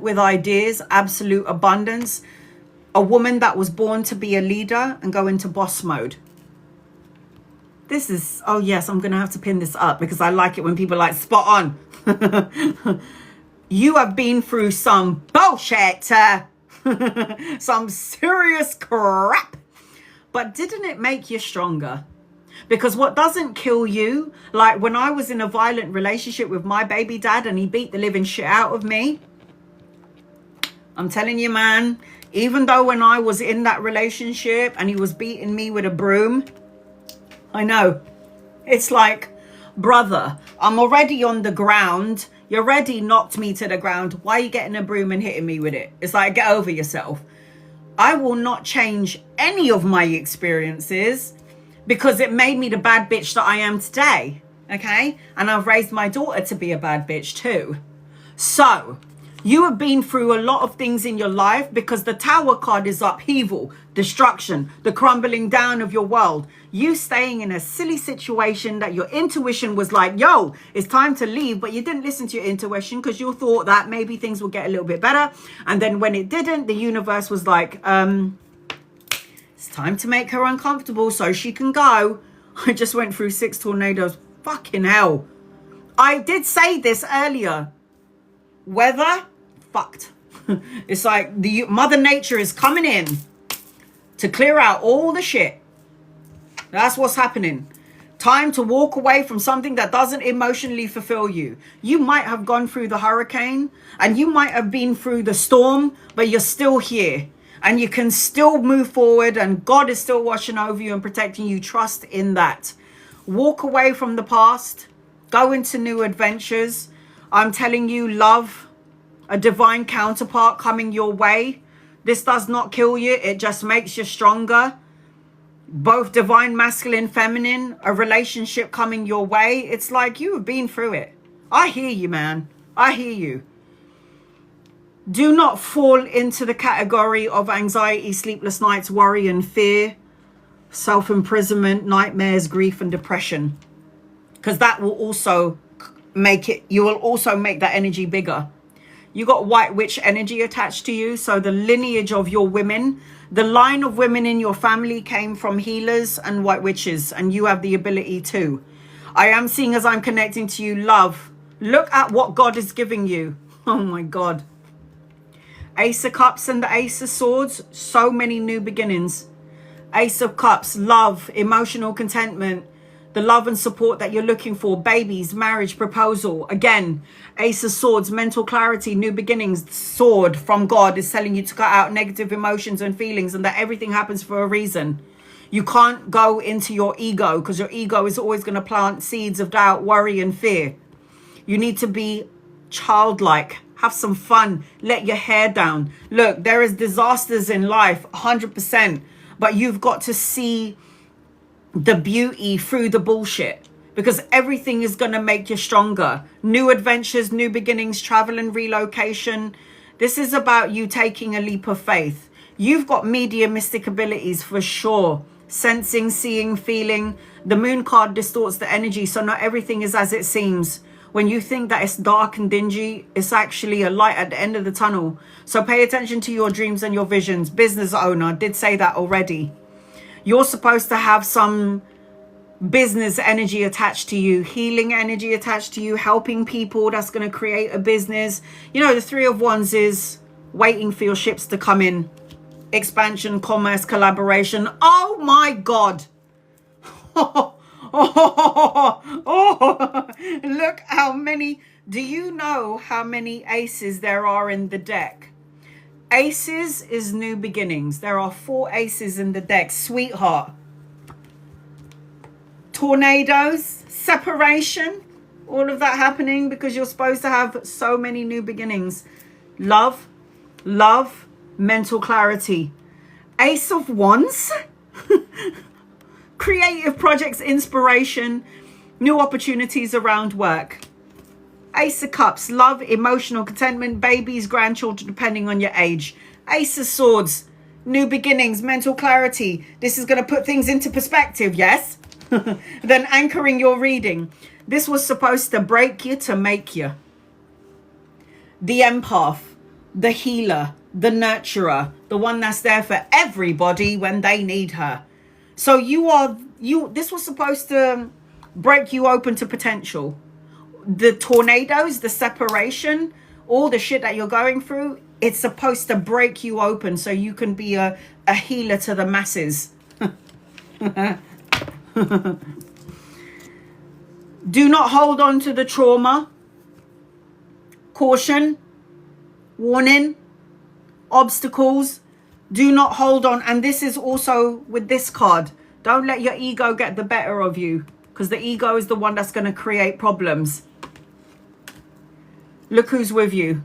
with ideas, absolute abundance. A woman that was born to be a leader and go into boss mode. This is, oh yes, I'm going to have to pin this up because I like it when people are like, spot on. You have been through some bullshit, some serious crap. But didn't it make you stronger? Because what doesn't kill you, like when I was in a violent relationship with my baby dad and he beat the living shit out of me. I'm telling you, man, even though when I was in that relationship and he was beating me with a broom, I know. It's like, brother, I'm already on the ground. You already knocked me to the ground. Why are you getting a broom and hitting me with it? It's like, get over yourself. I will not change any of my experiences because it made me the bad bitch that I am today. Okay? And I've raised my daughter to be a bad bitch too. So, you have been through a lot of things in your life because the Tower card is upheaval, destruction, the crumbling down of your world. You staying in a silly situation that your intuition was like, yo, it's time to leave, but you didn't listen to your intuition because you thought that maybe things would get a little bit better. And then when it didn't, the universe was like, it's time to make her uncomfortable so she can go. I just went through 6 tornadoes. Fucking hell. I did say this earlier. Weather, fucked. It's like the Mother Nature is coming in to clear out all the shit. That's what's happening. Time to walk away from something that doesn't emotionally fulfill you. You might have gone through the hurricane and you might have been through the storm, but you're still here and you can still move forward and God is still watching over you and protecting you. Trust in that. Walk away from the past. Go into new adventures. I'm telling you, love, a divine counterpart coming your way. This does not kill you. It just makes you stronger. Both divine, masculine, feminine, a relationship coming your way. It's like you have been through it. I hear you, man. I hear you. Do not fall into the category of anxiety, sleepless nights, worry and fear, self-imprisonment, nightmares, grief and depression. Because that will also you will also make that energy bigger. You got white witch energy attached to you. So the lineage of your women, the line of women in your family came from healers and white witches. And you have the ability too. I am seeing as I'm connecting to you, love. Look at what God is giving you. Oh my God. Ace of Cups and the Ace of Swords. So many new beginnings. Ace of Cups, love, emotional contentment. The love and support that you're looking for. Babies, marriage, proposal. Again, Ace of Swords, mental clarity, new beginnings. Sword from God is telling you to cut out negative emotions and feelings and that everything happens for a reason. You can't go into your ego because your ego is always going to plant seeds of doubt, worry and fear. You need to be childlike. Have some fun. Let your hair down. Look, there is disasters in life, 100%. But you've got to see the beauty through the bullshit. because everything is going to make you stronger. New adventures, new beginnings, travel and relocation. This is about you taking a leap of faith. You've got mediumistic abilities for sure. Sensing, seeing, feeling. The moon card distorts the energy, so not everything is as it seems. When you think that it's dark and dingy, it's actually a light at the end of the tunnel. So pay attention to your dreams and your visions. Business owner, did say that already. You're supposed to have some business energy attached to you, healing energy attached to you, helping people. That's going to create a business. You know, the Three of Wands is waiting for your ships to come in. Expansion, commerce, collaboration. Oh my God. Look how many. Do you know how many aces there are in the deck? Aces is new beginnings. There are 4 aces in the deck. Sweetheart. Tornadoes, separation, all of that happening because you're supposed to have so many new beginnings. Love, mental clarity. Ace of Wands. Creative projects, inspiration, new opportunities around work. Ace of Cups, love, emotional contentment, babies, grandchildren, depending on your age. Ace of Swords, new beginnings, mental clarity. This is going to put things into perspective, yes? Then anchoring your reading. This was supposed to break you to make you. The empath, the healer, the nurturer, the one that's there for everybody when they need her. So this was supposed to break you open to potential. The tornadoes, the separation, all the shit that you're going through, it's supposed to break you open so you can be a healer to the masses. Do not hold on to the trauma. Caution, warning, obstacles. Do not hold on. And this is also with this card. Don't let your ego get the better of you, because the ego is the one that's going to create problems. Look who's with you.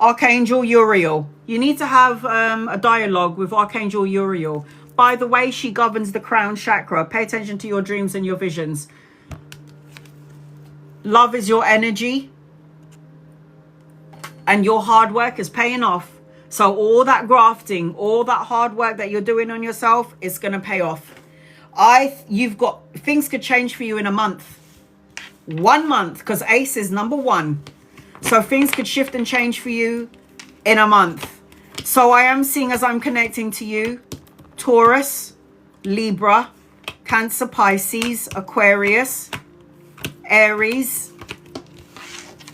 Archangel Uriel. You need to have a dialogue with Archangel Uriel. By the way, she governs the crown chakra. Pay attention to your dreams and your visions. Love is your energy. And your hard work is paying off. So all that grafting, all that hard work that you're doing on yourself, is going to pay off. Things could change for you in a month. 1 month, because Ace is number 1. So things could shift and change for you in a month. So I am seeing, as I'm connecting to you, Taurus, Libra, Cancer, Pisces, Aquarius, Aries,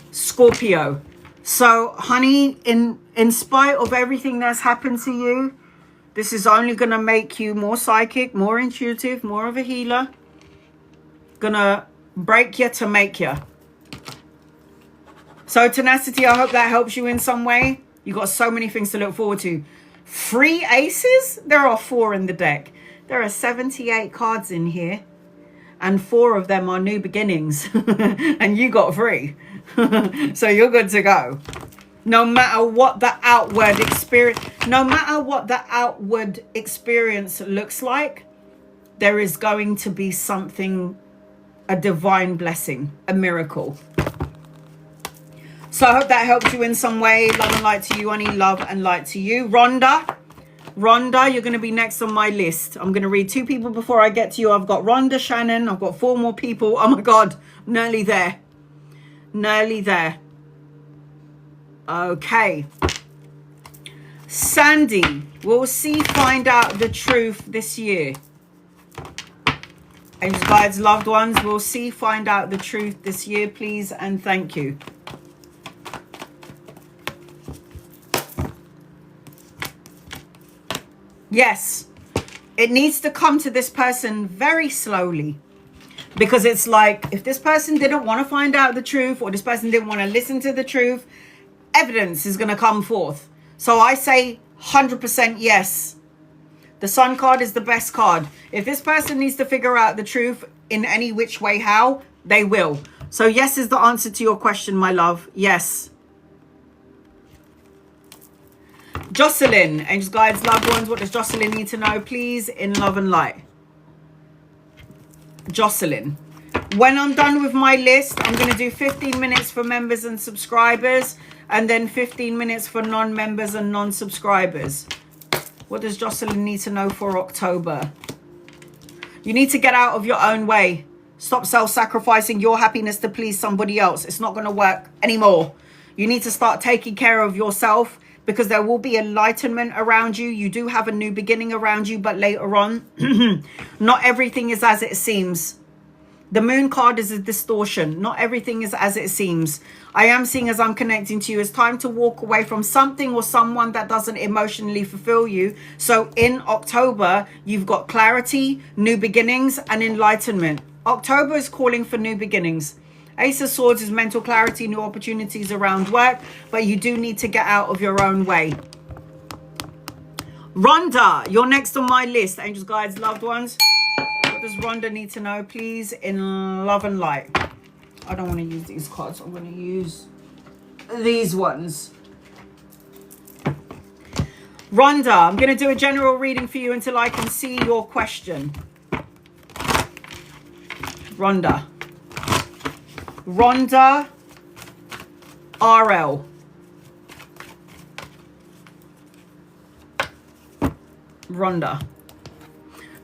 Scorpio. So, honey, in spite of everything that's happened to you, this is only going to make you more psychic, more intuitive, more of a healer. Gonna break you to make you. So, tenacity, I hope that helps you in some way. You got so many things to look forward to. 3 aces? There are 4 in the deck. There are 78 cards in here. And 4 of them are new beginnings. And you got 3. So you're good to go. No matter what the outward experience looks like, there is going to be something, a divine blessing, a miracle. So I hope that helps you in some way. Love and light to you, honey. Love and light to you. Rhonda, you're going to be next on my list. I'm going to read 2 people before I get to you. I've got Rhonda, Shannon. I've got 4 more people. Oh my God, nearly there. Nearly there. Okay. Sandy, we'll see, find out the truth this year. Angels, guides, loved ones, we'll see, find out the truth this year, please, and thank you. Yes, it needs to come to this person very slowly. Because it's like, if this person didn't want to find out the truth, or this person didn't want to listen to the truth, evidence is going to come forth. So I say 100% yes. The Sun card is the best card. If this person needs to figure out the truth in any which way, how, they will. So yes is the answer to your question, my love. Yes. Jocelyn, angels, guides, loved ones, what does Jocelyn need to know, please, in love and light? Jocelyn, When I'm done with my list, I'm going to do 15 minutes for members and subscribers, and then 15 minutes for non-members and non-subscribers. What does Jocelyn need to know for October? You need to get out of your own way. Stop self-sacrificing your happiness to please somebody else. It's not going to work anymore. You need to start taking care of yourself, because there will be enlightenment around you. You do have a new beginning around you, but later on, not everything is as it seems. The moon card is a distortion. Not everything is as it seems. I am seeing, as I'm connecting to you, it's time to walk away from something or someone that doesn't emotionally fulfill you. So in October, you've got clarity, new beginnings, and enlightenment. October is calling for new beginnings. Ace of Swords is mental clarity, new opportunities around work, but you do need to get out of your own way. Rhonda, you're next on my list. Angels, guides, loved ones. What does Rhonda need to know, please, in love and light? I don't want to use these cards. I'm going to use these ones. Rhonda, I'm going to do a general reading for you until I can see your question. Rhonda. Rhonda RL. Rhonda.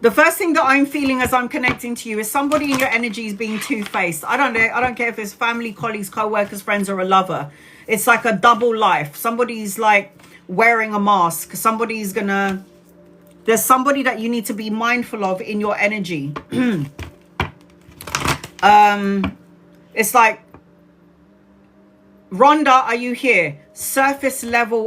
The first thing that I'm feeling as I'm connecting to you is somebody in your energy is being two-faced. I don't care if it's family, colleagues, co-workers, friends, or a lover. It's like a double life. Somebody's like wearing a mask. There's somebody that you need to be mindful of in your energy. It's like, Rhonda, are you here? Surface level.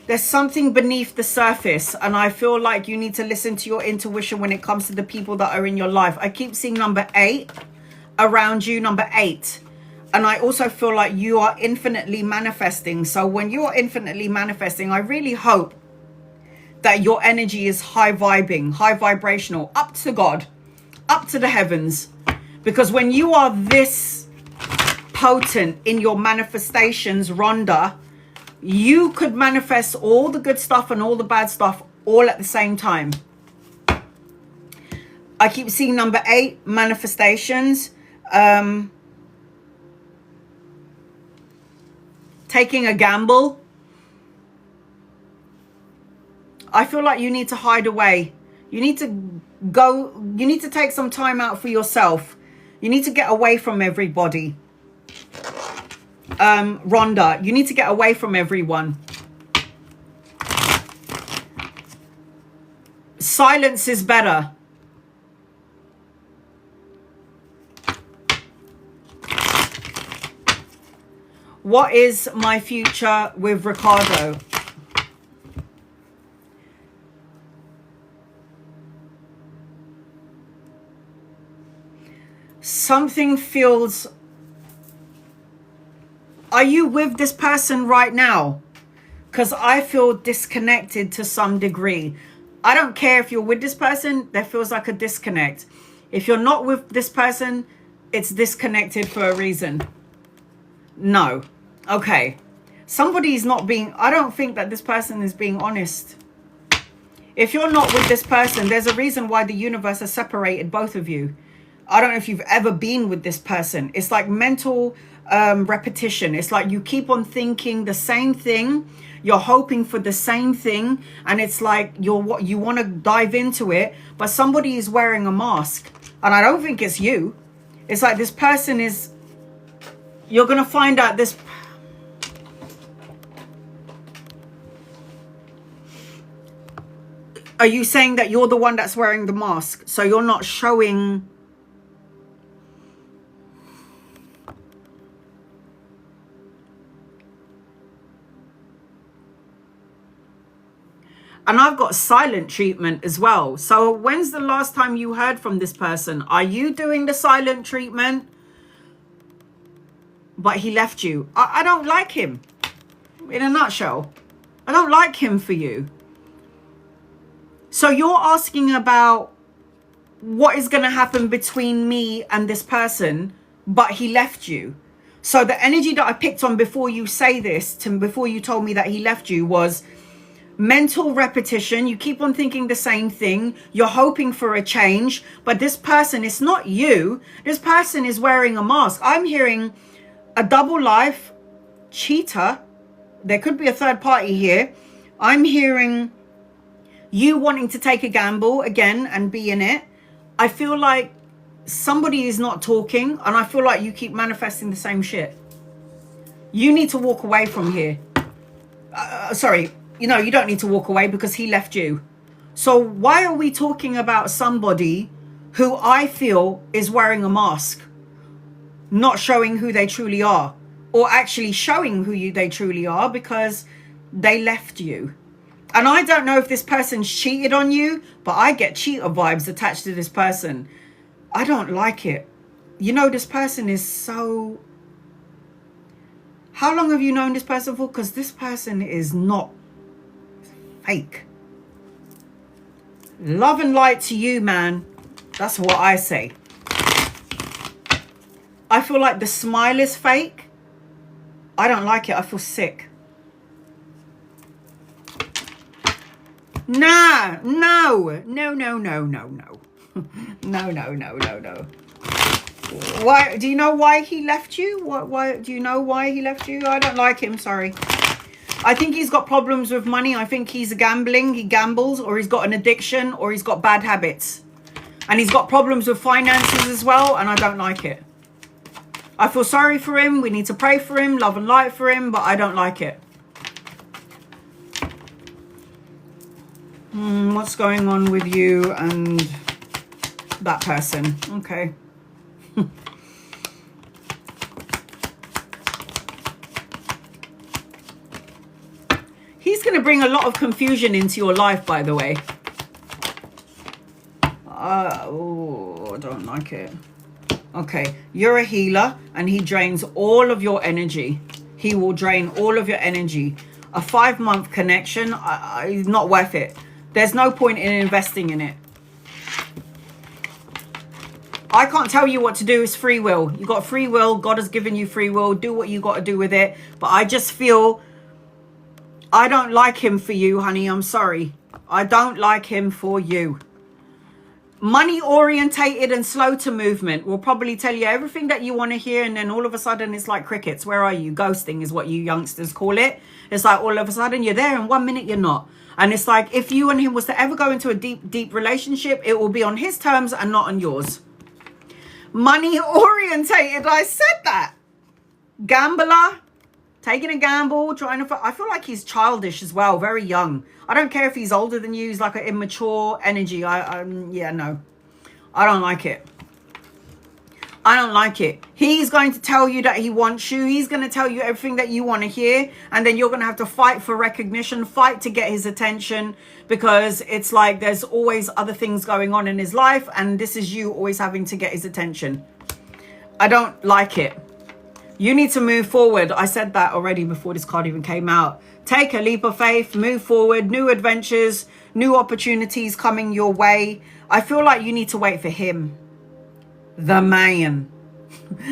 There's something beneath the surface, and I feel like you need to listen to your intuition when it comes to the people that are in your life. I keep seeing number 8 around you, number 8. And I also feel like you are infinitely manifesting. So when you are infinitely manifesting, I really hope that your energy is high vibing, high vibrational, up to God, up to the heavens. Because when you are this potent in your manifestations, Rhonda, you could manifest all the good stuff and all the bad stuff all at the same time. I keep seeing number 8, manifestations. Taking a gamble. I feel like you need to hide away. You need to go. You need to take some time out for yourself. You need to get away from everybody. Rhonda, you need to get away from everyone. Silence is better. What is my future with Ricardo? Something feels... Are you with this person right now? Because I feel disconnected to some degree. I don't care if you're with this person, there feels like a disconnect. If you're not with this person, it's disconnected for a reason. No. Okay. Somebody's not being... I don't think that this person is being honest. If you're not with this person, there's a reason why the universe has separated both of you. I don't know if you've ever been with this person. It's like mental repetition. It's like you keep on thinking the same thing. You're hoping for the same thing. And it's like you want to dive into it. But somebody is wearing a mask. And I don't think it's you. It's like this person is... You're going to find out this... Are you saying that you're the one that's wearing the mask? So you're not showing... And I've got silent treatment as well. So when's the last time you heard from this person? Are you doing the silent treatment? But he left you. I don't like him. In a nutshell. I don't like him for you. So you're asking about what is going to happen between me and this person, but he left you. So the energy that I picked on before you say this, before you told me that he left you, was mental repetition. You keep on thinking the same thing. You're hoping for a change, but this person is not you. This person is wearing a mask. I'm hearing a double life cheater. There could be a third party here. I'm hearing you wanting to take a gamble again and be in it. I feel like somebody is not talking, and I feel like you keep manifesting the same shit. You need to walk away from here. Sorry, you know, you don't need to walk away because he left you. So why are we talking about somebody who I feel is wearing a mask, not showing who they truly are, or actually showing who they truly are because they left you? And I don't know if this person's cheated on you, but I get cheater vibes attached to this person. I don't like it. You know, this person is so... How long have you known this person for? Because this person is not fake. Love and light to you, man. That's what I say. I feel like the smile is fake. I don't like it. I feel sick. No. No. Why? Do you know why he left you? Why? Do you know why he left you? I don't like him. Sorry. I think he's got problems with money. I think he's gambling. He gambles, or he's got an addiction, or he's got bad habits. And he's got problems with finances as well, and I don't like it. I feel sorry for him. We need to pray for him, love and light for him, but I don't like it. What's going on with you and that person? Okay. He's going to bring a lot of confusion into your life, by the way. Oh, I don't like it. Okay, you're a healer and he drains all of your energy. He will drain all of your energy. A 5-month connection is not worth it. There's no point in investing in it. I can't tell you what to do. It's free will. You got free will. God has given you free will. Do what you got to do with it. But I just feel I don't like him for you, honey. I'm sorry. I don't like him for you. Money orientated and slow to movement will probably tell you everything that you want to hear, and then all of a sudden it's like crickets. Where are you? Ghosting is what you youngsters call it. It's like all of a sudden you're there and 1 minute you're not. And it's like if you and him was to ever go into a deep relationship, it will be on his terms and not on yours. Money orientated, I said that. Gambler, taking a gamble, trying to... I feel like he's childish as well, very young. I don't care if he's older than you. He's like an immature energy. Yeah, no. I don't like it. I don't like it. He's going to tell you that he wants you. He's going to tell you everything that you want to hear. And then you're going to have to fight for recognition, fight to get his attention. Because it's like there's always other things going on in his life. And this is you always having to get his attention. I don't like it. You need to move forward. I said that already before this card even came out. Take a leap of faith, move forward, new adventures, new opportunities coming your way. I feel like you need to wait for him. The man.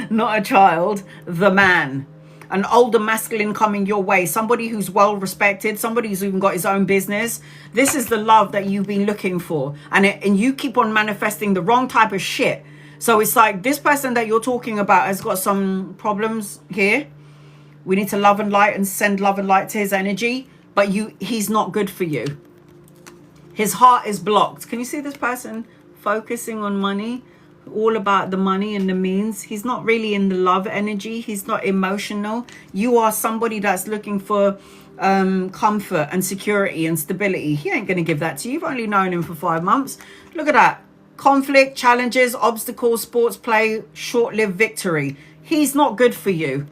Not a child, the man. An older masculine coming your way. Somebody who's well respected. Somebody who's even got his own business. This is the love that you've been looking for. And you keep on manifesting the wrong type of shit. So it's like this person that you're talking about has got some problems here. We need to love and light and send love and light to his energy. But he's not good for you. His heart is blocked. Can you see this person focusing on money? All about the money and the means. He's not really in the love energy. He's not emotional. You are somebody that's looking for comfort and security and stability. He ain't going to give that to you. You've only known him for 5 months. Look at that. Conflict, challenges, obstacles, sports play, short-lived victory. He's not good for you.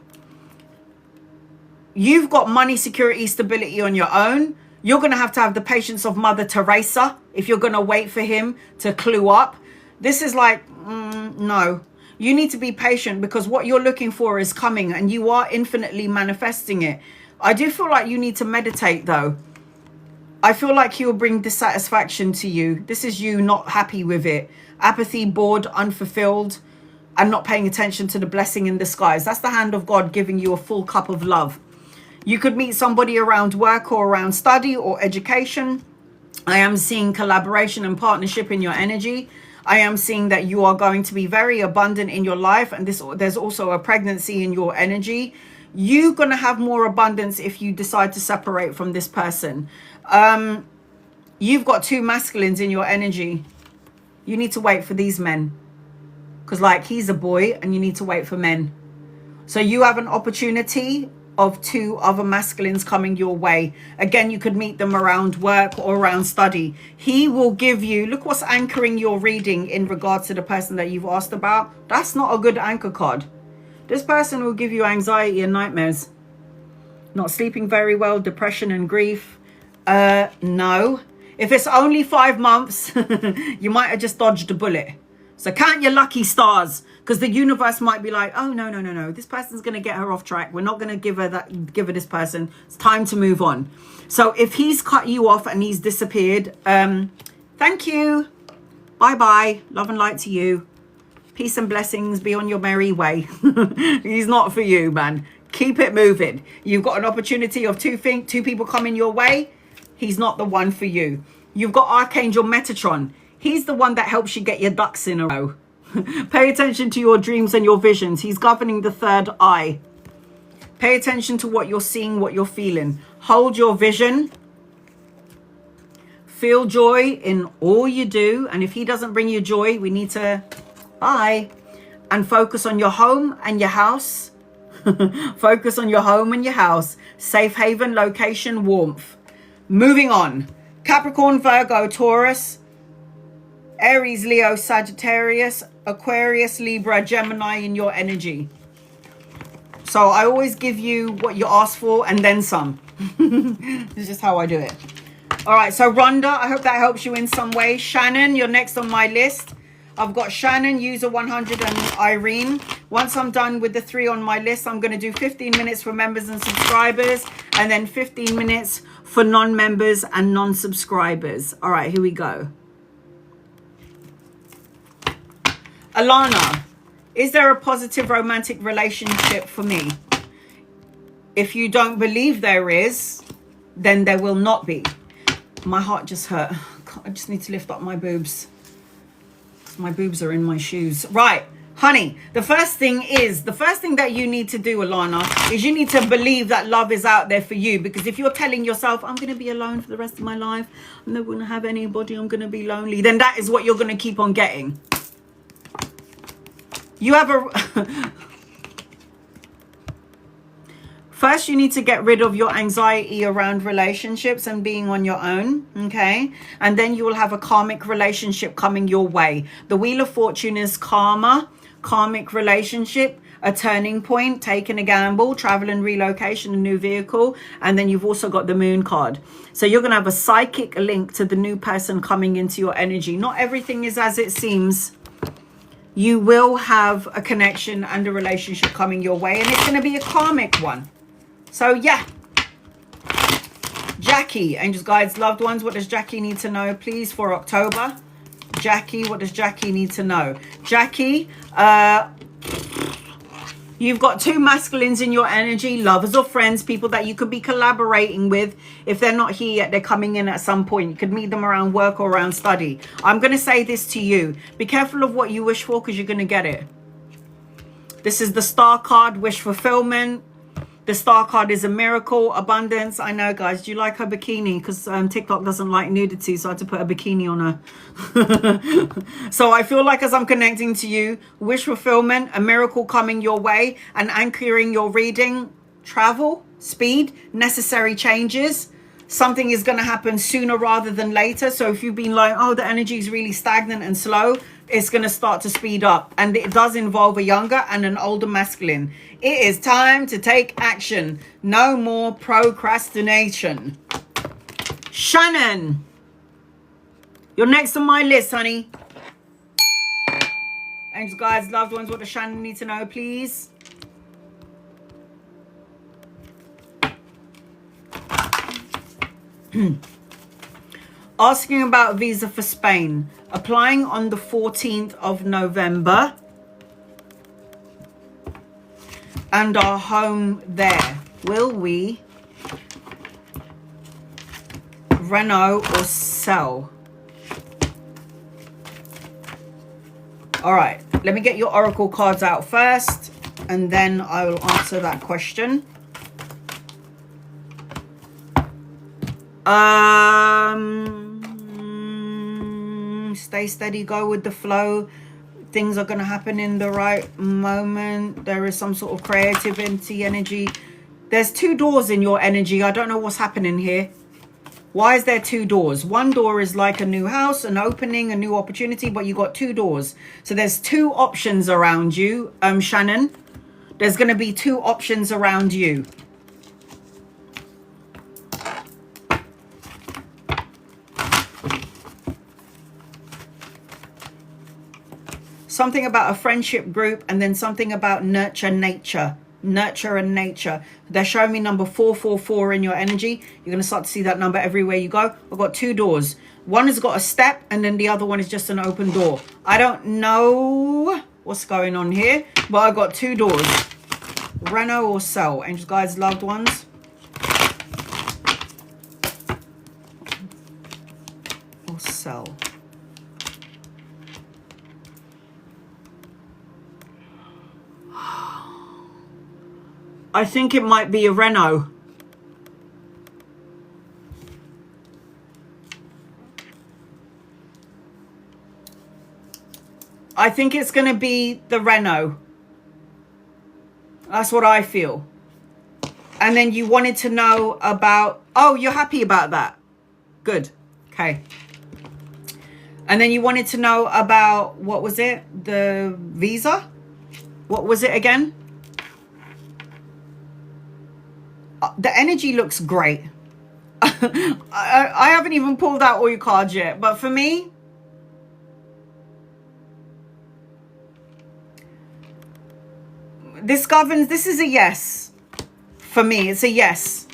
You've got money, security, stability on your own. You're going to have the patience of Mother Teresa if you're going to wait for him to clue up. This is like, no. You need to be patient because what you're looking for is coming and you are infinitely manifesting it. I do feel like you need to meditate though. I feel like he will bring dissatisfaction to you. This is you not happy with it. Apathy, bored, unfulfilled, and not paying attention to the blessing in disguise. That's the hand of God giving you a full cup of love. You could meet somebody around work or around study or education. I am seeing collaboration and partnership in your energy. I am seeing that you are going to be very abundant in your life, and there's also a pregnancy in your energy. You're going to have more abundance if you decide to separate from this person. You've got 2 masculines in your energy. You need to wait for these men, because like he's a boy and you need to wait for men. So you have an opportunity of 2 other masculines coming your way. Again, you could meet them around work or around study. He will give you, look what's anchoring your reading in regards to the person that you've asked about. That's not a good anchor card. This person will give you anxiety and nightmares. Not sleeping very well, depression and grief. No. If it's only 5 months, you might have just dodged a bullet. So count your lucky stars, because the universe might be like, oh, no. This person's going to get her off track. We're not going to give her this person. It's time to move on. So if he's cut you off and he's disappeared, thank you. Bye-bye. Love and light to you. Peace and blessings. Be on your merry way. He's not for you, man. Keep it moving. You've got an opportunity of 2 people coming your way. He's not the one for you. You've got Archangel Metatron. He's the one that helps you get your ducks in a row. Pay attention to your dreams and your visions. He's governing the 3rd eye. Pay attention to what you're seeing, what you're feeling. Hold your vision. Feel joy in all you do. And if he doesn't bring you joy, we need to bye. And focus on your home and your house. Focus on your home and your house. Safe haven, location, warmth. Moving on. Capricorn, Virgo, Taurus, Aries, Leo, Sagittarius, Aquarius, Libra, Gemini in your energy. So I always give you what you ask for and then some. This is just how I do it. All right, so Rhonda, I hope that helps you in some way. Shannon, you're next on my list. I've got Shannon, User 100, and Irene. Once I'm done with the 3 on my list, I'm going to do 15 minutes for members and subscribers, and then 15 minutes for non-members and non-subscribers. All right, here we go. Alana, is there a positive romantic relationship for me? If you don't believe there is, then there will not be. My heart just hurt. God, I just need to lift up my boobs. My boobs are in my shoes. Right, honey, the first thing that you need to do, Alana, is you need to believe that love is out there for you. Because if you're telling yourself, I'm going to be alone for the rest of my life, I'm not going to have anybody, I'm going to be lonely, then that is what you're going to keep on getting. You have a... First, you need to get rid of your anxiety around relationships and being on your own, okay? And then you will have a karmic relationship coming your way. The Wheel of Fortune is karma, karmic relationship, a turning point, taking a gamble, travel and relocation, a new vehicle. And then you've also got the Moon card. So you're going to have a psychic link to the new person coming into your energy. Not everything is as it seems. You will have a connection and a relationship coming your way. And it's going to be a karmic one. So, yeah. Jackie, angels, guides, loved ones. What does Jackie need to know, please, for October? Jackie, what does Jackie need to know? Jackie, you've got 2 masculines in your energy, lovers or friends, people that you could be collaborating with. If they're not here yet, they're coming in at some point. You could meet them around work or around study. I'm going to say this to you. Be careful of what you wish for, because you're going to get it. This is the Star card, wish fulfillment. The Star card is a miracle, abundance. I know, guys. Do you like her bikini? Because TikTok doesn't like nudity, so I had to put a bikini on her. So I feel like as I'm connecting to you, wish fulfillment, a miracle coming your way, and anchoring your reading, travel, speed, necessary changes. Something is going to happen sooner rather than later. So if you've been like, oh, the energy is really stagnant and slow, it's going to start to speed up. And it does involve a younger and an older masculine. It is time to take action. No more procrastination. Shannon, you're next on my list, honey. Angels, guides, loved ones, what does Shannon need to know, please? Asking about visa for Spain. Applying on the 14th of November. And our home there. Will we Reno or sell? All right, let me get your oracle cards out first, and then I will answer that question. Stay steady, go with the flow. Things are going to happen in the right moment. There is some sort of creativity energy. There's 2 doors in your energy. I don't know what's happening here. Why is there 2 doors? One door is like a new house, an opening, a new opportunity, but you got 2 doors. So there's 2 options around you, Shannon. There's going to be 2 options around you. Something about a friendship group, and then something about nurture nature. Nurture and nature. They're showing me number 444 in your energy. You're going to start to see that number everywhere you go. I've got 2 doors. One has got a step, and then the other one is just an open door. I don't know what's going on here, but I've got 2 doors. Reno or sell? Angels, guides, loved ones. Or sell? I think it might be a Reno. I think it's going to be the Reno. That's what I feel. And then you wanted to know about... Oh, you're happy about that. Good. Okay. And then you wanted to know about... What was it? The visa? What was it again? The energy looks great. I haven't even pulled out all your cards yet. But for me... This governs... This is a yes. For me, it's a yes.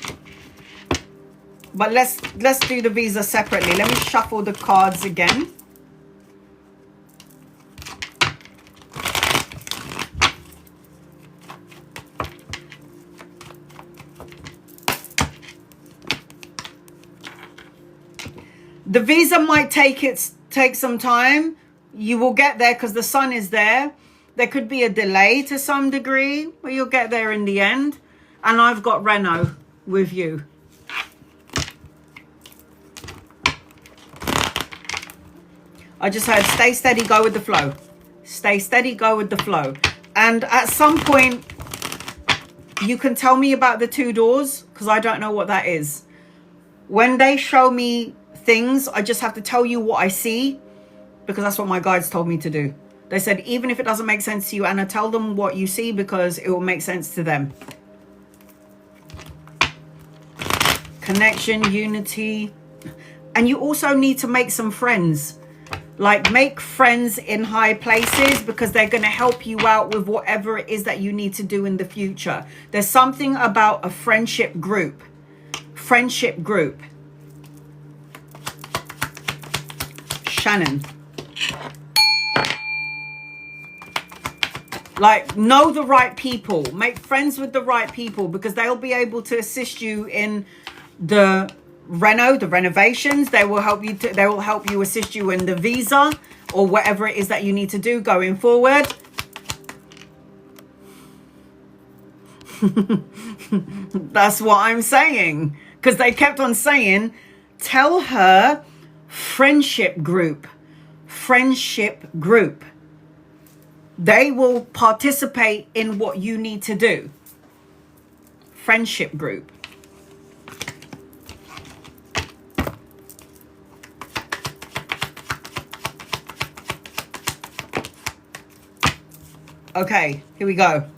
But let's do the visa separately. Let me shuffle the cards again. The visa might take some time. You will get there because the sun is there. There could be a delay to some degree, but you'll get there in the end. And I've got Reno with you. I just heard stay steady, go with the flow. Stay steady, go with the flow. And at some point, you can tell me about the 2 doors because I don't know what that is. When they show me things, I just have to tell you what I see because that's what my guides told me to do. They said, even if it doesn't make sense to you, Anna, tell them what you see because it will make sense to them. Connection, unity. And you also need to make some friends. Like, make friends in high places because they're going to help you out with whatever it is that you need to do in the future. There's something about a friendship group. Friendship group. Shannon. Like, know the right people. Make friends with the right people because they'll be able to assist you in the renovations. They will help you assist you in the visa or whatever it is that you need to do going forward. That's what I'm saying. Because they kept on saying, tell her friendship group. Friendship group. They will participate in what you need to do. Friendship group. Okay, here we go.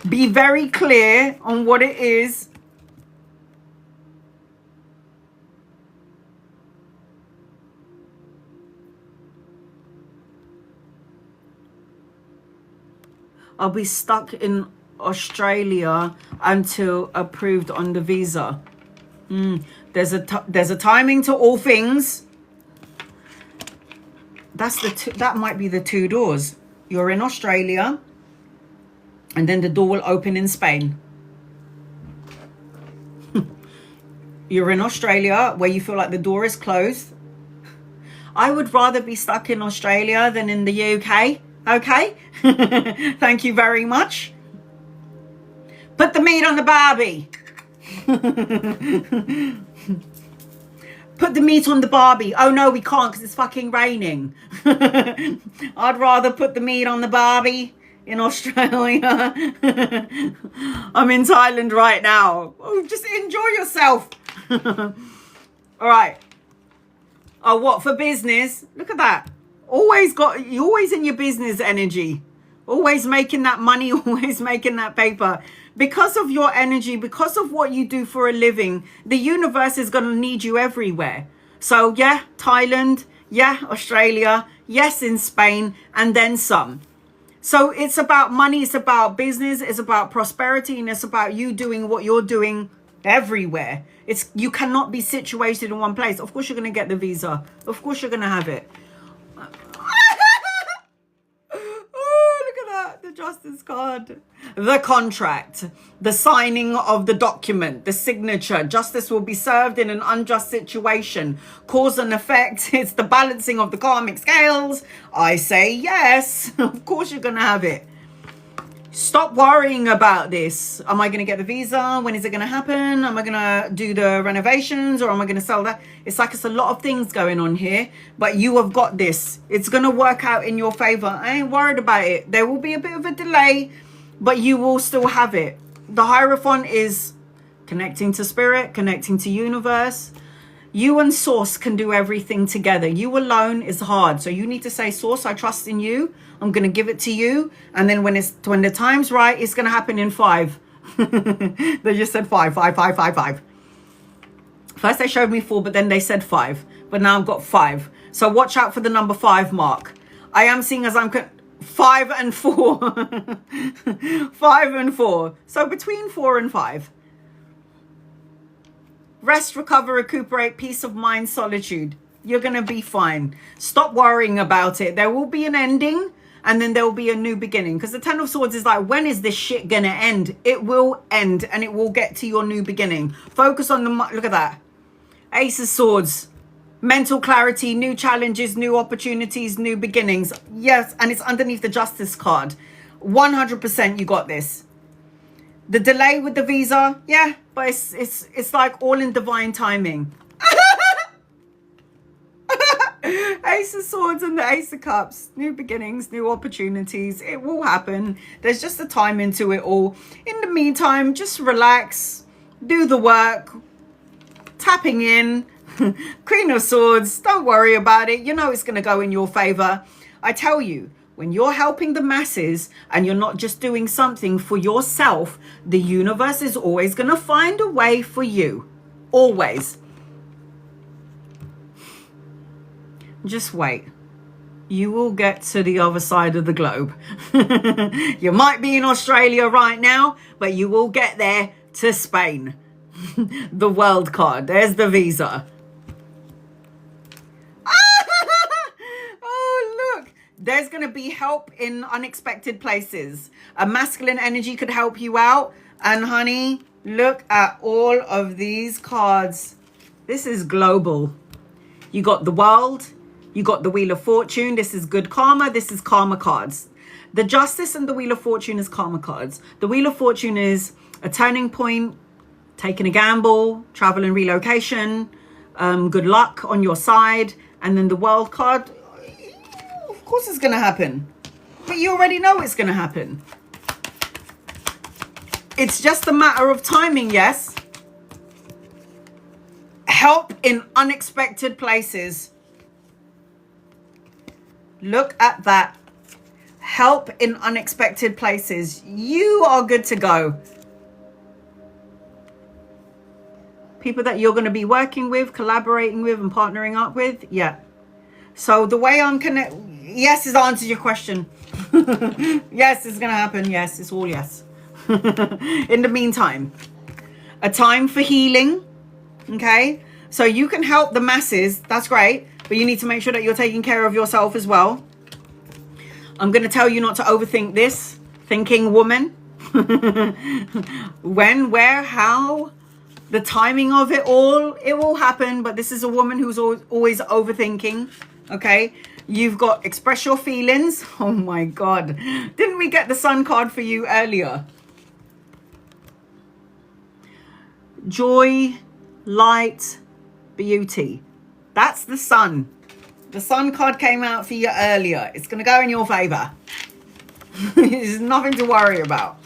Be very clear on what it is. I'll be stuck in Australia until approved on the visa. There's a timing to all things. That might be the 2 doors. You're in Australia, and then the door will open in Spain. You're in Australia where you feel like the door is closed. I would rather be stuck in Australia than in the UK. Okay? Thank you very much. Put the meat on the barbie. Put the meat on the barbie. Oh no, we can't because it's fucking raining. I'd rather put the meat on the barbie in Australia. I'm in Thailand right now. Oh, just enjoy yourself. All right. Oh, what for business? Look at that. You're always in your business energy. Always making that money, always making that paper. Because of your energy, because of what you do for a living, the universe is going to need you everywhere. So yeah, Thailand, yeah, Australia, yes, in Spain, and then some. So it's about money, it's about business, it's about prosperity, and it's about you doing what you're doing everywhere. You cannot be situated in one place. Of course you're going to get the visa. Of course you're going to have it. The justice card, the contract, the signing of the document, the signature. Justice will be served in an unjust situation. Cause and effect. It's the balancing of the karmic scales. I say yes. Of course you're gonna have it. Stop worrying about this. Am I going to get the visa? When is it going to happen? Am I going to do the renovations, or am I going to sell that? It's like it's a lot of things going on here, but you have got this. It's going to work out in your favor. I ain't worried about it. There will be a bit of a delay, but you will still have it. The Hierophant is connecting to spirit, connecting to universe. You and Source can do everything together. You alone is hard. So you need to say, Source, I trust in you. I'm going to give it to you. And then when the time's right, it's going to happen in 5. They just said 5. First they showed me 4, but then they said 5. But now I've got 5. So watch out for the number 5 mark. I am seeing as I'm 5 and 4. 5 and 4. So between 4 and 5. Rest, recover, recuperate, peace of mind, solitude. You're going to be fine. Stop worrying about it. There will be an ending. And then there will be a new beginning. Because the Ten of Swords is like, when is this shit going to end? It will end. And it will get to your new beginning. Focus on the... Look at that. Ace of Swords. Mental clarity. New challenges. New opportunities. New beginnings. Yes. And it's underneath the Justice card. 100% you got this. The delay with the visa. Yeah. But it's like all in divine timing. Ace of Swords and the Ace of Cups. New beginnings, new opportunities. It will happen. There's just a time into it all. In the meantime, just relax. Do the work. Tapping in. Queen of Swords. Don't worry about it. You know it's going to go in your favor. I tell you, when you're helping the masses and you're not just doing something for yourself, the universe is always going to find a way for you. Always. Just wait. You will get to the other side of the globe. You might be in Australia right now, but you will get there to Spain. The world card. There's the visa. Oh, look. There's going to be help in unexpected places. A masculine energy could help you out. And honey, look at all of these cards. This is global. You got the world. You got the Wheel of Fortune. This is good karma. This is karma cards. The Justice and the Wheel of Fortune is karma cards. The Wheel of Fortune is a turning point, taking a gamble, travel and relocation, good luck on your side. And then the World card, of course it's going to happen. But you already know it's going to happen. It's just a matter of timing, yes? Help in unexpected places. Look at that. Help in unexpected places. You are good to go. People that you're going to be working with, collaborating with, and partnering up with. Yeah. So the way I'm yes, is the answer to your question. Yes, it's going to happen. Yes, it's all yes. In the meantime, a time for healing. Okay. So you can help the masses. That's great. But you need to make sure that you're taking care of yourself as well. I'm going to tell you not to overthink this. Thinking woman. When, where, how. the timing of it will happen, but this is a woman who's always overthinking. Okay, you've got express your feelings. Oh my God, didn't we get the sun card for you earlier? Joy, light, beauty. That's the sun. The sun card came out for you earlier. It's going to go in your favor. There's nothing to worry about.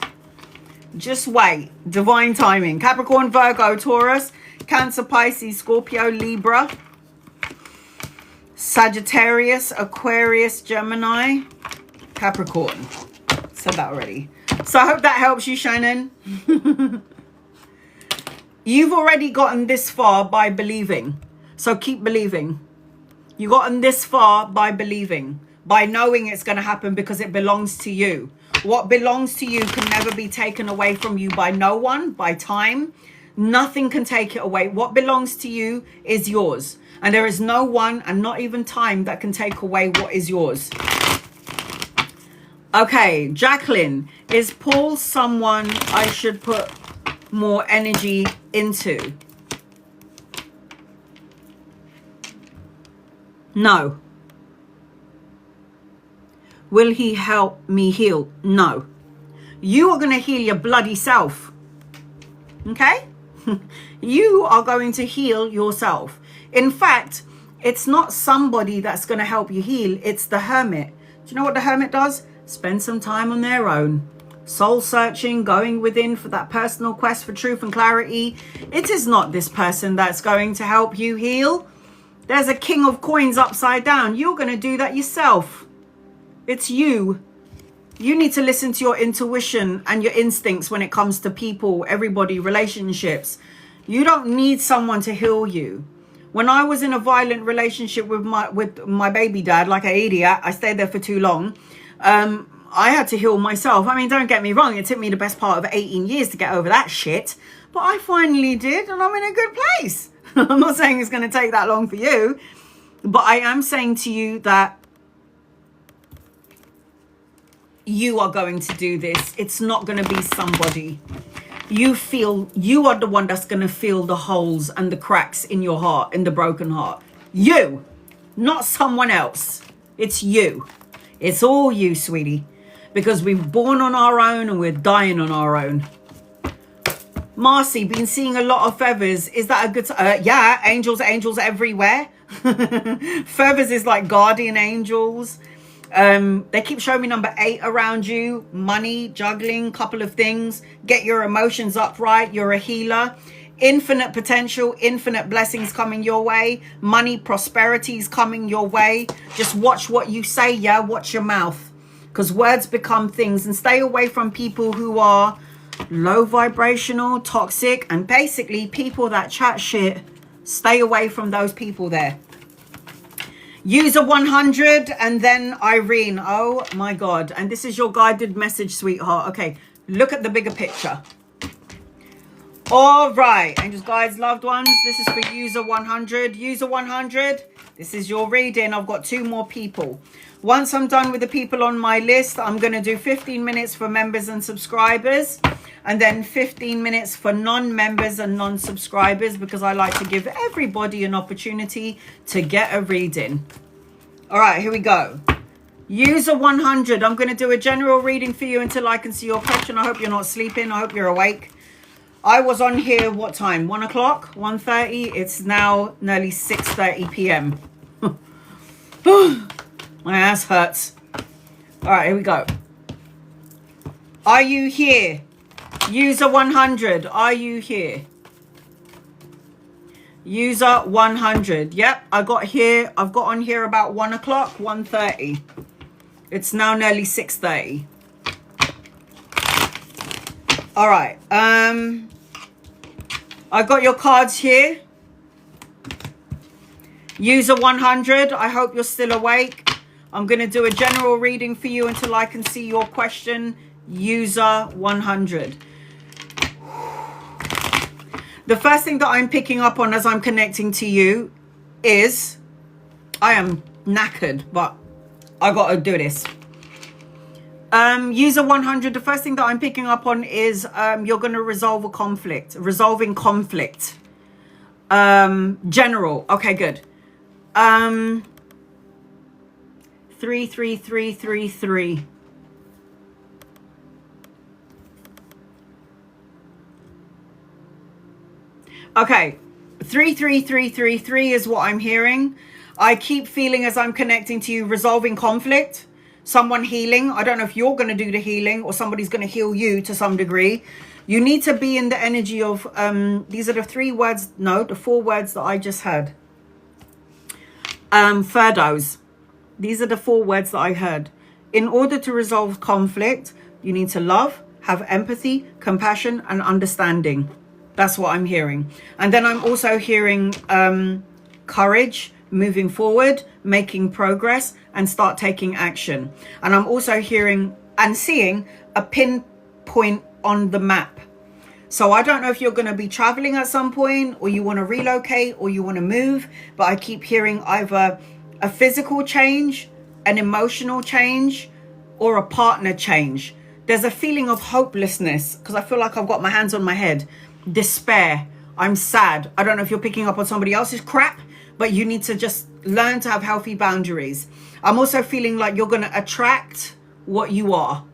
Just wait. Divine timing. Capricorn, Virgo, Taurus, Cancer, Pisces, Scorpio, Libra, Sagittarius, Aquarius, Gemini, Capricorn. Said that already. So I hope that helps you, Shannon. You've already gotten this far by believing. So keep believing. You've gotten this far by believing, by knowing it's going to happen because it belongs to you. What belongs to you can never be taken away from you by no one, by time. Nothing can take it away. What belongs to you is yours. And there is no one, and not even time, that can take away what is yours. Okay, Jacqueline, is Paul someone I should put more energy into? No. Will he help me heal? No. You are going to heal your bloody self. Okay? You are going to heal yourself. In fact, it's not somebody that's going to help you heal. It's the hermit. Do you know what the hermit does? Spend some time on their own. Soul searching, going within for that personal quest for truth and clarity. It is not this person that's going to help you heal. There's a king of coins upside down. You're going to do that yourself. It's you. You need to listen to your intuition and your instincts when it comes to people, everybody, relationships. You don't need someone to heal you. When I was in a violent relationship with my baby dad, like an idiot, I stayed there for too long. I had to heal myself. I mean, don't get me wrong. It took me the best part of 18 years to get over that shit. But I finally did, and I'm in a good place. I'm not saying it's going to take that long for you. But I am saying to you that you are going to do this. It's not going to be somebody. You are the one that's going to feel the holes and the cracks in your heart, in the broken heart. You, not someone else. It's you. It's all you, sweetie. Because we're born on our own and we're dying on our own. Marcy, been seeing a lot of feathers. Is that a good... yeah, angels everywhere. Feathers is like guardian angels. They keep showing me number 8 around you. Money, juggling, couple of things. Get your emotions upright. You're a healer. Infinite potential, infinite blessings coming your way. Money, prosperity is coming your way. Just watch what you say, yeah? Watch your mouth. Because words become things. And stay away from people who are low vibrational, toxic, and basically people that chat shit. Stay away from those people there. User 100 and then Irene. Oh my God. And this is your guided message, sweetheart. Okay, look at the bigger picture. All right, angels, guides, loved ones. This is for user 100. User 100, this is your reading. I've got 2 more people. Once I'm done with the people on my list, I'm going to do 15 minutes for members and subscribers. And then 15 minutes for non-members and non-subscribers, because I like to give everybody an opportunity to get a reading. All right, here we go. User 100, I'm going to do a general reading for you until I can see your question. I hope you're not sleeping. I hope you're awake. I was on here, what time? 1 o'clock? 1:30? It's now nearly 6:30 p.m. My ass hurts. All right, here we go. Are you here? User 100, are you here? User 100. Yep, I've got on here about 1 o'clock, 1:30. It's now nearly 6:30. All right. I got your cards here. User 100, I hope you're still awake. I'm going to do a general reading for you until I can see your question. User 100. The first thing that I'm picking up on as I'm connecting to you is, I am knackered, but I got to do this. User 100, the first thing that I'm picking up on is you're going to resolve a conflict. Resolving conflict. General. Okay, good. 33333. Okay, 33333 is what I'm hearing. I keep feeling as I'm connecting to you, resolving conflict, someone healing. I don't know if you're going to do the healing or somebody's going to heal you to some degree. You need to be in the energy of, these are the 3 words, no, the 4 words that I just heard. Ferdos. These are the 4 words that I heard. In order to resolve conflict, you need to love, have empathy, compassion, and understanding. That's what I'm hearing. And then I'm also hearing courage, moving forward, making progress, and start taking action. And I'm also hearing and seeing a pinpoint on the map. So I don't know if you're going to be traveling at some point, or you want to relocate, or you want to move, but I keep hearing either a physical change, an emotional change, or a partner change. There's a feeling of hopelessness because I feel like I've got my hands on my head. Despair. I'm sad. I don't know if you're picking up on somebody else's crap, but you need to just learn to have healthy boundaries. I'm also feeling like you're going to attract what you are.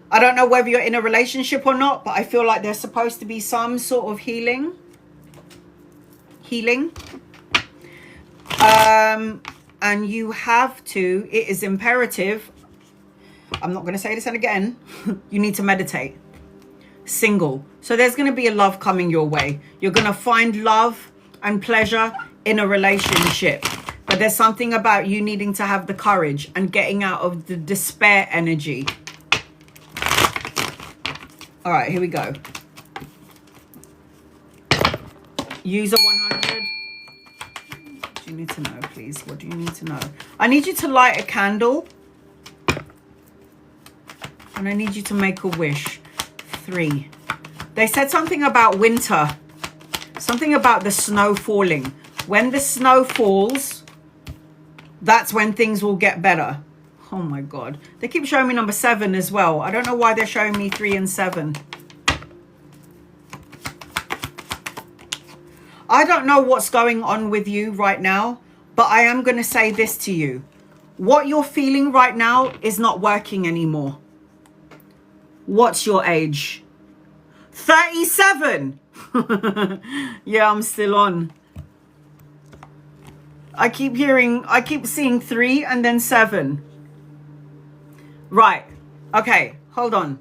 I don't know whether you're in a relationship or not, but I feel like there's supposed to be some sort of healing. And you have to, it is imperative. I'm not going to say this again. You need to meditate. Single. So there's going to be a love coming your way. You're going to find love and pleasure in a relationship. But there's something about you needing to have the courage and getting out of the despair energy. All right, here we go. User 100. What do you need to know, please? What do you need to know? I need you to light a candle. And I need you to make a wish. 3. They said something about winter. Something about the snow falling. When the snow falls, that's when things will get better. Oh my God. They keep showing me number 7 as well. I don't know why they're showing me 3 and 7. I don't know what's going on with you right now, but I am going to say this to you. What you're feeling right now is not working anymore. What's your age? 37. Yeah, I'm still on. I keep seeing 3 and then 7. Right. Okay, hold on.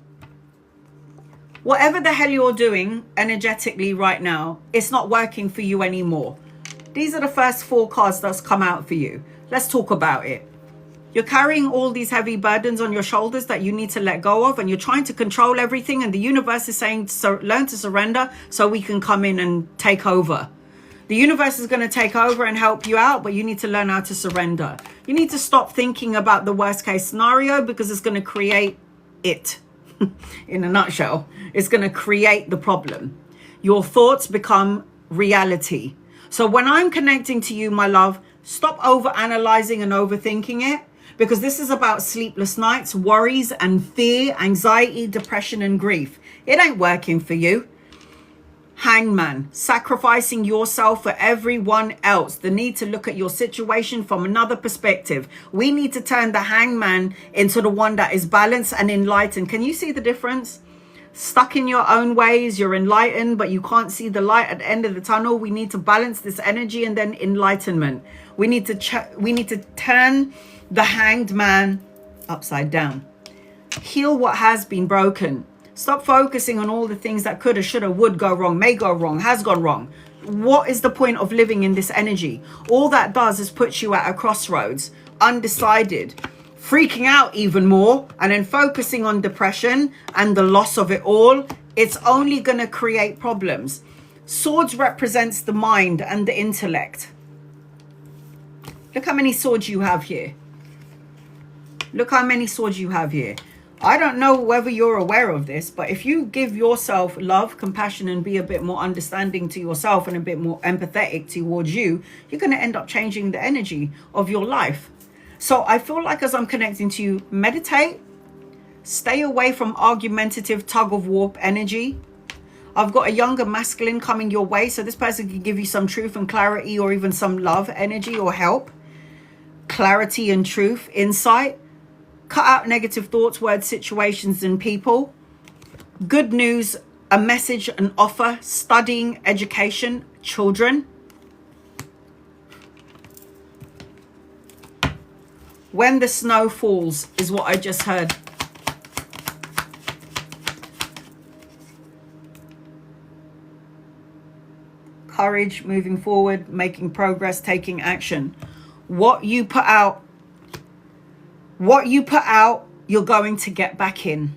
Whatever the hell you're doing energetically right now, it's not working for you anymore. These are the first 4 cards that's come out for you. Let's talk about it. You're carrying all these heavy burdens on your shoulders that you need to let go of, and you're trying to control everything, and the universe is saying, so learn to surrender so we can come in and take over. The universe is going to take over and help you out, but you need to learn how to surrender. You need to stop thinking about the worst case scenario, because it's going to create it. In a nutshell, it's going to create the problem. Your thoughts become reality. So when I'm connecting to you, my love, stop over analyzing and overthinking it. Because this is about sleepless nights, worries and fear, anxiety, depression and grief. It ain't working for you. Hangman, sacrificing yourself for everyone else. The need to look at your situation from another perspective. We need to turn the hangman into the one that is balanced and enlightened. Can you see the difference? Stuck in your own ways, you're enlightened, but you can't see the light at the end of the tunnel. We need to balance this energy and then enlightenment. We need to turn the hanged man upside down. Heal what has been broken. Stop focusing on all the things that coulda, shoulda, would go wrong, may go wrong, has gone wrong. What is the point of living in this energy? All that does is put you at a crossroads, undecided, freaking out even more, and then focusing on depression and the loss of it all. It's only going to create problems. Swords represents the mind and the intellect. Look how many swords you have here. Look how many swords you have here. I don't know whether you're aware of this, but if you give yourself love, compassion, and be a bit more understanding to yourself and a bit more empathetic towards you, you're going to end up changing the energy of your life. So I feel like as I'm connecting to you, meditate, stay away from argumentative tug of war energy. I've got a younger masculine coming your way. So this person can give you some truth and clarity, or even some love energy or help. Clarity and truth, insight. Cut out negative thoughts, words, situations, and people. Good news, a message, an offer, studying, education, children. When the snow falls is what I just heard. Courage, moving forward, making progress, taking action. What you put out, you're going to get back in.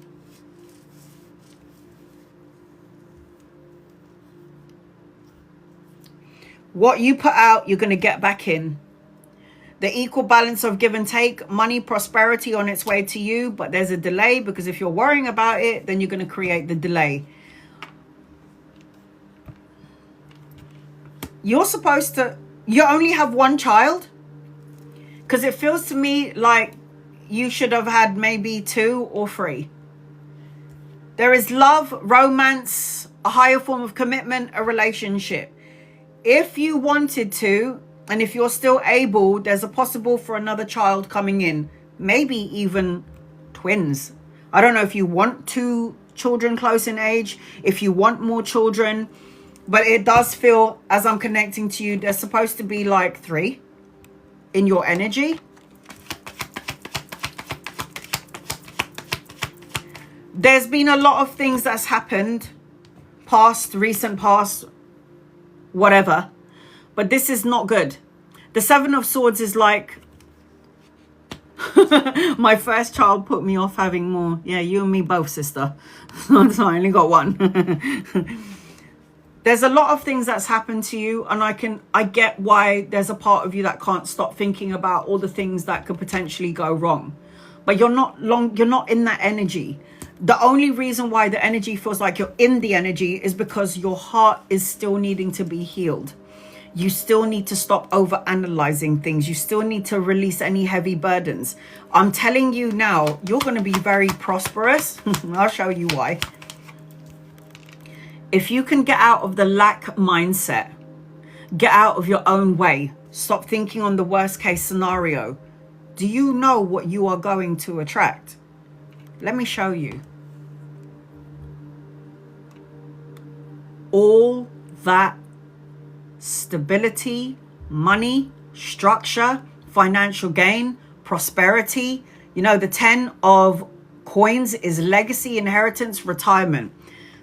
What you put out, you're going to get back in. The equal balance of give and take, money, prosperity on its way to you, but there's a delay, because if you're worrying about it, then you're going to create the delay. You're supposed to, you only have one child, because it feels to me like you should have had maybe 2 or 3. There is love, romance, a higher form of commitment, a relationship. If you wanted to, and if you're still able, there's a possible for another child coming in, maybe even twins. I don't know if you want 2 children close in age, if you want more children, but it does feel, as I'm connecting to you, there's supposed to be like 3 in your energy. There's been a lot of things that's happened, past, recent past, whatever. But this is not good. The 7 of Swords is like, my first child put me off having more. Yeah, you and me both, sister. So I only got 1. There's a lot of things that's happened to you, and I get why there's a part of you that can't stop thinking about all the things that could potentially go wrong. But you're not in that energy. The only reason why the energy feels like you're in the energy is because your heart is still needing to be healed. You still need to stop over analyzing things. You still need to release any heavy burdens. I'm telling you now, you're going to be very prosperous. I'll show you why. If you can get out of the lack mindset, get out of your own way, stop thinking on the worst case scenario, do you know what you are going to attract? Let me show you. All that stability, money, structure, financial gain, prosperity. You know, the 10 of coins is legacy, inheritance, retirement.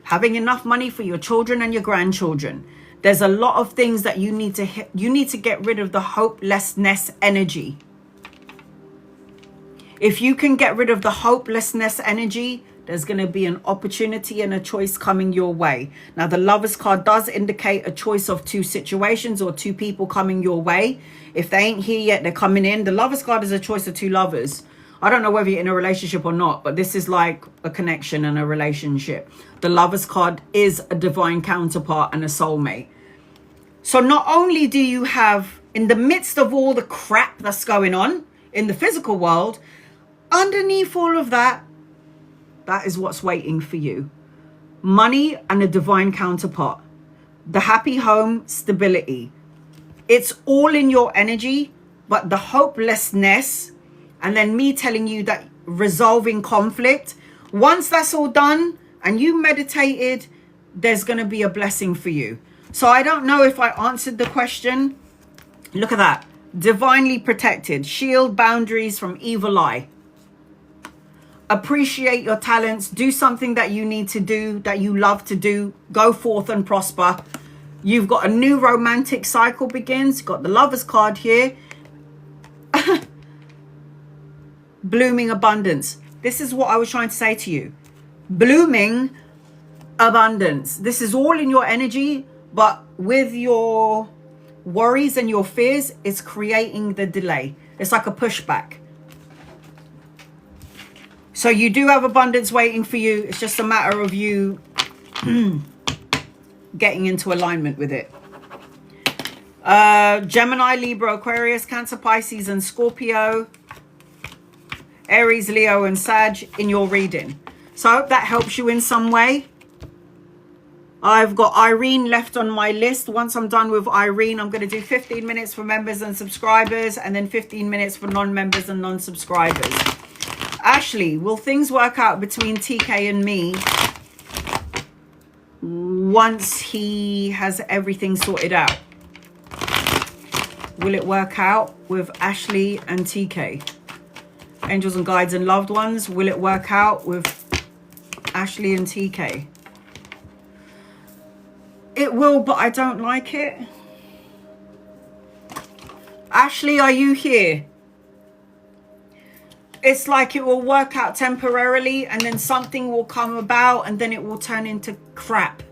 Having enough money for your children and your grandchildren. There's a lot of things that you need to get rid of the hopelessness energy. If you can get rid of the hopelessness energy, there's going to be an opportunity and a choice coming your way. Now, the Lovers card does indicate a choice of 2 situations or 2 people coming your way. If they ain't here yet, they're coming in. The Lovers card is a choice of 2 lovers. I don't know whether you're in a relationship or not, but this is like a connection and a relationship. The Lovers card is a divine counterpart and a soulmate. So not only do you have, in the midst of all the crap that's going on in the physical world, underneath all of that, that is what's waiting for you. Money and a divine counterpart. The happy home, stability. It's all in your energy, but the hopelessness, and then me telling you that resolving conflict, once that's all done and you meditated, there's going to be a blessing for you. So I don't know if I answered the question. Look at that. Divinely protected. Shield boundaries from evil eye. Appreciate your talents. Do something that you need to do, that you love to do. Go forth and prosper. You've got a new romantic cycle begins. You've got the Lovers card here. Blooming abundance. This is what I was trying to say to you. Blooming abundance. This is all in your energy, but with your worries and your fears, it's creating the delay. It's like a pushback. So you do have abundance waiting for you. It's just a matter of you getting into alignment with it. Gemini, Libra, Aquarius, Cancer, Pisces, and Scorpio. Aries, Leo, and Sag in your reading. So I hope that helps you in some way. I've got Irene left on my list. Once I'm done with Irene, I'm going to do 15 minutes for members and subscribers, and then 15 minutes for non-members and non-subscribers. Ashley, will things work out between TK and me once he has everything sorted out? Will it work out with Ashley and TK? Angels and guides and loved ones, will it work out with Ashley and TK? It will, but I don't like it. Ashley, are you here? It's like it will work out temporarily, and then something will come about, and then it will turn into crap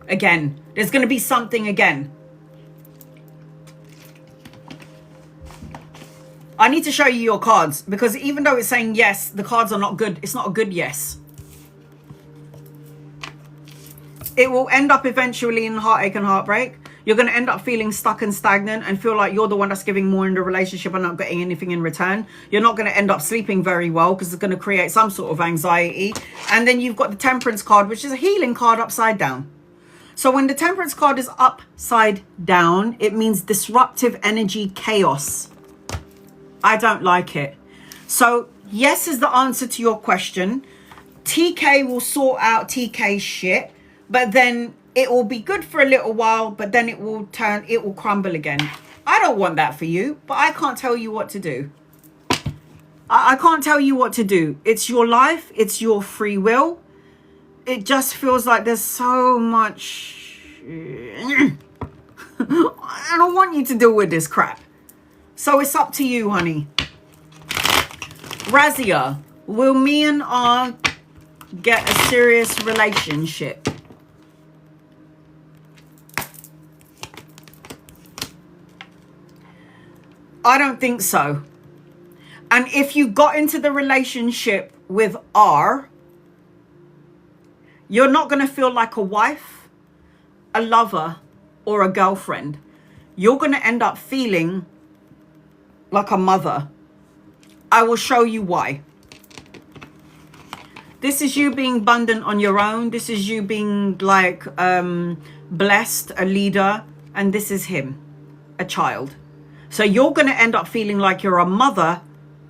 again. There's going to be something again. I need to show you your cards, because even though it's saying yes, the cards are not good. It's not a good yes. It will end up eventually in heartache and heartbreak. You're going to end up feeling stuck and stagnant and feel like you're the one that's giving more in the relationship and not getting anything in return. You're not going to end up sleeping very well because it's going to create some sort of anxiety. And then you've got the Temperance card, which is a healing card upside down. So when the Temperance card is upside down, it means disruptive energy, chaos. I don't like it. So yes is the answer to your question. TK will sort out TK's shit. But then it will be good for a little while, but then it will crumble again. I don't want that for you, but I can't tell you what to do. I can't tell you what to do. It's your life. It's your free will. It just feels like there's so much. I don't want you to deal with this crap. So it's up to you, honey. Razia, will me and R get a serious relationship? I don't think so. And if you got into the relationship with R, you're not going to feel like a wife, a lover, or a girlfriend. You're going to end up feeling like a mother. I will show you why. This is you being abundant on your own. This is you being like blessed, a leader. And this is him, a child. So you're going to end up feeling like you're a mother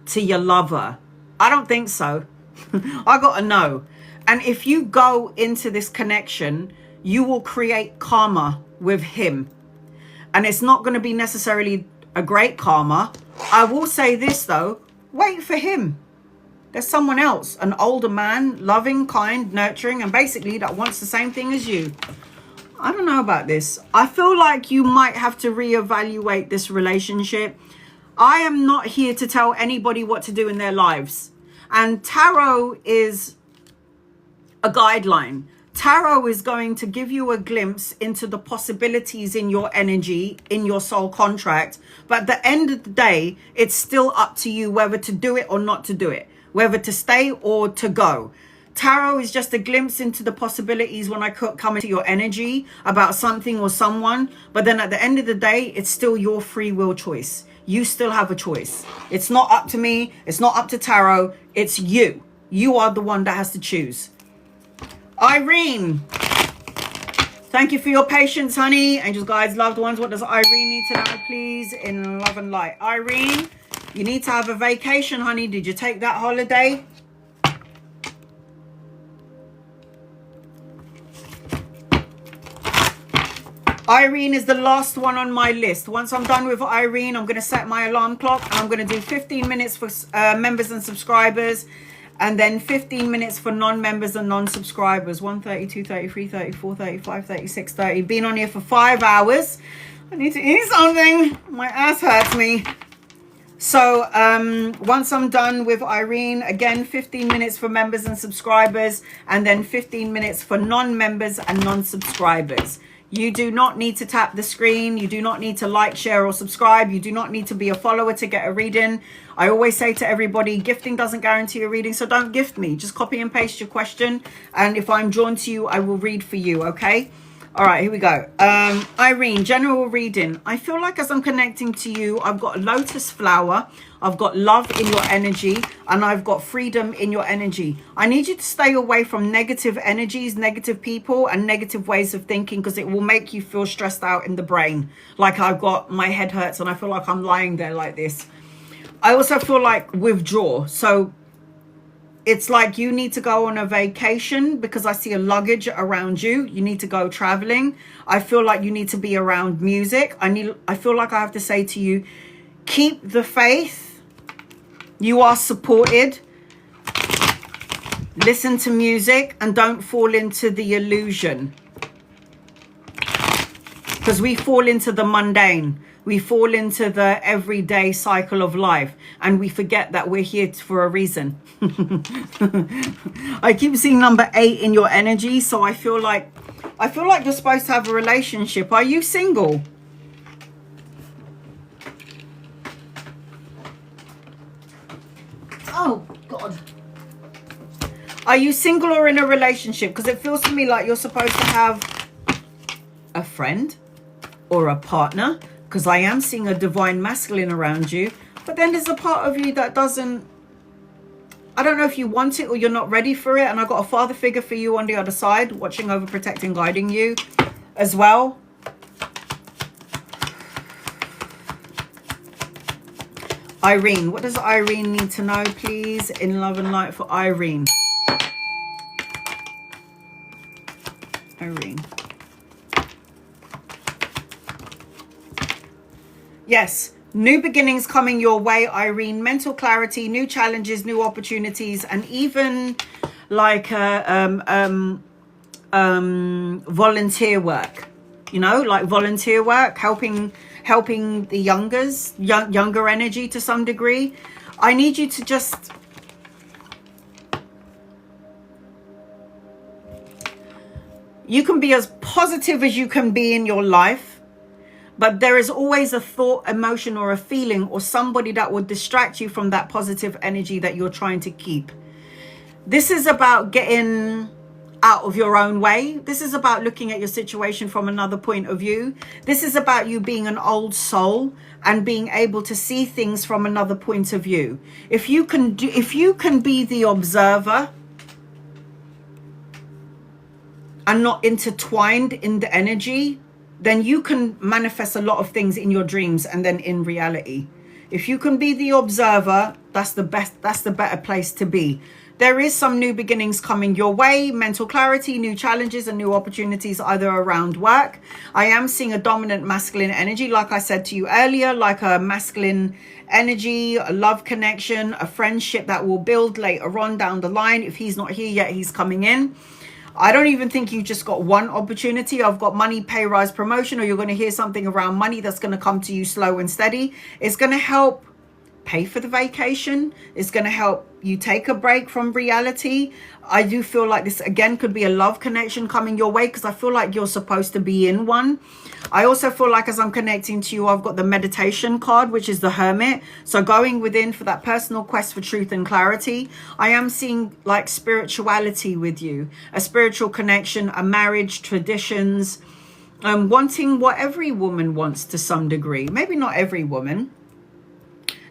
to your lover. I don't think so. I got to know. And if you go into this connection, you will create karma with him. And it's not going to be necessarily a great karma. I will say this though, wait for him. There's someone else, an older man, loving, kind, nurturing, and basically that wants the same thing as you. I don't know about this. I feel like you might have to reevaluate this relationship. I am not here to tell anybody what to do in their lives. And tarot is a guideline. Tarot is going to give you a glimpse into the possibilities in your energy, in your soul contract. But at the end of the day, it's still up to you whether to do it or not to do it, whether to stay or to go. Tarot is just a glimpse into the possibilities when I come into your energy about something or someone. But then at the end of the day, it's still your free will choice. You still have a choice. It's not up to me. It's not up to tarot. It's you. You are the one that has to choose. Irene, thank you for your patience, honey. Angels, guides, loved ones. What does Irene need to know, please? In love and light. Irene, you need to have a vacation, honey. Did you take that holiday? Irene is the last one on my list. Once I'm done with Irene, I'm going to set my alarm clock. And I'm going to do 15 minutes for members and subscribers. And then 15 minutes for non-members and non-subscribers. 1:30, 2:30, 3:30, 4:30, 5:30, 6:30. Been on here for 5 hours. I need to eat something. My ass hurts me. So once I'm done with Irene, again, 15 minutes for members and subscribers. And then 15 minutes for non-members and non-subscribers. You do not need to tap the screen. You do not need to like, share, or subscribe. You do not need to be a follower to get a reading. I always say to everybody, gifting doesn't guarantee a reading, so don't gift me. Just copy and paste your question. And if I'm drawn to you, I will read for you, okay? All right, here we go. Irene, general reading. I feel like as I'm connecting to you, I've got a lotus flower, I've got love in your energy, and I've got freedom in your energy. I need you to stay away from negative energies, negative people, and negative ways of thinking, because it will make you feel stressed out in the brain. Like I've got, my head hurts and I feel like I'm lying there like this. I also feel like withdraw. So it's like you need to go on a vacation, because I see a luggage around you. You need to go traveling. I feel like you need to be around music. I feel like I have to say to you, keep the faith. You are supported. Listen to music and don't fall into the illusion. Because we fall into the mundane. We fall into the everyday cycle of life, and we forget that we're here for a reason. I keep seeing number 8 in your energy, so I feel like you're supposed to have a relationship. Are you single? Oh God. Are you single or in a relationship? Because it feels to me like you're supposed to have a friend or a partner, because I am seeing a divine masculine around you. But then there's a part of you that doesn't, I don't know if you want it or you're not ready for it. And I've got a father figure for you on the other side, watching over, protecting, guiding you as well. Irene, what does Irene need to know, please, in love and light for Irene? Irene. Yes, new beginnings coming your way, Irene. Mental clarity, new challenges, new opportunities, and even like volunteer work. You know, like volunteer work, helping the younger energy to some degree. I need you to just you can be as positive as you can be in your life. But there is always a thought, emotion, or a feeling, or somebody that will distract you from that positive energy that you're trying to keep. This is about getting out of your own way. This is about looking at your situation from another point of view. This is about you being an old soul and being able to see things from another point of view. If you can be the observer and not intertwined in the energy, then you can manifest a lot of things in your dreams and then in reality. If you can be the observer, that's the best, that's the better place to be. There is some new beginnings coming your way, mental clarity, new challenges and new opportunities either around work. I am seeing a dominant masculine energy, like I said to you earlier, like a masculine energy, a love connection, a friendship that will build later on down the line. If he's not here yet, he's coming in. I don't even think you just got one opportunity. I've got money, pay rise, promotion, or you're going to hear something around money that's going to come to you slow and steady. It's going to help pay for the vacation. It's going to help you take a break from reality. I do feel like this again could be a love connection coming your way, because I feel like you're supposed to be in one. I also feel like as I'm connecting to you, I've got the meditation card, which is the Hermit. So going within for that personal quest for truth and clarity. I am seeing like spirituality with you, a spiritual connection, a marriage, traditions, wanting what every woman wants to some degree. Maybe not every woman.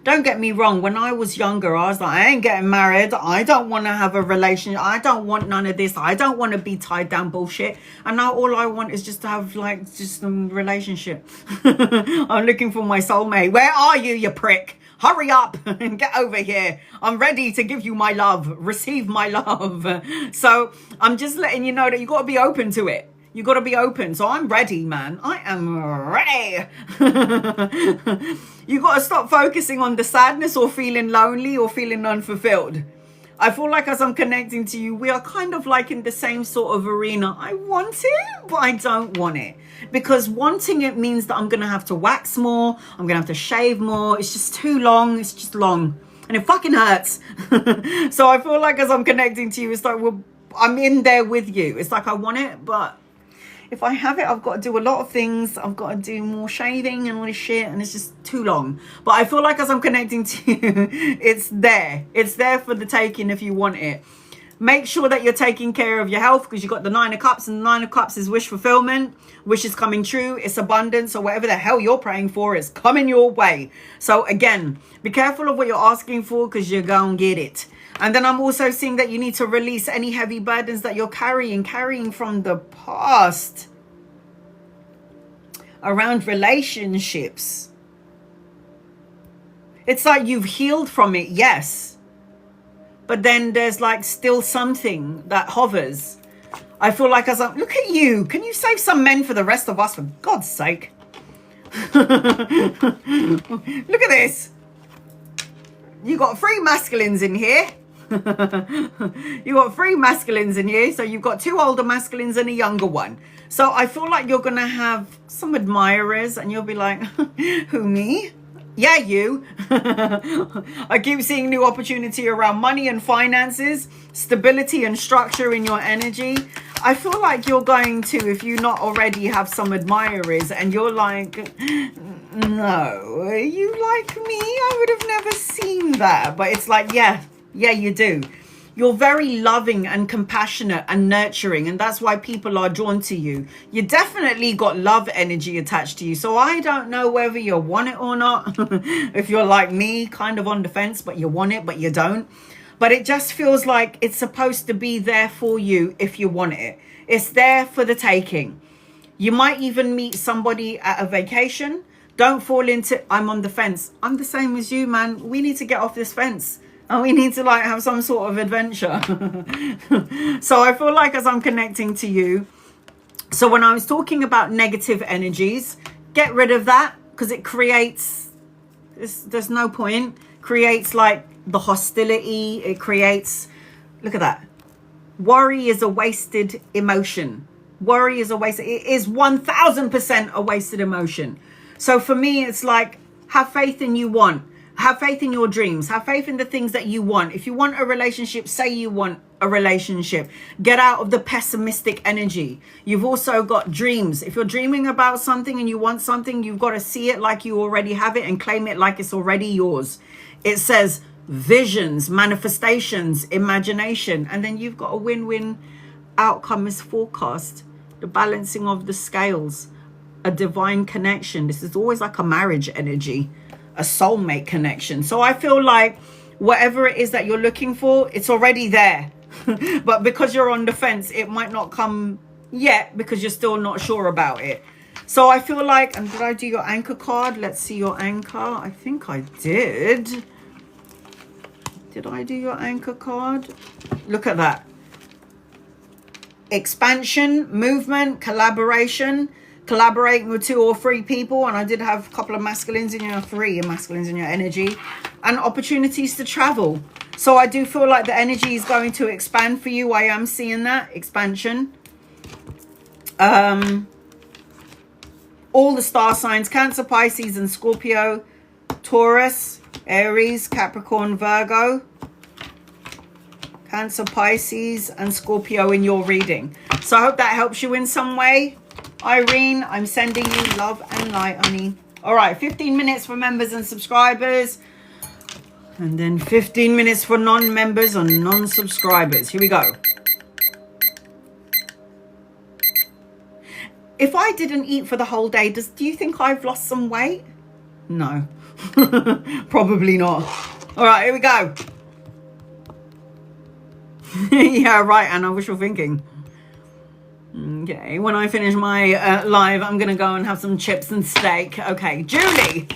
Don't get me wrong. When I was younger, I was like, I ain't getting married. I don't want to have a relationship. I don't want none of this. I don't want to be tied down bullshit. And now all I want is just to have like just some relationship. I'm looking for my soulmate. Where are you, you prick? Hurry up and get over here. I'm ready to give you my love. Receive my love. So I'm just letting you know that you got to be open to it. You got to be open. So I'm ready, man. I am ready. You got to stop focusing on the sadness or feeling lonely or feeling unfulfilled. I feel like as I'm connecting to you, we are kind of like in the same sort of arena. I want it, but I don't want it. Because wanting it means that I'm going to have to wax more. I'm going to have to shave more. It's just too long. It's just long. And it fucking hurts. So I feel like as I'm connecting to you, it's like I'm in there with you. It's like I want it, but if I have it, I've got to do a lot of things. I've got to do more shaving and all this shit, and it's just too long. But I feel like as I'm connecting to you, it's there. It's there for the taking if you want it. Make sure that you're taking care of your health, because you've got the Nine of Cups, and the Nine of Cups is wish fulfillment. Wish is coming true. It's abundance. So whatever the hell you're praying for is coming your way. So again, be careful of what you're asking for, because you're going to get it. And then I'm also seeing that you need to release any heavy burdens that you're carrying from the past around relationships. It's like you've healed from it, yes. But then there's like still something that hovers. I feel like look at you. Can you save some men for the rest of us, for God's sake? Look at this. You got 3 masculines in here. You got 3 masculines in here. So you've got 2 older masculines and a younger one. So I feel like you're going to have some admirers, and you'll be like, who, me? Yeah, you. I keep seeing new opportunity around money and finances, stability and structure in your energy. I feel like you're going to, if you not already have some admirers, and you're like, no, you like me? I would have never seen that. But it's like, yeah, you do. You're very loving and compassionate and nurturing, and that's why people are drawn to you. You definitely got love energy attached to you. So I don't know whether you want it or not. If you're like me, kind of on the fence, but you want it, but you don't. But it just feels like it's supposed to be there for you if you want it. It's there for the taking. You might even meet somebody at a vacation. Don't fall into, I'm on the fence. I'm the same as you, man. We need to get off this fence. And we need to like have some sort of adventure. So I feel like as I'm connecting to you. So when I was talking about negative energies, get rid of that, because it creates, there's no point. Creates like the hostility. It creates, look at that. Worry is a wasted emotion. Worry is a wasted, it is 1000% a wasted emotion. So for me, it's like, have faith in you want. Have faith in your dreams. Have faith in the things that you want. If you want a relationship, say you want a relationship. Get out of the pessimistic energy. You've also got dreams. If you're dreaming about something and you want something, you've got to see it like you already have it and claim it like it's already yours. It says visions, manifestations, imagination. And then you've got a win-win outcome is forecast. The balancing of the scales. A divine connection. This is always like a marriage energy. A soulmate connection. So I feel like whatever it is that you're looking for, it's already there. But because you're on the fence, it might not come yet because you're still not sure about it. So I feel like, and did I do your anchor card? Let's see your anchor. I think I did. Did I do your anchor card? Look at that. Expansion, movement, collaboration. Collaborating with 2 or 3 people, and I did have a couple of masculines in your 3 masculines in your energy, and opportunities to travel. So I do feel like the energy is going to expand for you. I am seeing that expansion. All the star signs: Cancer, Pisces, and Scorpio, Taurus, Aries, Capricorn, Virgo. Cancer, Pisces, and Scorpio in your reading. So I hope that helps you in some way. Irene, I'm sending you love and light, honey. All right, 15 minutes for members and subscribers. And then 15 minutes for non-members and non-subscribers. Here we go. If I didn't eat for the whole day, do you think I've lost some weight? No. Probably not. All right, here we go. Yeah, right, Anna, wishful thinking. Okay, when I finish my live, I'm going to go and have some chips and steak. Okay, Julie.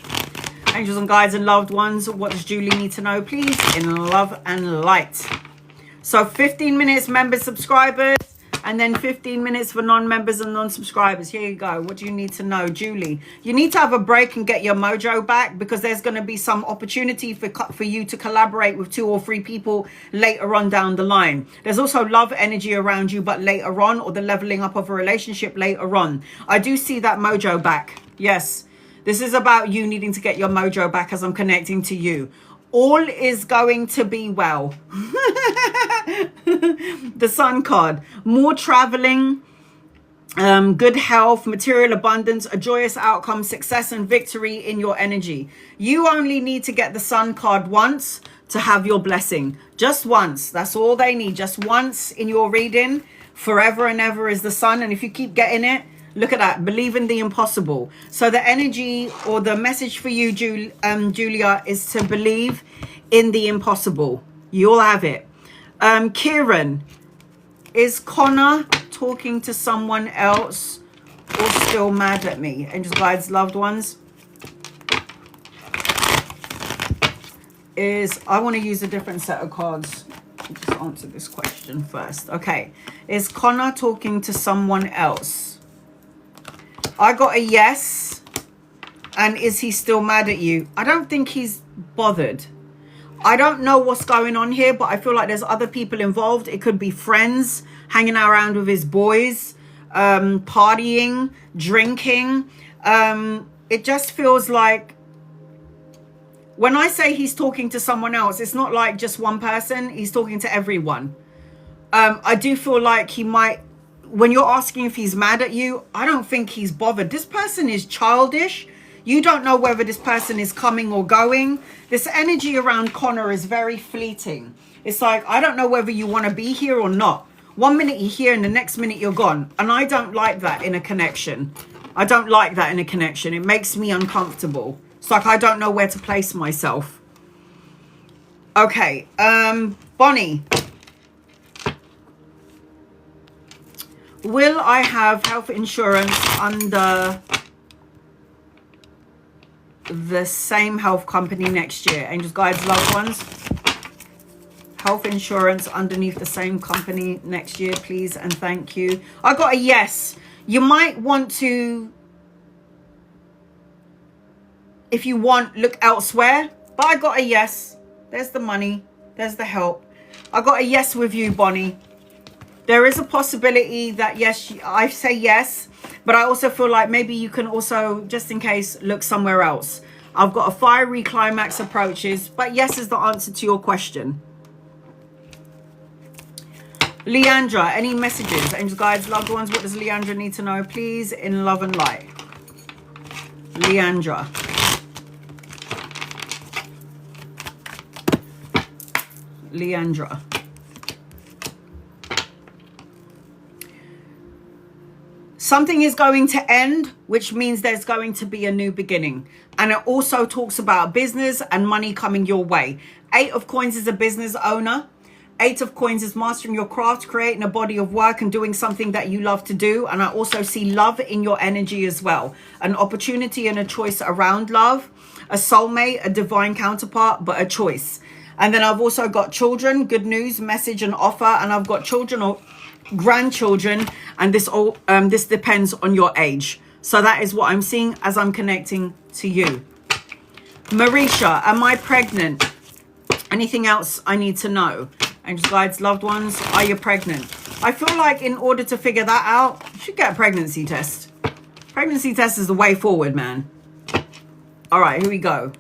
Angels and guides and loved ones, what does Julie need to know, please? In love and light. So 15 minutes, members, subscribers, and then 15 minutes for non-members and non-subscribers. Here you go. What do you need to know, Julie? You need to have a break and get your mojo back, because there's going to be some opportunity for you to collaborate with 2 or 3 people later on down the line. There's also love energy around you, but later on, or the leveling up of a relationship later on. I do see that mojo back. Yes, this is about you needing to get your mojo back as I'm connecting to you. All is going to be well. The Sun card. More traveling, good health, material abundance, a joyous outcome, success and victory in your energy. You only need to get the Sun card once to have your blessing. Just once. That's all they need. Just once in your reading. Forever and ever is the sun. And if you keep getting it, look at that. Believe in the impossible. So the energy or the message for you, Julia, is to believe in the impossible. You'll have it. Kieran, is Connor talking to someone else or still mad at me? Angels, guides, loved ones. I want to use a different set of cards. Just answer this question first. Okay. Is Connor talking to someone else? I got a yes. And is he still mad at you? I don't think he's bothered. I don't know what's going on here, but I feel like there's other people involved. It could be friends hanging around with his boys, partying, drinking. It just feels like when I say he's talking to someone else, it's not like just one person. He's talking to everyone. I do feel like he might, when you're asking if he's mad at you, I don't think he's bothered. This person is childish. You don't know whether this person is coming or going. This energy around Connor is very fleeting. It's like, I don't know whether you want to be here or not. 1 minute you're here and the next minute you're gone. And I don't like that in a connection. I don't like that in a connection. It makes me uncomfortable. It's like I don't know where to place myself. Okay, Bonnie. Will I have health insurance under the same health company next year? Angels, guides, loved ones. Health insurance underneath the same company next year, please and thank you. I got a yes. You might want to, if you want, look elsewhere. But I got a yes. There's the money. There's the help. I got a yes with you, Bonnie. There is a possibility that, yes, I say yes. But I also feel like maybe you can also, just in case, look somewhere else. I've got a fiery climax approaches. But yes is the answer to your question. Leandra, any messages? Angels, guides, loved ones. What does Leandra need to know? Please, in love and light. Leandra. Leandra. Something is going to end, which means there's going to be a new beginning. And it also talks about business and money coming your way. 8 of Coins is a business owner. 8 of Coins is mastering your craft, creating a body of work and doing something that you love to do. And I also see love in your energy as well. An opportunity and a choice around love. A soulmate, a divine counterpart, but a choice. And then I've also got children, good news, message and offer. And I've got children or grandchildren, and this depends on your age. So that is what I'm seeing as I'm connecting to you. Marisha, am I pregnant? Anything else I need to know? Angels, guides, loved ones, are you pregnant? I feel like in order to figure that out, you should get a pregnancy test. Pregnancy test is the way forward, man. All right, here we go.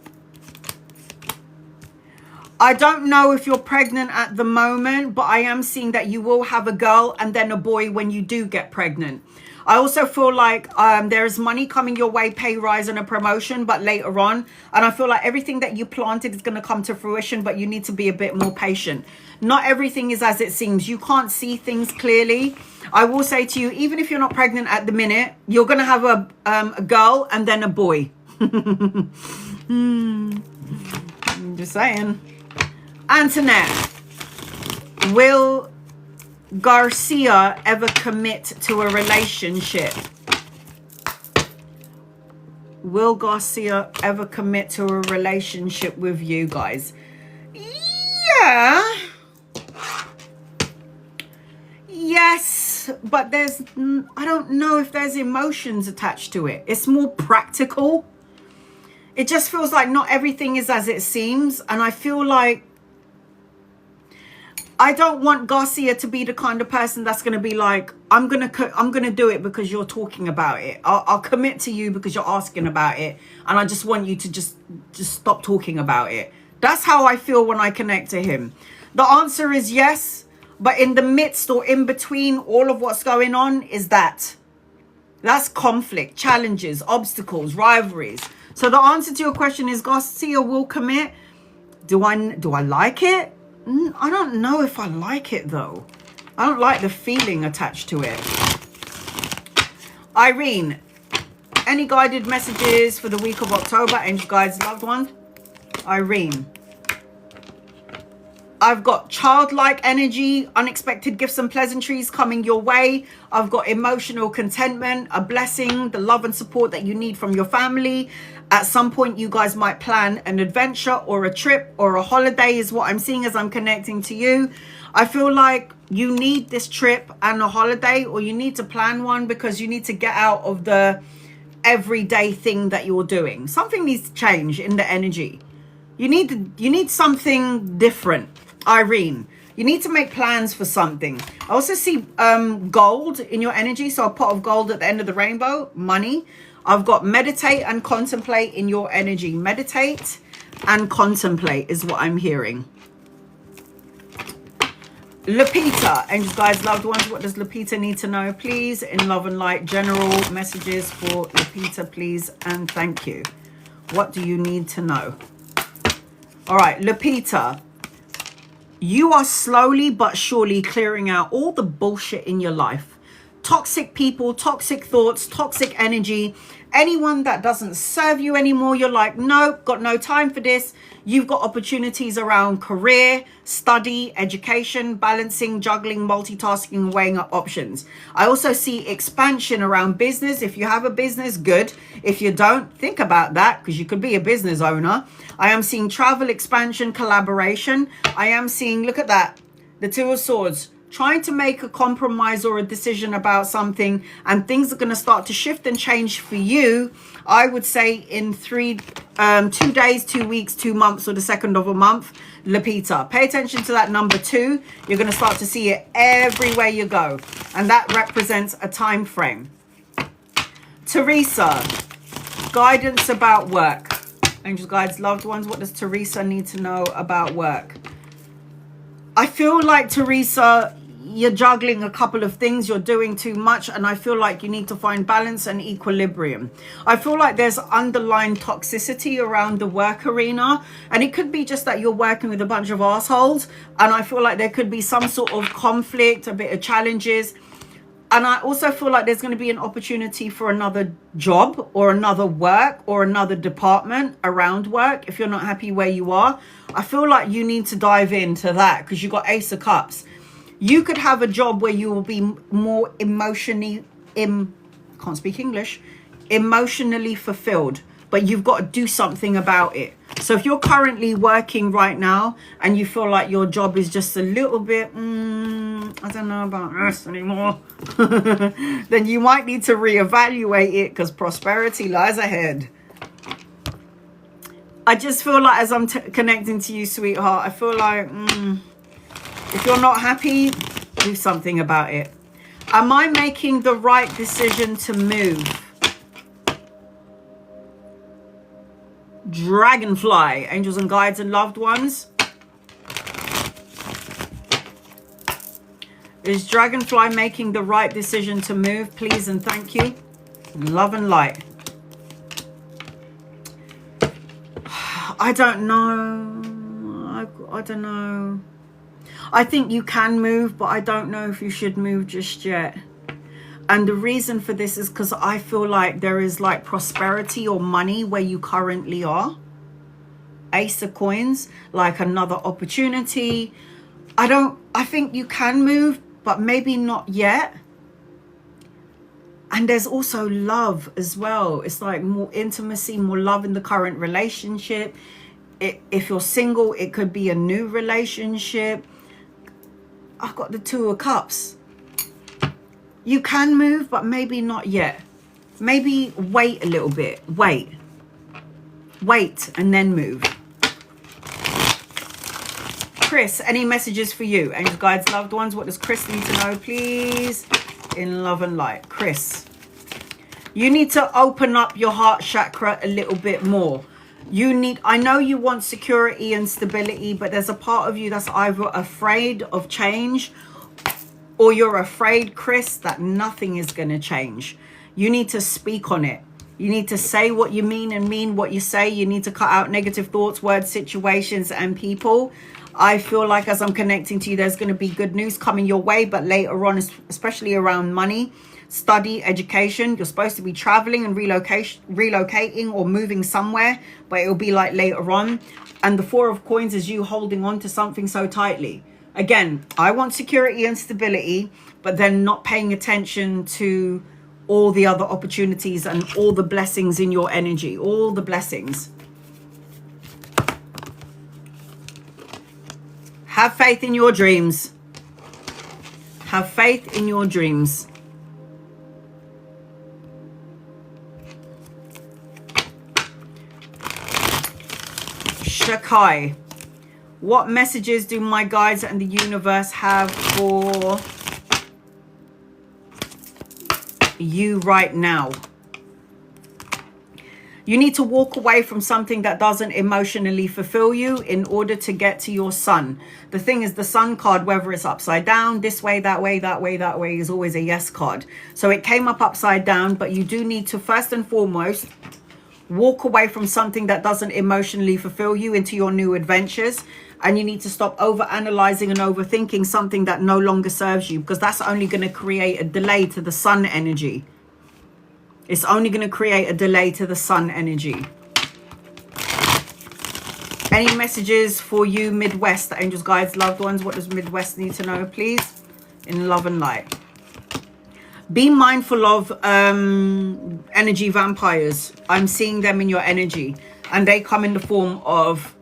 I don't know if you're pregnant at the moment, but I am seeing that you will have a girl and then a boy when you do get pregnant. I also feel like there's money coming your way, pay rise and a promotion, but later on. And I feel like everything that you planted is going to come to fruition, but you need to be a bit more patient. Not everything is as it seems. You can't see things clearly. I will say to you, even if you're not pregnant at the minute, you're going to have a girl and then a boy. I'm just saying. Antoinette, will Garcia ever commit to a relationship? Will Garcia ever commit to a relationship with you guys? Yeah. Yes, but I don't know if there's emotions attached to it. It's more practical. It just feels like not everything is as it seems. And I feel like I don't want Garcia to be the kind of person that's going to be like, I'm going to do it because you're talking about it. I'll commit to you because you're asking about it. And I just want you to just stop talking about it. That's how I feel when I connect to him. The answer is yes. But in the midst or in between all of what's going on is that's conflict, challenges, obstacles, rivalries. So the answer to your question is Garcia will commit. Do I like it? I don't know if I like it though. I don't like the feeling attached to it. Irene, any guided messages for the week of October? Angel guides, loved one. Irene. I've got childlike energy, unexpected gifts and pleasantries coming your way. I've got emotional contentment, a blessing, the love and support that you need from your family. At some point, you guys might plan an adventure or a trip or a holiday is what I'm seeing as I'm connecting to you. I feel like you need this trip and a holiday, or you need to plan one because you need to get out of the everyday thing that you're doing. Something needs to change in the energy. You need something different. Irene, you need to make plans for something. I also see gold in your energy. So a pot of gold at the end of the rainbow, money. I've got meditate and contemplate in your energy. Meditate and contemplate is what I'm hearing. Lupita, angels, guides, loved ones, what does Lupita need to know, please? In love and light, general messages for Lupita, please, and thank you. What do you need to know? All right, Lupita, you are slowly but surely clearing out all the bullshit in your life. Toxic people, toxic thoughts, toxic energy. Anyone that doesn't serve you anymore, you're like, nope, got no time for this. You've got opportunities around career, study, education, balancing, juggling, multitasking, weighing up options. I also see expansion around business. If you have a business, good. If you don't, think about that because you could be a business owner. I am seeing travel, expansion, collaboration. I am seeing, look at that, the Two of Swords. Trying to make a compromise or a decision about something, and things are going to start to shift and change for you. I would say in 2 days, 2 weeks, 2 months, or the second of a month. Lupita, pay attention to that number 2. You're going to start to see it everywhere you go, and that represents a time frame. Teresa, guidance about work. Angels, guides, loved ones, what does Teresa need to know about work? I feel like, Teresa, you're juggling a couple of things. You're doing too much. And I feel like you need to find balance and equilibrium. I feel like there's underlying toxicity around the work arena. And it could be just that you're working with a bunch of assholes. And I feel like there could be some sort of conflict, a bit of challenges. And I also feel like there's going to be an opportunity for another job or another work or another department around work. If you're not happy where you are, I feel like you need to dive into that because you got Ace of Cups. You could have a job where you will be more emotionally, can't speak English, emotionally fulfilled, but you've got to do something about it. So if you're currently working right now and you feel like your job is just a little bit, I don't know about this anymore, then you might need to reevaluate it because prosperity lies ahead. I just feel like as I'm connecting to you, sweetheart, I feel like if you're not happy, do something about it. Am I making the right decision to move? Dragonfly, angels and guides and loved ones. Is Dragonfly making the right decision to move? Please and thank you. Love and light. I don't know. I don't know. I think you can move, but I don't know if you should move just yet. And the reason for this is because I feel like there is like prosperity or money where you currently are. Ace of Coins, like another opportunity. I think you can move, but maybe not yet. And there's also love as well. It's like more intimacy, more love in the current relationship. If you're single, it could be a new relationship. I've got the Two of Cups. You can move, but maybe not yet. Maybe wait a little bit. Wait and then move. Chris, any messages for you? Angels, guides, loved ones, what does Chris need to know, please? In love and light. Chris, you need to open up your heart chakra a little bit more. I know you want security and stability, but there's a part of you that's either afraid of change, or you're afraid, Chris, that nothing is going to change. You need to speak on it. You need to say what you mean and mean what you say. You need to cut out negative thoughts, words, situations, and people. I feel like as I'm connecting to you, there's going to be good news coming your way, but later on, especially around money, study, education. You're supposed to be traveling and relocating or moving somewhere, but it'll be like later on. And the Four of Coins is you holding on to something so tightly. Again, I want security and stability, but then not paying attention to all the other opportunities and all the blessings in your energy, all the blessings. Have faith in your dreams. Have faith in your dreams. Shakai. What messages do my guides and the universe have for you right now? You need to walk away from something that doesn't emotionally fulfill you in order to get to your sun. The thing is, the sun card, whether it's upside down, this way, that way, that way, that way, is always a yes card. So it came up upside down, but you do need to first and foremost walk away from something that doesn't emotionally fulfill you into your new adventures. And you need to stop over-analyzing and overthinking something that no longer serves you, because that's only going to create a delay to the sun energy. It's only going to create a delay to the sun energy. Any messages for you, Midwest, the angels, guides, loved ones? What does Midwest need to know, please? In love and light. Be mindful of energy vampires. I'm seeing them in your energy. And they come in the form of,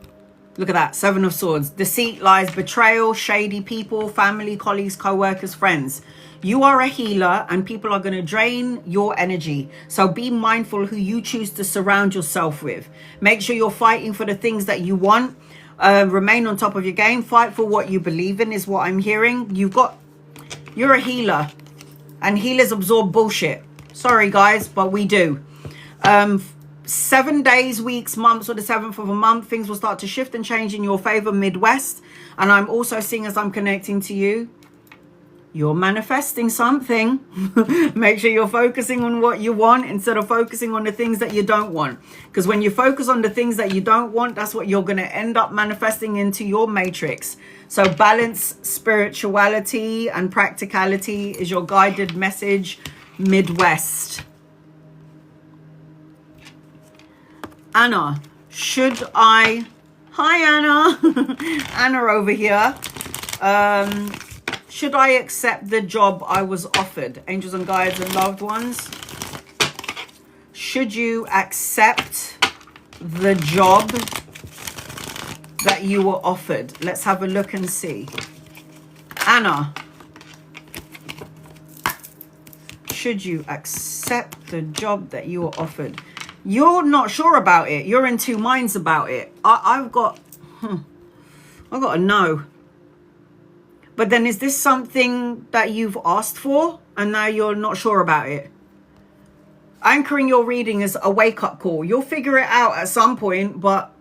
look at that, Seven of Swords. Deceit, lies, betrayal, shady people, family, colleagues, co-workers, friends. You are a healer and people are going to drain your energy. So be mindful who you choose to surround yourself with. Make sure you're fighting for the things that you want. Remain on top of your game. Fight for what you believe in is what I'm hearing. You're a healer. And healers absorb bullshit. Sorry, guys, but we do. 7 days, weeks, months, or the 7th of a month, things will start to shift and change in your favor, Midwest. And I'm also seeing, as I'm connecting to you, you're manifesting something. Make sure you're focusing on what you want instead of focusing on the things that you don't want. Because when you focus on the things that you don't want, that's what you're going to end up manifesting into your matrix. So balance, spirituality, and practicality is your guided message, Midwest. Anna, should I... Hi, Anna. Anna over here. Should I accept the job I was offered? Angels and guides and loved ones. Should you accept the job that you were offered? Let's have a look and see. Anna, should you accept the job that you were offered? You're not sure about it. You're in two minds about it. I've got a no. But then is this something that you've asked for and now you're not sure about it? Anchoring your reading is a wake-up call. You'll figure it out at some point, but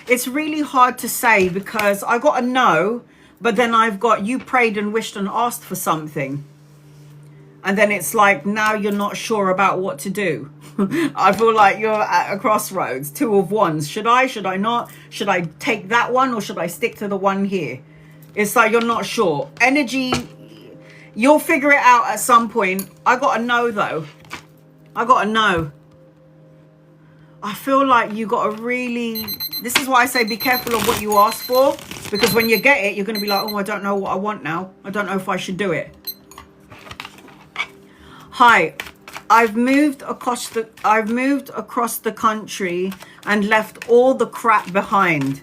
it's really hard to say because I got a no, but then I've got you prayed and wished and asked for something. And then it's like, now you're not sure about what to do. I feel like you're at a crossroads, 2 of wands. Should I not? Should I take that one or should I stick to the one here? It's like you're not sure. Energy, you'll figure it out at some point. I got a no, though. I got a no. I feel like you got to really... This is why I say be careful of what you ask for. Because when you get it, you're going to be like, oh, I don't know what I want now. I don't know if I should do it. Hi, I've moved across the country and left all the crap behind.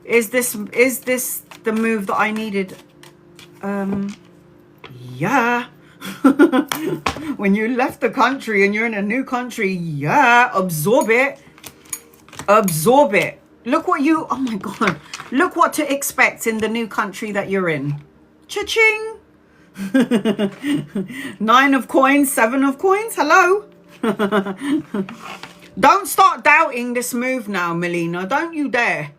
Is this the move that I needed? Yeah. When you left the country and you're in a new country, yeah, absorb it. Absorb it. Look what you, oh my God. Look what to expect in the new country that you're in. Cha-ching. 9 of coins, 7 of coins. Hello. Don't start doubting this move now, Melina. Don't you dare.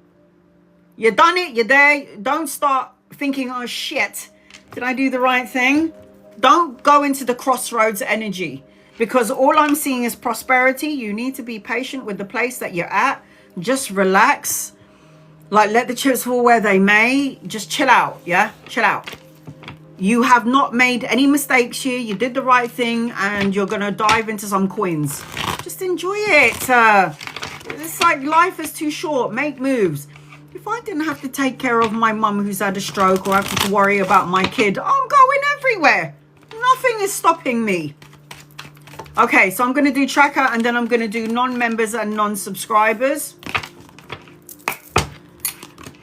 You done it. You're there. Don't start thinking, oh shit, did I do the right thing? Don't go into the crossroads energy. Because all I'm seeing is prosperity. You need to be patient with the place that you're at. Just relax. Like, let the chips fall where they may. Just chill out, yeah? Chill out. You have not made any mistakes here. You did the right thing, and you're going to dive into some coins. Just enjoy it. It's like life is too short. Make moves. If I didn't have to take care of my mum who's had a stroke, or have to worry about my kid, I'm going everywhere. Nothing is stopping me. Okay, so I'm going to do tracker, and then I'm going to do non-members and non-subscribers.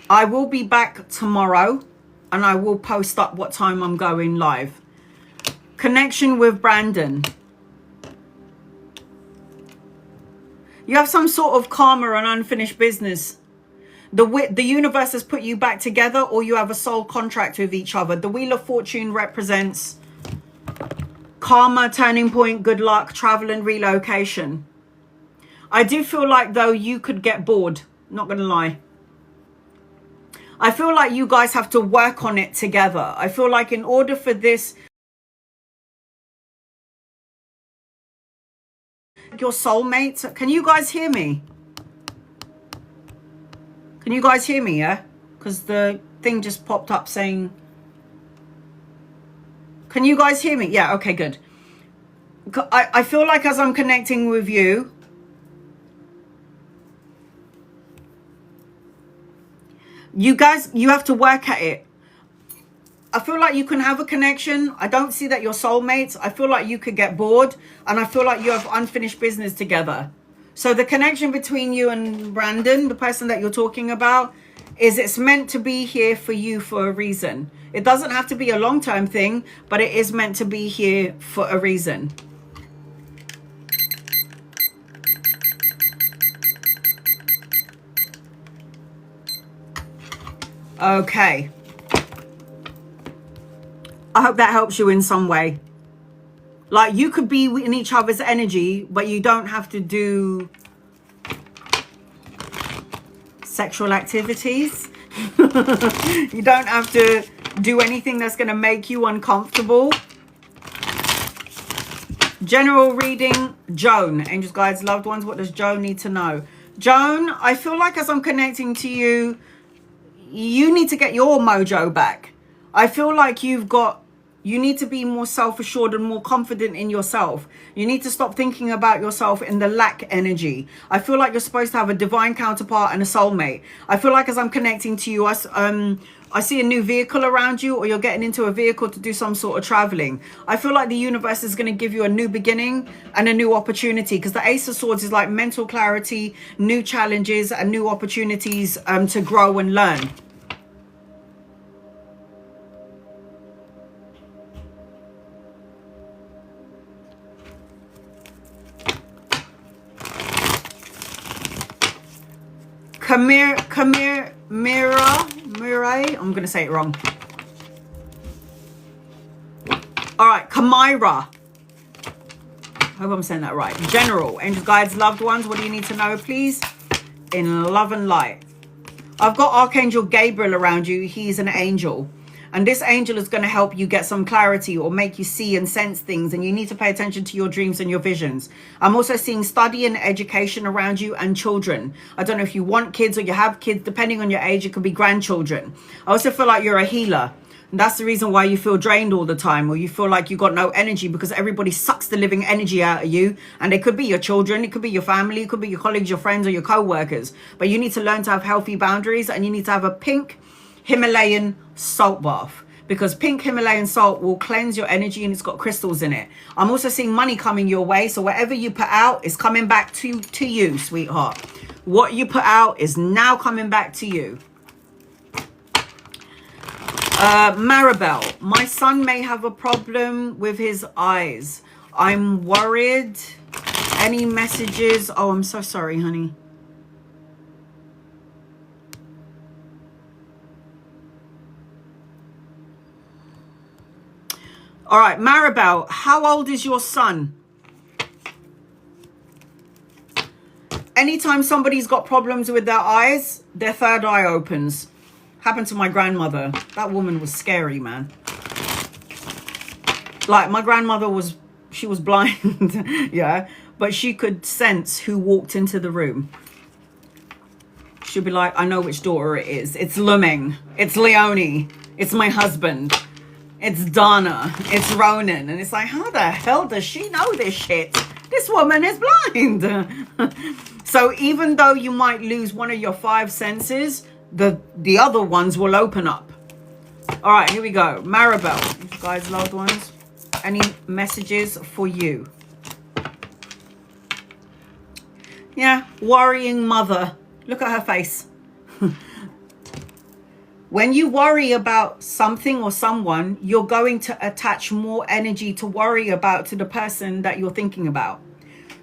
I will be back tomorrow, and I will post up what time I'm going live. Connection with Brandon. You have some sort of karma and unfinished business. The universe has put you back together, or you have a soul contract with each other. The Wheel of Fortune represents karma, turning point, good luck, travel and relocation. I do feel like, though, you could get bored. Not going to lie. I feel like you guys have to work on it together. I feel like in order for this, your soulmates, can you guys hear me? Can you guys hear me, yeah? Because the thing just popped up saying, can you guys hear me? Yeah, okay, good. I feel like as I'm connecting with you, you guys, you have to work at it. I feel like you can have a connection. I don't see that you're soulmates. I feel like you could get bored, and I feel like you have unfinished business together. So the connection between you and Brandon, the person that you're talking about, is it's meant to be here for you for a reason. It doesn't have to be a long-term thing, but it is meant to be here for a reason. Okay. I hope that helps you in some way. Like, you could be in each other's energy, but you don't have to do sexual activities. You don't have to do anything that's going to make you uncomfortable. General reading, Joan. Angels, guides, loved ones. What does Joan need to know? Joan, I feel like as I'm connecting to you, you need to get your mojo back. I feel like you need to be more self-assured and more confident in yourself. You need to stop thinking about yourself in the lack energy. I feel like you're supposed to have a divine counterpart and a soulmate. I feel like as I'm connecting to you, I see a new vehicle around you, or you're getting into a vehicle to do some sort of traveling. I feel like the universe is going to give you a new beginning and a new opportunity, because the Ace of Swords is like mental clarity, new challenges and new opportunities to grow and learn. Mirai, I'm going to say it wrong. All right, Kamira. I hope I'm saying that right. General, angels, guides, loved ones, what do you need to know, please? In love and light. I've got Archangel Gabriel around you. He's an angel. And this angel is going to help you get some clarity or make you see and sense things. And you need to pay attention to your dreams and your visions. I'm also seeing study and education around you and children. I don't know if you want kids or you have kids. Depending on your age, it could be grandchildren. I also feel like you're a healer. And that's the reason why you feel drained all the time, or you feel like you got no energy, because everybody sucks the living energy out of you. And it could be your children, it could be your family, it could be your colleagues, your friends, or your co-workers. But you need to learn to have healthy boundaries, and you need to have a pink Himalayan salt bath, because pink Himalayan salt will cleanse your energy, and it's got crystals in it. I'm also seeing money coming your way, so whatever you put out is coming back to you, sweetheart. What you put out is now coming back to you. Maribel, my son may have a problem with his eyes. I'm worried. Any messages? Oh, I'm so sorry, honey. All right, Maribel, how old is your son? Anytime somebody's got problems with their eyes, their third eye opens. Happened to my grandmother. That woman was scary, man. Like, my grandmother was, she was blind, yeah, but she could sense who walked into the room. She'll be like, I know which daughter it is. It's Luming. It's Leonie. It's my husband. It's Donna. It's Ronan. And it's like, how the hell does she know this shit? This woman is blind. So even though you might lose one of your 5 senses, the other ones will open up. All right, here we go. Maribel, you guys, loved ones. Any messages for you? Yeah, worrying mother. Look at her face. When you worry about something or someone, you're going to attach more energy to worry about to the person that you're thinking about.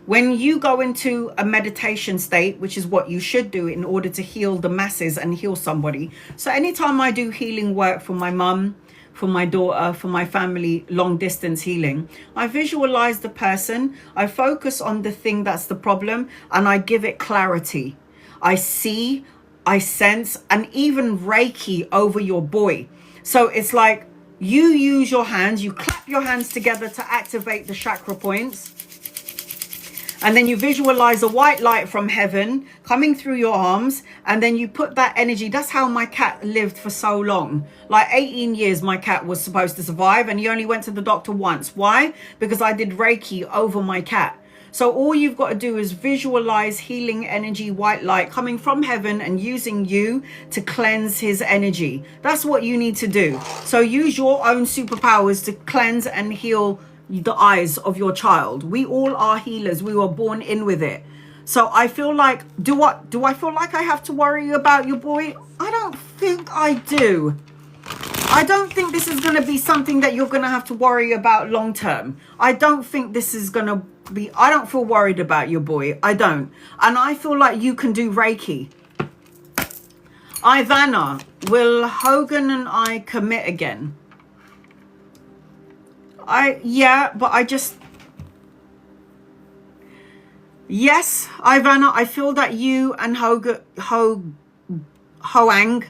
When you go into a meditation state, which is what you should do in order to heal the masses and heal somebody. So anytime I do healing work for my mum, for my daughter, for my family, long distance healing, I visualize the person, I focus on the thing that's the problem, and I give it clarity. I see, I sense, and even Reiki over your boy. So it's like you use your hands, you clap your hands together to activate the chakra points. And then you visualize a white light from heaven coming through your arms. And then you put that energy. That's how my cat lived for so long. Like 18 years my cat was supposed to survive. And he only went to the doctor once. Why? Because I did Reiki over my cat. So all you've got to do is visualize healing energy, white light coming from heaven and using you to cleanse his energy. That's what you need to do. So use your own superpowers to cleanse and heal the eyes of your child. We all are healers. We were born in with it. So I feel like, do I feel like I have to worry about your boy? I don't think I do. I don't think this is going to be something that you're going to have to worry about long term. I don't think this is going to be, I don't feel worried about your boy. I don't. And I feel like you can do Reiki. Ivana, will Hogan and I commit again? Yeah, but I just, yes, Ivana, I feel that you and Hoang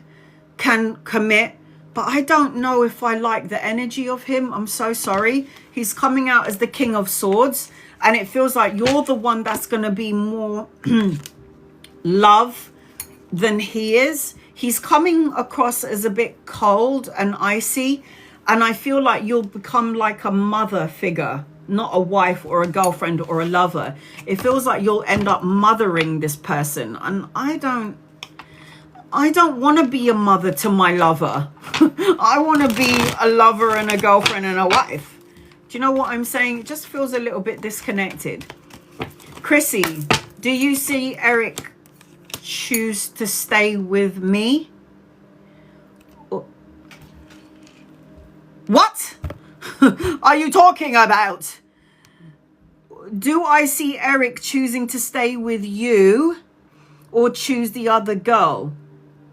can commit, but I don't know if I like the energy of him. I'm so sorry. He's coming out as the King of Swords, and it feels like you're the one that's going to be more love than he is. He's coming across as a bit cold and icy. And I feel like you'll become like a mother figure, not a wife or a girlfriend or a lover. It feels like you'll end up mothering this person. And I don't want to be a mother to my lover. I want to be a lover and a girlfriend and a wife. Do you know what I'm saying? It just feels a little bit disconnected. Chrissy, do you see Eric choose to stay with me? What are you talking about? Do I see Eric choosing to stay with you or choose the other girl?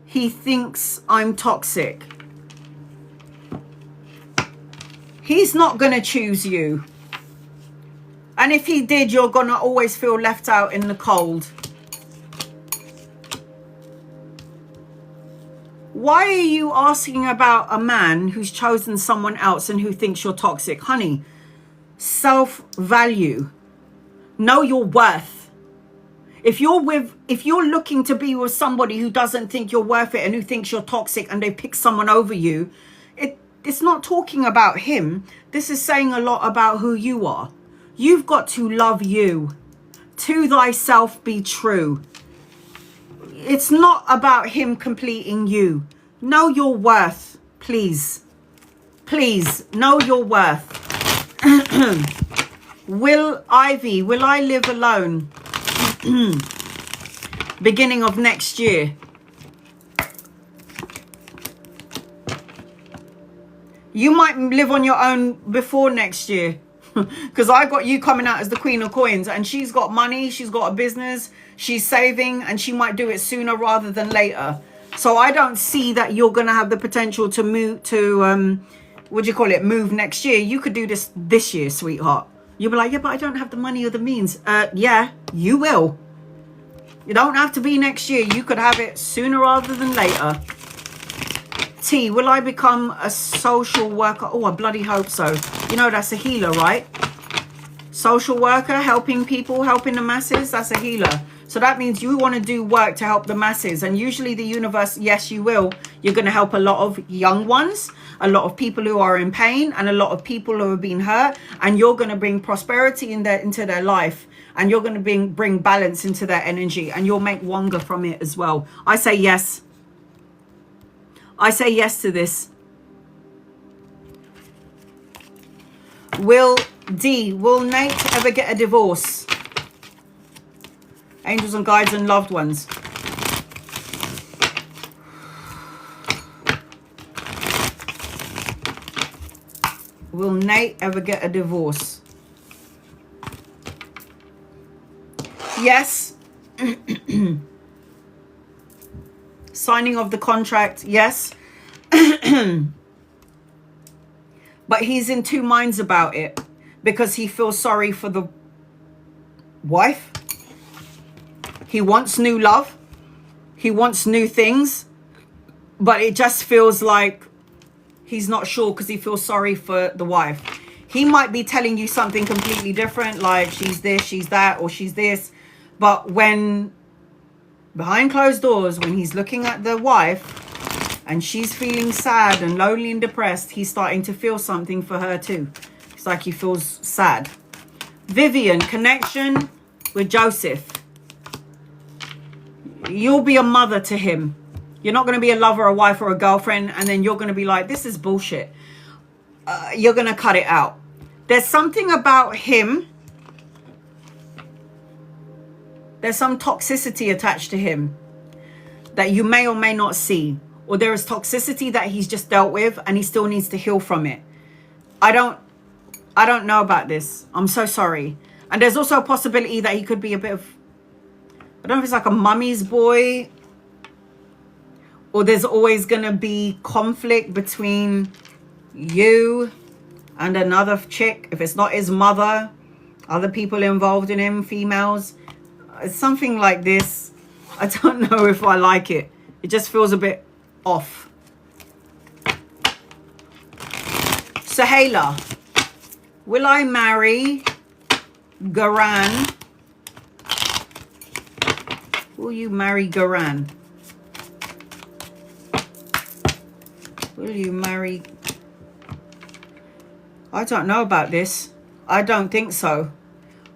He thinks I'm toxic. He's not going to choose you. And if he did, you're going to always feel left out in the cold. Why are you asking about a man who's chosen someone else and who thinks you're toxic? Honey, self-value. Know your worth. If you're looking to be with somebody who doesn't think you're worth it and who thinks you're toxic and they pick someone over you, it's not talking about him. This is saying a lot about who you are. You've got to love you. To thyself be true. It's not about him completing you. Know your worth, please. Please, know your worth. Will I live alone? Beginning of next year. You might live on your own before next year. Because I got you coming out as the Queen of Coins, and she's got money, she's got a business, she's saving, and she might do it sooner rather than later. So I don't see that you're going to have the potential to move to, move next year. You could do this year, sweetheart. You'll be like, yeah, but I don't have the money or the means. Yeah, you will. You don't have to be next year. You could have it sooner rather than later. T, will I become a social worker? Oh, I bloody hope so. You know, that's a healer, right? Social worker, helping people, helping the masses. That's a healer. So that means you want to do work to help the masses. And usually the universe, yes, you will. You're going to help a lot of young ones, a lot of people who are in pain, and a lot of people who have been hurt. And you're going to bring prosperity into their life. And you're going to bring balance into their energy. And you'll make wanga from it as well. I say yes. I say yes to this. Will Nate ever get a divorce? Angels and guides and loved ones. Will Nate ever get a divorce? Yes. Signing of the contract, yes. But he's in two minds about it because he feels sorry for the wife. He wants new love. He wants new things. But it just feels like he's not sure because he feels sorry for the wife. He might be telling you something completely different, like she's this, she's that, or she's this. But when behind closed doors, when he's looking at the wife and she's feeling sad and lonely and depressed, he's starting to feel something for her too. It's like he feels sad. Vivian, connection with Joseph. You'll be a mother to him. You're not going to be a lover, a wife, or a girlfriend, and then you're going to be like, this is bullshit. You're going to cut it out. There's something about him. There's some toxicity attached to him that you may or may not see. Or there is toxicity that he's just dealt with and he still needs to heal from it. I don't know about this. I'm so sorry. And there's also a possibility that he could be a bit of, I don't know if it's like a mummy's boy, or there's always going to be conflict between you and another chick. If it's not his mother, other people involved in him, females. It's something like this. I don't know if I like it. It just feels a bit off. Sahela, will I marry Garan? Will you marry Garan? Will you marry? I don't know about this. I don't think so.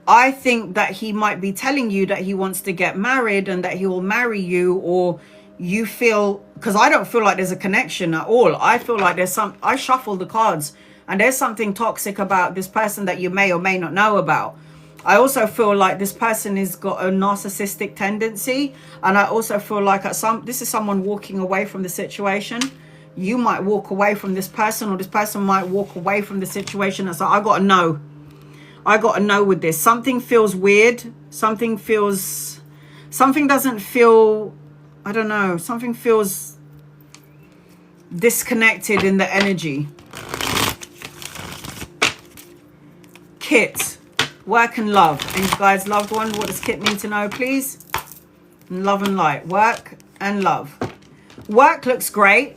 I think that he might be telling you that he wants to get married and that he will marry you, or you feel, because I don't feel like there's a connection at all. I feel like there's I shuffle the cards and there's something toxic about this person that you may or may not know about. I also feel like this person has got a narcissistic tendency, and I also feel like this is someone walking away from the situation. You might walk away from this person, or this person might walk away from the situation. And so I got to know. I got to know with this. Something feels weird. Something doesn't feel, I don't know. Something feels disconnected in the energy. Kit, work and love. And you guys, loved one, what does Kit need to know, please? Love and light. Work and love. Work looks great.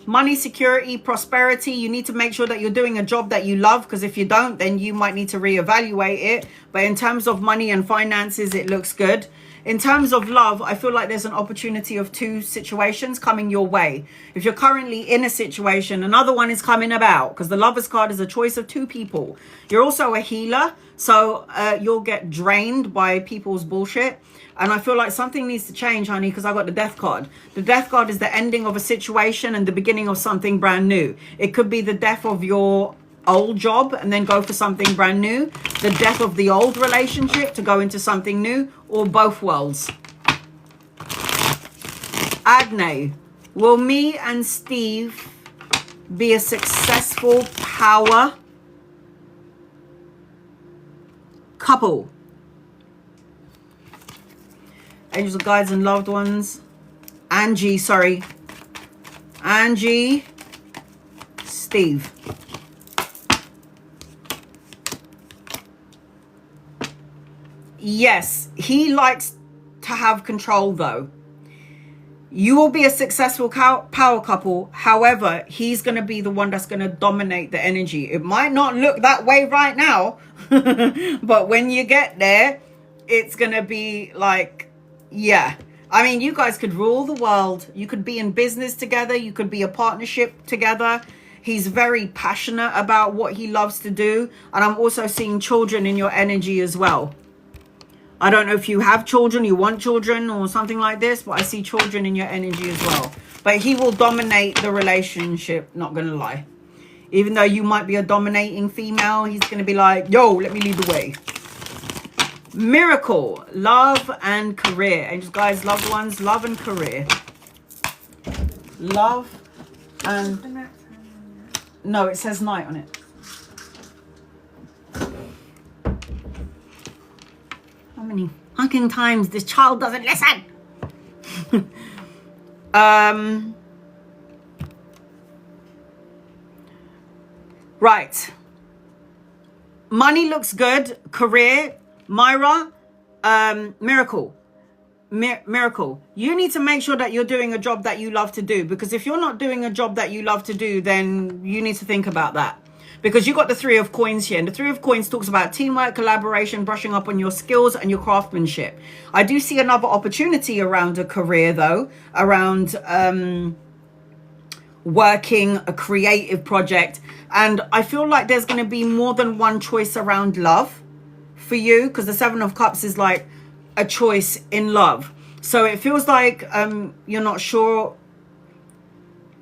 Money, security, prosperity. You need to make sure that you're doing a job that you love, because if you don't, then you might need to reevaluate it. But in terms of money and finances, it looks good. In terms of love, I feel like there's an opportunity of two situations coming your way. If you're currently in a situation, another one is coming about, because the Lover's card is a choice of two people. You're also a healer, so you'll get drained by people's bullshit. And I feel like something needs to change, honey, because I got the Death card. The Death card is the ending of a situation and the beginning of something brand new. It could be the death of your old job and then go for something brand new. The death of the old relationship to go into something new, or both worlds. Agne, will me and Steve be a successful power couple? Angels and guides and loved ones. Angie, Steve. Yes, he likes to have control though. You will be a successful power couple. However, he's going to be the one that's going to dominate the energy. It might not look that way right now, But when you get there, it's gonna be like, yeah. I mean, you guys could rule the world. You could be in business together. You could be a partnership together. He's very passionate about what he loves to do. And I'm also seeing children in your energy as well. I don't know if you have children, you want children or something like this, but I see children in your energy as well. But he will dominate the relationship, not gonna lie. Even though you might be a dominating female, he's gonna be like, yo, let me lead the way. Miracle, love and career. Angels, guys, loved ones, love and career. Love and... No, it says night on it. How many fucking times this child doesn't listen? Right. Money looks good. Career. Myra. Miracle. Miracle. You need to make sure that you're doing a job that you love to do. Because if you're not doing a job that you love to do, then you need to think about that. Because you got the Three of Coins here. And the Three of Coins talks about teamwork, collaboration, brushing up on your skills and your craftsmanship. I do see another opportunity around a career, though. Around working a creative project. And I feel like there's going to be more than one choice around love for you. Because the Seven of Cups is like a choice in love. So it feels like you're not sure.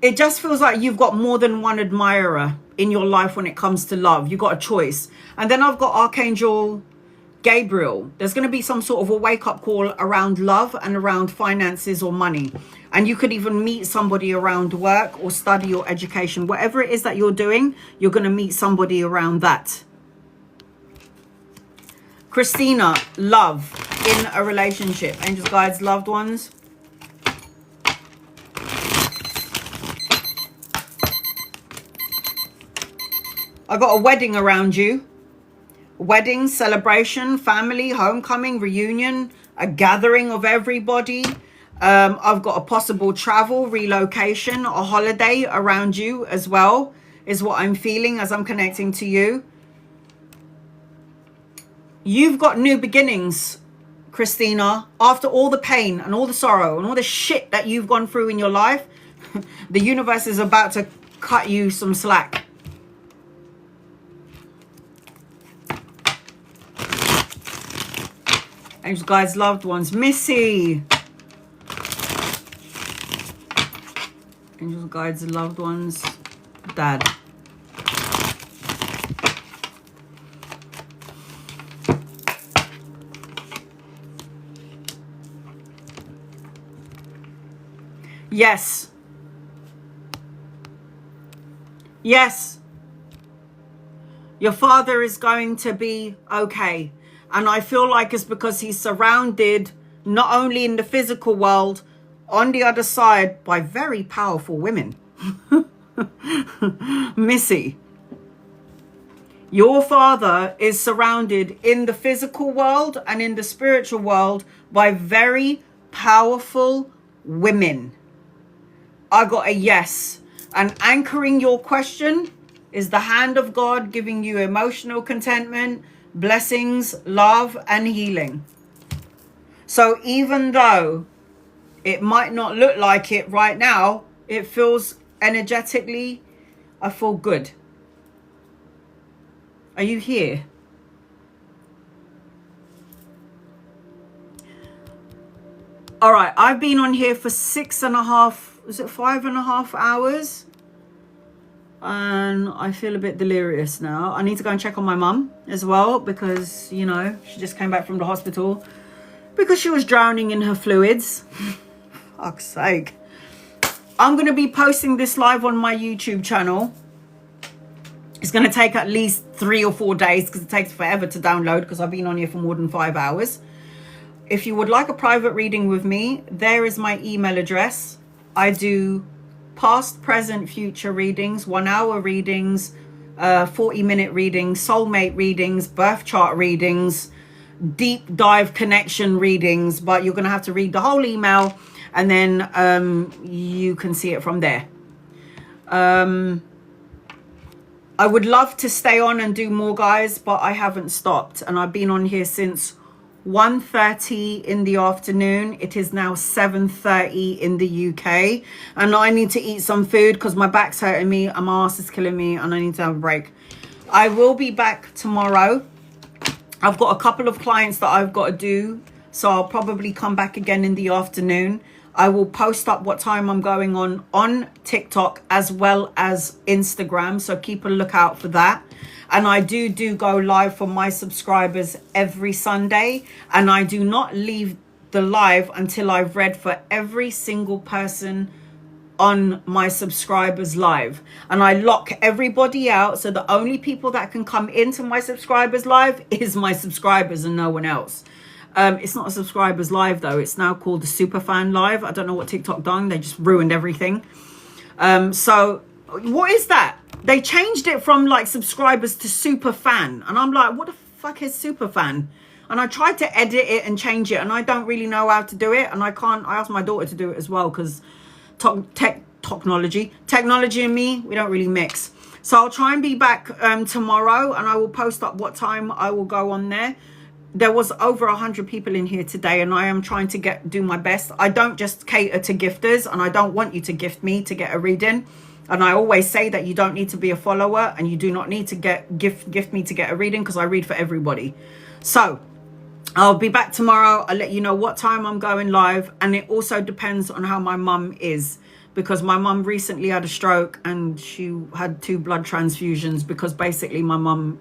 It just feels like you've got more than one admirer in your life when it comes to love. You got a choice. And then I've got Archangel Gabriel. There's going to be some sort of a wake-up call around love and around finances or money. And you could even meet somebody around work or study or education. Whatever it is that you're doing, you're going to meet somebody around that. Christina, love in a relationship. Angels, guides, loved ones. I got a wedding around you. Wedding, celebration, family, homecoming, reunion, a gathering of everybody. I've got a possible travel, relocation, a holiday around you as well, is what I'm feeling as I'm connecting to you. You've got new beginnings, Christina. After all the pain and all the sorrow and all the shit that you've gone through in your life, the universe is about to cut you some slack. Angels, guides, loved ones. Missy. Angels, guides, loved ones. Dad. Yes. Yes. Your father is going to be okay. And I feel like it's because he's surrounded, not only in the physical world, on the other side, by very powerful women. Missy, your father is surrounded in the physical world and in the spiritual world by very powerful women. I got a yes. And anchoring your question is the hand of God giving you emotional contentment, blessings, love, and healing. So even though it might not look like it right now, it feels energetically, I feel good. Are you here? All right, I've been on here for 5.5 hours? And I feel a bit delirious now. I need to go and check on my mum as well because, you know, she just came back from the hospital because she was drowning in her fluids. Fuck's sake. I'm going to be posting this live on my YouTube channel. It's going to take at least 3 or 4 days because it takes forever to download because I've been on here for more than 5 hours. If you would like a private reading with me, there is my email address. I do past, present, future readings, 1 hour readings, 40-minute readings, soulmate readings, birth chart readings, deep dive connection readings, but you're going to have to read the whole email and then you can see it from there. I I would love to stay on and do more, guys, but I haven't stopped. And I've been on here since 1:30 in the afternoon. It is now 7:30 in the UK. And I need to eat some food because my back's hurting me and my ass is killing me and I need to have a break. I will be back tomorrow. I've got a couple of clients that I've got to do. So I'll probably come back again in the afternoon. I will post up what time I'm going on TikTok as well as Instagram. So keep a lookout for that. And I do go live for my subscribers every Sunday. And I do not leave the live until I've read for every single person on my subscribers live. And I lock everybody out. So the only people that can come into my subscribers live is my subscribers and no one else. It's not a subscribers live though. It's now called the Superfan live. I don't know what TikTok done. They just ruined everything. So what is that? They changed it from like subscribers to Superfan. And I'm like, what the fuck is Superfan? And I tried to edit it and change it. And I don't really know how to do it. And I asked my daughter to do it as well. Because technology and me, we don't really mix. So I'll try and be back tomorrow. And I will post up what time I will go on there. There was over 100 people in here today and I am trying to do my best. I don't just cater to gifters and I don't want you to gift me to get a reading. And I always say that you don't need to be a follower and you do not need to gift me to get a reading because I read for everybody. So I'll be back tomorrow. I'll let you know what time I'm going live. And it also depends on how my mum is because my mum recently had a stroke and she had 2 blood transfusions because basically my mum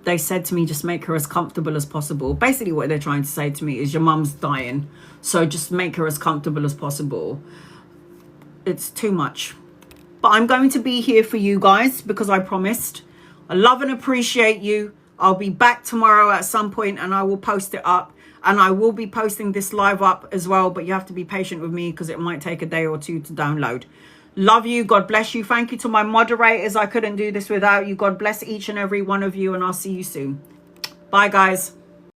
they said to me, just make her as comfortable as possible. Basically what they're trying to say to me is your mum's dying. So just make her as comfortable as possible. It's too much. But I'm going to be here for you guys because I promised. I love and appreciate you. I'll be back tomorrow at some point and I will post it up. And I will be posting this live up as well. But you have to be patient with me because it might take a day or 2 to download. Love you. God bless you. Thank you to my moderators. I couldn't do this without you. God bless each and every one of you. And I'll see you soon. Bye, guys.